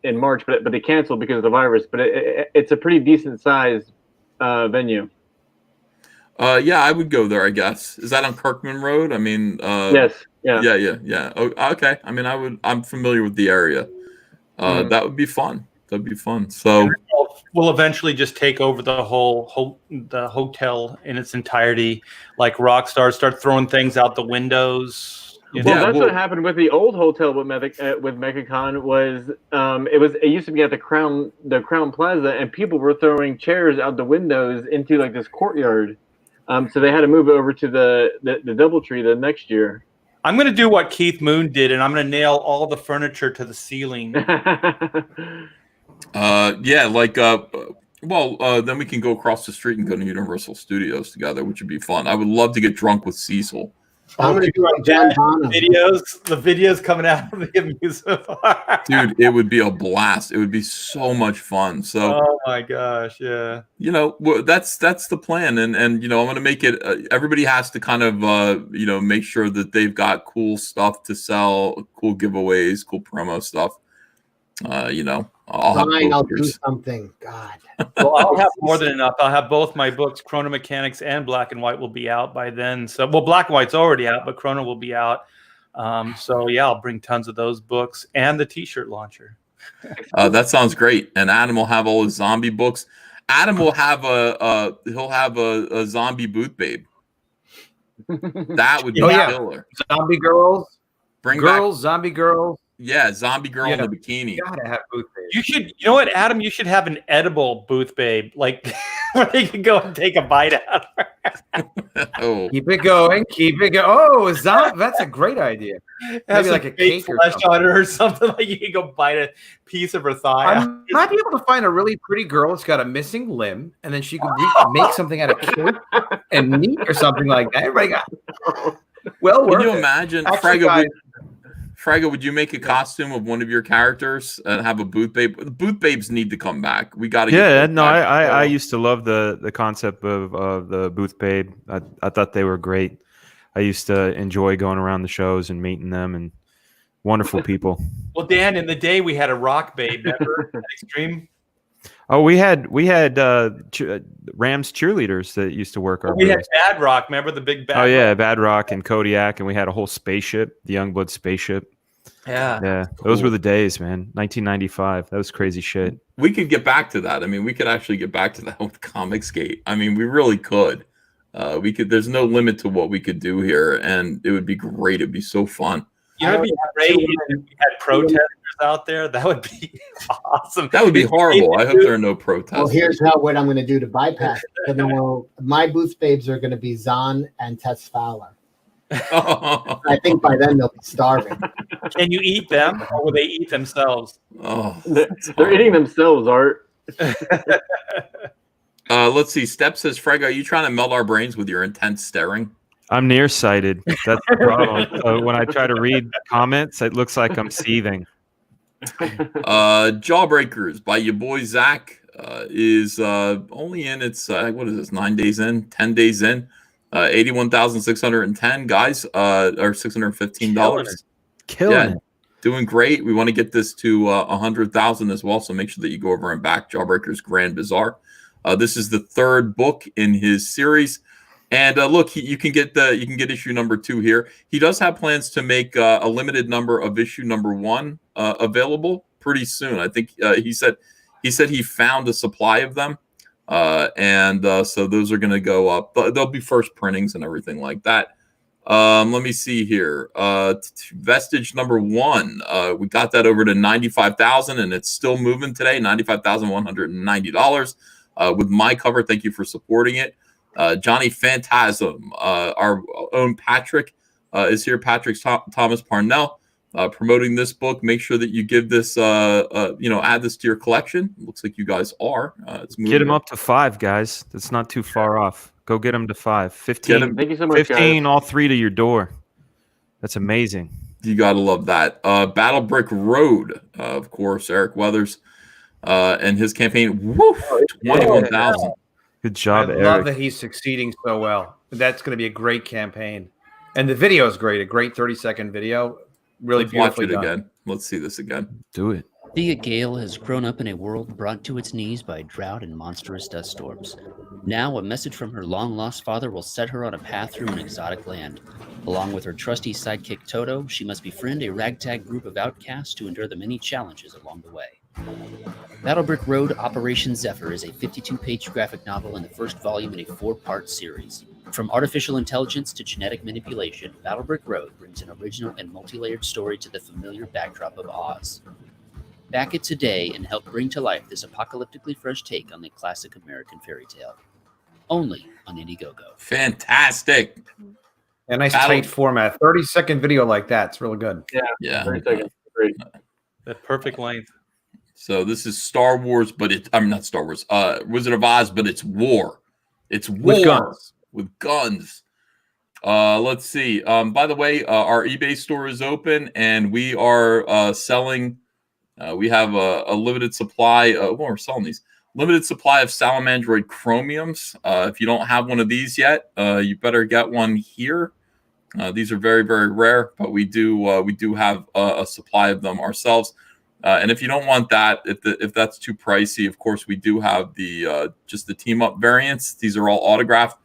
Speaker 2: in March, but they canceled because of the virus. But it's a pretty decent sized venue.
Speaker 1: Yeah, I would go there, I guess. Is that on Kirkman Road? I mean,
Speaker 2: yes. Yeah.
Speaker 1: Yeah. Oh, okay. I mean, I'm familiar with the area. That would be fun. That'd be fun. So
Speaker 9: we'll eventually just take over the whole the hotel in its entirety, like Rockstar, start throwing things out the windows.
Speaker 2: That's what happened with the old hotel with MegaCon. Was it used to be at the Crown Plaza, and people were throwing chairs out the windows into like this courtyard. So they had to move it over to the DoubleTree the next year.
Speaker 9: I'm going to do what Keith Moon did, and I'm going to nail all the furniture to the ceiling.
Speaker 1: Then we can go across the street and go to Universal Studios together, which would be fun. I would love to get drunk with Cecil.
Speaker 8: I'm going to do
Speaker 9: the videos coming out of the amusement park.
Speaker 1: Dude, it would be a blast. It would be so much fun. So,
Speaker 9: oh my gosh, yeah.
Speaker 1: That's the plan, and I'm going to make it. Everybody has to kind of make sure that they've got cool stuff to sell, cool giveaways, cool promo stuff.
Speaker 8: I'll do something. God.
Speaker 9: Well, I'll have more than enough. I'll have both my books, Chrono Mechanics and Black and White, will be out by then. So, Black and White's already out, but Chrono will be out. I'll bring tons of those books and the T-shirt launcher.
Speaker 1: That sounds great. And Adam will have all his zombie books. Adam will have a zombie boot babe. That would be killer.
Speaker 4: Zombie girls.
Speaker 1: Bring
Speaker 4: girls, zombie girls.
Speaker 1: Yeah, zombie girl in the bikini.
Speaker 4: Gotta have booth babe.
Speaker 9: You should, you know what, Adam? You should have an edible booth babe, like where you can go and take a bite out of her.
Speaker 1: Oh,
Speaker 4: Keep it going. Keep it going. Oh, that's a great idea. Maybe like a cake or
Speaker 9: flesh
Speaker 4: something.
Speaker 9: on her or something. Like you can go bite a piece of her thigh.
Speaker 4: I might be able to find a really pretty girl that's got a missing limb, and then she could make something out of cake and meat or something like that. Everybody got well.
Speaker 1: can you
Speaker 4: worth it.
Speaker 1: imagine,
Speaker 4: Actually,
Speaker 1: Fraggo, would you make a costume of one of your characters and have a booth babe? The booth babes need to come back. We got to.
Speaker 10: Yeah, no, I used to love the concept of the booth babe. I thought they were great. I used to enjoy going around the shows and meeting them, and wonderful people.
Speaker 9: Well, Dan, in the day we had a rock babe, remember? At Extreme.
Speaker 10: Oh, we had Rams cheerleaders that used to work our
Speaker 9: We had
Speaker 10: booths.
Speaker 9: Bad Rock, remember the big Bad
Speaker 10: Oh yeah,
Speaker 9: Rock?
Speaker 10: Bad Rock and Kodiak, and we had a whole spaceship, the Youngblood spaceship.
Speaker 9: Yeah.
Speaker 10: Yeah, those were the days, man. 1995, that was crazy shit.
Speaker 1: We could get back to that. I mean, we could actually get back to that with Comicsgate. I mean, we really could. We could. There's no limit to what we could do here, and it would be great. It'd be so fun.
Speaker 9: You know, it'd be great if we had protesters out there. That would be awesome.
Speaker 1: That would be horrible. I hope there are no protests.
Speaker 8: Well, here's what I'm going to do to bypass it. And then my booth babes are going to be Zahn and Tess Fowler. I think by then they'll be starving.
Speaker 9: Can you eat them, or will they eat themselves?
Speaker 1: Oh,
Speaker 2: They're eating themselves, Art.
Speaker 1: Let's see. Step says, Frag, are you trying to melt our brains with your intense staring?
Speaker 10: I'm nearsighted. That's the problem. When I try to read comments, it looks like I'm seething.
Speaker 1: Jawbreakers by your boy Zach is only in its what is this, 9 days in, 10 days in, 81,610 guys, or $615.
Speaker 10: Killing it.
Speaker 1: Doing great. We want to get this to 100,000 as well, so make sure that you go over and back Jawbreakers Grand Bazaar. This is the third book in his series. And look, you can get issue number 2 here. He does have plans to make a limited number of issue number 1 available pretty soon. I think he said he found a supply of them, and so those are going to go up. They'll be first printings and everything like that. Let me see here. Vestige number 1. We got that over to 95,000, and it's still moving today. $95,190 with my cover. Thank you for supporting it. Johnny Phantasm, our own Patrick, is here. Patrick Thomas Parnell, promoting this book. Make sure that you give this, add this to your collection. Looks like you guys are.
Speaker 10: Get him up to 5, guys. That's not too far off. Go get him to 5. 15.
Speaker 2: Thank you so much,
Speaker 10: 15,
Speaker 2: guys.
Speaker 10: all 3 to your door. That's amazing.
Speaker 1: You gotta love that. Battle Brick Road, of course, Eric Weathers, and his campaign. Woo, 21,000.
Speaker 10: Good job,
Speaker 4: I
Speaker 10: Eric.
Speaker 4: love that he's succeeding so well. That's going to be a great campaign. And the video is great. A great 30-second video. Really
Speaker 1: Let's watch
Speaker 4: beautifully
Speaker 1: it
Speaker 4: done.
Speaker 1: again. Let's see this again.
Speaker 10: Do it.
Speaker 5: Thea Gale has grown up in a world brought to its knees by drought and monstrous dust storms. Now, a message from her long-lost father will set her on a path through an exotic land. Along with her trusty sidekick Toto, she must befriend a ragtag group of outcasts to endure the many challenges along the way. Battlebrick Road Operation Zephyr is a 52-page graphic novel in the first volume in a 4-part series. From artificial intelligence to genetic manipulation, Battlebrick Road brings an original and multi-layered story to the familiar backdrop of Oz. Back it today and help bring to life this apocalyptically fresh take on the classic American fairy tale. Only on Indiegogo.
Speaker 1: Fantastic.
Speaker 4: A nice tight format. 30-second video like that. It's really good.
Speaker 1: Yeah.
Speaker 2: 30 seconds. Great.
Speaker 9: The perfect length.
Speaker 1: So this is Star Wars, but I'm not Star Wars. Wizard of Oz, but it's war. It's war with guns. Let's see. By the way, our eBay store is open, and we are selling. We have a limited supply. We're selling these limited supply of Salamandroid chromiums. If you don't have one of these yet, you better get one here. These are very, very rare, but we do have a supply of them ourselves. And if you don't want that, if that's too pricey, of course, we do have the just the team up variants. These are all autographed.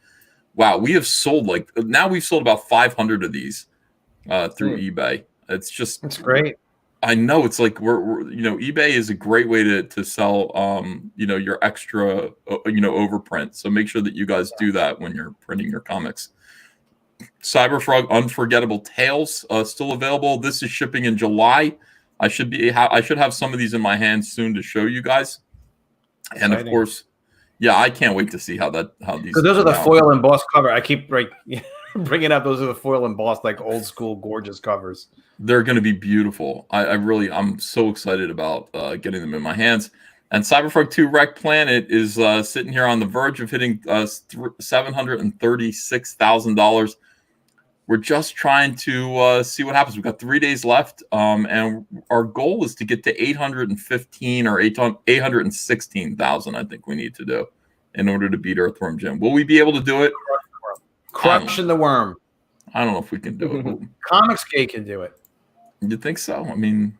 Speaker 1: Wow, we have sold we've sold about 500 of these through eBay. It's
Speaker 4: great.
Speaker 1: I know it's like we're eBay is a great way to sell your extra overprint. So make sure that you guys do that when you're printing your comics. Cyberfrog Unforgettable Tales still available. This is shipping in July. I should have some of these in my hands soon to show you guys. And of course, yeah, I can't wait to see how these.
Speaker 4: So those are the foil embossed cover. I keep bringing up. Those are the foil embossed, like old school, gorgeous covers.
Speaker 1: They're going to be beautiful. I'm so excited about getting them in my hands. And Cyberfrog 2 Wreck Planet is sitting here on the verge of hitting $736,000. We're just trying to see what happens. We've got 3 days left, and our goal is to get to 815 or 816,000. I think we need to do in order to beat Earthworm Jim. Will we be able to do it?
Speaker 4: Crushing the worm.
Speaker 1: I don't know if we can do it.
Speaker 4: Comicsgate can do it.
Speaker 1: You think so? I mean,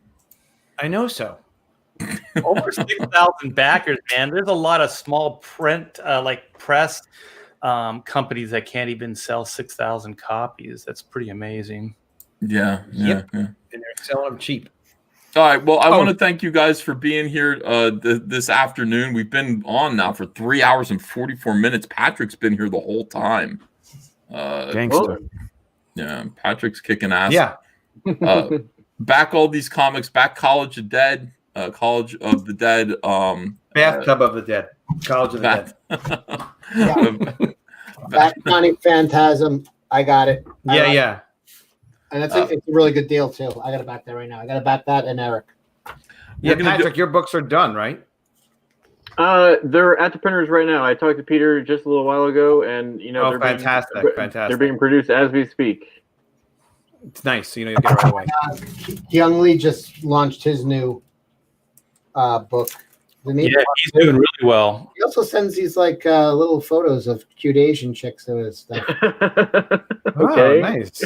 Speaker 4: I know so.
Speaker 9: Over 6,000 backers, man. There's a lot of small print, like press companies that can't even sell 6,000 copies. That's pretty amazing.
Speaker 1: Yeah.
Speaker 4: And they're selling them cheap.
Speaker 1: All right. Well, I want to thank you guys for being here this afternoon. We've been on now for 3 hours and 44 minutes. Patrick's been here the whole time.
Speaker 10: Gangster.
Speaker 1: Yeah, Patrick's kicking ass.
Speaker 4: Yeah.
Speaker 1: Back all these comics. Back College of the Dead.
Speaker 4: Bathtub of the Dead. College of the Dead.
Speaker 8: Back Sonic Phantasm. I got it.
Speaker 4: Yeah.
Speaker 8: And it's a really good deal too. I got to back that right now. I got to back that and Eric.
Speaker 4: Yeah, Patrick, your books are done, right?
Speaker 2: They're at the printers right now. I talked to Peter just a little while ago, and they're
Speaker 4: fantastic.
Speaker 2: They're being produced as we speak.
Speaker 4: It's nice. So you'll get it right away.
Speaker 8: Young Lee just launched his new book.
Speaker 9: Yeah, he's doing really well.
Speaker 8: He also sends these like little photos of cute Asian chicks and his stuff.
Speaker 4: Okay, nice.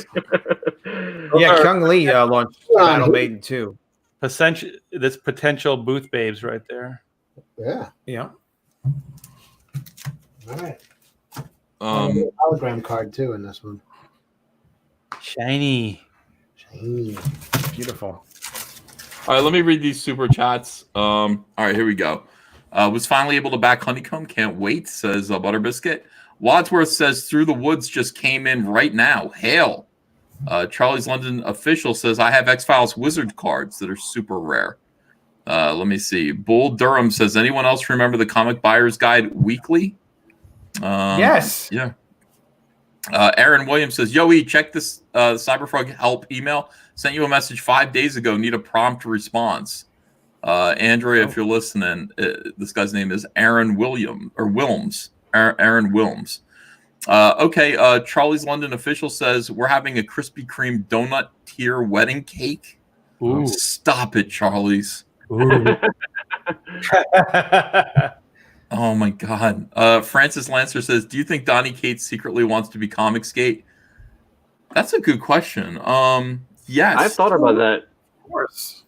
Speaker 4: Yeah, Kyung Lee launched Battle Maiden 2.
Speaker 9: This potential booth babes right there.
Speaker 8: Yeah. All right. Hologram card too in this one.
Speaker 9: Shiny.
Speaker 4: Beautiful.
Speaker 1: All right, let me read these super chats. All right, here we go. Was finally able to back Honeycomb. Can't wait, says Butter Biscuit. Wadsworth says Through the Woods just came in right now. Hail. Charlie's London Official says I have X-Files Wizard cards that are super rare. Let me see. Bull Durham says anyone else remember the Comic Buyer's Guide Weekly?
Speaker 4: Yes.
Speaker 1: Yeah. Aaron Williams says, Yo, E, check this Cyberfrog help email. Sent you a message 5 days ago. Need a prompt response. Andrea, if you're listening, this guy's name is Aaron Wilms. Aaron Wilms. Okay. Charlie's London Official says we're having a Krispy Kreme donut tier wedding cake.
Speaker 9: Ooh.
Speaker 1: Stop it, Charlie's. Oh my God. Francis Lancer says, do you think Donny Cates secretly wants to be Comicsgate? That's a good question. Yes.
Speaker 2: I've thought about that.
Speaker 4: Of course.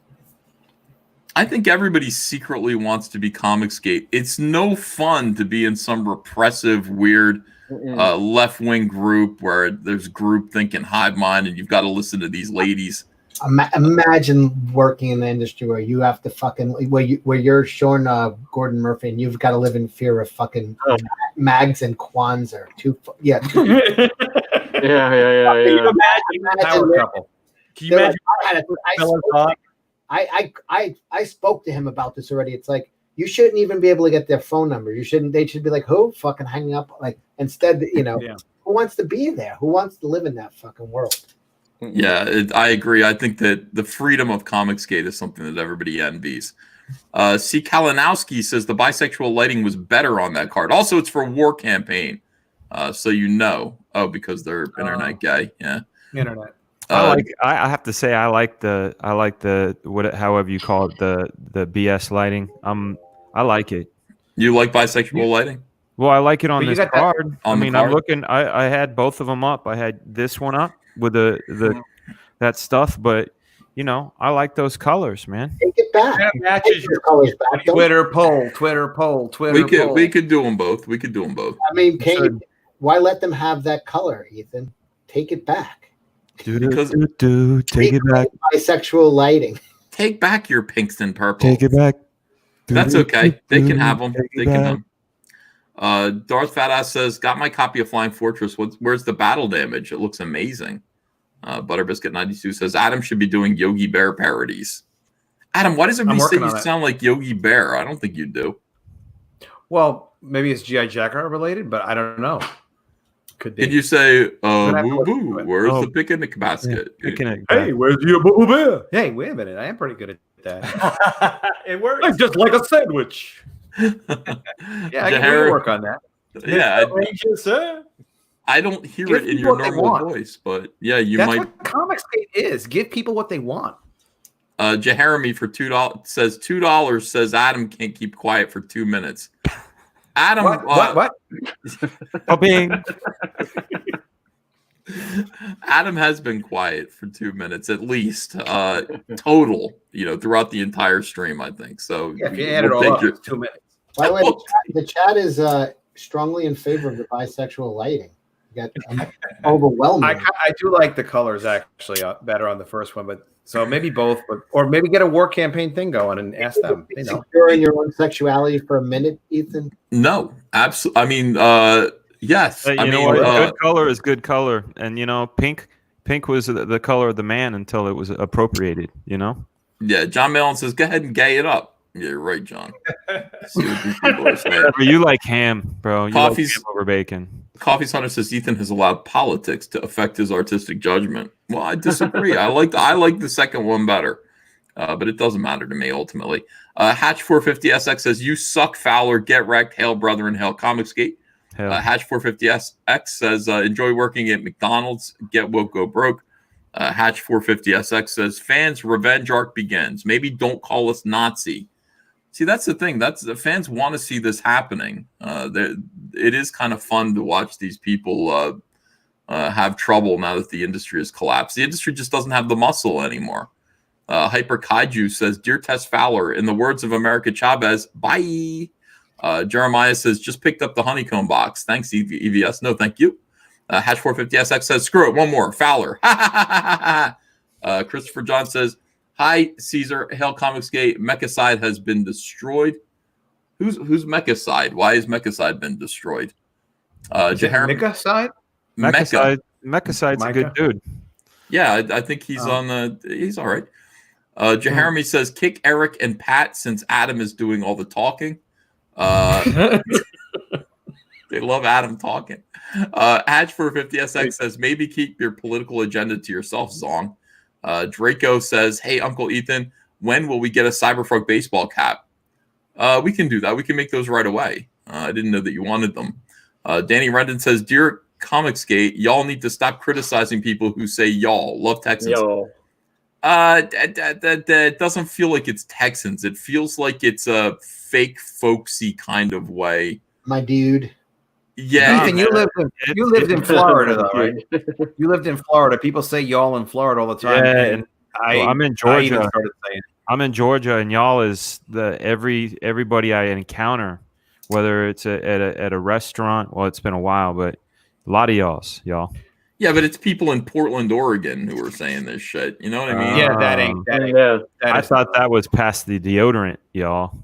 Speaker 1: I think everybody secretly wants to be Comicsgate. It's no fun to be in some repressive, weird left-wing group where there's group thinking hive mind and you've got to listen to these ladies.
Speaker 8: Imagine working in the industry where you have to where you're Sean Gordon Murphy and you've got to live in fear of fucking Mags and Kwanzaa. Yeah.
Speaker 9: Can you imagine
Speaker 8: I spoke to him about this already. It's like you shouldn't even be able to get their phone number. They should be like, who fucking hanging up? Like instead, who wants to be there? Who wants to live in that fucking world?
Speaker 1: Yeah, I agree. I think that the freedom of Comicsgate is something that everybody envies. C. Kalinowski says the bisexual lighting was better on that card. Also, it's for a war campaign, so because they're internet gay. Yeah,
Speaker 4: internet.
Speaker 10: I have to say I like the however you call it, the BS lighting. I like it.
Speaker 1: You like bisexual lighting?
Speaker 10: Well, I like it on this card.
Speaker 1: I'm
Speaker 10: looking. I had both of them up. I had this one up with that stuff, but I like those colors, man.
Speaker 8: Take it back.
Speaker 9: That matches your
Speaker 8: colors back.
Speaker 4: Twitter poll.
Speaker 1: We could do them both.
Speaker 8: I mean, why let them have that color, Ethan? Take it back.
Speaker 1: Because
Speaker 10: take it back.
Speaker 8: Bisexual lighting.
Speaker 1: Take back your pinks and purple.
Speaker 10: Take it back.
Speaker 1: That's okay. They can have them. They can have them. Darth Fatass says, got my copy of Flying Fortress. Where's the battle damage? It looks amazing. Butterbiscuit92 says, Adam should be doing Yogi Bear parodies. Adam, why does everybody say
Speaker 4: working
Speaker 1: you
Speaker 4: on it.
Speaker 1: sound like Yogi Bear? I don't think you do.
Speaker 4: Well, maybe it's G.I. Jacko related, but I don't know. Could be.
Speaker 1: Did you say,
Speaker 4: Gonna have to
Speaker 1: boo
Speaker 4: look
Speaker 1: boo?
Speaker 4: into it.
Speaker 1: Where's
Speaker 10: Oh.
Speaker 1: the picnic basket?
Speaker 4: Hey, where's your boo bear? Hey, wait a minute. I am pretty good at that.
Speaker 9: It works.
Speaker 4: I'm just like a sandwich. Yeah, I can work on that.
Speaker 1: Yeah,
Speaker 9: sir.
Speaker 1: I don't hear
Speaker 4: Give
Speaker 1: it in
Speaker 4: people
Speaker 1: your
Speaker 4: what they
Speaker 1: normal
Speaker 4: want.
Speaker 1: voice, but yeah, you
Speaker 4: That's
Speaker 1: might.
Speaker 4: what Comicsgate is. Give people what they want.
Speaker 1: Jaharemy for $2 says $2 says Adam can't keep quiet for 2 minutes. Adam,
Speaker 4: What?
Speaker 10: Bing.
Speaker 1: Adam has been quiet for 2 minutes at least, total. Throughout the entire stream, I think. So
Speaker 4: Yeah, if you add it all up, it's 2 minutes.
Speaker 8: By the way, the chat is strongly in favor of the bisexual lighting. You got overwhelming.
Speaker 4: I do like the colors actually better on the first one, but so maybe both, or maybe get a war campaign thing going and ask them.
Speaker 8: Secure in your own sexuality for a minute, Ethan.
Speaker 1: No, absolutely. I mean, yes.
Speaker 10: You know what? Good color is good color, and pink was the color of the man until it was appropriated.
Speaker 1: Yeah, John Mellon says, "Go ahead and gay it up." Yeah, you're right, John. See what these people are saying.
Speaker 10: You like ham, bro. You
Speaker 1: Coffee's
Speaker 10: like ham over bacon.
Speaker 1: Coffee's Hunter says Ethan has allowed politics to affect his artistic judgment. Well, I disagree. I like the second one better, but it doesn't matter to me ultimately. Hatch 450SX says, "You suck, Fowler. Get wrecked. Hail, brother, and hail, Comicsgate." Hatch 450SX says, "Enjoy working at McDonald's. Get woke, go broke." Hatch 450SX says, "Fans, revenge arc begins. Maybe don't call us Nazi." See, that's the thing. That's the fans want to see this happening. It is kind of fun to watch these people have trouble now that the industry has collapsed. The industry just doesn't have the muscle anymore. Hyper Kaiju says, "Dear Tess Fowler, in the words of America Chavez, bye." Jeremiah says, "Just picked up the honeycomb box. Thanks, EVS. No, thank you." Hatch 450SX says, "Screw it. One more. Fowler." Christopher John says, "Hi, Caesar. Hail, Comicsgate. Mechacide has been destroyed." Who's Mechacide? Why has Mechacide been destroyed?
Speaker 4: Mechacide?
Speaker 10: Mechaside's a good dude.
Speaker 1: Yeah, I think he's he's all right. Jeremy says, "Kick Eric and Pat since Adam is doing all the talking." They love Adam talking. Hatch 450SX says, "Maybe keep your political agenda to yourself, Zong." Draco says, "Hey, Uncle Ethan, when will we get a Cyberfrog baseball cap?" We can do that. We can make those right away. I didn't know that you wanted them. Danny Rendon says, "Dear Comicsgate, y'all need to stop criticizing people who say y'all. Love Texans."
Speaker 2: Yo.
Speaker 1: That doesn't feel like it's Texans. It feels like it's a fake folksy kind of way.
Speaker 8: My dude.
Speaker 1: Yeah,
Speaker 4: Ethan, you lived in Florida, though, right? You lived in Florida. People say y'all in Florida all the time.
Speaker 10: Yeah,
Speaker 4: and
Speaker 10: I'm in
Speaker 4: I
Speaker 10: Georgia.
Speaker 4: even started saying it.
Speaker 10: I'm in Georgia, and y'all is everybody I encounter, whether it's at a restaurant. Well, it's been a while, but a lot of y'all.
Speaker 1: Yeah, but it's people in Portland, Oregon, who are saying this shit. You know what I mean?
Speaker 4: Yeah, that ain't.
Speaker 10: I thought that was past the deodorant, y'all.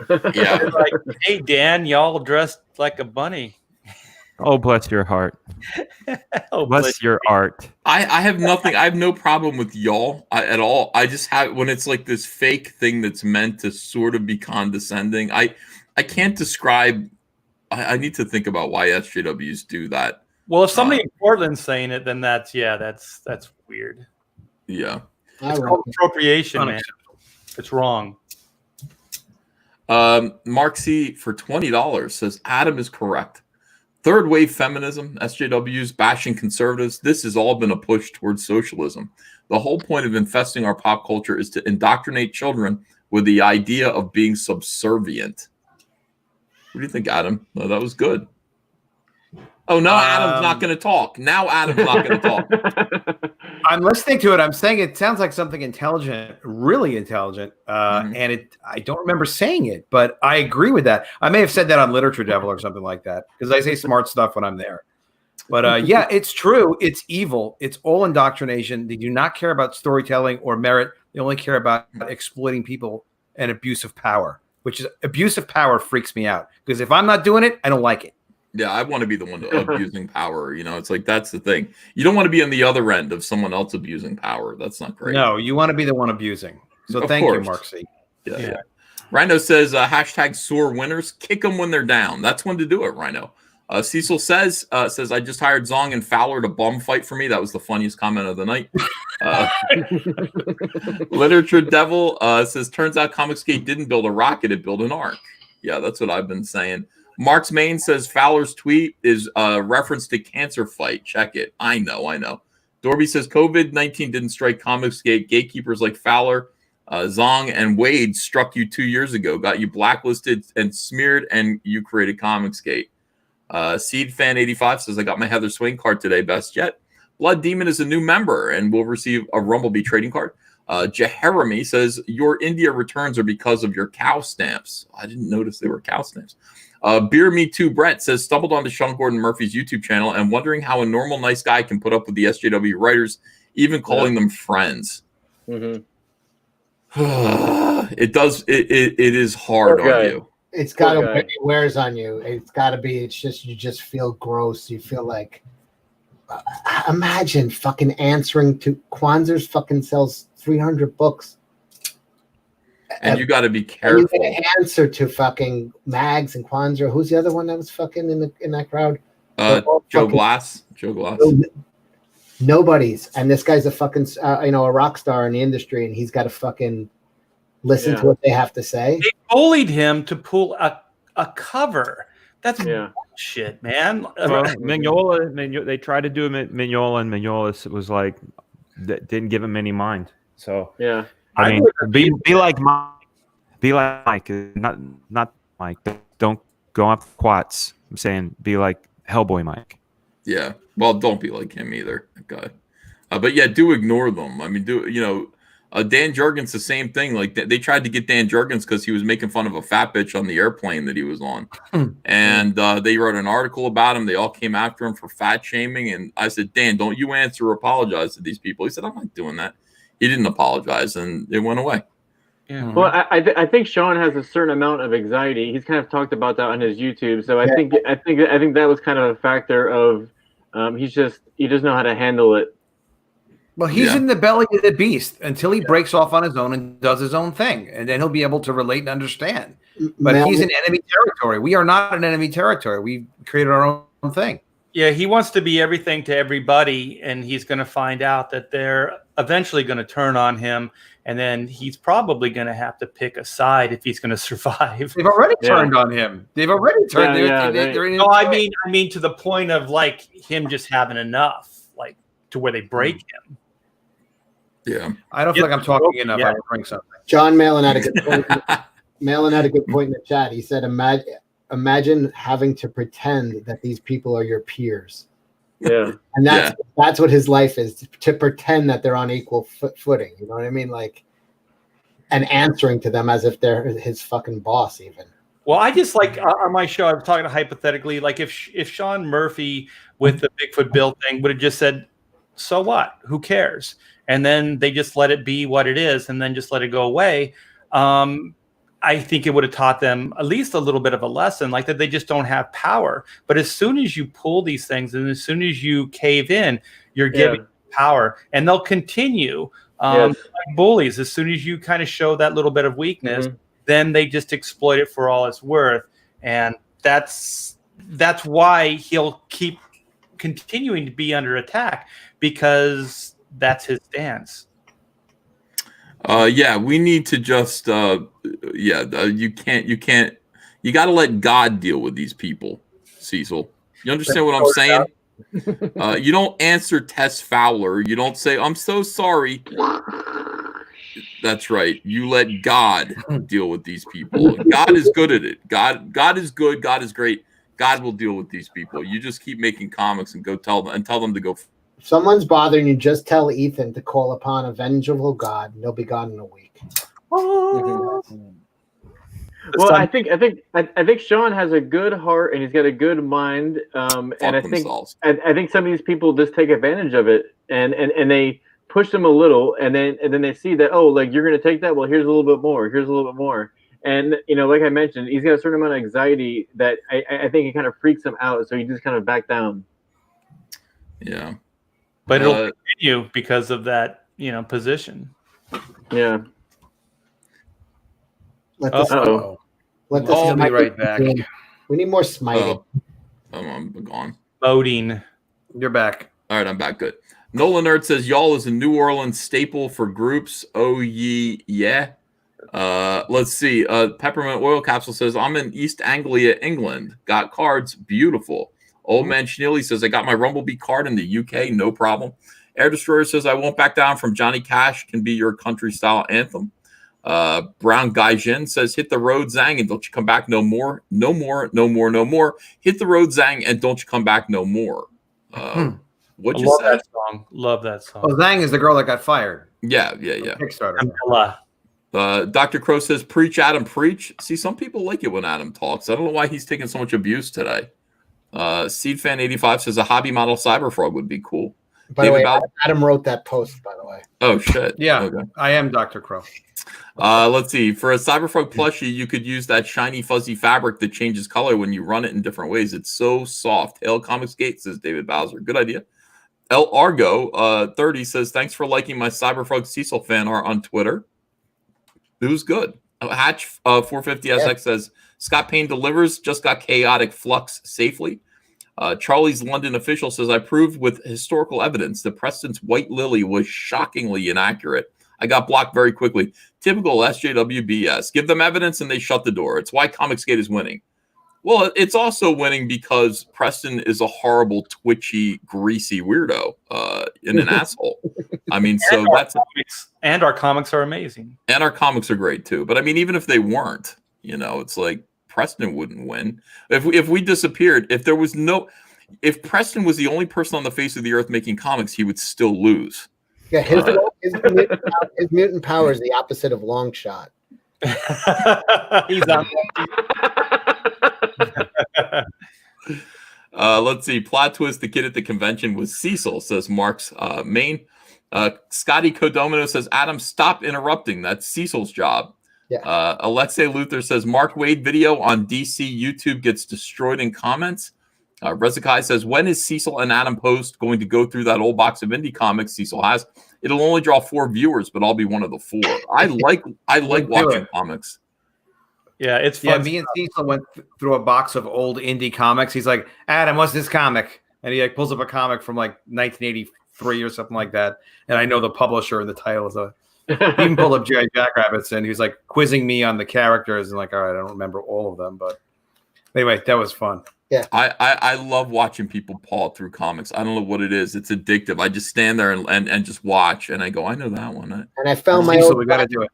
Speaker 1: Yeah.
Speaker 9: Like, hey, Dan, y'all dressed like a bunny.
Speaker 10: Oh, bless your heart. Bless your art.
Speaker 1: I have nothing. I have no problem with y'all at all. I just have when it's like this fake thing that's meant to sort of be condescending. I can't describe. I need to think about why SJWs do that.
Speaker 9: Well, if somebody in Portland's saying it, then that's weird.
Speaker 1: Yeah,
Speaker 9: it's called appropriation, man. It's wrong.
Speaker 1: Mark C for $20 says Adam is correct. Third wave feminism, SJWs bashing conservatives. This has all been a push towards socialism. The whole point of infesting our pop culture is to indoctrinate children with the idea of being subservient. What do you think, Adam? No, that was good. Oh, no, Adam's not going to talk. Now Adam's not going to talk.
Speaker 4: I'm listening to it. I'm saying it sounds like something intelligent, really intelligent. And I don't remember saying it, but I agree with that. I may have said that on Literature Devil or something like that because I say smart stuff when I'm there. But yeah, it's true. It's evil. It's all indoctrination. They do not care about storytelling or merit. They only care about exploiting people and abuse of power, which is abuse of power freaks me out because if I'm not doing it, I don't like it.
Speaker 1: Yeah, I want to be the one abusing power. You know, it's like that's the thing. You don't want to be on the other end of someone else abusing power. That's not great.
Speaker 4: No, you want to be the one abusing. So
Speaker 1: Of
Speaker 4: thank you,
Speaker 1: course.
Speaker 4: Mark C.
Speaker 1: Yeah. Rhino says hashtag sore winners. Kick them when they're down. That's when to do it, Rhino. Cecil says I just hired Zong and Fowler to bum fight for me. That was the funniest comment of the night. Literature Devil says turns out Comicsgate didn't build a rocket, it built an ark. Yeah, that's what I've been saying. Mark's Main says Fowler's tweet is a reference to cancer fight. Check it. I know. Dorby says COVID-19 didn't strike Comicsgate. Gatekeepers like Fowler, Zong, and Wade struck you 2 years ago, got you blacklisted and smeared, and you created Comicsgate. Seed Fan 85 says I got my Heather Swain card today. Best yet. Blood Demon is a new member and will receive a Rumblebee trading card. Jeheremy says your India returns are because of your cow stamps. I didn't notice they were cow stamps. Beer Me Too Brett says stumbled onto Sean Gordon Murphy's YouTube channel and wondering how a normal nice guy can put up with the SJW writers, even calling them friends.
Speaker 2: Mm-hmm.
Speaker 1: It is hard on you.
Speaker 8: It's got to it wears on you. It's got to be. It's just you just feel gross. You feel like imagine fucking answering to Kwanzaa's fucking sells 300 books.
Speaker 1: And you got to be careful.
Speaker 8: And you got to answer to fucking Mags and Kwanzaa. Who's the other one that was fucking in that crowd?
Speaker 1: Joe Glass. Joe Glass.
Speaker 8: Nobody's. And this guy's a fucking a rock star in the industry, and he's got to fucking listen to what they have to say.
Speaker 9: They bullied him to pull a cover. That's bullshit, man.
Speaker 10: Well, Mignola, they tried to do him at Mignola, and Mignola was like, didn't give him any mind. So
Speaker 2: yeah,
Speaker 10: I mean, be like Mike. Be like Mike, not Mike. Don't go up quats. I'm saying be like Hellboy Mike.
Speaker 1: Yeah. Well, don't be like him either, guy. But yeah, do ignore them. I mean, Dan Jurgens, the same thing. Like they tried to get Dan Jurgens because he was making fun of a fat bitch on the airplane that he was on, and they wrote an article about him. They all came after him for fat shaming, and I said, Dan, don't you answer or apologize to these people? He said, I'm not doing that. He didn't apologize, and it went away.
Speaker 2: Yeah. Well, I think Sean has a certain amount of anxiety. He's kind of talked about that on his YouTube. So I think that was kind of a factor of he doesn't know how to handle it.
Speaker 4: Well, he's in the belly of the beast until he breaks off on his own and does his own thing, and then he'll be able to relate and understand. But he's in enemy territory. We are not in enemy territory. We created our own thing.
Speaker 9: Yeah, he wants to be everything to everybody, and he's going to find out that they're eventually going to turn on him, and then he's probably going to have to pick a side if he's going to survive.
Speaker 4: They've already turned on him. They've already turned.
Speaker 9: I mean, to the point of like him just having enough, like to where they break him.
Speaker 1: Yeah,
Speaker 4: I don't feel like I'm talking enough. I would bring something.
Speaker 8: John Malin had a good point. Malin had a good point in the chat. He said, "Imagine having to pretend that these people are your peers."
Speaker 2: Yeah,
Speaker 8: and that's what his life is, to pretend that they're on equal footing. You know what I mean? Like, and answering to them as if they're his fucking boss, even.
Speaker 9: Well, I just like on my show, I was talking hypothetically, like if Sean Murphy with the Bigfoot Bill thing would have just said, "So what? Who cares?" And then they just let it be what it is, and then just let it go away. I think it would have taught them at least a little bit of a lesson, like that they just don't have power. But as soon as you pull these things, and as soon as you cave in, you're giving power, and they'll continue like bullies. As soon as you kind of show that little bit of weakness, then they just exploit it for all it's worth, and that's why he'll keep continuing to be under attack, because that's his stance.
Speaker 1: We need to just you got to let God deal with these people, Cecil. You understand what I'm saying? You don't answer Tess Fowler. You don't say, "I'm so sorry." That's right. You let God deal with these people. God is good at it. God is good. God is great. God will deal with these people. You just keep making comics and tell them to go.
Speaker 8: If someone's bothering you, just tell Ethan to call upon a vengeful God, and they'll be gone in a week.
Speaker 2: Well, I think Sean has a good heart and he's got a good mind, and I think some of these people just take advantage of it, and they push them a little, and then they see that, oh, like, you're going to take that. Well, here's a little bit more. Here's a little bit more. And like I mentioned, he's got a certain amount of anxiety that I think it kind of freaks him out, so he just kind of back down.
Speaker 1: Yeah.
Speaker 9: But it'll continue because of that, position.
Speaker 2: Yeah.
Speaker 8: Let this.
Speaker 2: Uh-oh.
Speaker 8: Let this.
Speaker 4: I'll be right back.
Speaker 8: We need more smiting.
Speaker 1: I'm gone.
Speaker 9: Voting.
Speaker 4: You're back.
Speaker 1: All right, I'm back. Good. Nolan Nerd says y'all is a New Orleans staple for groups. Oh yeah. Let's see. Peppermint Oil Capsule says I'm in East Anglia, England. Got cards. Beautiful. Old Man Schnilly says I got my Rumblebee card in the UK. No problem. Air Destroyer says I won't back down from Johnny Cash. Can be your country style anthem. Brown Gaijin says hit the road, Zhang, and don't you come back no more. No more. No more. No more. Hit the road, Zhang, and don't you come back no more. What'd you say?
Speaker 9: That song. Love that song.
Speaker 4: Oh, Zhang is the girl that got fired.
Speaker 1: Yeah.
Speaker 4: Kickstarter.
Speaker 9: CAMILLA.
Speaker 1: Dr. Crow says, preach, Adam, preach. See, some people like it when Adam talks. I don't know why he's taking so much abuse today. SeedFan85 says a hobby model Cyberfrog would be cool.
Speaker 8: By the way, Adam wrote that post, by the way.
Speaker 1: Oh, shit.
Speaker 4: Yeah,
Speaker 1: okay.
Speaker 4: I am Dr. Crow.
Speaker 1: Let's see. For a Cyberfrog plushie, you could use that shiny, fuzzy fabric that changes color when you run it in different ways. It's so soft. Hail Comicsgate, says David Bowser. Good idea. El Argo 30 says, thanks for liking my Cyberfrog Cecil fan art on Twitter. It was good. Hatch 450SX says, Scott Payne delivers, just got chaotic flux safely. Charlie's London official says, I proved with historical evidence that Preston's White Lily was shockingly inaccurate. I got blocked very quickly. Typical SJW BS. Give them evidence and they shut the door. It's why Comicsgate is winning. Well, it's also winning because Preston is a horrible, twitchy, greasy weirdo and an asshole. I mean, so that's
Speaker 9: and our comics are amazing.
Speaker 1: And our comics are great too. But I mean, even if they weren't, it's like Preston wouldn't win. If we disappeared, if Preston was the only person on the face of the earth making comics, he would still lose.
Speaker 8: Yeah, his mutant power is the opposite of long shot.
Speaker 9: He's on.
Speaker 1: Let's see. Plot twist: the kid at the convention was Cecil, says Mark's Maine. Scotty Codomino says, Adam, stop interrupting. That's Cecil's job.
Speaker 8: Yeah.
Speaker 1: Alexei Luther says, Mark Wade video on DC YouTube gets destroyed in comments. Rezakai says, when is Cecil and Adam Post going to go through that old box of indie comics Cecil has? It'll only draw 4 viewers, but I'll be one of the 4. I like watching comics.
Speaker 9: Yeah, it's fun.
Speaker 4: Yeah, me and Cecil went through a box of old indie comics. He's like, Adam, what's this comic? And he pulls up a comic from 1983 or something like that. And I know the publisher and the title is he even pulled up Jerry Jackrabbits and he's like quizzing me on the characters and all right, I don't remember all of them, but anyway, that was fun.
Speaker 8: Yeah,
Speaker 1: I love watching people paw through comics. I don't know what it is. It's addictive. I just stand there and just watch, and I go, I know that one.
Speaker 8: And I found my
Speaker 4: old. We got to do it.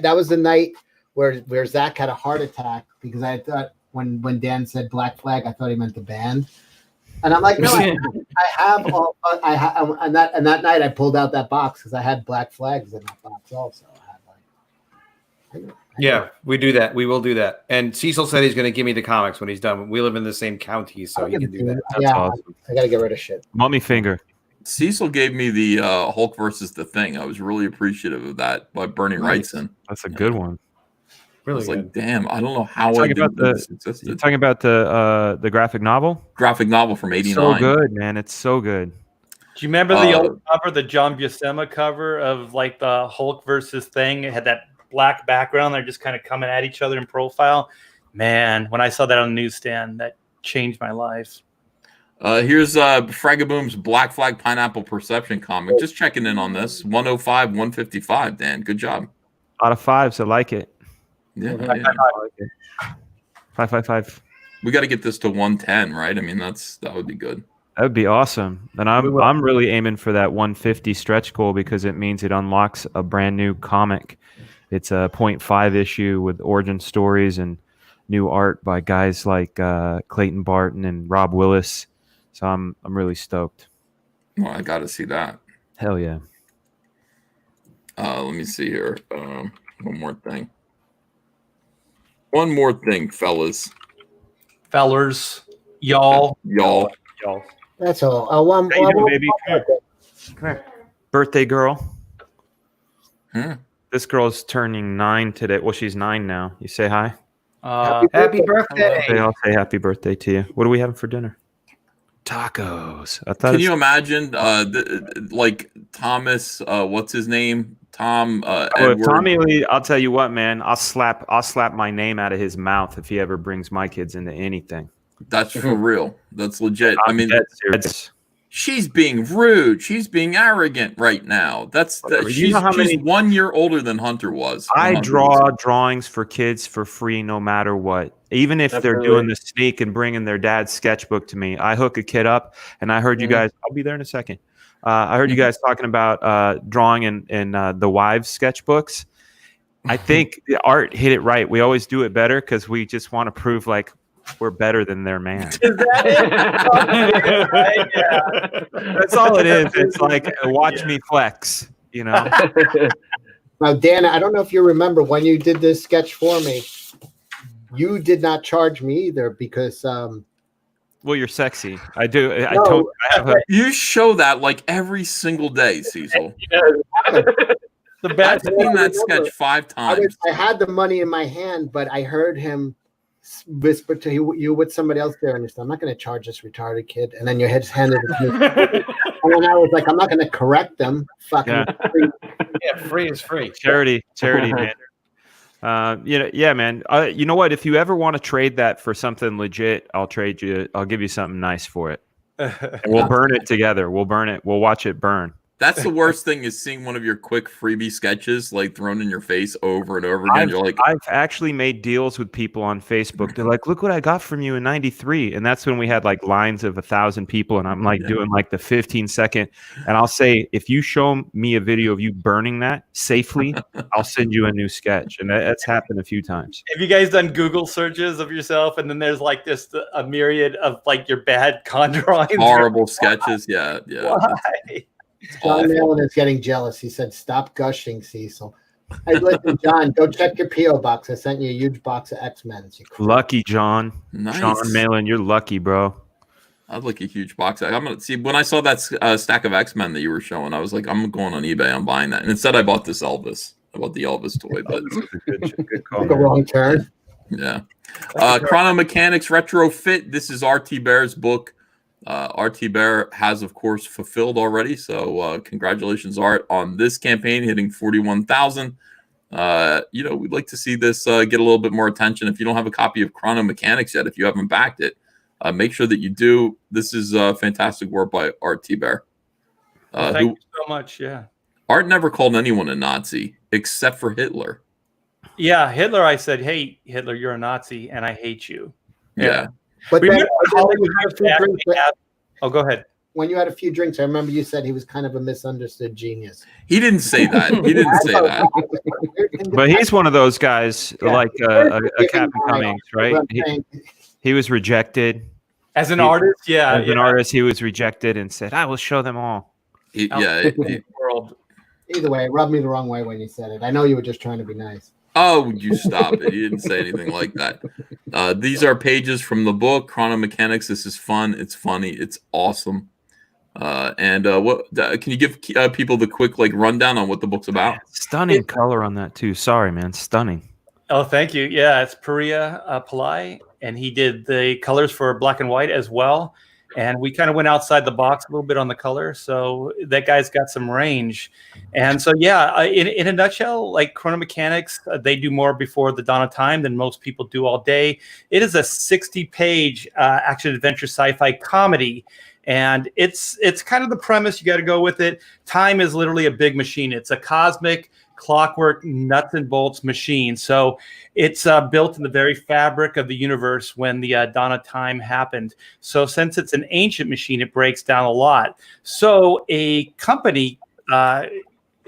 Speaker 8: That was the night where Zach had a heart attack because I thought when Dan said Black Flag, I thought he meant the band, and I'm like, no, I have and that night I pulled out that box because I had Black Flags in that box also.
Speaker 4: Yeah, we do that. We will do that. And Cecil said he's going to give me the comics when he's done. We live in the same county, so he can do that.
Speaker 10: That's awesome.
Speaker 8: I got to get rid of shit.
Speaker 10: Mummy finger.
Speaker 1: Cecil gave me the Hulk versus the Thing. I was really appreciative of that by Bernie Wrightson.
Speaker 10: That's a good one.
Speaker 1: Really, I was like, damn, I don't know how
Speaker 10: You're talking about the graphic novel?
Speaker 1: Graphic novel from '89.
Speaker 10: So good, man. It's so good.
Speaker 9: Do you remember the old cover, the John Buscema cover of the Hulk versus Thing? It had that black background. They're just kind of coming at each other in profile. Man, when I saw that on the newsstand, that changed my life.
Speaker 1: Here's Fragaboom's Black Flag Pineapple Perception comic. Just checking in on this. 105, 155, Dan. Good job.
Speaker 10: Out of 5s, I like it.
Speaker 1: Yeah.
Speaker 10: 555.
Speaker 1: We got to get this to 110, right? I mean, that would be good.
Speaker 10: That would be awesome. And I'm really aiming for that 150 stretch goal because it means it unlocks a brand new comic. It's a 0.5 issue with origin stories and new art by guys like Clayton Barton and Rob Willis. So I'm really stoked.
Speaker 1: Well, I got to see that.
Speaker 10: Hell yeah.
Speaker 1: Let me see here. One more thing. One more thing, fellas.
Speaker 9: Y'all.
Speaker 8: That's all. One,
Speaker 10: baby. Come here. Birthday girl. This girl's turning 9 today. Well, she's 9 now. You say hi.
Speaker 4: Happy birthday.
Speaker 10: Okay, I'll say happy birthday to you. What are we having for dinner? Tacos. I thought.
Speaker 1: Can
Speaker 10: it's-
Speaker 1: you imagine, like Thomas? What's his name? Tom
Speaker 10: Oh, if
Speaker 1: Edward.
Speaker 10: Tommy Lee, I'll tell you what, man. I'll slap my name out of his mouth if he ever brings my kids into anything.
Speaker 1: That's for real. That's legit. I mean,
Speaker 10: dead serious.
Speaker 1: she's being rude. She's being arrogant right now. That's
Speaker 10: Whatever. You know how
Speaker 1: she's
Speaker 10: many-
Speaker 1: 1 year older than Hunter was.
Speaker 10: I
Speaker 1: 100%.
Speaker 10: draw drawings for kids for free no matter what. Even if they're doing the sneak and bringing their dad's sketchbook to me, I hook a kid up. And I heard you guys, I'll be there in a second. I heard you guys talking about drawing in the wives' sketchbooks. I think the Art hit it right. We always do it better because we just want to prove like we're better than their man.
Speaker 9: Is that it?
Speaker 10: That's all it is. It's like watch me flex, you know.
Speaker 8: Now, Dan, I don't know if you remember when you did this sketch for me. You did not charge me either because.
Speaker 10: Well, you're sexy. I do.
Speaker 8: No.
Speaker 10: I have a.
Speaker 1: You show that like every single day, Cecil.
Speaker 9: The best.
Speaker 1: I've seen that sketch 5 times.
Speaker 8: I had the money in my hand, but I heard him whisper to you with somebody else there, and he said, "I'm not going to charge this retarded kid." And then your head handed it to me, and then I was like, "I'm not going to correct them." Fucking free.
Speaker 4: Yeah, free is free.
Speaker 10: Charity, man. Yeah, man. You know what? If you ever want to trade that for something legit, I'll trade you. I'll give you something nice for it. And we'll burn it together. We'll burn it. We'll watch it burn.
Speaker 1: That's the worst thing is seeing one of your quick freebie sketches like thrown in your face over and over again. You're like,
Speaker 10: I've actually made deals with people on Facebook. They're like, "Look what I got from you in '93," and that's when we had like lines of 1,000 people, and I'm like doing like the 15-second, and I'll say, if you show me a video of you burning that safely, I'll send you a new sketch, and that's happened a few times.
Speaker 9: Have you guys done Google searches of yourself, and then there's like just a myriad of like your bad con drawings,
Speaker 1: horrible sketches? Yeah.
Speaker 9: Why?
Speaker 8: John Allen is getting jealous. He said, "Stop gushing, Cecil." Hey, listen, John, go check your PO box. I sent you a huge box of X-Men.
Speaker 10: Lucky John.
Speaker 1: Nice.
Speaker 10: John Malin, you're lucky, bro.
Speaker 1: I'd like a huge box. I'm gonna see when I saw that stack of X-Men that you were showing. I was like, I'm going on eBay. I'm buying that. And instead, I bought this Elvis. I bought the Elvis toy, but
Speaker 10: good call.
Speaker 8: Took a wrong turn.
Speaker 1: Yeah. Chrono Mechanics Retrofit. This is RT Bear's book. RT Bear has, of course, fulfilled already. So congratulations, Art, on this campaign hitting 41,000. We'd like to see this get a little bit more attention. If you don't have a copy of Chrono Mechanics yet, if you haven't backed it, make sure that you do. This is fantastic work by RT Bear.
Speaker 9: Thank you so much. Yeah.
Speaker 1: Art never called anyone a Nazi except for Hitler.
Speaker 9: Yeah, Hitler. I said, "Hey, Hitler, you're a Nazi, and I hate you."
Speaker 1: Yeah.
Speaker 8: But then,
Speaker 9: oh, go ahead.
Speaker 8: When you had a few drinks, I remember you said he was kind of a misunderstood genius.
Speaker 1: He didn't say that. He didn't say that.
Speaker 10: But he's one of those guys like a Captain Cummings, right? He was rejected.
Speaker 9: As an artist, yeah.
Speaker 10: As an artist, he was rejected and said, "I will show them all."
Speaker 9: World.
Speaker 8: Either way, it rubbed me the wrong way when you said it. I know you were just trying to be nice.
Speaker 1: Oh, would you stop it? He didn't say anything like that. These are pages from the book, Chrono Mechanics. This is fun. It's funny. It's awesome. What can you give people the quick rundown on what the book's about?
Speaker 10: Stunning color on that too. Sorry, man. Stunning.
Speaker 9: Oh, thank you. Yeah, it's Priya Pillai, and he did the colors for black and white as well. And we kind of went outside the box a little bit on the color. So that guy's got some range. And so, yeah, in a nutshell, like Chrono Mechanics, they do more before the dawn of time than most people do all day. It is a 60-page action-adventure sci-fi comedy. And it's kind of the premise. You got to go with it. Time is literally a big machine. It's a cosmic clockwork nuts and bolts machine. So it's built in the very fabric of the universe when the dawn of time happened. So since it's an ancient machine, it breaks down a lot. So a company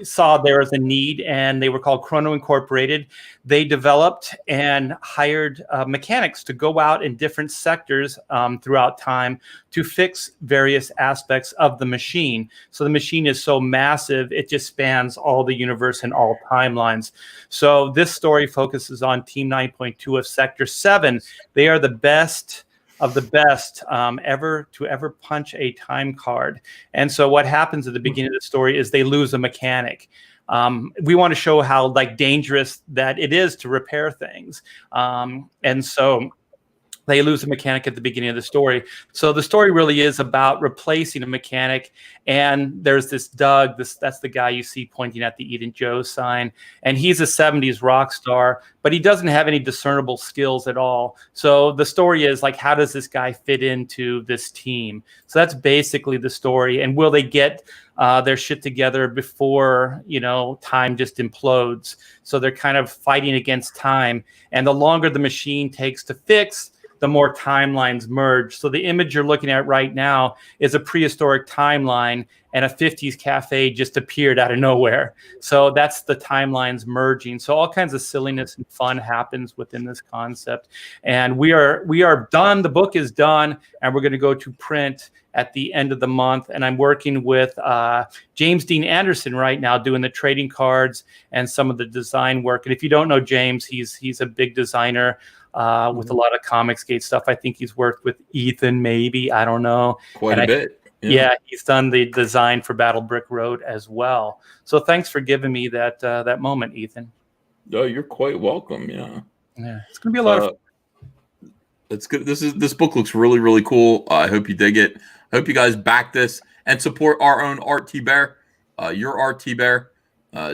Speaker 9: saw there was a need, and they were called Chrono Incorporated. They developed and hired mechanics to go out in different sectors throughout time to fix various aspects of the machine. So the machine is so massive, it just spans all the universe and all timelines. So this story focuses on Team 9.2 of Sector 7. They are the best of the best ever punch a time card. And so what happens at the beginning of the story is they lose a mechanic. We want to show how dangerous that it is to repair things. And so they lose a mechanic at the beginning of the story. So the story really is about replacing a mechanic. And there's this Doug, that's the guy you see pointing at the Eat and Joe sign. And he's a 70s rock star, but he doesn't have any discernible skills at all. So the story is like, how does this guy fit into this team? So that's basically the story. And will they get their shit together before, time just implodes? So they're kind of fighting against time. And the longer the machine takes to fix, the more timelines merge. So the image you're looking at right now is a prehistoric timeline, and a 50s cafe just appeared out of nowhere. So that's the timelines merging. So all kinds of silliness and fun happens within this concept. And we are done. The book is done, and we're going to go to print at the end of the month. And I'm working with James Dean Anderson right now doing the trading cards and some of the design work. And if you don't know James, he's a big designer with a lot of Comicsgate stuff. I think he's worked with Ethan, maybe. I don't know.
Speaker 1: Quite a bit.
Speaker 9: Yeah, he's done the design for Battle Brick Road as well. So thanks for giving me that moment, Ethan.
Speaker 1: Oh, you're quite welcome. Yeah,
Speaker 9: it's gonna be a lot of fun.
Speaker 1: It's good. This book looks really, really cool. I hope you dig it. I hope you guys back this and support our own Art T Bear. Your Art T Bear,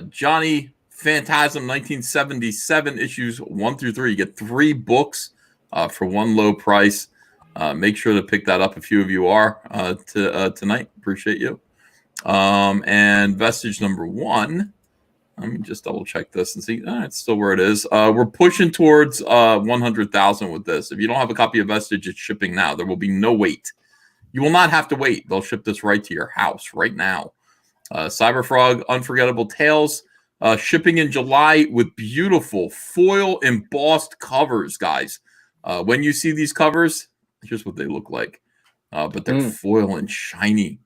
Speaker 1: Johnny Phantasm, 1977 issues 1 through 3. You get 3 books for one low price. Make sure to pick that up. A few of you are tonight. Appreciate you. And vestige number 1. Let me just double check this and see. It's still where it is. We're pushing towards 100,000 with this. If you don't have a copy of Vestige, it's shipping now. There will be no wait. You will not have to wait. They'll ship this right to your house right now. Cyberfrog, Unforgettable Tales, shipping in July with beautiful foil embossed covers, guys. When you see these covers, here's what they look like. But they're foil and shiny.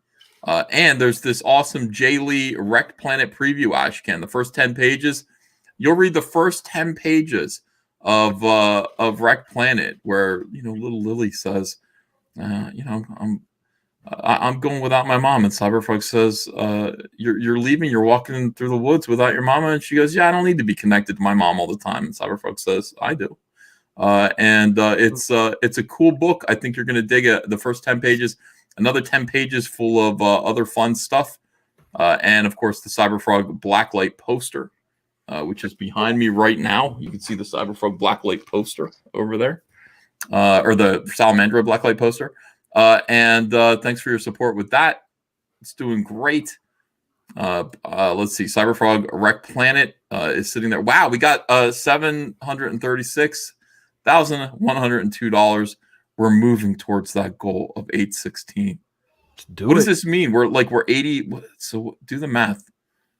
Speaker 1: And there's this awesome J. Lee Wrecked Planet preview, Ashcan. The first 10 pages, you'll read the first 10 pages of Wrecked Planet, where little Lily says, I'm going without my mom, and Cyberfrog says, you're leaving, you're walking through the woods without your mama, and she goes, yeah, I don't need to be connected to my mom all the time. And Cyberfrog says, I do. It's a cool book. I think you're going to dig it. The first 10 pages, another 10 pages full of other fun stuff. And of course the Cyberfrog Blacklight poster, which is behind me right now. You can see the Cyberfrog Blacklight poster over there, or the Salamandra Blacklight poster. And thanks for your support with that. It's doing great. Let's see. Cyberfrog Wrecked Planet is sitting there. Wow, we got $736,102. We're moving towards that goal of 816. What does this mean? We're 80. So do the math.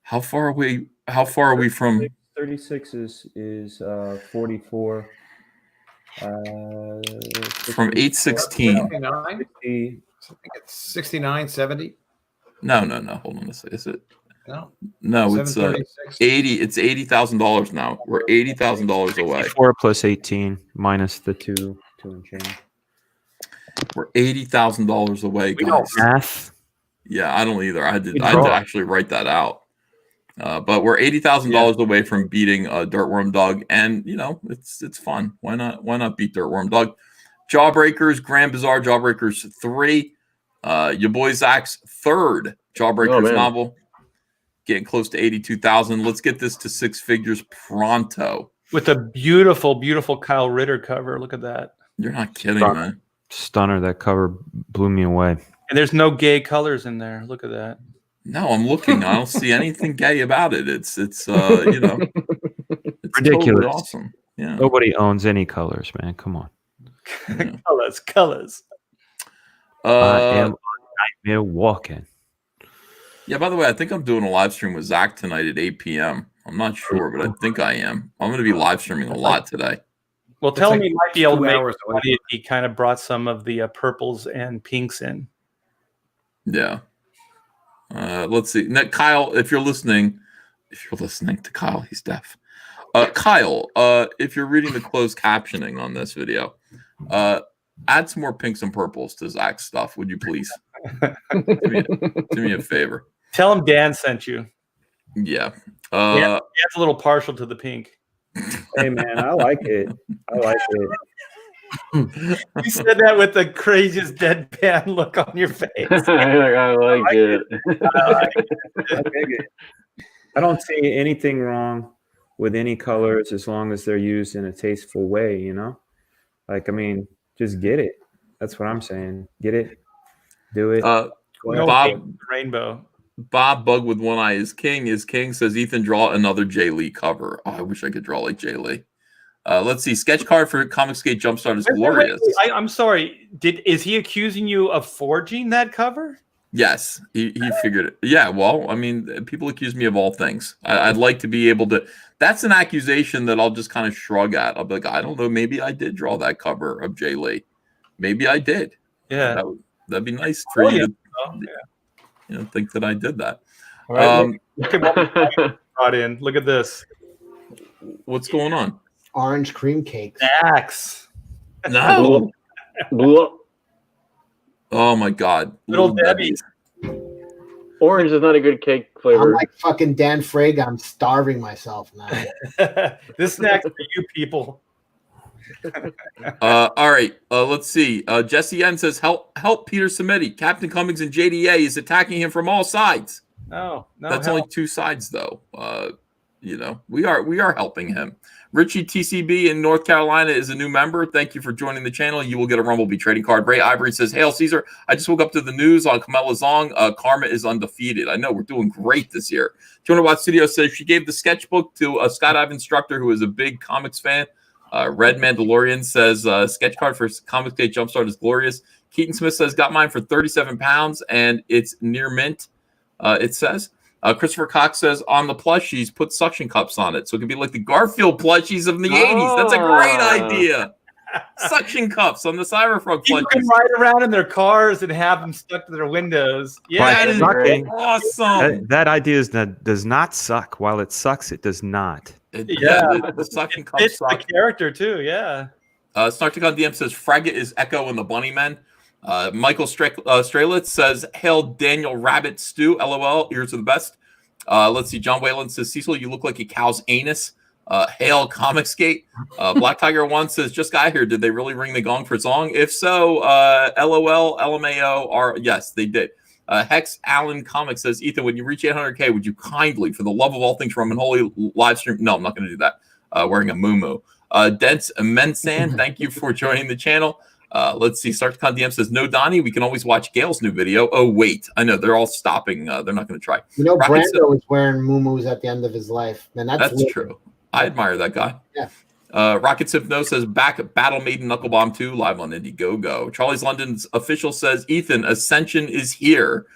Speaker 1: How far are we from
Speaker 13: 36 is 44.
Speaker 1: From 816.
Speaker 4: 69? I think it's 69, 70.
Speaker 1: No. Hold on a second. Is it?
Speaker 4: No,
Speaker 1: it's 80. It's $80,000 now. We're $80,000 away.
Speaker 10: 4 plus 18 minus the 2 and change.
Speaker 1: We're $80,000 away, guys.
Speaker 10: We don't math.
Speaker 1: Yeah, I don't either. I had to actually write that out. But we're $80,000 away from beating Dirtworm Doug, and it's fun. Why not beat Dirtworm Doug? Jawbreakers, Grand Bazaar Jawbreakers 3. Your boy Zach's 3rd Jawbreakers novel, getting close to 82,000. Let's get this to 6 figures pronto.
Speaker 9: With a beautiful, beautiful Kyle Ritter cover. Look at that.
Speaker 1: You're not kidding, man.
Speaker 10: Stunner. That cover blew me away.
Speaker 9: And there's no gay colors in there. Look at that.
Speaker 1: No, I'm looking. I don't see anything gay about it. It's it's
Speaker 10: ridiculous.
Speaker 1: Totally awesome. Yeah.
Speaker 10: Nobody owns any colors, man. Come on.
Speaker 1: Yeah.
Speaker 9: colors.
Speaker 10: I am nightmare walking.
Speaker 1: Yeah, by the way, I think I'm doing a live stream with Zach tonight at 8 p.m. I'm not sure, but I think I am. I'm going to be live streaming a lot today.
Speaker 9: Well, tell him he might be able to make money if he kind of brought some of the purples and pinks in.
Speaker 1: Yeah. Let's see. Now, Kyle, if you're listening to Kyle, he's deaf. Kyle, if you're reading the closed captioning on this video, add some more pinks and purples to Zach's stuff, would you please? do me a favor.
Speaker 9: Tell him Dan sent you.
Speaker 1: Yeah.
Speaker 9: Dan's a little partial to the pink.
Speaker 13: Hey man, I like it.
Speaker 9: You said that with the craziest deadpan look on your face.
Speaker 2: I like it.
Speaker 13: I don't see anything wrong with any colors as long as they're used in a tasteful way, you know? Like, I mean, just get it. That's what I'm saying. Get it, do it.
Speaker 1: Bob
Speaker 9: Rainbow.
Speaker 1: Bob Bug with one eye is king. Is king says Ethan draw another Jay Lee cover. Oh, I wish I could draw like Jay Lee. Let's see. Sketch card for Comicsgate Jumpstart is glorious.
Speaker 9: I'm sorry. Is he accusing you of forging that cover?
Speaker 1: Yes, he figured it. Yeah, well, I mean, people accuse me of all things. I'd like to be able to. That's an accusation that I'll just kind of shrug at. I'll be like, I don't know. Maybe I did draw that cover of Jay Lee. Maybe I did.
Speaker 9: Yeah,
Speaker 1: that'd be nice for you to think that I did that.
Speaker 9: All right, look at what we brought in. Look at this.
Speaker 1: What's going on?
Speaker 8: Orange cream cakes.
Speaker 9: Axe.
Speaker 1: No. Oh my God.
Speaker 9: Little Debbie.
Speaker 2: Orange is not a good cake flavor.
Speaker 8: I'm like fucking Dan Fraga. I'm starving myself now.
Speaker 9: This snack's for you people.
Speaker 1: All right. Let's see. Jesse N says, help Peter Samedi. Captain Cummings and JDA is attacking him from all sides.
Speaker 9: No,
Speaker 1: that's only two sides though. We are helping him. Richie TCB in North Carolina is a new member. Thank you for joining the channel. You will get a Rumblebee trading card. Ray Ivory says, Hail Caesar. I just woke up to the news on Camilla Zong. Karma is undefeated. I know we're doing great this year. 200 Watt Studio says she gave the sketchbook to a skydive instructor who is a big comics fan. Red Mandalorian says sketch card for Comicsgate Jumpstart is glorious. Keaton Smith says got mine for 37 pounds and it's near mint. It says. Christopher Cox says on the plushies, put suction cups on it. So it can be like the Garfield plushies of the 80s. That's a great idea. Suction cups on the Cyberfrog
Speaker 9: People
Speaker 1: plushies.
Speaker 9: can ride around in their cars and have them stuck to their windows. Yeah,
Speaker 1: that is awesome.
Speaker 10: That idea does not suck. While it sucks, it does not.
Speaker 1: The suction cups
Speaker 9: it's the character too, yeah.
Speaker 1: Snarkticon DM says Fragget is Echo and the Bunnymen. Michael Strelitz says, Hail Daniel Rabbit Stew, LOL, ears are the best. Let's see, John Whalen says, Cecil, you look like a cow's anus. Hail Comicsgate. Black Tiger 1 says, just got here. Did they really ring the gong for song? If so, LOL, LMAO, yes, they did. Hex Allen Comics says, Ethan, when you reach 800K, would you kindly, for the love of all things from Unholy, live stream? No, I'm not going to do that. Wearing a muumuu. Dents Mensan, thank you for joining the channel. Let's see. Sarkcon DM says, no, Donnie, we can always watch Gail's new video. Oh, wait. I know. They're all stopping. They're not going to try.
Speaker 8: You know, Brando was wearing muumuus at the end of his life. Man,
Speaker 1: that's true. I admire that guy.
Speaker 8: Yeah.
Speaker 1: Rocket Hypno says, back at Battle Maiden Knuckle Bomb 2, live on Indiegogo. Charlie's London's official says, Ethan, Ascension is here.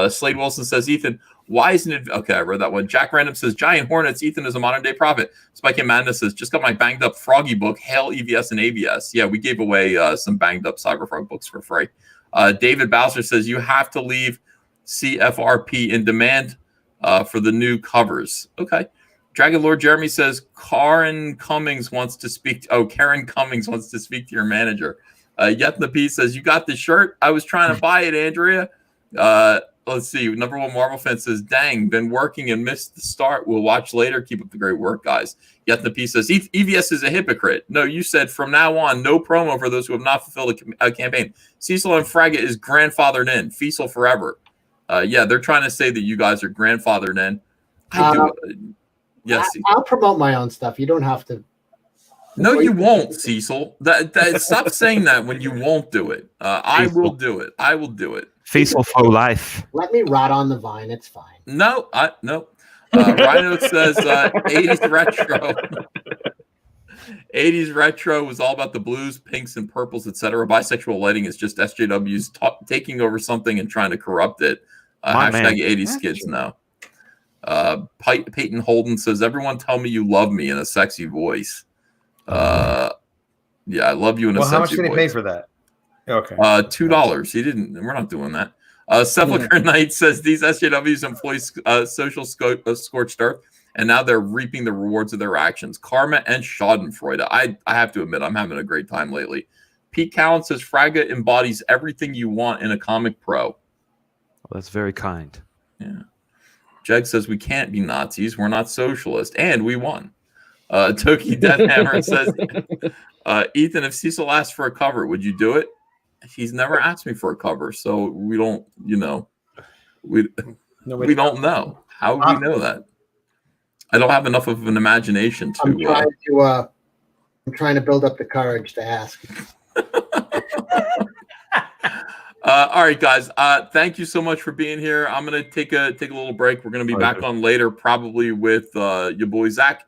Speaker 1: Slade Wilson says, Ethan, why isn't it? Okay, I read that one. Jack Random says, Giant Hornets, Ethan is a modern day prophet. Spike and Madness says, just got my banged up Froggy book, Hail EVS and ABS. Yeah, we gave away some banged up Cyberfrog books for free. David Bowser says, you have to leave CFRP in demand for the new covers. Okay. Dragon Lord Jeremy says, Karen Cummings wants to speak. Karen Cummings wants to speak to your manager. Yetna P says, you got the shirt? I was trying to buy it, Andrea. Let's see. Number one Marvel fan says, dang, been working and missed the start. We'll watch later. Keep up the great work, guys. Yet the piece says, EVS is a hypocrite. No, you said from now on, no promo for those who have not fulfilled a campaign. Cecil and Fragget is grandfathered in. Feasel forever. Yeah, they're trying to say that you guys are grandfathered in. Yes.
Speaker 8: I'll promote my own stuff. You don't have to.
Speaker 1: No, you won't, Cecil. Stop saying that when you won't do it. I will do it. I will do it.
Speaker 10: Feasel for life.
Speaker 8: Let me rot on the vine. It's fine.
Speaker 1: No. Rhino says 80s retro. 80s retro was all about the blues, pinks, and purples, etc. Bisexual lighting is just SJW's taking over something and trying to corrupt it. Hashtag 80s kids now. Peyton Holden says, everyone tell me you love me in a sexy voice. Yeah, I love you in a sexy voice.
Speaker 4: How much did he pay for that? Okay.
Speaker 1: $2. He didn't. We're not doing that. Sepulchre Knight says these SJWs employ social scorched earth, and now they're reaping the rewards of their actions. Karma and Schadenfreude. I have to admit, I'm having a great time lately. Pete Callan says Fraga embodies everything you want in a comic pro.
Speaker 10: Well, that's very kind.
Speaker 1: Yeah. Jeg says we can't be Nazis. We're not socialist, and we won. Toki Deathhammer says Ethan, if Cecil asked for a cover, would you do it? He's never asked me for a cover, so we don't, we don't know. How would we know that? I don't have enough of an imagination to.
Speaker 8: I'm trying to build up the courage to ask.
Speaker 1: All right, guys. Thank you so much for being here. I'm gonna take a little break. We're gonna be back on later, probably with your boy Zach,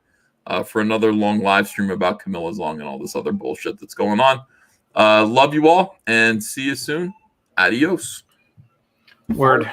Speaker 1: for another long live stream about Camilla's Long and all this other bullshit that's going on. Love you all, and see you soon. Adios.
Speaker 10: Word.